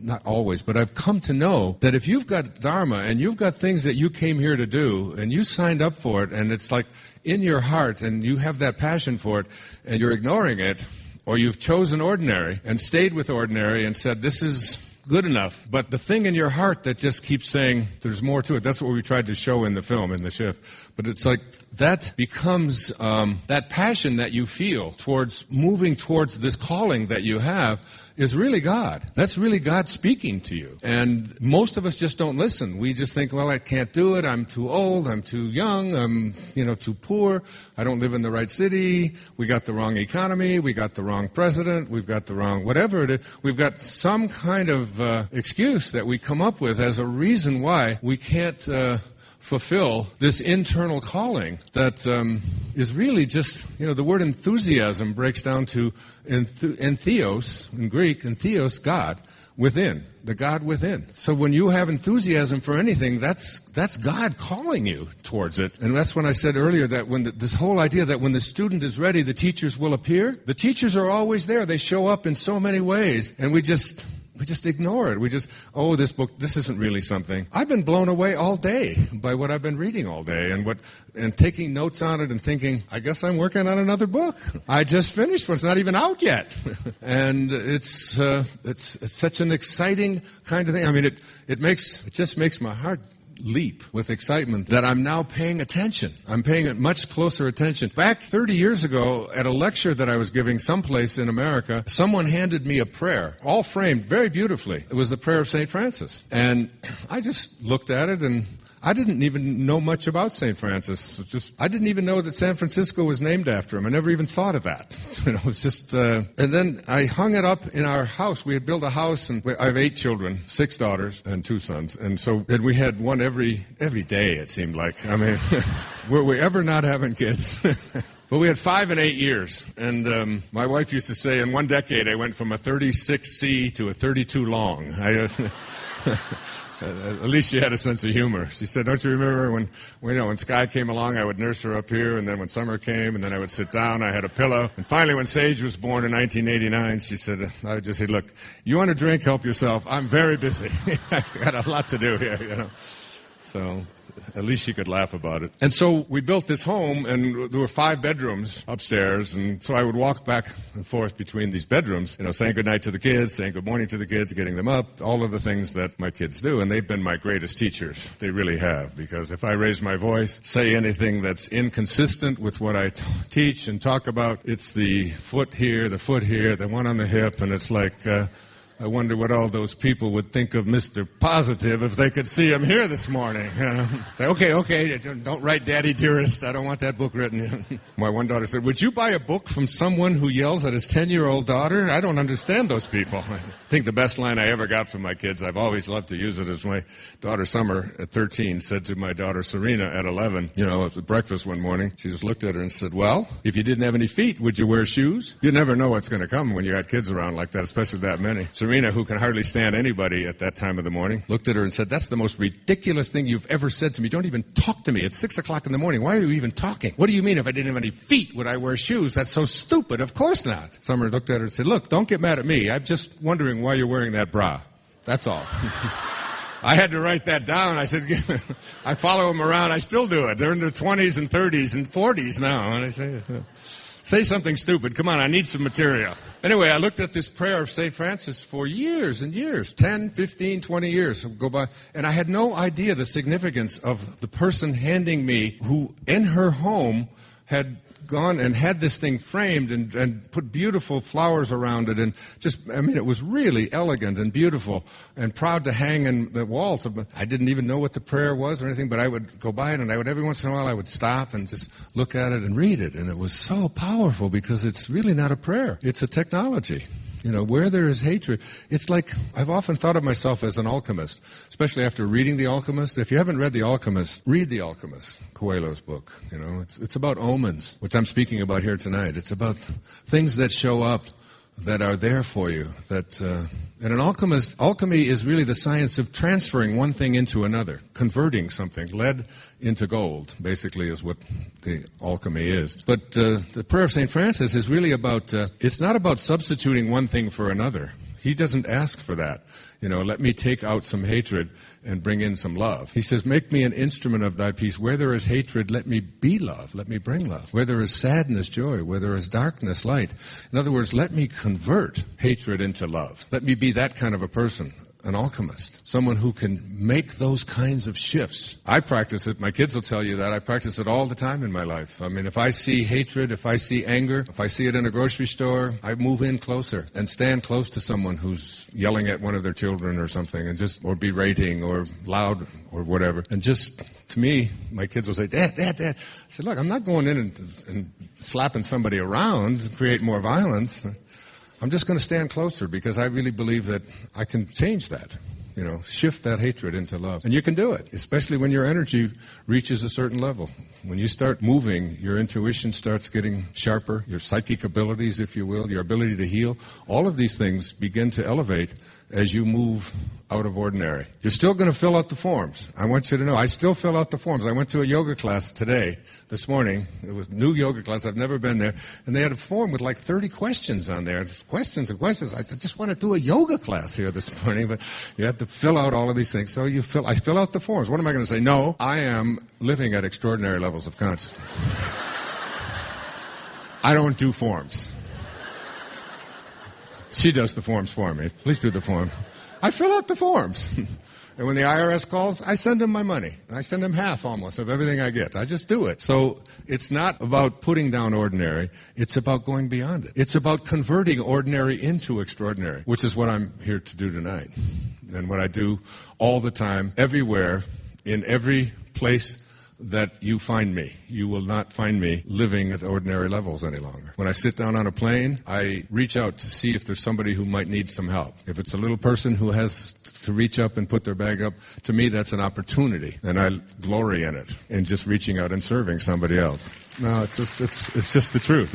not always, but I've come to know that if you've got Dharma and you've got things that you came here to do and you signed up for it and it's like in your heart and you have that passion for it and you're ignoring it, or you've chosen ordinary and stayed with ordinary and said, this is good enough, but the thing in your heart that just keeps saying there's more to it, that's what we tried to show in the film, in The Shift. But it's like that becomes that passion that you feel towards moving towards this calling that you have is really God. That's really God speaking to you. And most of us just don't listen. We just think, well, I can't do it. I'm too old. I'm too young. I'm, too poor. I don't live in the right city. We got the wrong economy. We got the wrong president. We've got the wrong whatever it is. We've got some kind of excuse that we come up with as a reason why we can't fulfill this internal calling that is really just, the word enthusiasm breaks down to entheos, in Greek, entheos, God, within, the God within. So when you have enthusiasm for anything, that's God calling you towards it. And that's when I said earlier that when this whole idea that when the student is ready, the teachers will appear. The teachers are always there. They show up in so many ways, and we just ignore it. We just, this book, this isn't really something. I've been blown away all day by what I've been reading all day and taking notes on it and thinking, I guess I'm working on another book. I just finished one. It's not even out yet. And it's such an exciting kind of thing. I mean, it just makes my heart leap with excitement that I'm now paying attention. I'm paying much closer attention. Back 30 years ago, at a lecture that I was giving someplace in America, someone handed me a prayer, all framed very beautifully. It was the prayer of St. Francis. And I just looked at it, and I didn't even know much about St. Francis. I didn't even know that San Francisco was named after him. I never even thought of that. It's just, and then I hung it up in our house. We had built a house, and I have 8 children, 6 daughters and 2 sons. And we had one every day, it seemed like. I mean, were we ever not having kids? But we had 5 and 8 years. And my wife used to say, in one decade, I went from a 36C to a 32 long. At least she had a sense of humor. She said, don't you remember when Sky came along, I would nurse her up here, and then when summer came, and then I would sit down, I had a pillow. And finally, when Sage was born in 1989, she said, I would just say, look, you want a drink, help yourself. I'm very busy. I've got a lot to do here, So at least she could laugh about it. And so we built this home, and there were 5 bedrooms upstairs, and so I would walk back and forth between these bedrooms, saying goodnight to the kids, saying good morning to the kids, getting them up, all of the things that my kids do, and they've been my greatest teachers. They really have, because if I raise my voice, say anything that's inconsistent with what I teach and talk about, it's the foot here, the one on the hip, and it's like, I wonder what all those people would think of Mr. Positive if they could see him here this morning. Say, okay, don't write Daddy Dearest. I don't want that book written. My one daughter said, would you buy a book from someone who yells at his 10-year-old daughter? I don't understand those people. I think the best line I ever got from my kids, I've always loved to use it, is my daughter Summer at 13 said to my daughter Serena at 11, at breakfast one morning, she just looked at her and said, well, if you didn't have any feet, would you wear shoes? You never know what's going to come when you got kids around like that, especially that many. Serena, who can hardly stand anybody at that time of the morning, looked at her and said, that's the most ridiculous thing you've ever said to me. Don't even talk to me. It's 6 o'clock in the morning. Why are you even talking? What do you mean if I didn't have any feet, would I wear shoes? That's so stupid. Of course not. Summer looked at her and said, look, don't get mad at me. I'm just wondering why you're wearing that bra. That's all. I had to write that down. I said, I follow them around. I still do it. They're in their 20s and 30s and 40s now. And I say something stupid. Come on, I need some material. Anyway, I looked at this prayer of St. Francis for years and years, 10, 15, 20 years go by, and I had no idea the significance of the person handing me, who in her home had gone and had this thing framed and put beautiful flowers around it, and it was really elegant and beautiful and proud to hang in the walls. I didn't even know what the prayer was or anything, but I would go by it, and every once in a while I would stop and just look at it and read it, and it was so powerful because it's really not a prayer. It's a technology. Where there is hatred, it's like, I've often thought of myself as an alchemist, especially after reading The Alchemist. If you haven't read The Alchemist, read The Alchemist, Coelho's book. It's about omens, which I'm speaking about here tonight. It's about things that show up that are there for you. And an alchemy is really the science of transferring one thing into another, converting something. Lead into gold, basically, is what the alchemy is. But the prayer of St. Francis is really about, it's not about substituting one thing for another. He doesn't ask for that. Let me take out some hatred and bring in some love. He says, make me an instrument of thy peace. Where there is hatred, let me be love. Let me bring love. Where there is sadness, joy. Where there is darkness, light. In other words, let me convert hatred into love. Let me be that kind of a person. An alchemist, someone who can make those kinds of shifts. I practice it. My kids will tell you that. I practice it all the time in my life. If I see hatred, if I see anger, if I see it in a grocery store, I move in closer and stand close to someone who's yelling at one of their children or something, or berating or loud or whatever. And just, to me, my kids will say, Dad, Dad, Dad. I said, look, I'm not going in and slapping somebody around to create more violence. I'm just going to stand closer because I really believe that I can change that, shift that hatred into love. And you can do it, especially when your energy reaches a certain level. When you start moving, your intuition starts getting sharper, your psychic abilities, if you will, your ability to heal. All of these things begin to elevate as you move out of ordinary. You're still going to fill out the forms. I want you to know, I still fill out the forms. I went to a yoga class this morning. It was a new yoga class. I've never been there. And they had a form with like 30 questions on there. Questions and questions. I said, I just want to do a yoga class here this morning. But you have to fill out all of these things. So I fill out the forms. What am I going to say? No, I am living at extraordinary levels of consciousness. I don't do forms. She does the forms for me. Please do the form. I fill out the forms. And when the IRS calls, I send them my money. I send them half almost of everything I get. I just do it. So it's not about putting down ordinary. It's about going beyond it. It's about converting ordinary into extraordinary, which is what I'm here to do tonight. And what I do all the time, everywhere, in every place that you find me. You will not find me living at ordinary levels any longer. When I sit down on a plane, I reach out to see if there's somebody who might need some help. If it's a little person who has to reach up and put their bag up, to me that's an opportunity, and I glory in it, in just reaching out and serving somebody else. No, it's just the truth.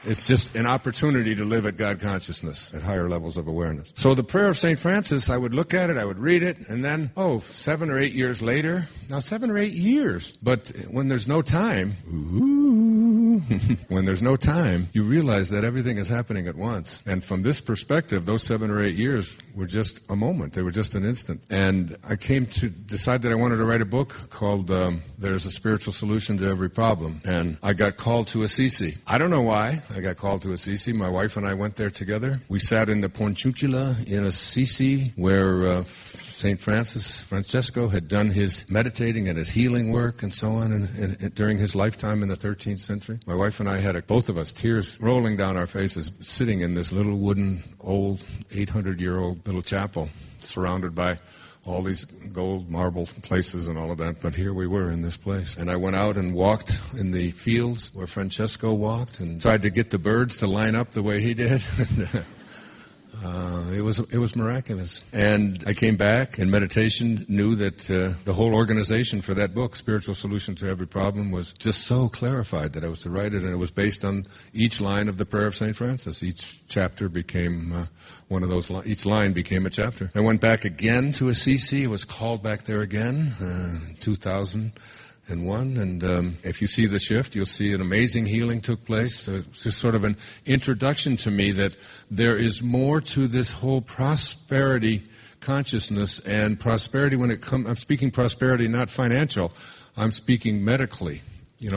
It's just an opportunity to live at God consciousness, at higher levels of awareness. So the prayer of St. Francis, I would look at it, I would read it, and then, 7 or 8 years later, now 7 or 8 years, but when there's no time, when there's no time, you realize that everything is happening at once. And from this perspective, those 7 or 8 years were just a moment. They were just an instant. And I came to decide that I wanted to write a book called There's a Spiritual Solution to Every Problem. And I got called to Assisi. I don't know why I got called to Assisi. My wife and I went there together. We sat in the Portiuncula in Assisi where St. Francesco had done his meditating and his healing work and so on and during his lifetime in the 13th century. My wife and I had, both of us, tears rolling down our faces, sitting in this little wooden, old, 800-year-old little chapel surrounded by all these gold marble places and all of that, but here we were in this place. And I went out and walked in the fields where Francesco walked and tried to get the birds to line up the way he did. It was miraculous. And I came back, and meditation knew that the whole organization for that book, Spiritual Solution to Every Problem, was just so clarified that I was to write it, and it was based on each line of the prayer of St. Francis. Each chapter became one of those. Each line became a chapter. I went back again to Assisi. I was called back there again, 2001, and if you see the shift, you'll see an amazing healing took place. It's just sort of an introduction to me that there is more to this whole prosperity consciousness, and prosperity when it comes, I'm speaking prosperity not financial, I'm speaking medically,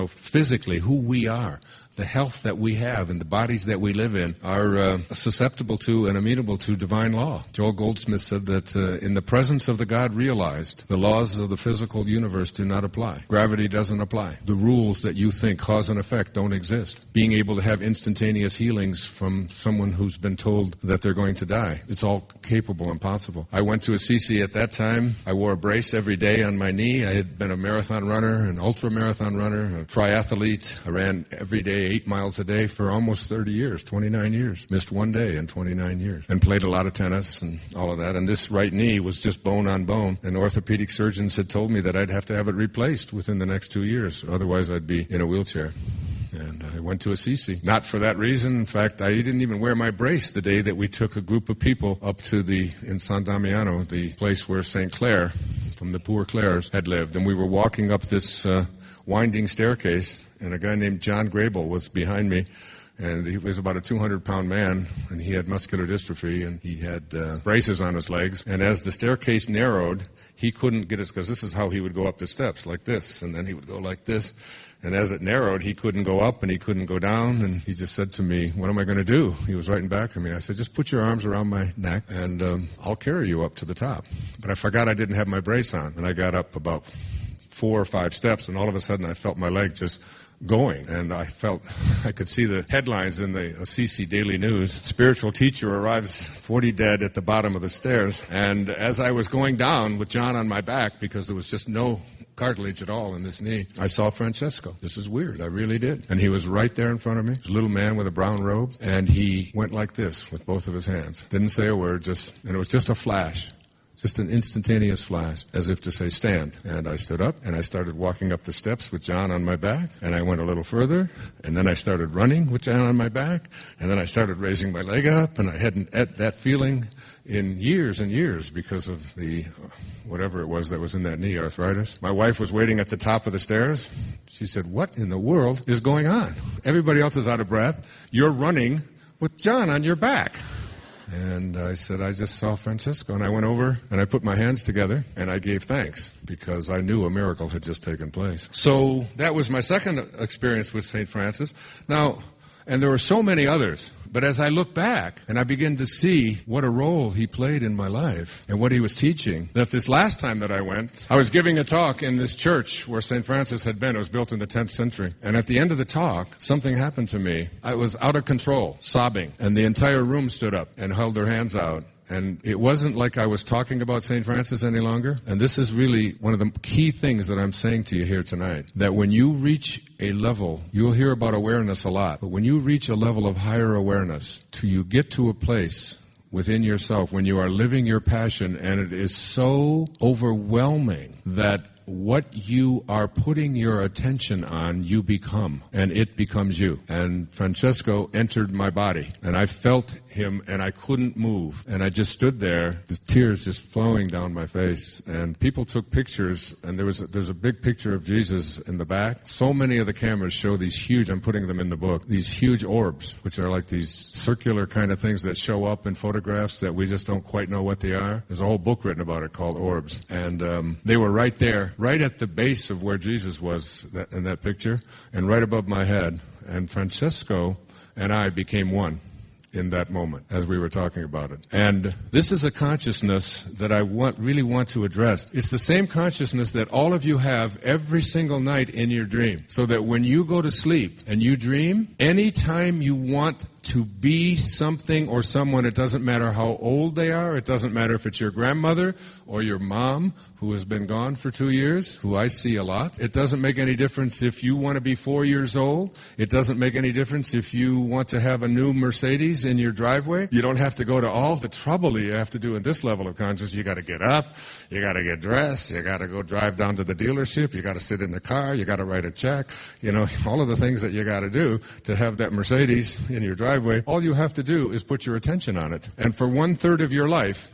physically, who we are. the health that we have and the bodies that we live in are susceptible to and amenable to divine law. Joel Goldsmith said that in the presence of the God realized, the laws of the physical universe do not apply. Gravity doesn't apply. The rules that you think cause and effect don't exist. Being able to have instantaneous healings from someone who's been told that they're going to die, it's all capable and possible. I went to Assisi at that time. I wore a brace every day on my knee. I had been a marathon runner, an ultra-marathon runner, a triathlete. I ran every day 8 miles a day for almost 30 years, 29 years. Missed one day in 29 years. And played a lot of tennis and all of that. And this right knee was just bone on bone. And orthopedic surgeons had told me that I'd have to have it replaced within the next 2 years. Otherwise, I'd be in a wheelchair. And I went to Assisi. Not for that reason. In fact, I didn't even wear my brace the day that we took a group of people up to in San Damiano, the place where St. Clair, from the Poor Clares, had lived. And we were walking up this winding staircase, and a guy named John Grable was behind me. And he was about a 200-pound man, and he had muscular dystrophy, and he had braces on his legs. And as the staircase narrowed, he couldn't get it, because this is how he would go up the steps, like this, and then he would go like this. And as it narrowed, he couldn't go up and he couldn't go down, and he just said to me, "What am I going to do?" He was right in back of me. I said, "Just put your arms around my neck, and I'll carry you up to the top." But I forgot I didn't have my brace on, and I got up about 4 or 5 steps, and all of a sudden I felt my leg just going, and I could see the headlines in the Assisi Daily News. Spiritual teacher arrives 40 dead at the bottom of the stairs. And as I was going down with John on my back, because there was just no cartilage at all in this knee, I saw Francesco. This is weird. I really did. And he was right there in front of me. He was a little man with a brown robe, and he went like this with both of his hands. Didn't say a word, and it was just a flash. Just an instantaneous flash, as if to say, "Stand." And I stood up, and I started walking up the steps with John on my back, and I went a little further, and then I started running with John on my back, and then I started raising my leg up, and I hadn't had that feeling in years and years because of the whatever it was that was in that knee, arthritis. My wife was waiting at the top of the stairs. She said, "What in the world is going on? Everybody else is out of breath. You're running with John on your back." And I said, "I just saw Francesco." And I went over and I put my hands together and I gave thanks because I knew a miracle had just taken place. So that was my second experience with St. Francis. Now, and there were so many others. But as I look back and I begin to see what a role he played in my life and what he was teaching, that this last time that I went, I was giving a talk in this church where St. Francis had been. It was built in the 10th century. And at the end of the talk, something happened to me. I was out of control, sobbing. And the entire room stood up and held their hands out. And it wasn't like I was talking about St. Francis any longer. And this is really one of the key things that I'm saying to you here tonight. That when you reach a level, you'll hear about awareness a lot, but when you reach a level of higher awareness, till you get to a place within yourself when you are living your passion, and it is so overwhelming that what you are putting your attention on, you become, and it becomes you. And Francesco entered my body, and I felt him, and I couldn't move. And I just stood there, the tears just flowing down my face. And people took pictures, and there's a big picture of Jesus in the back. So many of the cameras show these huge, I'm putting them in the book, these huge orbs, which are like these circular kind of things that show up in photographs that we just don't quite know what they are. There's a whole book written about it called Orbs. And they were right there, right at the base of where Jesus was in that picture, and right above my head. And Francesco and I became one in that moment as we were talking about it. And this is a consciousness that I really want to address. It's the same consciousness that all of you have every single night in your dream. So that when you go to sleep and you dream, anytime you want to be something or someone, it doesn't matter how old they are, it doesn't matter if it's your grandmother or your mom who has been gone for 2 years, who I see a lot. It doesn't make any difference if you want to be 4 years old. It doesn't make any difference if you want to have a new Mercedes in your driveway. You don't have to go to all the trouble you have to do in this level of consciousness. You got to get up, you got to get dressed, you got to go drive down to the dealership, you got to sit in the car, you got to write a check, all of the things that you got to do to have that Mercedes in your driveway. All you have to do is put your attention on it. And for 1/3 of your life,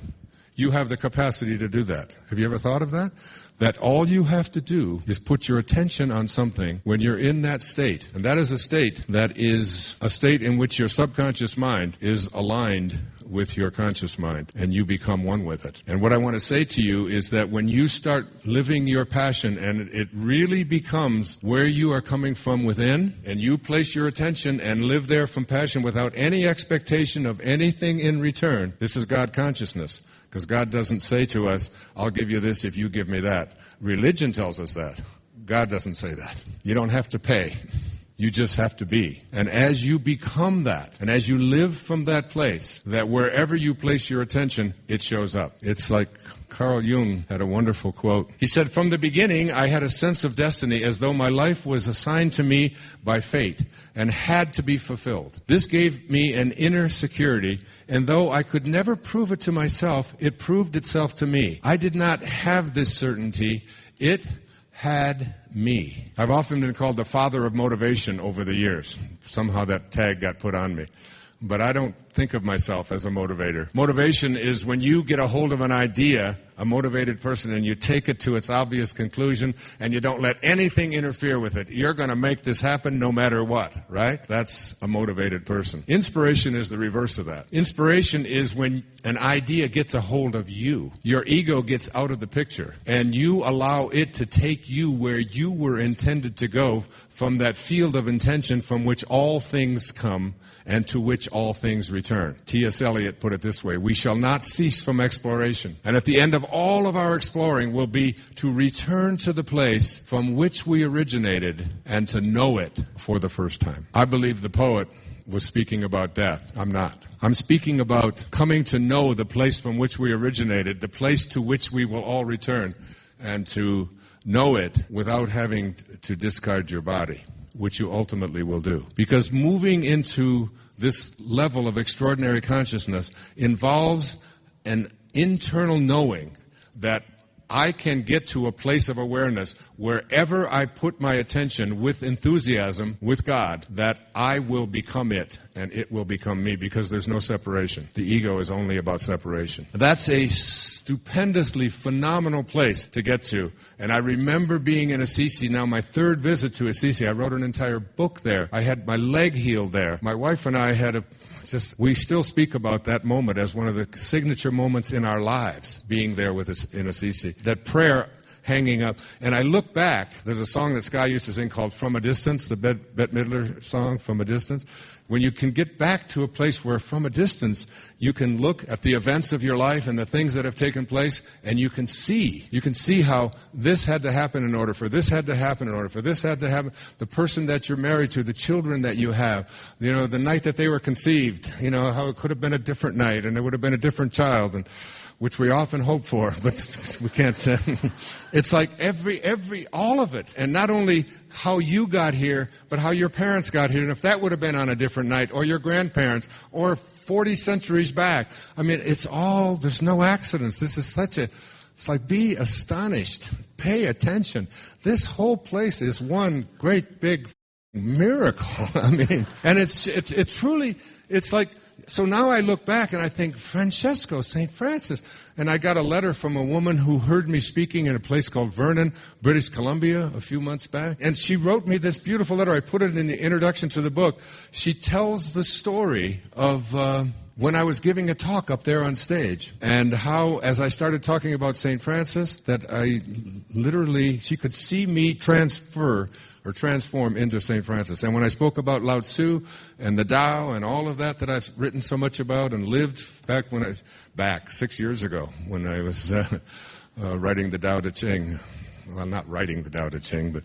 you have the capacity to do that. Have you ever thought of that? That all you have to do is put your attention on something when you're in that state. And that is a state that is a state in which your subconscious mind is aligned with your conscious mind, and you become one with it. And what I want to say to you is that when you start living your passion and it really becomes where you are coming from within, and you place your attention and live there from passion without any expectation of anything in return, this is God consciousness. Because God doesn't say to us, I'll give you this if you give me that. Religion tells us that. God doesn't say that. You don't have to pay. You just have to be. And as you become that, and as you live from that place, that wherever you place your attention, it shows up. It's like Carl Jung had a wonderful quote. He said, "From the beginning, I had a sense of destiny as though my life was assigned to me by fate and had to be fulfilled. This gave me an inner security, and though I could never prove it to myself, it proved itself to me. I did not have this certainty. It had me." I've often been called the father of motivation over the years. Somehow that tag got put on me. But I don't think of myself as a motivator. Motivation is when you get a hold of an idea, a motivated person, and you take it to its obvious conclusion, and you don't let anything interfere with it. You're going to make this happen no matter what, right? That's a motivated person. Inspiration is the reverse of that. Inspiration is when an idea gets a hold of you. Your ego gets out of the picture, and you allow it to take you where you were intended to go from that field of intention from which all things come and to which all things return. T.S. Eliot put it this way: we shall not cease from exploration, and at the end of all of our exploring will be to return to the place from which we originated and to know it for the first time. I believe the poet was speaking about death. I'm not. I'm speaking about coming to know the place from which we originated, the place to which we will all return, and to know it without having to discard your body, which you ultimately will do. Because moving into this level of extraordinary consciousness involves an internal knowing that I can get to a place of awareness wherever I put my attention with enthusiasm with God, that I will become it and it will become me, because there's no separation. The ego is only about separation. That's a stupendously phenomenal place to get to. And I remember being in Assisi, now my third visit to Assisi. I wrote an entire book there. I had my leg healed there. My wife and I had we still speak about that moment as one of the signature moments in our lives, being there with us in Assisi. That prayer hanging up. And I look back, there's a song that Sky used to sing called From a Distance, the Bette Midler song, From a Distance. When you can get back to a place where from a distance you can look at the events of your life and the things that have taken place, and you can see how this had to happen in order for this had to happen, in order for this had to happen. The person that you're married to, the children that you have, the night that they were conceived, how it could have been a different night and it would have been a different child, and which we often hope for, but we can't. It's like all of it. And not only how you got here, but how your parents got here. And if that would have been on a different night, or your grandparents, or 40 centuries back. I mean, there's no accidents. This is it's like, be astonished. Pay attention. This whole place is one great big miracle. I mean, and it's truly, it's like, so now I look back and I think, Francesco, St. Francis. And I got a letter from a woman who heard me speaking in a place called Vernon, British Columbia, a few months back. And she wrote me this beautiful letter. I put it in the introduction to the book. She tells the story of when I was giving a talk up there on stage, and how, as I started talking about St. Francis, that she could see me transform into St. Francis. And when I spoke about Lao Tzu and the Tao and all of that I've written so much about and lived back 6 years ago when I was writing the Tao Te Ching. Well, not writing the Tao Te Ching, but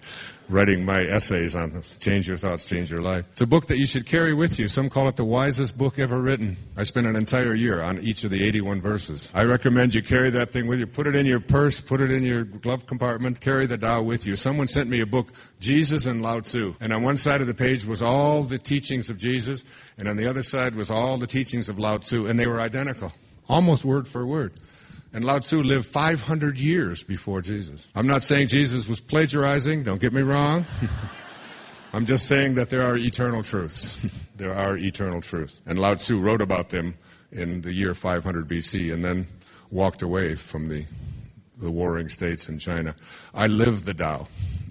writing my essays on Change Your Thoughts, Change Your Life. It's a book that you should carry with you. Some call it the wisest book ever written. I spent an entire year on each of the 81 verses. I recommend you carry that thing with you. Put it in your purse, put it in your glove compartment, carry the Tao with you. Someone sent me a book, Jesus and Lao Tzu. And on one side of the page was all the teachings of Jesus, and on the other side was all the teachings of Lao Tzu, and they were identical, almost word for word. And Lao Tzu lived 500 years before Jesus. I'm not saying Jesus was plagiarizing, don't get me wrong. I'm just saying that there are eternal truths. There are eternal truths. And Lao Tzu wrote about them in the year 500 BC and then walked away from the warring states in China. I live the Tao.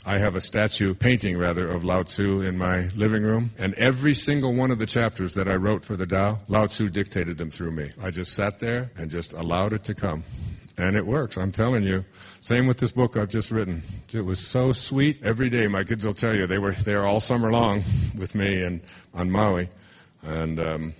I have a painting of Lao Tzu in my living room, and every single one of the chapters that I wrote for the Tao, Lao Tzu dictated them through me. I just sat there and just allowed it to come. And it works, I'm telling you. Same with this book I've just written. It was so sweet. Every day, my kids will tell you, they were there all summer long with me and on Maui. And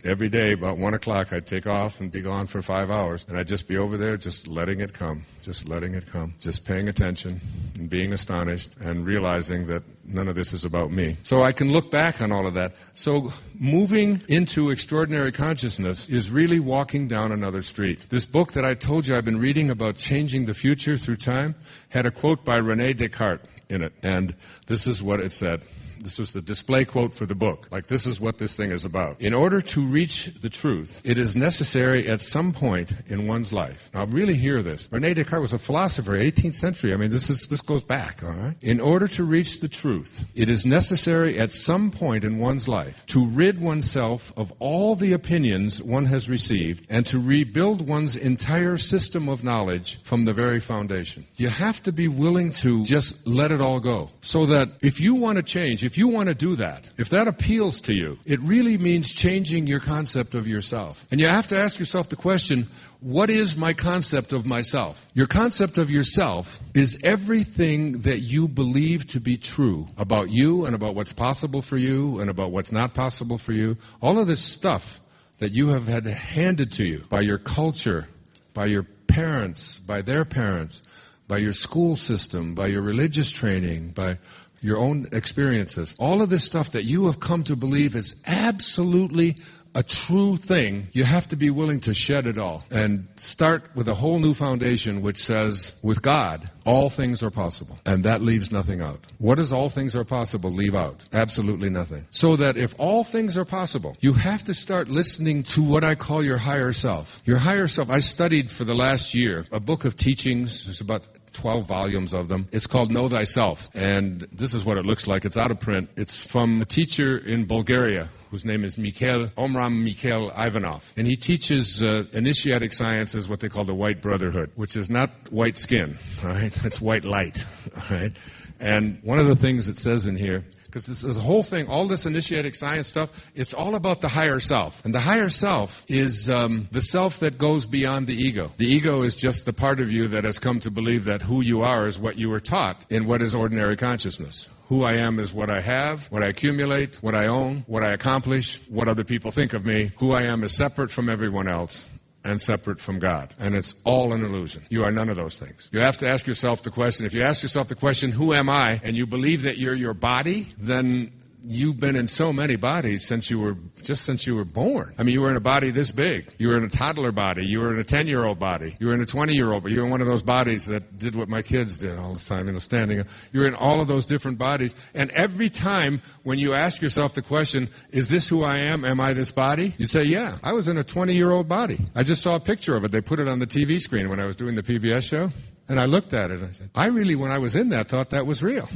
every day, about 1 o'clock, I'd take off and be gone for 5 hours. And I'd just be over there just letting it come, just paying attention and being astonished and realizing that none of this is about me. So I can look back on all of that. So moving into extraordinary consciousness is really walking down another street. This book that I told you I've been reading about changing the future through time had a quote by René Descartes in it. And this is what it said. This was the display quote for the book. Like, this is what this thing is about. In order to reach the truth, it is necessary at some point in one's life. Now, really hear this. René Descartes was a philosopher, 18th century. I mean, this goes back, all right? In order to reach the truth, it is necessary at some point in one's life to rid oneself of all the opinions one has received and to rebuild one's entire system of knowledge from the very foundation. You have to be willing to just let it all go. So that if you want to change, if you want to do that, if that appeals to you, it really means changing your concept of yourself. And you have to ask yourself the question, what is my concept of myself? Your concept of yourself is everything that you believe to be true about you and about what's possible for you and about what's not possible for you. All of this stuff that you have had handed to you by your culture, by your parents, by their parents, by your school system, by your religious training, by your own experiences. All of this stuff that you have come to believe is absolutely a true thing, you have to be willing to shed it all and start with a whole new foundation which says, with God, all things are possible. And that leaves nothing out. What does all things are possible leave out? Absolutely nothing. So that if all things are possible, you have to start listening to what I call your higher self. Your higher self. I studied for the last year a book of teachings. There's about 12 volumes of them. It's called Know Thyself. And this is what it looks like. It's out of print. It's from a teacher in Bulgaria whose name is Omram Mikhail Ivanov. And he teaches initiatic sciences, what they call the White Brotherhood, which is not white skin, all right? It's white light, all right? And one of the things it says in here, because this is the whole thing, all this initiatic science stuff, it's all about the higher self. And the higher self is the self that goes beyond the ego. The ego is just the part of you that has come to believe that who you are is what you were taught in what is ordinary consciousness. Who I am is what I have, what I accumulate, what I own, what I accomplish, what other people think of me. Who I am is separate from everyone else and separate from God. And it's all an illusion. You are none of those things. You have to ask yourself the question, if you ask yourself the question, who am I, and you believe that you're your body, then you've been in so many bodies since you were born. I mean, you were in a body this big. You were in a toddler body. You were in a 10-year-old body. You were in a 20-year-old body. You were in one of those bodies that did what my kids did all the time, standing up. You're in all of those different bodies. And every time when you ask yourself the question, is this who I am? Am I this body? You say, yeah, I was in a 20-year-old body. I just saw a picture of it. They put it on the TV screen when I was doing the PBS show. And I looked at it and I said, I really, when I was in that, thought that was real.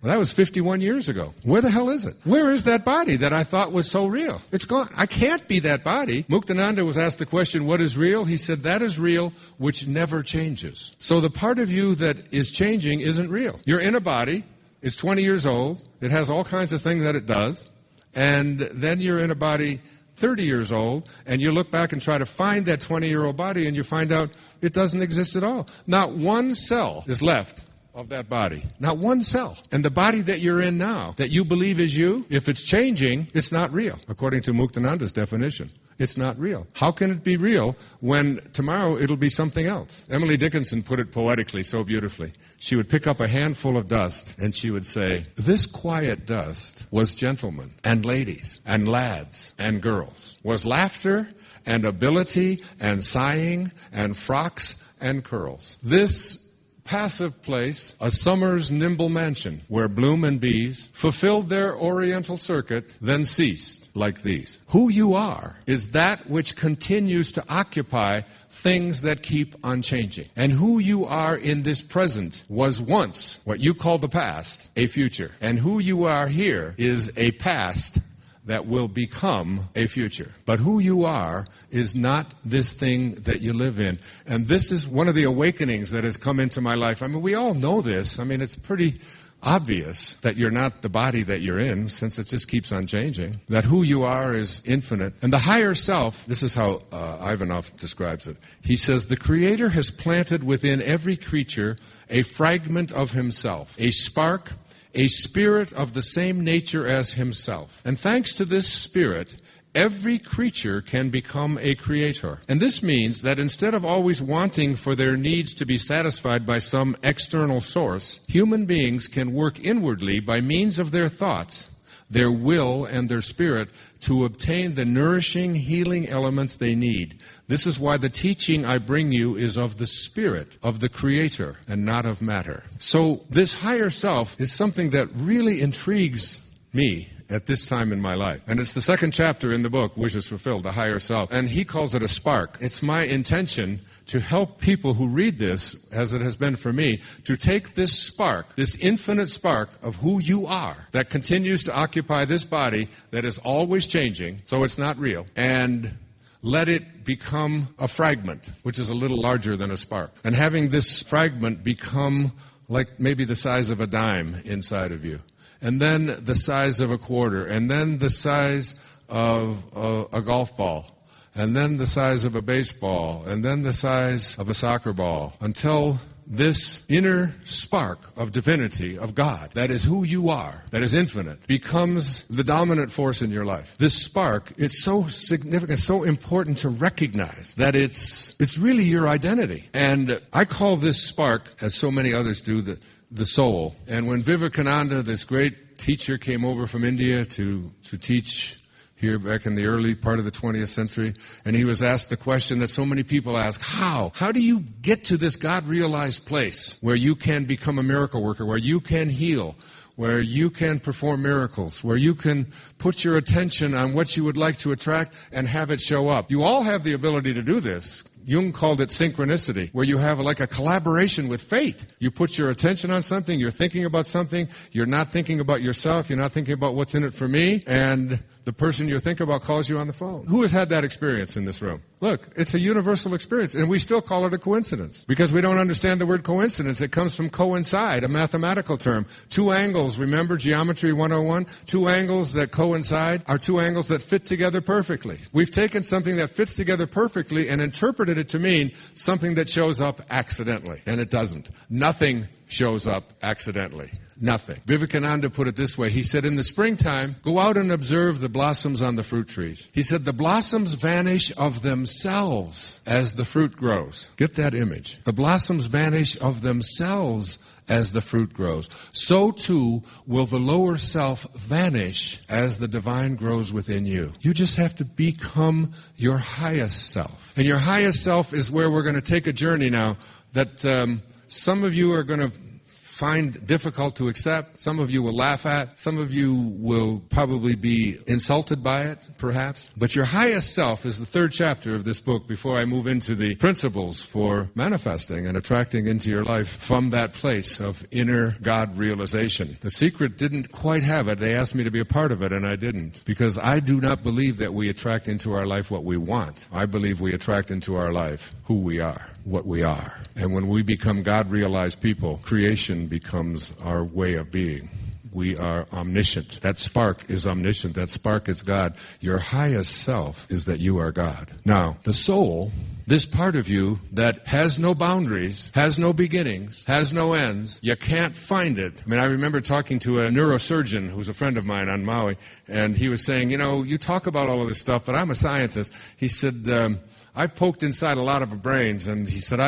Well, that was 51 years ago. Where the hell is it? Where is that body that I thought was so real? It's gone. I can't be that body. Muktananda was asked the question, what is real? He said, that is real, which never changes. So the part of you that is changing isn't real. You're in a body. It's 20 years old. It has all kinds of things that it does. And then you're in a body 30 years old, and you look back and try to find that 20-year-old body, and you find out it doesn't exist at all. Not one cell is left of that body. Not one cell. And the body that you're in now, that you believe is you, if it's changing, it's not real, according to Muktananda's definition. It's not real. How can it be real when tomorrow it'll be something else? Emily Dickinson put it poetically so beautifully. She would pick up a handful of dust and she would say, this quiet dust was gentlemen and ladies and lads and girls, was laughter and ability and sighing and frocks and curls. This passive place, a summer's nimble mansion, where bloom and bees fulfilled their oriental circuit, then ceased like these. Who you are is that which continues to occupy things that keep on changing. And who you are in this present was once, what you call the past, a future. And who you are here is a past that will become a future. But who you are is not this thing that you live in. And this is one of the awakenings that has come into my life. I mean, we all know this. I mean, it's pretty obvious that you're not the body that you're in, since it just keeps on changing, that who you are is infinite. And the higher self, this is how Ivanov describes it. He says, the Creator has planted within every creature a fragment of himself, a spark, a spirit of the same nature as himself. And thanks to this spirit, every creature can become a creator. And this means that instead of always wanting for their needs to be satisfied by some external source, human beings can work inwardly by means of their thoughts, their will, and their spirit to obtain the nourishing, healing elements they need. This is why the teaching I bring you is of the spirit of the Creator and not of matter. So this higher self is something that really intrigues me at this time in my life. And it's the second chapter in the book, Wishes Fulfilled, the higher self. And he calls it a spark. It's my intention to help people who read this, as it has been for me, to take this spark, this infinite spark of who you are, that continues to occupy this body that is always changing, so it's not real, and let it become a fragment, which is a little larger than a spark. And having this fragment become like maybe the size of a dime inside of you, and then the size of a quarter, and then the size of a golf ball, and then the size of a baseball, and then the size of a soccer ball, until this inner spark of divinity, of God, that is who you are, that is infinite, becomes the dominant force in your life. This spark, it's so significant, so important to recognize that it's really your identity. And I call this spark, as so many others do, the soul. And when Vivekananda, this great teacher, came over from India to teach here back in the early part of the 20th century, and he was asked the question that so many people ask, how do you get to this God-realized place where you can become a miracle worker, where you can heal, where you can perform miracles, where you can put your attention on what you would like to attract and have it show up? You all have the ability to do this. Jung called it synchronicity, where you have like a collaboration with fate. You put your attention on something, you're thinking about something, you're not thinking about yourself, you're not thinking about what's in it for me, and the person you're thinking about calls you on the phone. Who has had that experience in this room? Look, it's a universal experience, and we still call it a coincidence because we don't understand the word coincidence. It comes from coincide, a mathematical term. Two angles, remember Geometry 101? Two angles that coincide are two angles that fit together perfectly. We've taken something that fits together perfectly and interpreted it to mean something that shows up accidentally, and it doesn't. Nothing shows up accidentally. Nothing. Vivekananda put it this way. He said, in the springtime, go out and observe the blossoms on the fruit trees. He said, the blossoms vanish of themselves as the fruit grows. Get that image. The blossoms vanish of themselves as the fruit grows. So too will the lower self vanish as the divine grows within you. You just have to become your highest self. And your highest self is where we're going to take a journey now that some of you are going to find difficult to accept. Some of you will laugh at. Some of you will probably be insulted by it, perhaps. But your highest self is the third chapter of this book before I move into the principles for manifesting and attracting into your life from that place of inner God realization. The Secret didn't quite have it. They asked me to be a part of it, and I didn't. Because I do not believe that we attract into our life what we want. I believe we attract into our life who we are, what we are. And when we become God-realized people, creation becomes our way of being. We are omniscient. That spark is omniscient. That spark is God. Your highest self is that you are God. Now, the soul, this part of you that has no boundaries, has no beginnings, has no ends, you can't find it. I mean, I remember talking to a neurosurgeon who's a friend of mine on Maui, and he was saying, you talk about all of this stuff, but I'm a scientist. He said, I poked inside a lot of brains, and he said,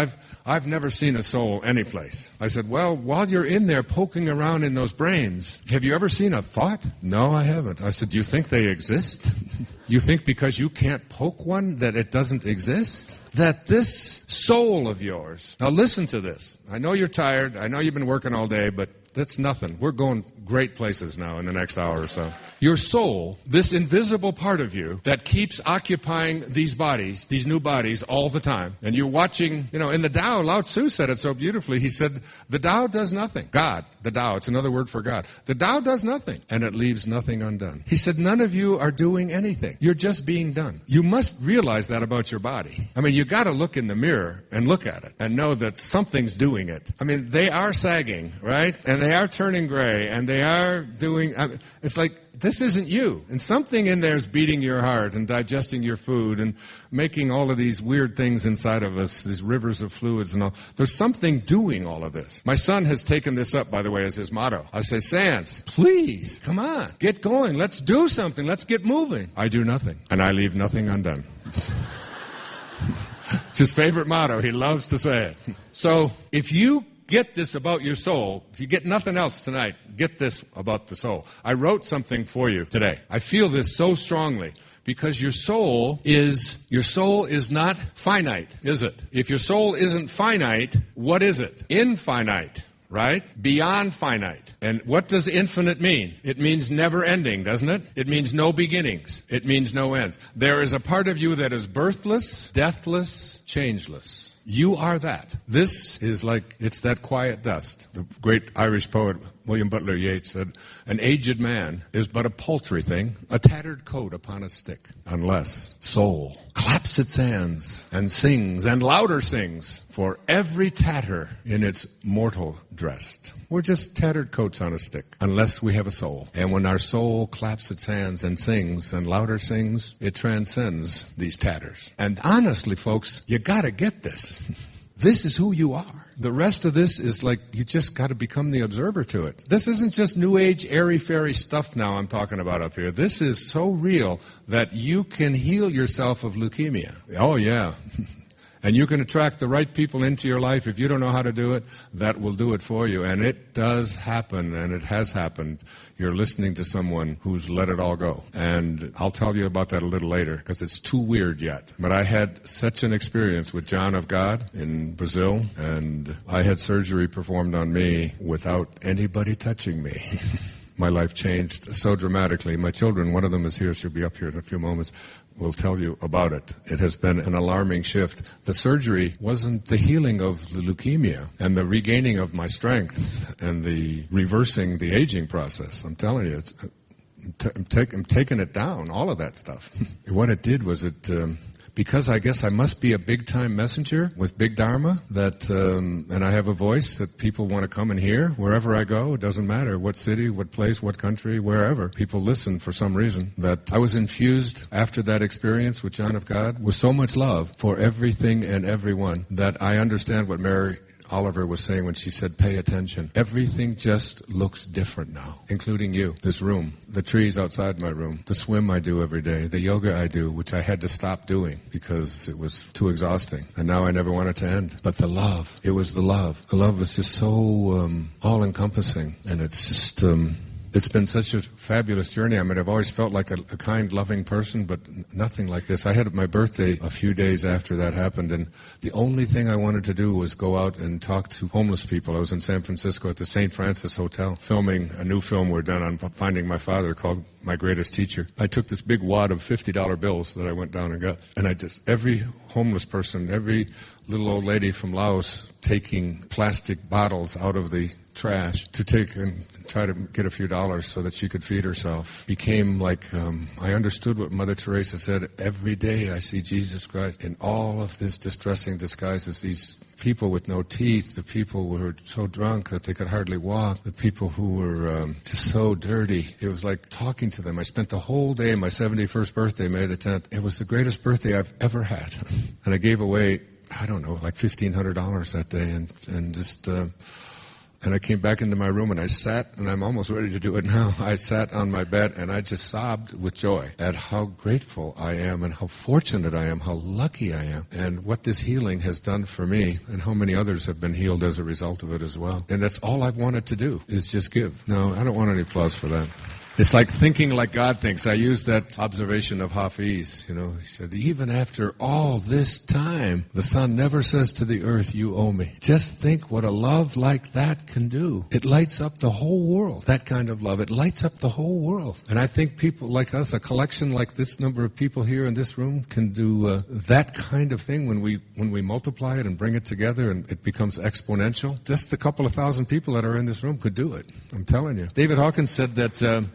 I've never seen a soul anyplace. I said, well, while you're in there poking around in those brains, have you ever seen a thought? No, I haven't. I said, do you think they exist? You think because you can't poke one that it doesn't exist? That this soul of yours, now listen to this. I know you're tired. I know you've been working all day, but that's nothing. We're going great places now in the next hour or so. Your soul, this invisible part of you that keeps occupying these bodies, these new bodies all the time. And you're watching, in the Tao, Lao Tzu said it so beautifully. He said, the Tao does nothing. God, the Tao, it's another word for God. The Tao does nothing, and it leaves nothing undone. He said, none of you are doing anything. You're just being done. You must realize that about your body. I mean, you got to look in the mirror and look at it and know that something's doing it. I mean, they are sagging, right? And they are turning gray, and they are doing, it's like, this isn't you. And something in there is beating your heart and digesting your food and making all of these weird things inside of us, these rivers of fluids and all. There's something doing all of this. My son has taken this up, by the way, as his motto. I say, Sans, please, come on, get going. Let's do something. Let's get moving. I do nothing, and I leave nothing undone. It's his favorite motto. He loves to say it. So if you get this about your soul, if you get nothing else tonight, get this about the soul. I wrote something for you today. I feel this so strongly because your soul is not finite, is it? If your soul isn't finite, what is it? Infinite. Right? Beyond finite. And what does infinite mean? It means never ending, doesn't it? It means no beginnings. It means no ends. There is a part of you that is birthless, deathless, changeless. You are that. This is like, it's that quiet dust. The great Irish poet William Butler Yeats said, an aged man is but a paltry thing, a tattered coat upon a stick, unless soul claps its hands and sings, and louder sings, for every tatter in its mortal dress. We're just tattered coats on a stick, unless we have a soul. And when our soul claps its hands and sings, and louder sings, it transcends these tatters. And honestly, folks, you gotta get this. This is who you are. The rest of this is like, you just got to become the observer to it. This isn't just New Age, airy-fairy stuff now I'm talking about up here. This is so real that you can heal yourself of leukemia. Oh, yeah. And you can attract the right people into your life. If you don't know how to do it, that will do it for you. And it does happen, and it has happened. You're listening to someone who's let it all go. And I'll tell you about that a little later, because it's too weird yet. But I had such an experience with John of God in Brazil, and I had surgery performed on me without anybody touching me. My life changed so dramatically. My children, one of them is here, she'll be up here in a few moments, will tell you about it. It has been an alarming shift. The surgery wasn't the healing of the leukemia and the regaining of my strength and the reversing the aging process. I'm telling you, I'm taking it down, all of that stuff. What it did was because I guess I must be a big-time messenger with big dharma, and I have a voice that people want to come and hear wherever I go. It doesn't matter what city, what place, what country, wherever. People listen for some reason. That I was infused after that experience with John of God with so much love for everything and everyone that I understand what Mary Oliver was saying when she said, pay attention. Everything just looks different now, including you, this room, the trees outside my room, the swim I do every day, the yoga I do, which I had to stop doing because it was too exhausting. And now I never want it to end. But the love, it was the love. The love was just so all-encompassing. And it's just... It's been such a fabulous journey. I mean, I've always felt like a kind, loving person, but nothing like this. I had my birthday a few days after that happened, and the only thing I wanted to do was go out and talk to homeless people. I was in San Francisco at the St. Francis Hotel filming a new film we're done on finding my father called My Greatest Teacher. I took this big wad of $50 bills that I went down and got, and every homeless person, every little old lady from Laos taking plastic bottles out of the trash to take and try to get a few dollars so that she could feed herself became like, I understood what Mother Teresa said. Every day I see Jesus Christ in all of this distressing disguises. These people with no teeth, the people who were so drunk that they could hardly walk, the people who were just so dirty. It was like talking to them. I spent the whole day, my 71st birthday, May the 10th. It was the greatest birthday I've ever had. And I gave away, I don't know, like $1,500 that day, and just... And I came back into my room and I sat, and I'm almost ready to do it now. I sat on my bed and I just sobbed with joy at how grateful I am and how fortunate I am, how lucky I am, and what this healing has done for me, and how many others have been healed as a result of it as well. And that's all I've wanted to do, is just give. No, I don't want any applause for that. It's like thinking like God thinks. I used that observation of Hafiz. He said, even after all this time, the sun never says to the earth, you owe me. Just think what a love like that can do. It lights up the whole world. That kind of love, it lights up the whole world. And I think people like us, a collection like this number of people here in this room, can do that kind of thing when we multiply it and bring it together and it becomes exponential. Just a couple of thousand people that are in this room could do it. I'm telling you. David Hawkins said that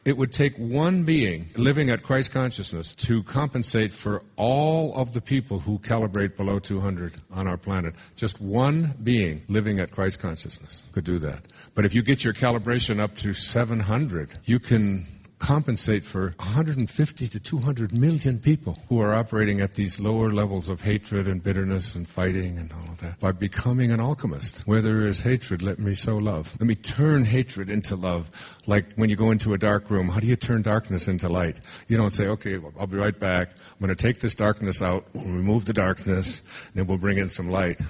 it would take one being living at Christ consciousness to compensate for all of the people who calibrate below 200 on our planet. Just one being living at Christ consciousness could do that. But if you get your calibration up to 700, you can compensate for 150 to 200 million people who are operating at these lower levels of hatred and bitterness and fighting and all of that by becoming an alchemist. Where there is hatred, let me sow love. Let me turn hatred into love. Like when you go into a dark room, how do you turn darkness into light? You don't say, okay, I'll be right back. I'm going to take this darkness out, we'll remove the darkness, then we'll bring in some light.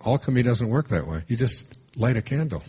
Alchemy doesn't work that way. You just light a candle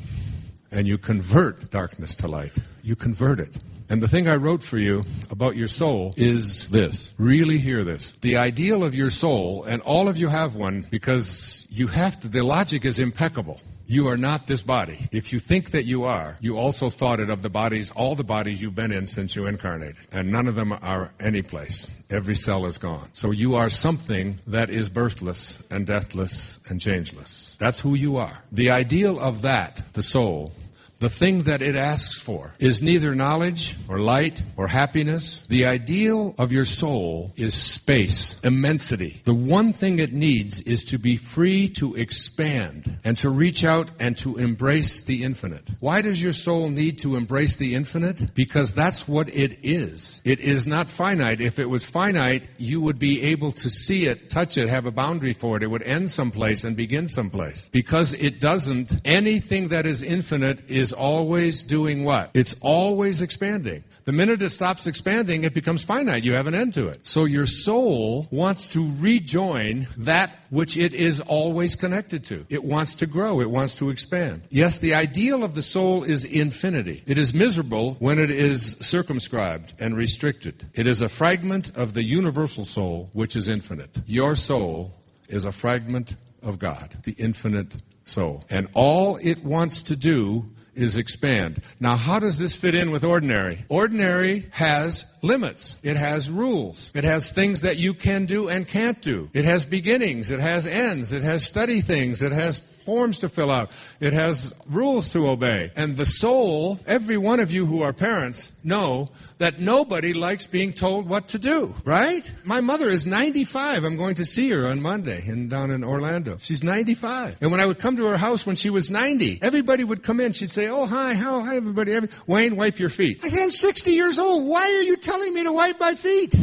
and you convert darkness to light. You convert it. And the thing I wrote for you about your soul is this. Really hear this. The ideal of your soul, and all of you have one because you have to, the logic is impeccable. You are not this body. If you think that you are, you also thought it of the bodies, all the bodies you've been in since you incarnated. And none of them are any place. Every cell is gone. So you are something that is birthless and deathless and changeless. That's who you are. The ideal of that, the soul, the thing that it asks for is neither knowledge or light or happiness. The ideal of your soul is space, immensity. The one thing it needs is to be free to expand and to reach out and to embrace the infinite. Why does your soul need to embrace the infinite? Because that's what it is. It is not finite. If it was finite, you would be able to see it, touch it, have a boundary for it. It would end someplace and begin someplace. Because it doesn't, anything that is infinite is always doing what? It's always expanding. The minute it stops expanding, it becomes finite. You have an end to it. So your soul wants to rejoin that which it is always connected to. It wants to grow. It wants to expand. Yes, the ideal of the soul is infinity. It is miserable when it is circumscribed and restricted. It is a fragment of the universal soul, which is infinite. Your soul is a fragment of God, the infinite soul. And all it wants to do is expand. Now, how does this fit in with ordinary? Ordinary has limits. It has rules. It has things that you can do and can't do. It has beginnings. It has ends. It has study things. It has forms to fill out. It has rules to obey. And the soul, every one of you who are parents know that nobody likes being told what to do, right? My mother is 95. I'm going to see her on Monday down in Orlando. She's 95. And when I would come to her house when she was 90, everybody would come in. She'd say, oh, hi, hi, everybody. Wayne, wipe your feet. I said, I'm 60 years old. Why are you telling me to wipe my feet?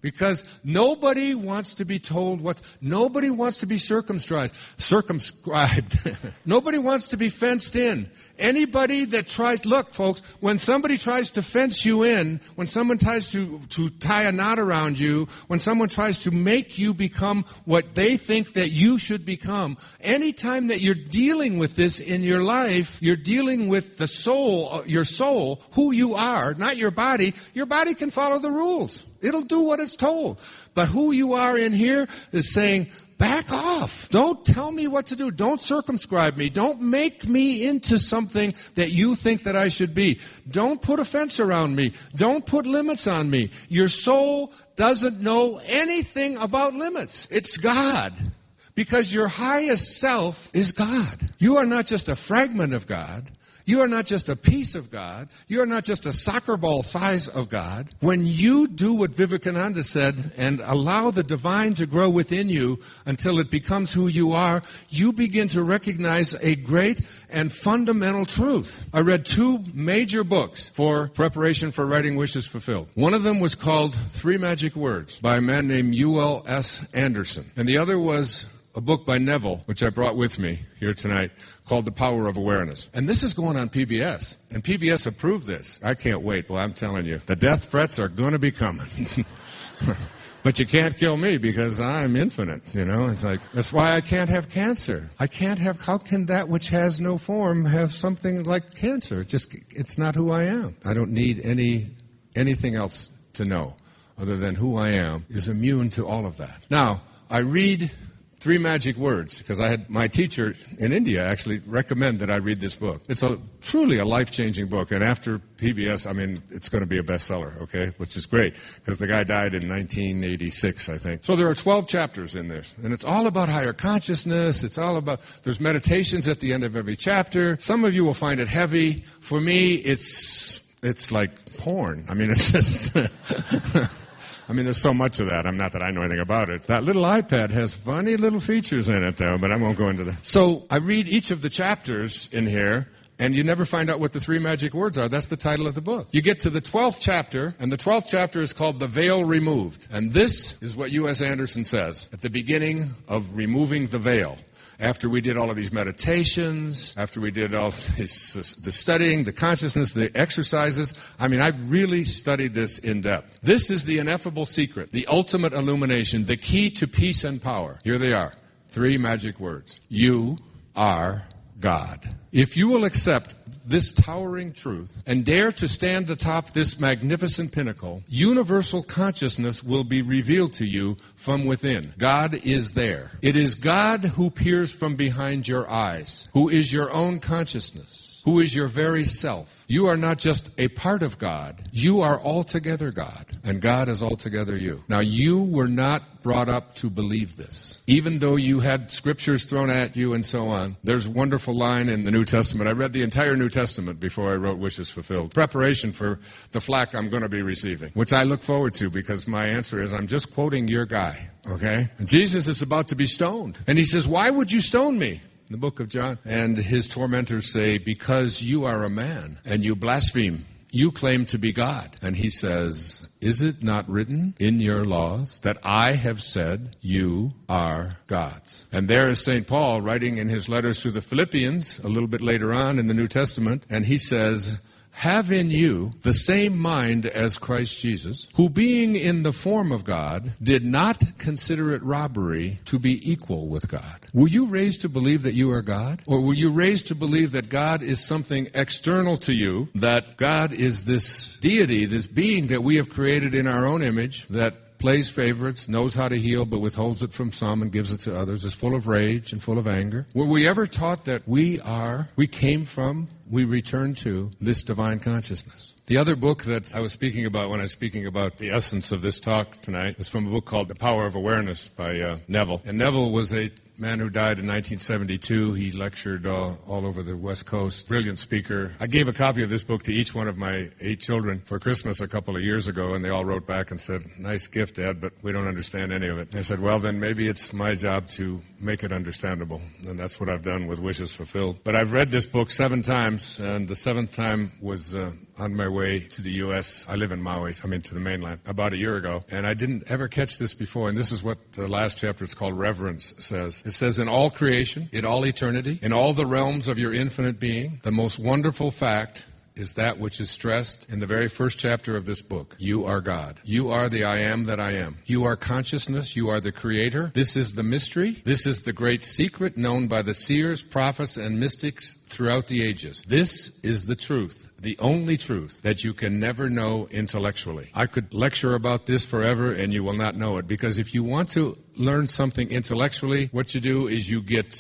Because nobody wants to be told what, nobody wants to be circumscribed. Nobody wants to be fenced in. Anybody that tries, look, folks, when somebody tries to fence you in, when someone tries to tie a knot around you, when someone tries to make you become what they think that you should become, anytime that you're dealing with this in your life, you're dealing with the soul, your soul, who you are, not your body. Your body can follow the rules. It'll do what it's told. But who you are in here is saying, back off. Don't tell me what to do. Don't circumscribe me. Don't make me into something that you think that I should be. Don't put a fence around me. Don't put limits on me. Your soul doesn't know anything about limits. It's God. Because your highest self is God. You are not just a fragment of God. You are not just a piece of God. You are not just a soccer ball size of God. When you do what Vivekananda said and allow the divine to grow within you until it becomes who you are, you begin to recognize a great and fundamental truth. I read 2 major books for preparation for writing Wishes Fulfilled. One of them was called 3 Magic Words by a man named U.L.S. Anderson. And the other was a book by Neville, which I brought with me here tonight, called The Power of Awareness. And this is going on PBS. And PBS approved this. I can't wait. Well, I'm telling you, the death threats are going to be coming. But you can't kill me because I'm infinite, you know. It's like, that's why I can't have cancer. How can that which has no form have something like cancer? It's not who I am. I don't need anything else to know other than who I am is immune to all of that. Now, I read 3 Magic Words, because I had my teacher in India actually recommend that I read this book. It's truly a life-changing book, and after PBS, I mean, it's going to be a bestseller, okay, which is great, because the guy died in 1986, I think. So there are 12 chapters in this, and it's all about higher consciousness. It's all about, there's meditations at the end of every chapter. Some of you will find it heavy. For me, it's like porn. I mean, it's just... I mean, there's so much of that. Not that I know anything about it. That little iPad has funny little features in it, though, but I won't go into that. So I read each of the chapters in here, and you never find out what the 3 magic words are. That's the title of the book. You get to the 12th chapter, and the 12th chapter is called The Veil Removed. And this is what U.S. Anderson says at the beginning of removing the veil. After we did all of these meditations, after we did all this, the studying, the consciousness, the exercises, I mean, I really studied this in depth. This is the ineffable secret, the ultimate illumination, the key to peace and power. Here they are, 3 magic words. You are God. If you will accept this towering truth and dare to stand atop this magnificent pinnacle, universal consciousness will be revealed to you from within. God is there. It is God who peers from behind your eyes, who is your own consciousness, who is your very self. You are not just a part of God. You are altogether God, and God is altogether you. Now, you were not brought up to believe this. Even though you had scriptures thrown at you and so on, there's a wonderful line in the New Testament. I read the entire New Testament before I wrote Wishes Fulfilled. Preparation for the flack I'm going to be receiving, which I look forward to because my answer is I'm just quoting your guy, okay? And Jesus is about to be stoned. And he says, why would you stone me? In the book of John. And his tormentors say, because you are a man and you blaspheme. You claim to be God. And he says, is it not written in your laws that I have said you are gods? And there is St. Paul writing in his letters to the Philippians a little bit later on in the New Testament. And he says, have in you the same mind as Christ Jesus, who being in the form of God, did not consider it robbery to be equal with God. Were you raised to believe that you are God? Or were you raised to believe that God is something external to you, that God is this deity, this being that we have created in our own image, that plays favorites, knows how to heal, but withholds it from some and gives it to others, is full of rage and full of anger? Were we ever taught that we came from, we return to this divine consciousness? The other book that I was speaking about when I was speaking about the essence of this talk tonight is from a book called The Power of Awareness by Neville. And Neville was a man who died in 1972. He lectured all over the West Coast. Brilliant speaker. I gave a copy of this book to each one of my 8 children for Christmas a couple of years ago, and they all wrote back and said, nice gift, Dad, but we don't understand any of it. I said, well, then maybe it's my job to make it understandable, and that's what I've done with Wishes Fulfilled. But I've read this book 7 times, and the 7th time was on my way to the U.S. I live in Maui, to the mainland, about a year ago, and I didn't ever catch this before, and this is what the last chapter, it's called Reverence, says. It says, in all creation, in all eternity, in all the realms of your infinite being, the most wonderful fact is that which is stressed in the very first chapter of this book. You are God. You are the I am that I am. You are consciousness. You are the creator. This is the mystery. This is the great secret known by the seers, prophets, and mystics throughout the ages. This is the truth, the only truth that you can never know intellectually. I could lecture about this forever and you will not know it, because if you want to learn something intellectually, what you do is you get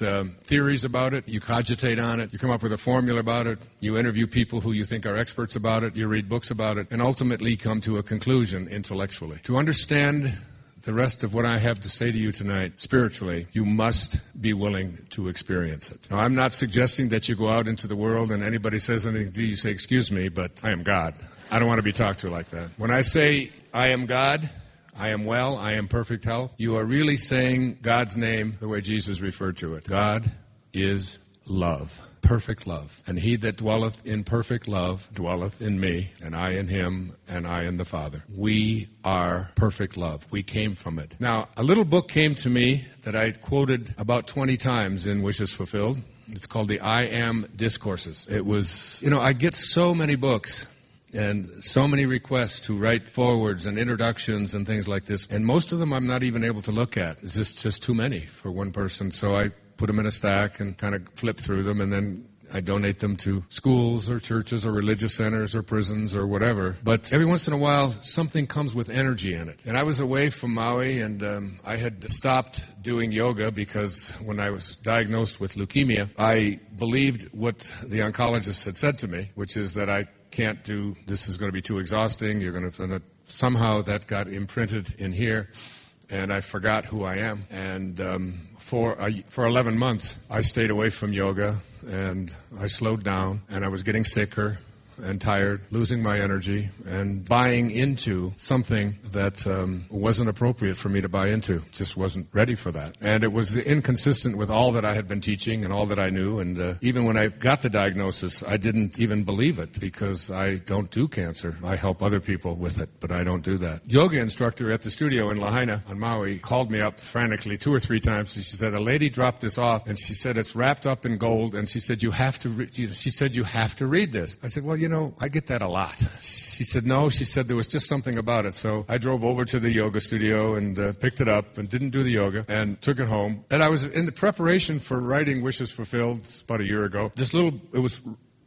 theories about it, you cogitate on it, you come up with a formula about it, you interview people who you think are experts about it, you read books about it, and ultimately come to a conclusion intellectually. To understand the rest of what I have to say to you tonight, spiritually, you must be willing to experience it. Now, I'm not suggesting that you go out into the world and anybody says anything to you, you say, excuse me, but I am God. I don't want to be talked to like that. When I say I am God, I am well, I am perfect health, you are really saying God's name the way Jesus referred to it. God is love. Perfect love. And he that dwelleth in perfect love dwelleth in me, and I in him, and I in the Father. We are perfect love. We came from it. Now, a little book came to me that I quoted about 20 times in Wishes Fulfilled. It's called the I Am Discourses. It was, I get so many books and so many requests to write forwards and introductions and things like this. And most of them I'm not even able to look at. It's just too many for one person. So I put them in a stack and kind of flip through them, and then I donate them to schools or churches or religious centers or prisons or whatever. But every once in a while, something comes with energy in it. And I was away from Maui, and I had stopped doing yoga because when I was diagnosed with leukemia, I believed what the oncologist had said to me, which is that I can't do, this is going to be too exhausting, you're going to, somehow that got imprinted in here, and I forgot who I am. And for 11 months, I stayed away from yoga, and I slowed down, and I was getting sicker and tired, losing my energy, and buying into something that wasn't appropriate for me to buy into. Just wasn't ready for that. And it was inconsistent with all that I had been teaching and all that I knew. And even when I got the diagnosis, I didn't even believe it because I don't do cancer. I help other people with it, but I don't do that. Yoga instructor at the studio in Lahaina on Maui called me up frantically 2 or 3 times. She said, a lady dropped this off, and she said, it's wrapped up in gold, and she said, you have to read this. I said, well, I get that a lot. She said, no. She said there was just something about it. So I drove over to the yoga studio and picked it up and didn't do the yoga and took it home. And I was in the preparation for writing Wishes Fulfilled about a year ago. It was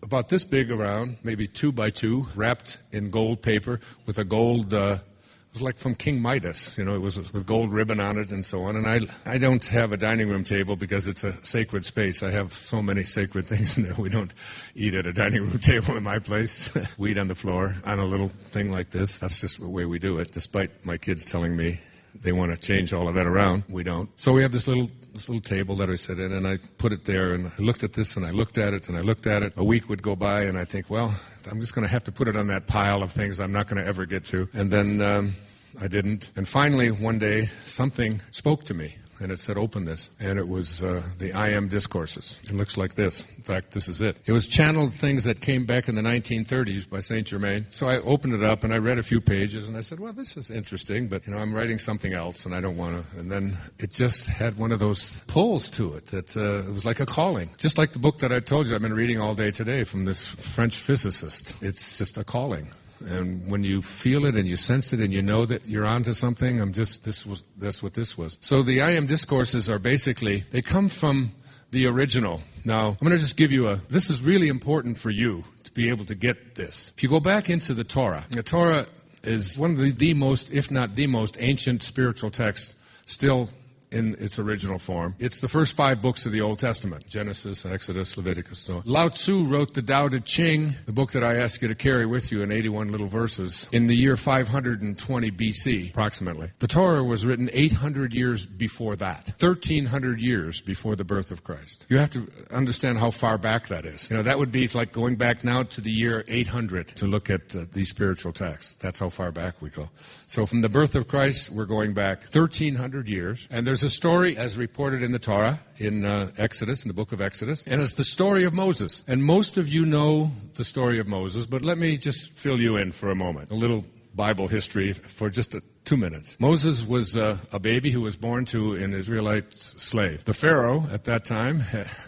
about this big around, maybe 2 by 2, wrapped in gold paper with a gold, it was like from King Midas, it was with gold ribbon on it and so on. And I don't have a dining room table because it's a sacred space. I have so many sacred things in there. We don't eat at a dining room table in my place. We eat on the floor on a little thing like this. That's just the way we do it, despite my kids telling me they want to change all of that around. We don't. So we have this little table that I sit in, and I put it there, and I looked at this, and I looked at it, and I looked at it. A week would go by, and I think, well, I'm just going to have to put it on that pile of things I'm not going to ever get to. And then I didn't. And finally, one day, something spoke to me, and it said, open this. And it was the I Am Discourses. It looks like this. In fact, this is it. It was channeled things that came back in the 1930s by St. Germain. So I opened it up, and I read a few pages, and I said, well, this is interesting, but, I'm writing something else, and I don't want to. And then it just had one of those pulls to it that it was like a calling. Just like the book that I told you I've been reading all day today from this French physicist. It's just a calling. And when you feel it and you sense it and you know that you're onto something, that's what this was. So the I Am Discourses are basically, they come from the original. Now, I'm going to just give you this is really important for you to be able to get this. If you go back into the Torah is one of the most, if not the most, ancient spiritual text still in its original form. It's the first 5 books of the Old Testament, Genesis, Exodus, Leviticus. Lao Tzu wrote the Tao Te Ching, the book that I ask you to carry with you in 81 little verses, in the year 520 BC, approximately. The Torah was written 800 years before that, 1,300 years before the birth of Christ. You have to understand how far back that is. That would be like going back now to the year 800 to look at these spiritual texts. That's how far back we go. So from the birth of Christ, we're going back 1,300 years, and there's a story as reported in the Torah, in Exodus, in the book of Exodus, and it's the story of Moses. And most of you know the story of Moses, but let me just fill you in for a moment. A little Bible history for just 2 minutes. Moses was a baby who was born to an Israelite slave. The Pharaoh at that time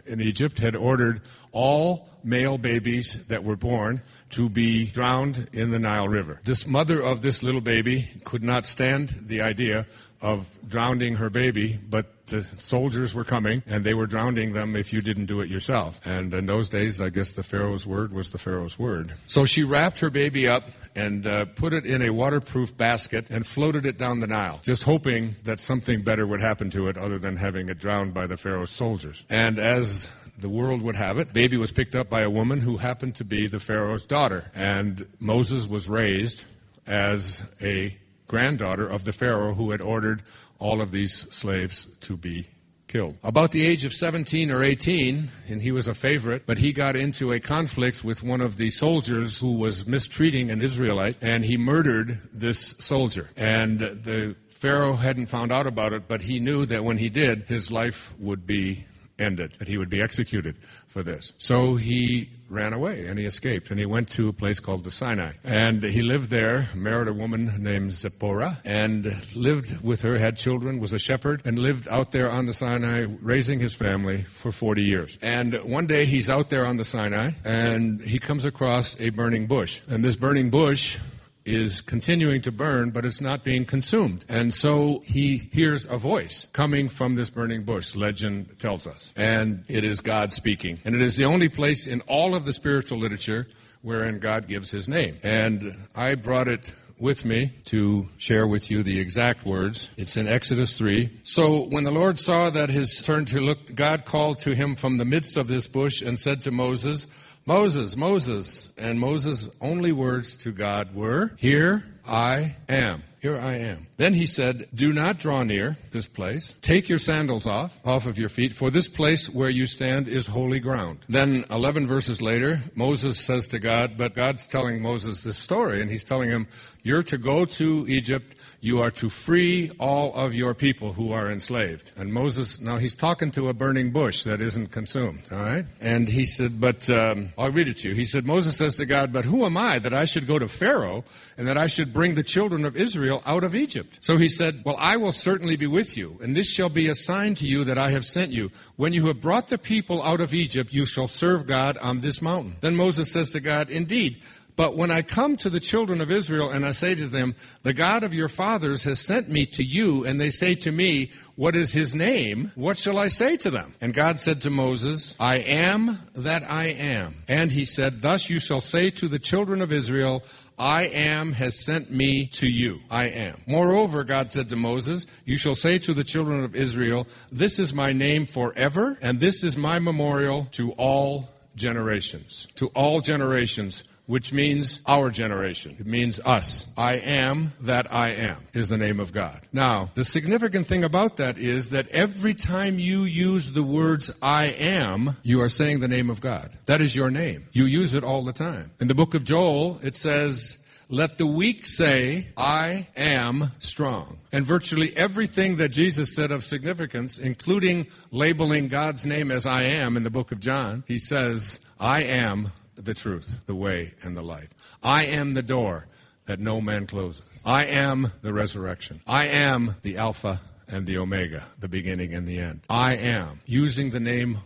in Egypt had ordered all male babies that were born to be drowned in the Nile River. This mother of this little baby could not stand the idea of drowning her baby, but the soldiers were coming, and they were drowning them if you didn't do it yourself. And in those days, I guess the Pharaoh's word was the Pharaoh's word. So she wrapped her baby up and put it in a waterproof basket and floated it down the Nile, just hoping that something better would happen to it other than having it drowned by the Pharaoh's soldiers. And as the world would have it, baby was picked up by a woman who happened to be the Pharaoh's daughter. And Moses was raised as a granddaughter of the Pharaoh who had ordered all of these slaves to be killed. About the age of 17 or 18, and he was a favorite, but he got into a conflict with one of the soldiers who was mistreating an Israelite, and he murdered this soldier. And the Pharaoh hadn't found out about it, but he knew that when he did, his life would be ended, that he would be executed for this. So he ran away, and he escaped, and he went to a place called the Sinai. And he lived there, married a woman named Zipporah, and lived with her, had children, was a shepherd, and lived out there on the Sinai, raising his family for 40 years. And one day he's out there on the Sinai, and he comes across a burning bush. And this burning bush is continuing to burn, but it's not being consumed. And so he hears a voice coming from this burning bush, legend tells us. And it is God speaking. And it is the only place in all of the spiritual literature wherein God gives his name. And I brought it with me to share with you the exact words. It's in Exodus 3. So when the Lord saw that his turn to look, God called to him from the midst of this bush and said to Moses, Moses, Moses. And Moses' only words to God were, Here I am. Here I am. Then he said, Do not draw near this place. Take your sandals off of your feet, for this place where you stand is holy ground. Then 11 verses later, Moses says to God, but God's telling Moses this story, and he's telling him, you're to go to Egypt. You are to free all of your people who are enslaved. And Moses, now he's talking to a burning bush that isn't consumed, all right? And he said, but I'll read it to you. He said, Moses says to God, but who am I that I should go to Pharaoh and that I should bring the children of Israel out of Egypt? So he said, well, I will certainly be with you, and this shall be a sign to you that I have sent you. When you have brought the people out of Egypt, you shall serve God on this mountain. Then Moses says to God, indeed, but when I come to the children of Israel and I say to them, the God of your fathers has sent me to you, and they say to me, what is his name? What shall I say to them? And God said to Moses, I am that I am. And he said, thus you shall say to the children of Israel, I am has sent me to you. I am. Moreover, God said to Moses, you shall say to the children of Israel, this is my name forever, and this is my memorial to all generations. To all generations, which means our generation. It means us. I am that I am is the name of God. Now, the significant thing about that is that every time you use the words I am, you are saying the name of God. That is your name. You use it all the time. In the book of Joel, it says, let the weak say, I am strong. And virtually everything that Jesus said of significance, including labeling God's name as I am in the book of John, he says, I am the truth, the way, and the life. I am the door that no man closes. I am the resurrection. I am the Alpha and the Omega, the beginning and the end. I am, using the name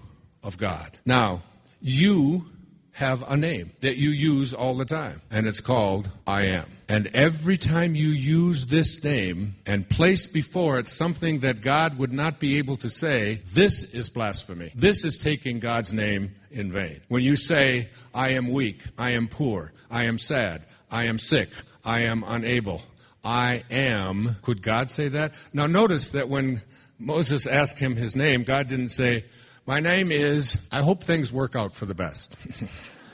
of God. Now, you have a name that you use all the time, and it's called I am. And every time you use this name and place before it something that God would not be able to say, this is blasphemy. This is taking God's name in vain. When you say, I am weak, I am poor, I am sad, I am sick, I am unable, I am, could God say that? Now notice that when Moses asked him his name, God didn't say, my name is, I hope things work out for the best.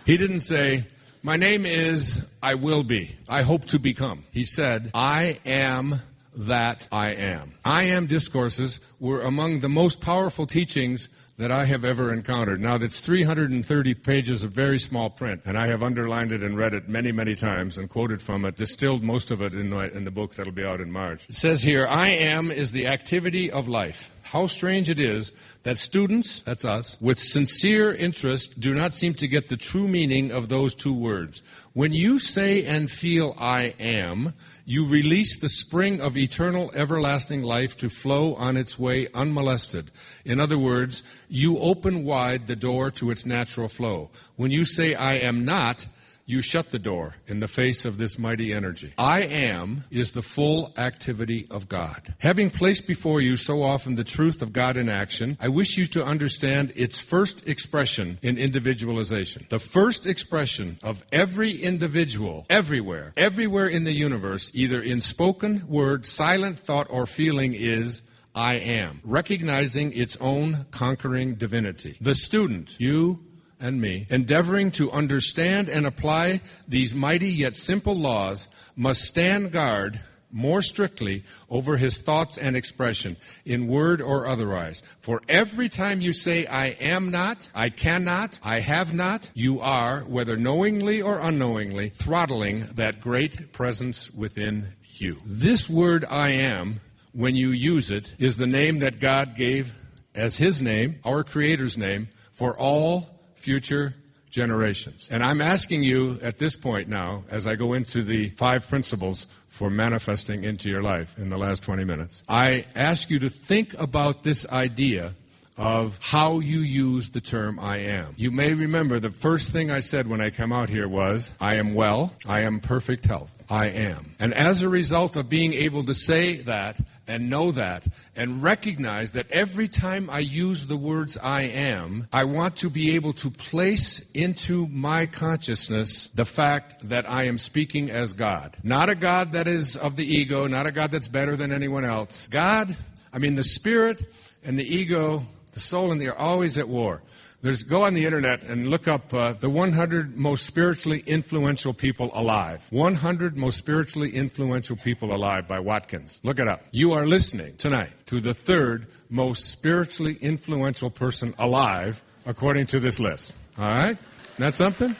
He didn't say, my name is, I will be, I hope to become. He said, I am that I am. I am discourses were among the most powerful teachings that I have ever encountered. Now, that's 330 pages of very small print, and I have underlined it and read it many, many times and quoted from it, distilled most of it in the book that'll be out in March. It says here, I am is the activity of life. How strange it is that students, that's us, with sincere interest do not seem to get the true meaning of those two words. When you say and feel I am, you release the spring of eternal, everlasting life to flow on its way unmolested. In other words, you open wide the door to its natural flow. When you say I am not, you shut the door in the face of this mighty energy. I am is the full activity of God. Having placed before you so often the truth of God in action, I wish you to understand its first expression in individualization. The first expression of every individual, everywhere in the universe, either in spoken word, silent thought, or feeling is I am, recognizing its own conquering divinity. The student, you and me, endeavoring to understand and apply these mighty yet simple laws, must stand guard more strictly over his thoughts and expression, in word or otherwise. For every time you say, I am not, I cannot, I have not, you are, whether knowingly or unknowingly, throttling that great presence within you. This word I am, when you use it, is the name that God gave as his name, our Creator's name, for all future generations. And I'm asking you at this point now, as I go into the 5 principles for manifesting into your life in the last 20 minutes, I ask you to think about this idea of how you use the term I am. You may remember the first thing I said when I came out here was, I am well, I am perfect health. I am. And as a result of being able to say that and know that and recognize that every time I use the words I am, I want to be able to place into my consciousness the fact that I am speaking as God. Not a God that is of the ego, not a God that's better than anyone else. God, the spirit and the ego, the soul and the are always at war. Go on the internet and look up the 100 most spiritually influential people alive. 100 most spiritually influential people alive by Watkins. Look it up. You are listening tonight to the 3rd most spiritually influential person alive according to this list. All right? That's something?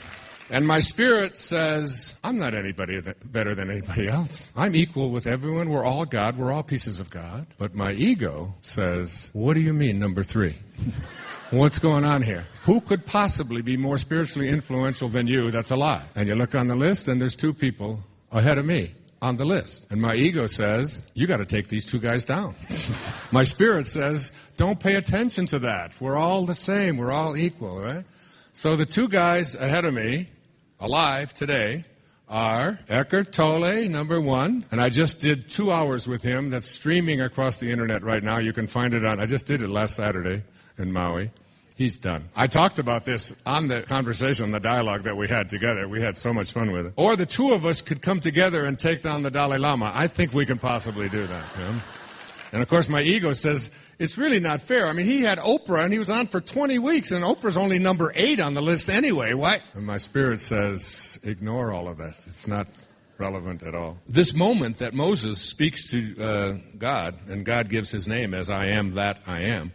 And my spirit says, I'm not anybody better than anybody else. I'm equal with everyone. We're all God. We're all pieces of God. But my ego says, what do you mean, number 3? What's going on here? Who could possibly be more spiritually influential than you that's alive? And you look on the list, and there's 2 people ahead of me on the list. And my ego says, you got to take these 2 guys down. My spirit says, don't pay attention to that. We're all the same. We're all equal, right? So the 2 guys ahead of me, alive today, are Eckhart Tolle, number 1. And I just did 2 hours with him. That's streaming across the internet right now. You can find it I just did it last Saturday in Maui. He's done. I talked about this on the conversation, the dialogue that we had together. We had so much fun with it. Or the 2 of us could come together and take down the Dalai Lama. I think we can possibly do that. Yeah? And, of course, my ego says, it's really not fair. He had Oprah, and he was on for 20 weeks, and Oprah's only number 8 on the list anyway. Why? And my spirit says, ignore all of this. It's not relevant at all. This moment that Moses speaks to God, and God gives his name as I am that I am,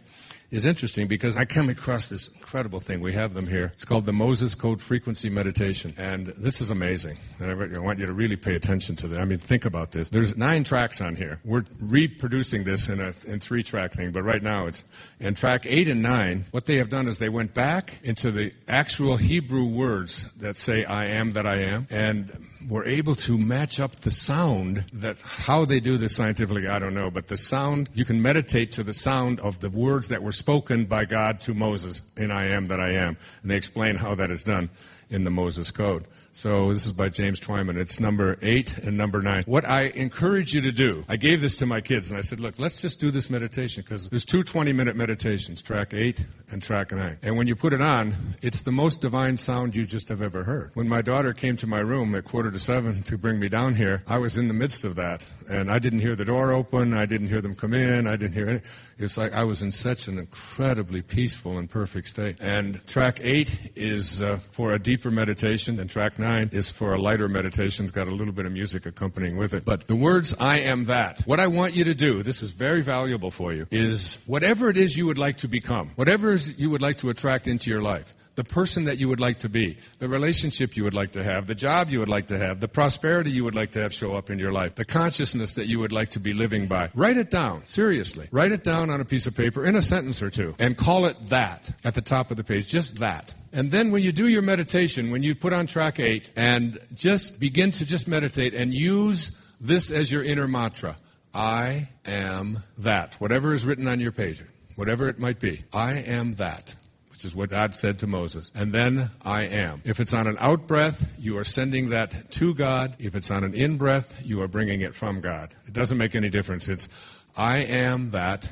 is interesting because I come across this incredible thing. We have them here. It's called the Moses Code Frequency Meditation. And this is amazing. And I want you to really pay attention to that. Think about this. There's 9 tracks on here. We're reproducing this in 3-track thing, but right now it's in track 8 and 9. What they have done is they went back into the actual Hebrew words that say I am that I am, and were able to match up the sound. That how they do this scientifically, I don't know, but the sound, you can meditate to the sound of the words that were spoken by God to Moses in I am that I am. And they explain how that is done in the Moses Code. So this is by James Twyman. It's number 8 and number 9. What I encourage you to do, I gave this to my kids, and I said, look, let's just do this meditation, because there's 2 20-minute meditations, track 8 and track 9. And when you put it on, it's the most divine sound you just have ever heard. When my daughter came to my room at 6:45 to bring me down here, I was in the midst of that, and I didn't hear the door open, I didn't hear them come in, I didn't hear anything. It's like I was in such an incredibly peaceful and perfect state. And track 8 is for a deeper meditation, and track 9 is for a lighter meditation. It's got a little bit of music accompanying with it. But the words, I am that. What I want you to do, this is very valuable for you, is whatever it is you would like to become, whatever it is you would like to attract into your life, the person that you would like to be, the relationship you would like to have, the job you would like to have, the prosperity you would like to have show up in your life, the consciousness that you would like to be living by. Write it down, seriously. Write it down on a piece of paper in a sentence or 2 and call it that at the top of the page, just that. And then when you do your meditation, when you put on track 8 and just begin to just meditate and use this as your inner mantra, I am that. Whatever is written on your page, whatever it might be, I am that. Which is what God said to Moses. And then I am. If it's on an out breath, you are sending that to God. If it's on an in breath, you are bringing it from God. It doesn't make any difference. It's I am that.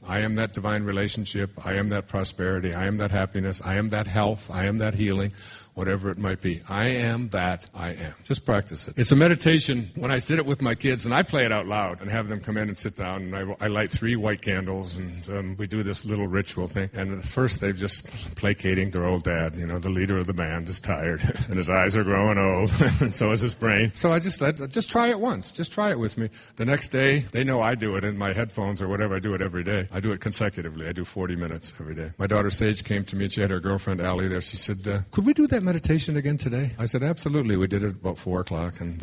I am that divine relationship. I am that prosperity. I am that happiness. I am that health. I am that healing. Whatever it might be. I am that I am. Just practice it. It's a meditation. When I did it with my kids, and I play it out loud and have them come in and sit down, and I light 3 white candles, and we do this little ritual thing. And at first they're just placating their old dad. The leader of the band is tired, and his eyes are growing old, and so is his brain. So I just try it once. Just try it with me. The next day, they know I do it in my headphones or whatever. I do it every day. I do it consecutively. I do 40 minutes every day. My daughter Sage came to me, and she had her girlfriend Allie there. She said, could we do that meditation again today? I said, absolutely. We did it about 4 o'clock. And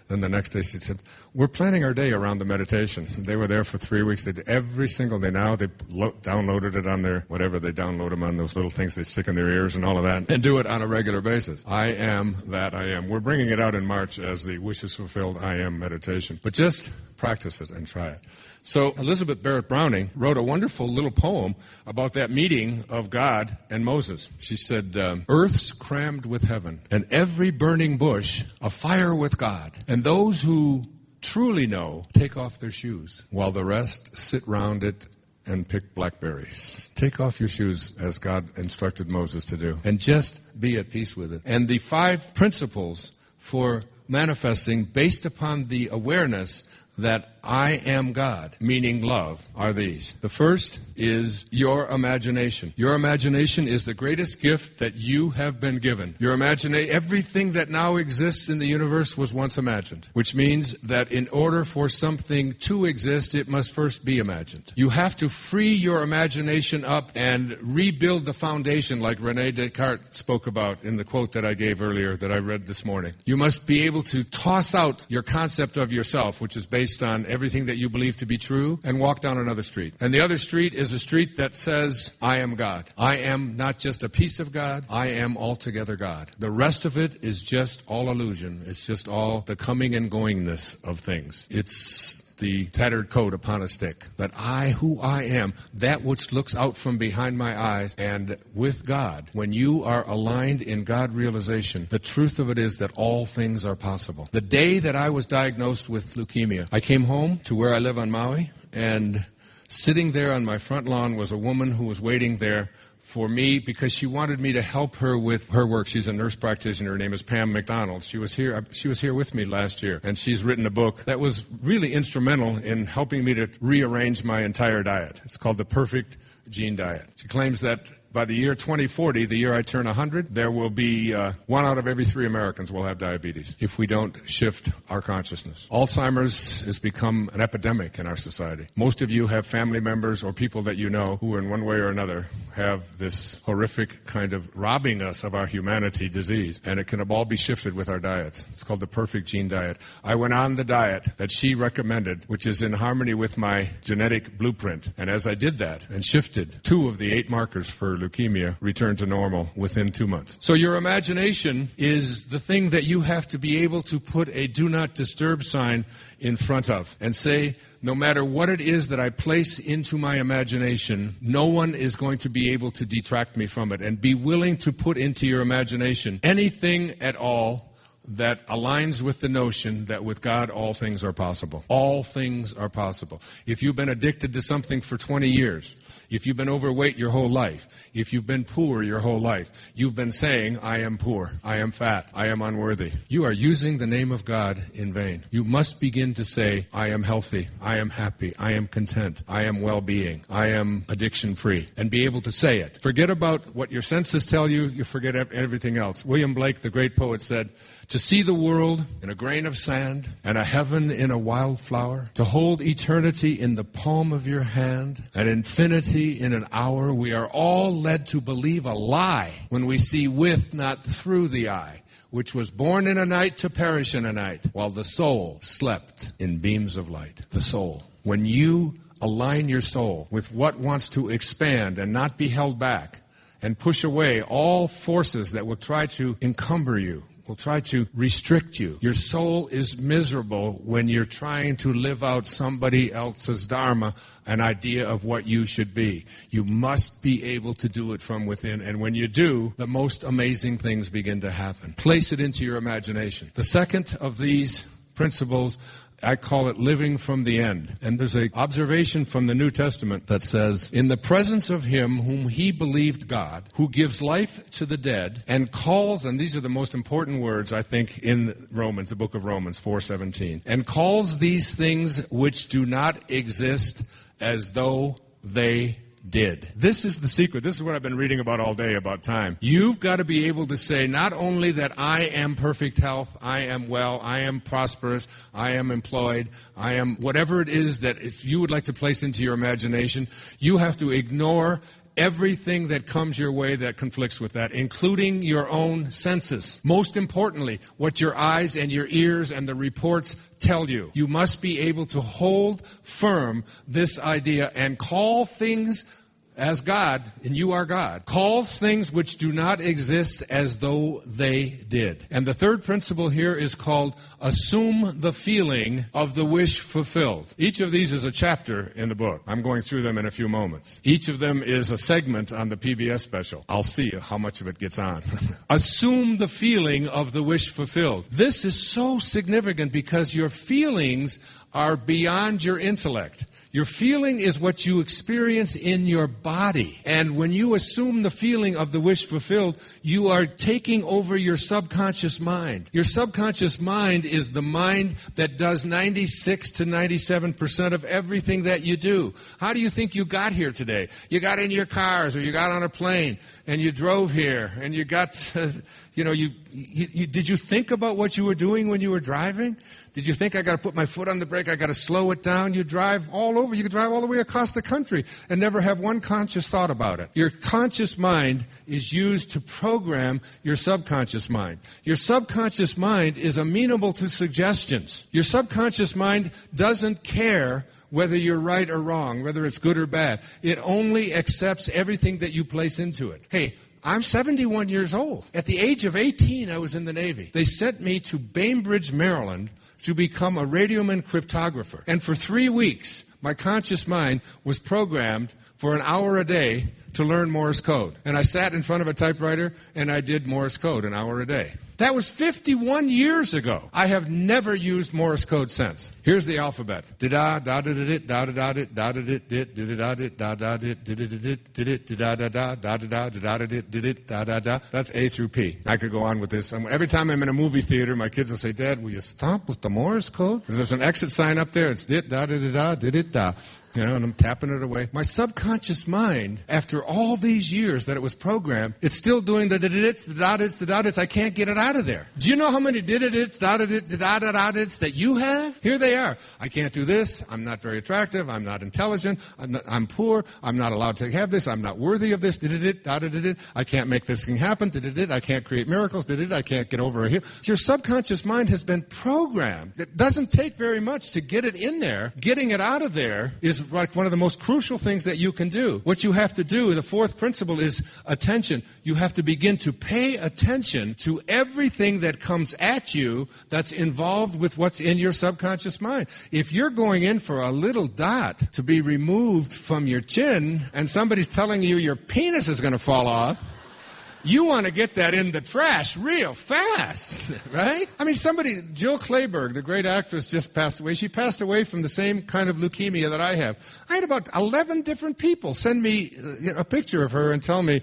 then the next day she said, we're planning our day around the meditation. They were there for 3 weeks. They did every single day. Now they downloaded it on their, whatever they download them on, those little things they stick in their ears and all of that, and do it on a regular basis. I am that I am. We're bringing it out in March as the Wishes Fulfilled I Am meditation. But just practice it and try it. So Elizabeth Barrett Browning wrote a wonderful little poem about that meeting of God and Moses. She said, earth's crammed with heaven, and every burning bush afire with God. And those who truly know take off their shoes, while the rest sit round it and pick blackberries. Take off your shoes as God instructed Moses to do, and just be at peace with it. And the 5 principles for manifesting based upon the awareness that I am God, meaning love, are these. The first is your imagination. Your imagination is the greatest gift that you have been given. Your imagination, everything that now exists in the universe was once imagined, which means that in order for something to exist, it must first be imagined. You have to free your imagination up and rebuild the foundation, like René Descartes spoke about in the quote that I gave earlier that I read this morning. You must be able to toss out your concept of yourself, which is based on everything that you believe to be true, and walk down another street. And the other street is a street that says, I am God. I am not just a piece of God, I am altogether God. The rest of it is just all illusion. It's just all the coming and goingness of things. It's the tattered coat upon a stick. That I, who I am, that which looks out from behind my eyes, and with God, when you are aligned in God realization, the truth of it is that all things are possible. The day that I was diagnosed with leukemia, I came home to where I live on Maui, and sitting there on my front lawn was a woman who was waiting there for me because she wanted me to help her with her work. She's a nurse practitioner. Her name is Pam McDonald. She was here with me last year, and she's written a book that was really instrumental in helping me to rearrange my entire diet. It's called The Perfect Gene Diet. She claims that by the year 2040, the year I turn 100, there will be 1 out of every 3 Americans will have diabetes if we don't shift our consciousness. Alzheimer's has become an epidemic in our society. Most of you have family members or people that you know who in one way or another have this horrific kind of robbing us of our humanity disease, and it can all be shifted with our diets. It's called the Perfect Gene Diet. I went on the diet that she recommended, which is in harmony with my genetic blueprint, and as I did that and shifted, 2 of the 8 markers for leukemia returned to normal within 2 months. So your imagination is the thing that you have to be able to put a do not disturb sign in front of and say, no matter what it is that I place into my imagination, no one is going to be able to detract me from it. And be willing to put into your imagination anything at all that aligns with the notion that with God all things are possible. All things are possible. If you've been addicted to something for 20 years, if you've been overweight your whole life, if you've been poor your whole life, you've been saying, I am poor, I am fat, I am unworthy. You are using the name of God in vain. You must begin to say, I am healthy, I am happy, I am content, I am well-being, I am addiction-free, and be able to say it. Forget about what your senses tell you, you forget everything else. William Blake, the great poet, said, to see the world in a grain of sand and a heaven in a wildflower, to hold eternity in the palm of your hand and infinity in an hour, we are all led to believe a lie when we see with, not through the eye, which was born in a night to perish in a night, while the soul slept in beams of light. The soul. When you align your soul with what wants to expand and not be held back, and push away all forces that will try to encumber you, will try to restrict you. Your soul is miserable when you're trying to live out somebody else's dharma, an idea of what you should be. You must be able to do it from within, and when you do, the most amazing things begin to happen. Place it into your imagination. The second of these principles, I call it living from the end. And there's an observation from the New Testament that says, in the presence of him whom he believed God, who gives life to the dead, and calls, and these are the most important words, I think, in Romans, the book of Romans 4:17, and calls these things which do not exist as though they did. This is the secret. This is what I've been reading about all day about time. You've got to be able to say not only that I am perfect health, I am well, I am prosperous, I am employed, I am whatever it is that if you would like to place into your imagination, you have to ignore everything that comes your way that conflicts with that, including your own senses. Most importantly, what your eyes and your ears and the reports tell you. You must be able to hold firm this idea and call things as God, and you are God, calls things which do not exist as though they did. And the third principle here is called assume the feeling of the wish fulfilled. Each of these is a chapter in the book. I'm going through them in a few moments. Each of them is a segment on the PBS special. I'll see how much of it gets on. Assume the feeling of the wish fulfilled. This is so significant because your feelings are beyond your intellect. Your feeling is what you experience in your body. And when you assume the feeling of the wish fulfilled, you are taking over your subconscious mind. Your subconscious mind is the mind that does 96 to 97% of everything that you do. How do you think you got here today? You got in your cars or you got on a plane and you drove here and you got, did you think about what you were doing when you were driving? Did you think I got to put my foot on the brake? I got to slow it down? You drive all over. You could drive all the way across the country and never have one conscious thought about it. Your conscious mind is used to program your subconscious mind. Your subconscious mind is amenable to suggestions. Your subconscious mind doesn't care whether you're right or wrong, whether it's good or bad. It only accepts everything that you place into it. Hey, I'm 71 years old. At the age of 18, I was in the Navy. They sent me to Bainbridge, Maryland, to become a radioman cryptographer. And for 3 weeks, my conscious mind was programmed for an hour a day to learn Morse code. And I sat in front of a typewriter and I did Morse code an hour a day. That was 51 years ago. I have never used Morse code since. Here's the alphabet. That's A through P. I could go on with this. Every time I'm in a movie theater, my kids will say, "Dad, will you stop with the Morse code? Because there's an exit sign up there. It's dit-da-da-da-da-dit-da." And I'm tapping it away. My subconscious mind, after all these years that it was programmed, it's still doing the dits, the da-dits, the da-dits. I can't get it out of there. Do you know how many dits, da-da-dit, da-da-da-dits that you have? Here they are. I can't do this. I'm not very attractive. I'm not intelligent. I'm poor. I'm not allowed to have this. I'm not worthy of this. Did-did, da-da-did. I can't make this thing happen. Did-did. I can't create miracles. Did-did. I can't get over a hill. Your subconscious mind has been programmed. It doesn't take very much to get it in there. Getting it out of there is like one of the most crucial things that you can do. What you have to do, the fourth principle, is attention. You have to begin to pay attention to everything that comes at you that's involved with what's in your subconscious mind. If you're going in for a little dot to be removed from your chin and somebody's telling you your penis is going to fall off, you want to get that in the trash real fast, right? I mean, Jill Clayburgh, the great actress, just passed away. She passed away from the same kind of leukemia that I have. I had about 11 different people send me a picture of her and tell me,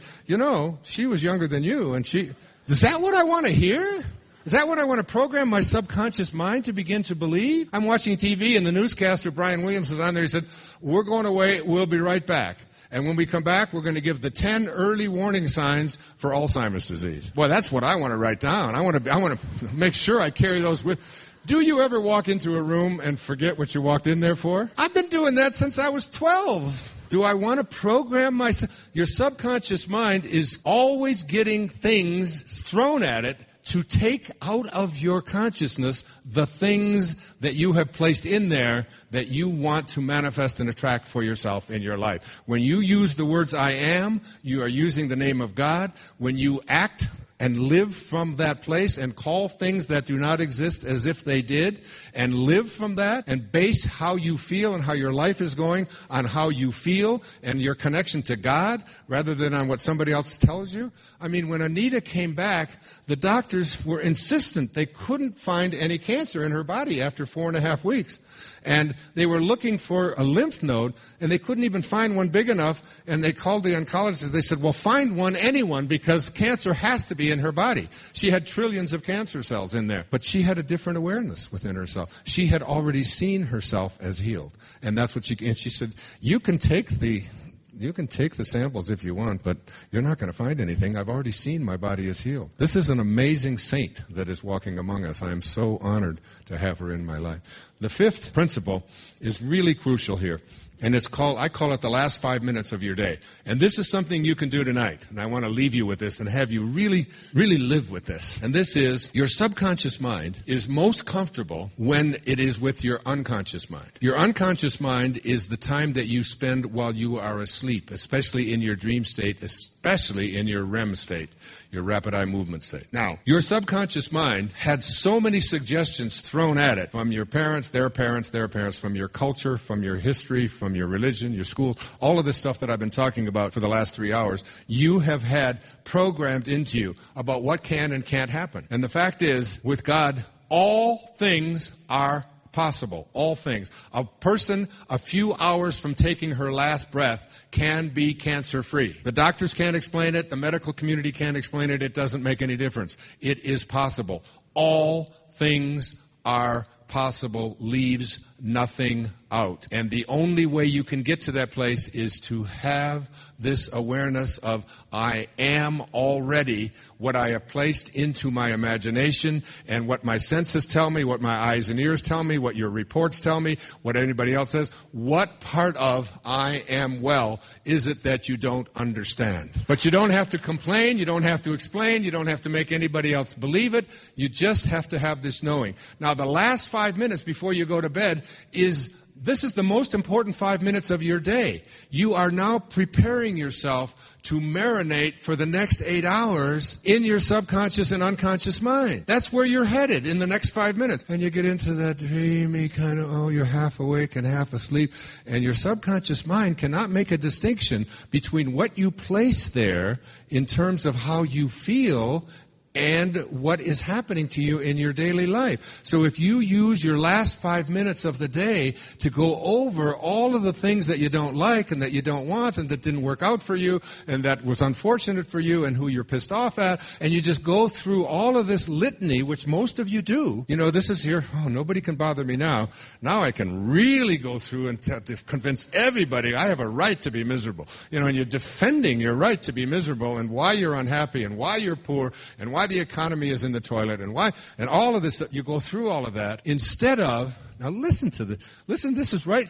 she was younger than you. And is that what I want to hear? Is that what I want to program my subconscious mind to begin to believe? I'm watching TV and the newscaster, Brian Williams, is on there. He said, "We're going away. We'll be right back. And when we come back, we're going to give the 10 early warning signs for Alzheimer's disease." Boy, that's what I want to write down. I want to make sure I carry those with. Do you ever walk into a room and forget what you walked in there for? I've been doing that since I was 12. Do I want to program myself? Your subconscious mind is always getting things thrown at it to take out of your consciousness the things that you have placed in there that you want to manifest and attract for yourself in your life. When you use the words "I am," you are using the name of God. When you act and live from that place and call things that do not exist as if they did, and live from that and base how you feel and how your life is going on how you feel and your connection to God rather than on what somebody else tells you. I mean, when Anita came back, the doctors were insistent they couldn't find any cancer in her body after 4.5 weeks. And they were looking for a lymph node, and they couldn't even find one big enough, and they called the oncologist. They said, "Well, find anyone, because cancer has to be in her body." She had trillions of cancer cells in there, but she had a different awareness within herself. She had already seen herself as healed, and that's what and she said, you can take the samples if you want, but you're not going to find anything. I've already seen my body is healed. This is an amazing saint that is walking among us. I am so honored to have her in my life. The fifth principle is really crucial here. And I call it the last 5 minutes of your day. And this is something you can do tonight. And I want to leave you with this and have you really, really live with this. And this is, your subconscious mind is most comfortable when it is with your unconscious mind. Your unconscious mind is the time that you spend while you are asleep, especially in your dream state, especially in your REM state, your rapid eye movement state. Now, your subconscious mind had so many suggestions thrown at it from your parents, their parents, their parents, from your culture, from your history, from your religion, your school, all of this stuff that I've been talking about for the last 3 hours, you have had programmed into you about what can and can't happen. And the fact is, with God, all things are possible. All things. A person a few hours from taking her last breath can be cancer-free. The doctors can't explain it. The medical community can't explain it. It doesn't make any difference. It is possible. All things are possible. Leaves nothing out. And the only way you can get to that place is to have this awareness of, I am already what I have placed into my imagination, and what my senses tell me, what my eyes and ears tell me, what your reports tell me, what anybody else says. What part of I am well is it that you don't understand? But you don't have to complain, you don't have to explain, you don't have to make anybody else believe it. You just have to have this knowing. Now, the last 5 minutes before you go to bed this is the most important 5 minutes of your day. You are now preparing yourself to marinate for the next 8 hours in your subconscious and unconscious mind. That's where you're headed in the next 5 minutes. And you get into that dreamy kind of, you're half awake and half asleep. And your subconscious mind cannot make a distinction between what you place there in terms of how you feel and what is happening to you in your daily life. So if you use your last 5 minutes of the day to go over all of the things that you don't like and that you don't want and that didn't work out for you and that was unfortunate for you and who you're pissed off at, and you just go through all of this litany, which most of you do, this is here, nobody can bother me now. Now I can really go through and to convince everybody I have a right to be miserable. And you're defending your right to be miserable and why you're unhappy and why you're poor and why the economy is in the toilet and why, and all of this, you go through all of that instead of, now listen, this is right,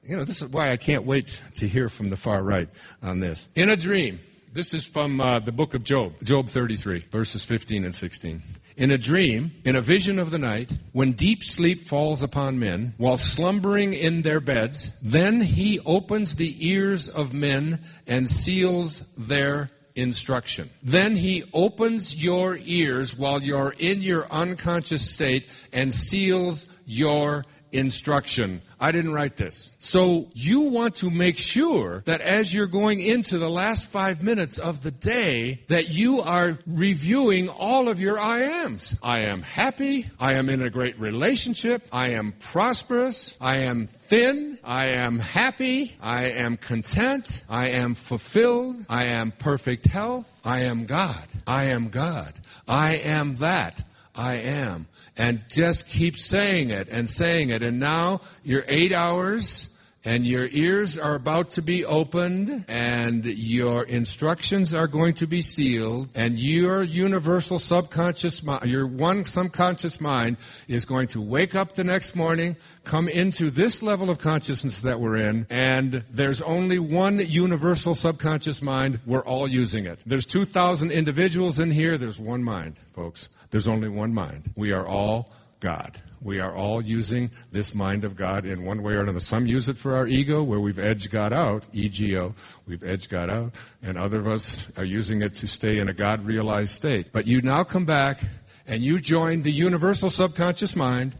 this is why I can't wait to hear from the far right on this. In a dream, this is from the book of Job 33, verses 15 and 16. In a dream, in a vision of the night, when deep sleep falls upon men, while slumbering in their beds, then he opens the ears of men and seals their instruction. Then he opens your ears while you're in your unconscious state and seals your instruction. I didn't write this. So you want to make sure that as you're going into the last 5 minutes of the day, that you are reviewing all of your I ams. I am happy. I am in a great relationship. I am prosperous. I am thin. I am happy. I am content. I am fulfilled. I am perfect health. I am God. I am God. I am that. I am. And just keep saying it and saying it. And now you're 8 hours and your ears are about to be opened and your instructions are going to be sealed and your universal subconscious mind, your one subconscious mind is going to wake up the next morning, come into this level of consciousness that we're in, and there's only one universal subconscious mind. We're all using it. There's 2,000 individuals in here. There's one mind, folks. There's only one mind. We are all God. We are all using this mind of God in one way or another. Some use it for our ego, where we've edged God out, ego, we've edged God out, and other of us are using it to stay in a God-realized state. But you now come back and you join the universal subconscious mind,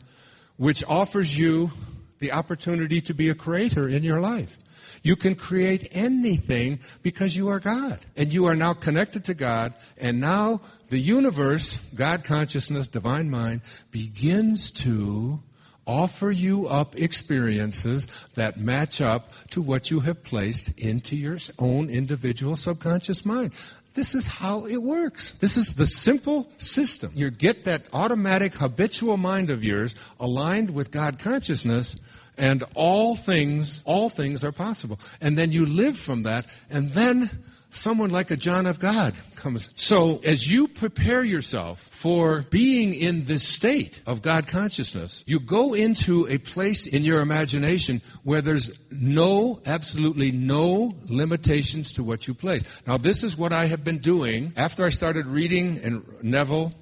which offers you the opportunity to be a creator in your life. You can create anything because you are God. And you are now connected to God. And now the universe, God consciousness, divine mind, begins to offer you up experiences that match up to what you have placed into your own individual subconscious mind. This is how it works. This is the simple system. You get that automatic habitual mind of yours aligned with God consciousness, and all things are possible. And then you live from that, and then someone like a John of God comes. So as you prepare yourself for being in this state of God consciousness, you go into a place in your imagination where there's absolutely no limitations to what you place. Now, this is what I have been doing after I started reading and Neville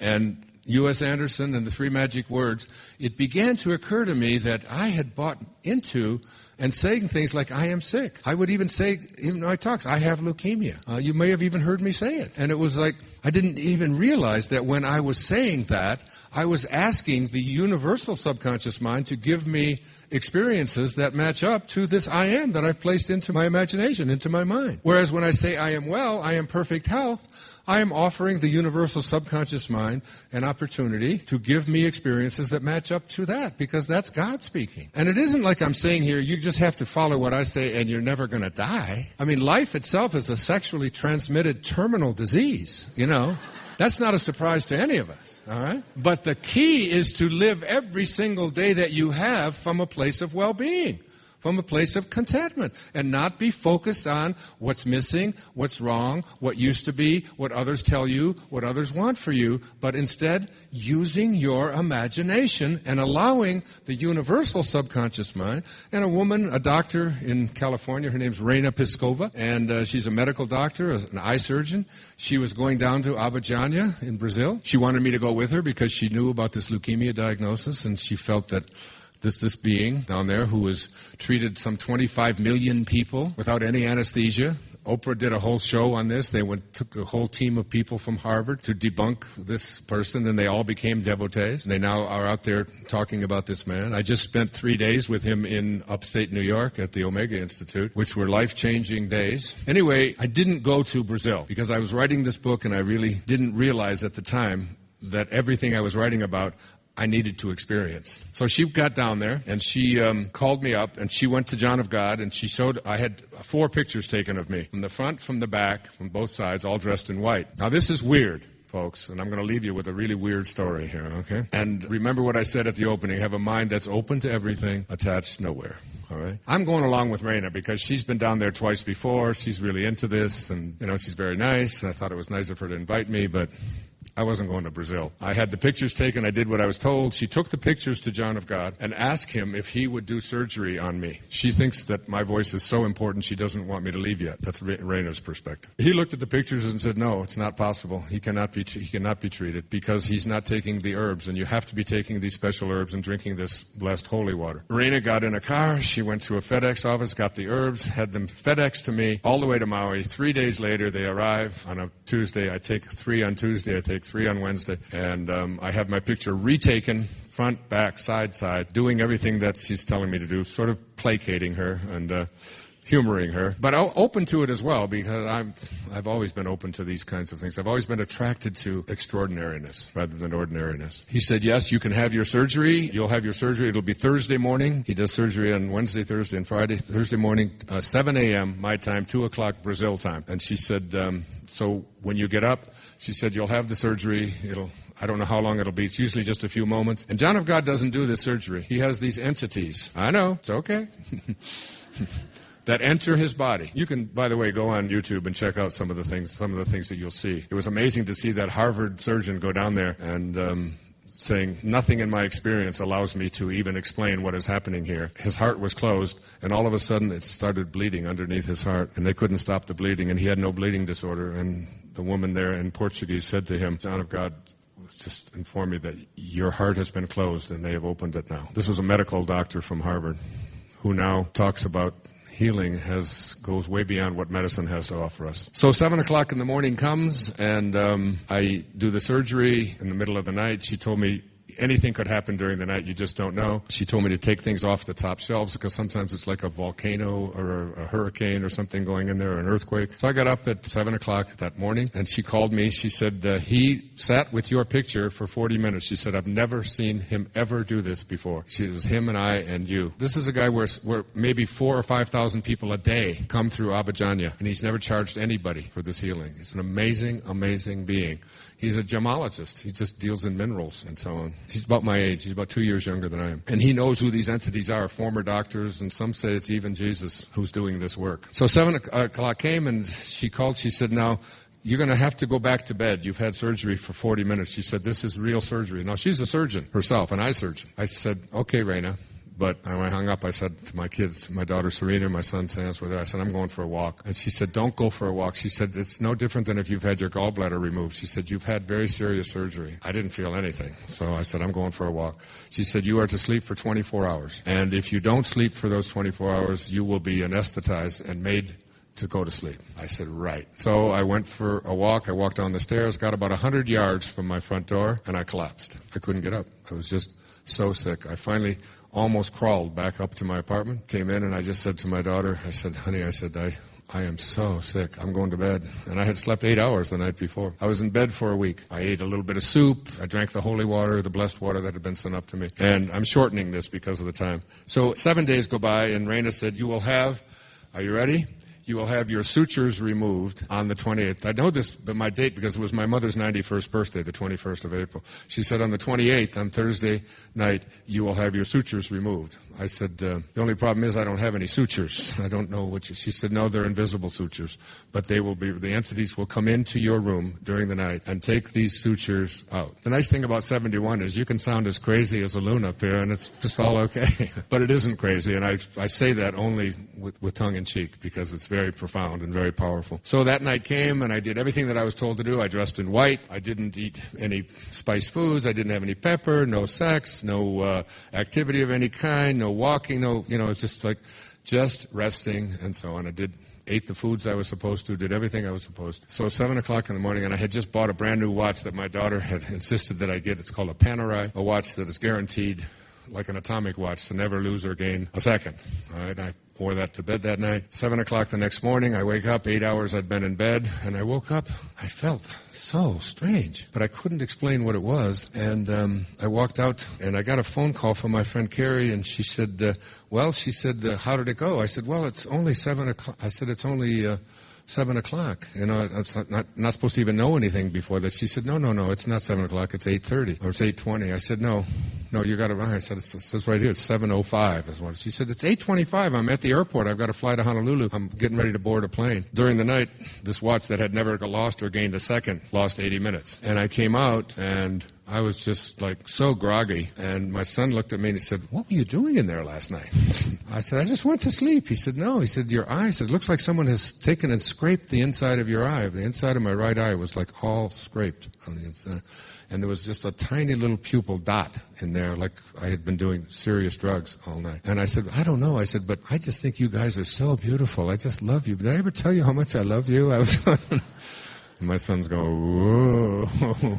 and U.S. Anderson and the Three Magic Words. It began to occur to me that I had bought into and saying things like, I am sick. I would even say, even in my talks, I have leukemia. You may have even heard me say it. And it was like, I didn't even realize that when I was saying that, I was asking the universal subconscious mind to give me experiences that match up to this I am that I've placed into my imagination, into my mind. Whereas when I say I am well, I am perfect health, I am offering the universal subconscious mind an opportunity to give me experiences that match up to that, because that's God speaking. And it isn't like I'm saying here, you just have to follow what I say and you're never going to die. I mean, life itself is a sexually transmitted terminal disease, you know. That's not a surprise to any of us, all right? But the key is to live every single day that you have from a place of well-being, from a place of contentment, and not be focused on what's missing, what's wrong, what used to be, what others tell you, what others want for you, but instead using your imagination and allowing the universal subconscious mind. And a woman, a doctor in California, her name's Reina Piscova, and she's a medical doctor, an eye surgeon. She was going down to Abadiânia in Brazil. She wanted me to go with her because she knew about this leukemia diagnosis, and she felt that this being down there who has treated some 25 million people without any anesthesia. Oprah did a whole show on this. They took a whole team of people from Harvard to debunk this person, and they all became devotees. And they now are out there talking about this man. I just spent 3 days with him in upstate New York at the Omega Institute, which were life-changing days. Anyway, I didn't go to Brazil because I was writing this book, and I really didn't realize at the time that everything I was writing about I needed to experience. So she got down there, and she called me up, and she went to John of God, and she showed, I had 4 pictures taken of me, from the front, from the back, from both sides, all dressed in white. Now, this is weird, folks, and I'm going to leave you with a really weird story here, okay? And remember what I said at the opening, have a mind that's open to everything, attached nowhere. All right. I'm going along with Reina because she's been down there twice before. She's really into this, and, you know, she's very nice. I thought it was nice of her to invite me, but I wasn't going to Brazil. I had the pictures taken. I did what I was told. She took the pictures to John of God and asked him if he would do surgery on me. She thinks that my voice is so important she doesn't want me to leave yet. That's Reina's perspective. He looked at the pictures and said, no, it's not possible. He cannot be treated because he's not taking the herbs, and you have to be taking these special herbs and drinking this blessed holy water. Reina got in a car. She went to a FedEx office, got the herbs, had them FedExed to me all the way to Maui. 3 days later, they arrive on a Tuesday. I take 3 on Tuesday. I take 3 on Wednesday, and I have my picture retaken, front, back, side, doing everything that she's telling me to do, sort of placating her and humoring her, but open to it as well, because I've always been open to these kinds of things. I've always been attracted to extraordinariness rather than ordinariness. He said, yes, you can have your surgery. You'll have your surgery. It'll be Thursday morning. He does surgery on Wednesday, Thursday, and Friday. Thursday morning, 7 a.m. my time, 2 o'clock Brazil time. And she said, so when you get up, she said, you'll have the surgery. I don't know how long it'll be. It's usually just a few moments. And John of God doesn't do this surgery. He has these entities. I know. It's okay. That enter his body. You can, by the way, go on YouTube and check out some of the things that you'll see. It was amazing to see that Harvard surgeon go down there and saying, nothing in my experience allows me to even explain what is happening here. His heart was closed, and all of a sudden it started bleeding underneath his heart, and they couldn't stop the bleeding, and he had no bleeding disorder. And the woman there in Portuguese said to him, John of God just informed me that your heart has been closed, and they have opened it now. This was a medical doctor from Harvard who now talks about healing goes way beyond what medicine has to offer us. So 7 o'clock in the morning comes, and I do the surgery in the middle of the night. She told me anything could happen during the night. You just don't know. She told me to take things off the top shelves because sometimes it's like a volcano or a hurricane or something going in there, or an earthquake. So I got up at 7 o'clock that morning, and she called me. She said, he sat with your picture for 40 minutes. She said, I've never seen him ever do this before. She was him and I and you. This is a guy where maybe 4,000 or 5,000 people a day come through Abadiânia, and he's never charged anybody for this healing. He's an amazing, amazing being. He's a gemologist. He just deals in minerals and so on. He's about my age. He's about 2 years younger than I am. And he knows who these entities are, former doctors, and some say it's even Jesus who's doing this work. So 7 o'clock came, and she called. She said, now, you're going to have to go back to bed. You've had surgery for 40 minutes. She said, this is real surgery. Now, she's a surgeon herself, an eye surgeon. I said, okay, Raina. But when I hung up, I said to my kids, my daughter Serena, my son Sam's with her, I said, I'm going for a walk. And she said, don't go for a walk. She said, it's no different than if you've had your gallbladder removed. She said, you've had very serious surgery. I didn't feel anything. So I said, I'm going for a walk. She said, you are to sleep for 24 hours. And if you don't sleep for those 24 hours, you will be anesthetized and made to go to sleep. I said, right. So I went for a walk. I walked down the stairs, got about 100 yards from my front door, and I collapsed. I couldn't get up. I was just so sick. I finally almost crawled back up to my apartment, came in, and I just said to my daughter, I said, honey, I said, I am so sick. I'm going to bed. And I had slept 8 hours the night before. I was in bed for a week. I ate a little bit of soup. I drank the holy water, the blessed water that had been sent up to me. And I'm shortening this because of the time. So 7 days go by, and Raina said, you will have, are you ready? You will have your sutures removed on the 28th. I know this, but my date, because it was my mother's 91st birthday, the 21st of April. She said on the 28th, on Thursday night, you will have your sutures removed. I said, the only problem is I don't have any sutures. I don't know what she said, no, they're invisible sutures. But they will be, the entities will come into your room during the night and take these sutures out. The nice thing about 71 is you can sound as crazy as a loon up here, and it's just all okay. But it isn't crazy, and I say that only with tongue in cheek, because it's very profound and very powerful. So that night came, and I did everything that I was told to do. I dressed in white. I didn't eat any spiced foods. I didn't have any pepper, no sex, no activity of any kind, no walking, no, it's just resting and so on. Ate the foods I was supposed to, did everything I was supposed to. So 7 o'clock in the morning, and I had just bought a brand new watch that my daughter had insisted that I get. It's called a Panerai, a watch that is guaranteed, like an atomic watch, to never lose or gain a second. All right, I wore that to bed that night. 7 o'clock the next morning, I wake up, 8 hours I'd been in bed, and I woke up. I felt so strange, but I couldn't explain what it was. And I walked out, and I got a phone call from my friend Carrie, and she said, how did it go? I said, well, it's only 7 o'clock. I said, it's only 7 o'clock. I'm not supposed to even know anything before that. She said, no, it's not 7 o'clock. It's 8:30 or it's 8:20. I said, no, you got it wrong. I said, it says right here, it's 7:05 is what. She said, it's 8:25. I'm at the airport. I've got to fly to Honolulu. I'm getting ready to board a plane. During the night, this watch that had never lost or gained a second lost 80 minutes. And I came out, and I was just so groggy, and my son looked at me and he said, what were you doing in there last night? I said, I just went to sleep. He said, no. He said, your eye, it looks like someone has taken and scraped the inside of your eye. The inside of my right eye was all scraped on the inside. And there was just a tiny little pupil dot in there, like I had been doing serious drugs all night. And I said, I don't know. I said, but I just think you guys are so beautiful. I just love you. Did I ever tell you how much I love you? My son's going, whoa,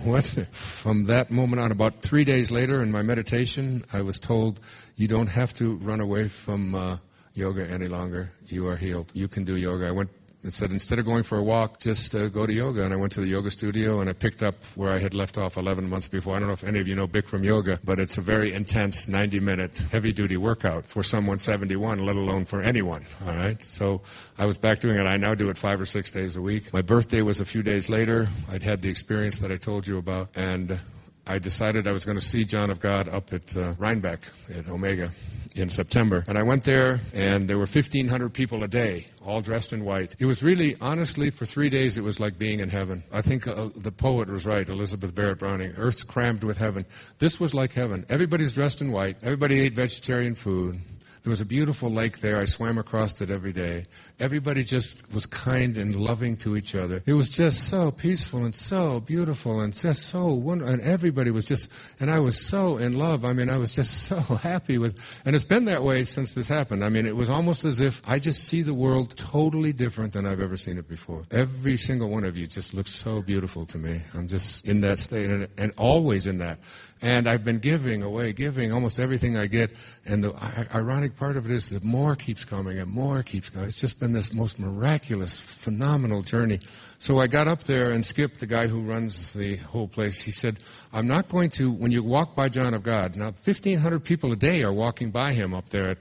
what? From that moment on, about 3 days later in my meditation, I was told, you don't have to run away from yoga any longer. You are healed. You can do yoga. I went and said, instead of going for a walk, just go to yoga. And I went to the yoga studio, and I picked up where I had left off 11 months before. I don't know if any of you know Bikram yoga, but it's a very intense 90-minute heavy-duty workout for someone 71, let alone for anyone. All right? So I was back doing it. I now do it 5 or 6 days a week. My birthday was a few days later. I'd had the experience that I told you about, and I decided I was going to see John of God up at Rhinebeck at Omega in September. And I went there, and there were 1,500 people a day, all dressed in white. It was really, honestly, for 3 days, it was like being in heaven. I think the poet was right, Elizabeth Barrett Browning. Earth's crammed with heaven. This was like heaven. Everybody's dressed in white. Everybody ate vegetarian food. There was a beautiful lake there. I swam across it every day. Everybody just was kind and loving to each other. It was just so peaceful and so beautiful and just so wonderful. And everybody was just, and I was so in love. I mean, I was just so happy with, and it's been that way since this happened. I mean, it was almost as if I just see the world totally different than I've ever seen it before. Every single one of you just looks so beautiful to me. I'm just in that state and always in that. And I've been giving almost everything I get. And the ironic part of it is that more keeps coming and more keeps coming. It's just been this most miraculous, phenomenal journey. So I got up there, and Skip, the guy who runs the whole place, he said, I'm not going to, when you walk by John of God, now 1,500 people a day are walking by him up there,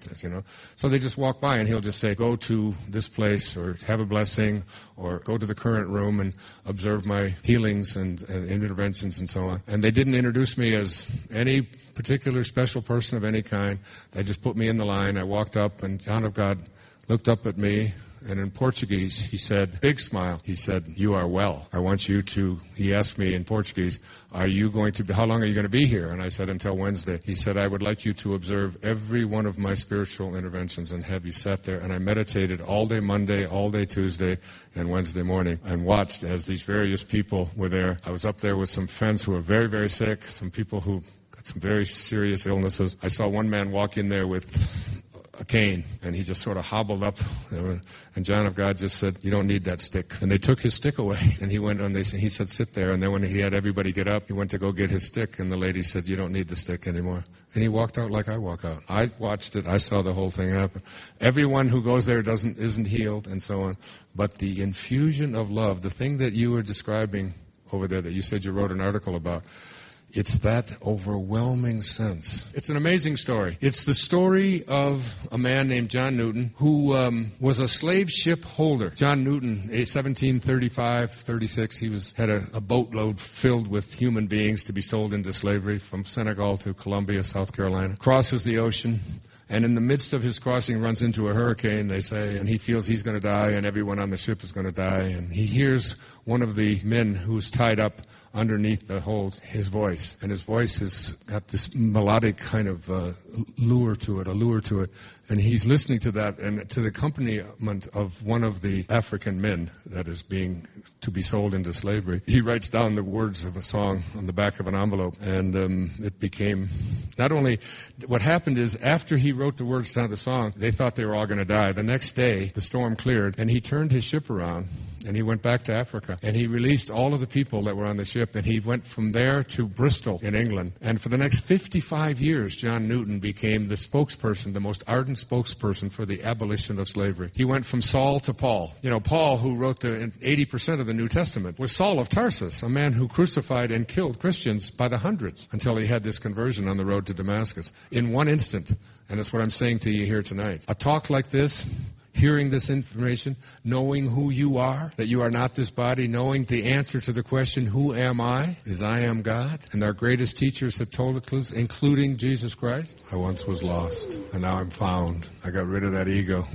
so they just walk by, and he'll just say, go to this place, or have a blessing, or go to the current room and observe my healings and interventions and so on. And they didn't introduce me as was any particular special person of any kind. They just put me in the line. I walked up, and John of God looked up at me, and in Portuguese, he said, big smile, he said, "You are well. I want you to," he asked me in Portuguese, how long are you going to be here? And I said, until Wednesday. He said, "I would like you to observe every one of my spiritual interventions and have you sat there." And I meditated all day Monday, all day Tuesday, and Wednesday morning, and watched as these various people were there. I was up there with some friends who were very, very sick, some people who got some very serious illnesses. I saw one man walk in there with a cane, and he just sort of hobbled up, and John of God just said, "You don't need that stick." And they took his stick away, and he went and he said, "Sit there." And then when he had everybody get up, he went to go get his stick, and the lady said, "You don't need the stick anymore." And he walked out like I walk out. I watched it. I saw the whole thing happen. Everyone who goes there isn't healed, and so on. But the infusion of love, the thing that you were describing over there that you said you wrote an article about, it's that overwhelming sense. It's an amazing story. It's the story of a man named John Newton who was a slave ship holder. John Newton, 1735, 36, he had a boatload filled with human beings to be sold into slavery from Senegal to Columbia, South Carolina. Crosses the ocean. And in the midst of his crossing runs into a hurricane, they say, and he feels he's going to die and everyone on the ship is going to die. And he hears one of the men who's tied up underneath the hold, his voice. And his voice has got this melodic kind of allure to it. And he's listening to that and to the accompaniment of one of the African men that is to be sold into slavery. He writes down the words of a song on the back of an envelope. And it became, not only, what happened is after he wrote the words down to the song, they thought they were all going to die. The next day, the storm cleared, and he turned his ship around, and he went back to Africa, and he released all of the people that were on the ship, and he went from there to Bristol in England. And for the next 55 years, John Newton became the spokesperson, the most ardent spokesperson for the abolition of slavery. He went from Saul to Paul. You know, Paul, who wrote 80% of the New Testament, was Saul of Tarsus, a man who crucified and killed Christians by the hundreds until he had this conversion on the road to Damascus in one instant. And that's what I'm saying to you here tonight. A talk like this, hearing this information, knowing who you are, that you are not this body, knowing the answer to the question, who am I, is I am God. And our greatest teachers have told it to us, including Jesus Christ. I once was lost, and now I'm found. I got rid of that ego.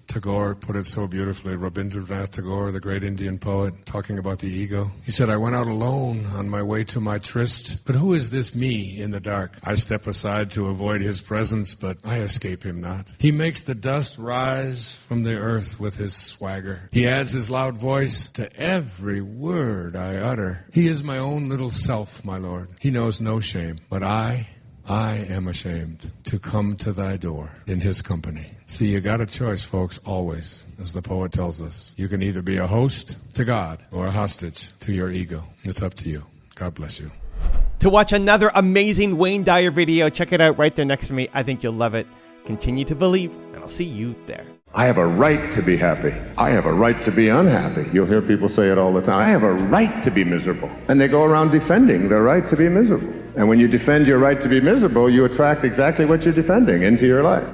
Tagore put it so beautifully. Rabindranath Tagore, the great Indian poet, talking about the ego. He said, "I went out alone on my way to my tryst, but who is this me in the dark? I step aside to avoid his presence, but I escape him not. He makes the dust rise from the earth with his swagger. He adds his loud voice to every word I utter. He is my own little self, my Lord. He knows no shame, but I am ashamed to come to thy door in his company." See, you got a choice, folks, always, as the poet tells us. You can either be a host to God or a hostage to your ego. It's up to you. God bless you. To watch another amazing Wayne Dyer video, check it out right there next to me. I think you'll love it. Continue to believe, and I'll see you there. I have a right to be happy. I have a right to be unhappy. You'll hear people say it all the time. I have a right to be miserable. And they go around defending their right to be miserable. And when you defend your right to be miserable, you attract exactly what you're defending into your life.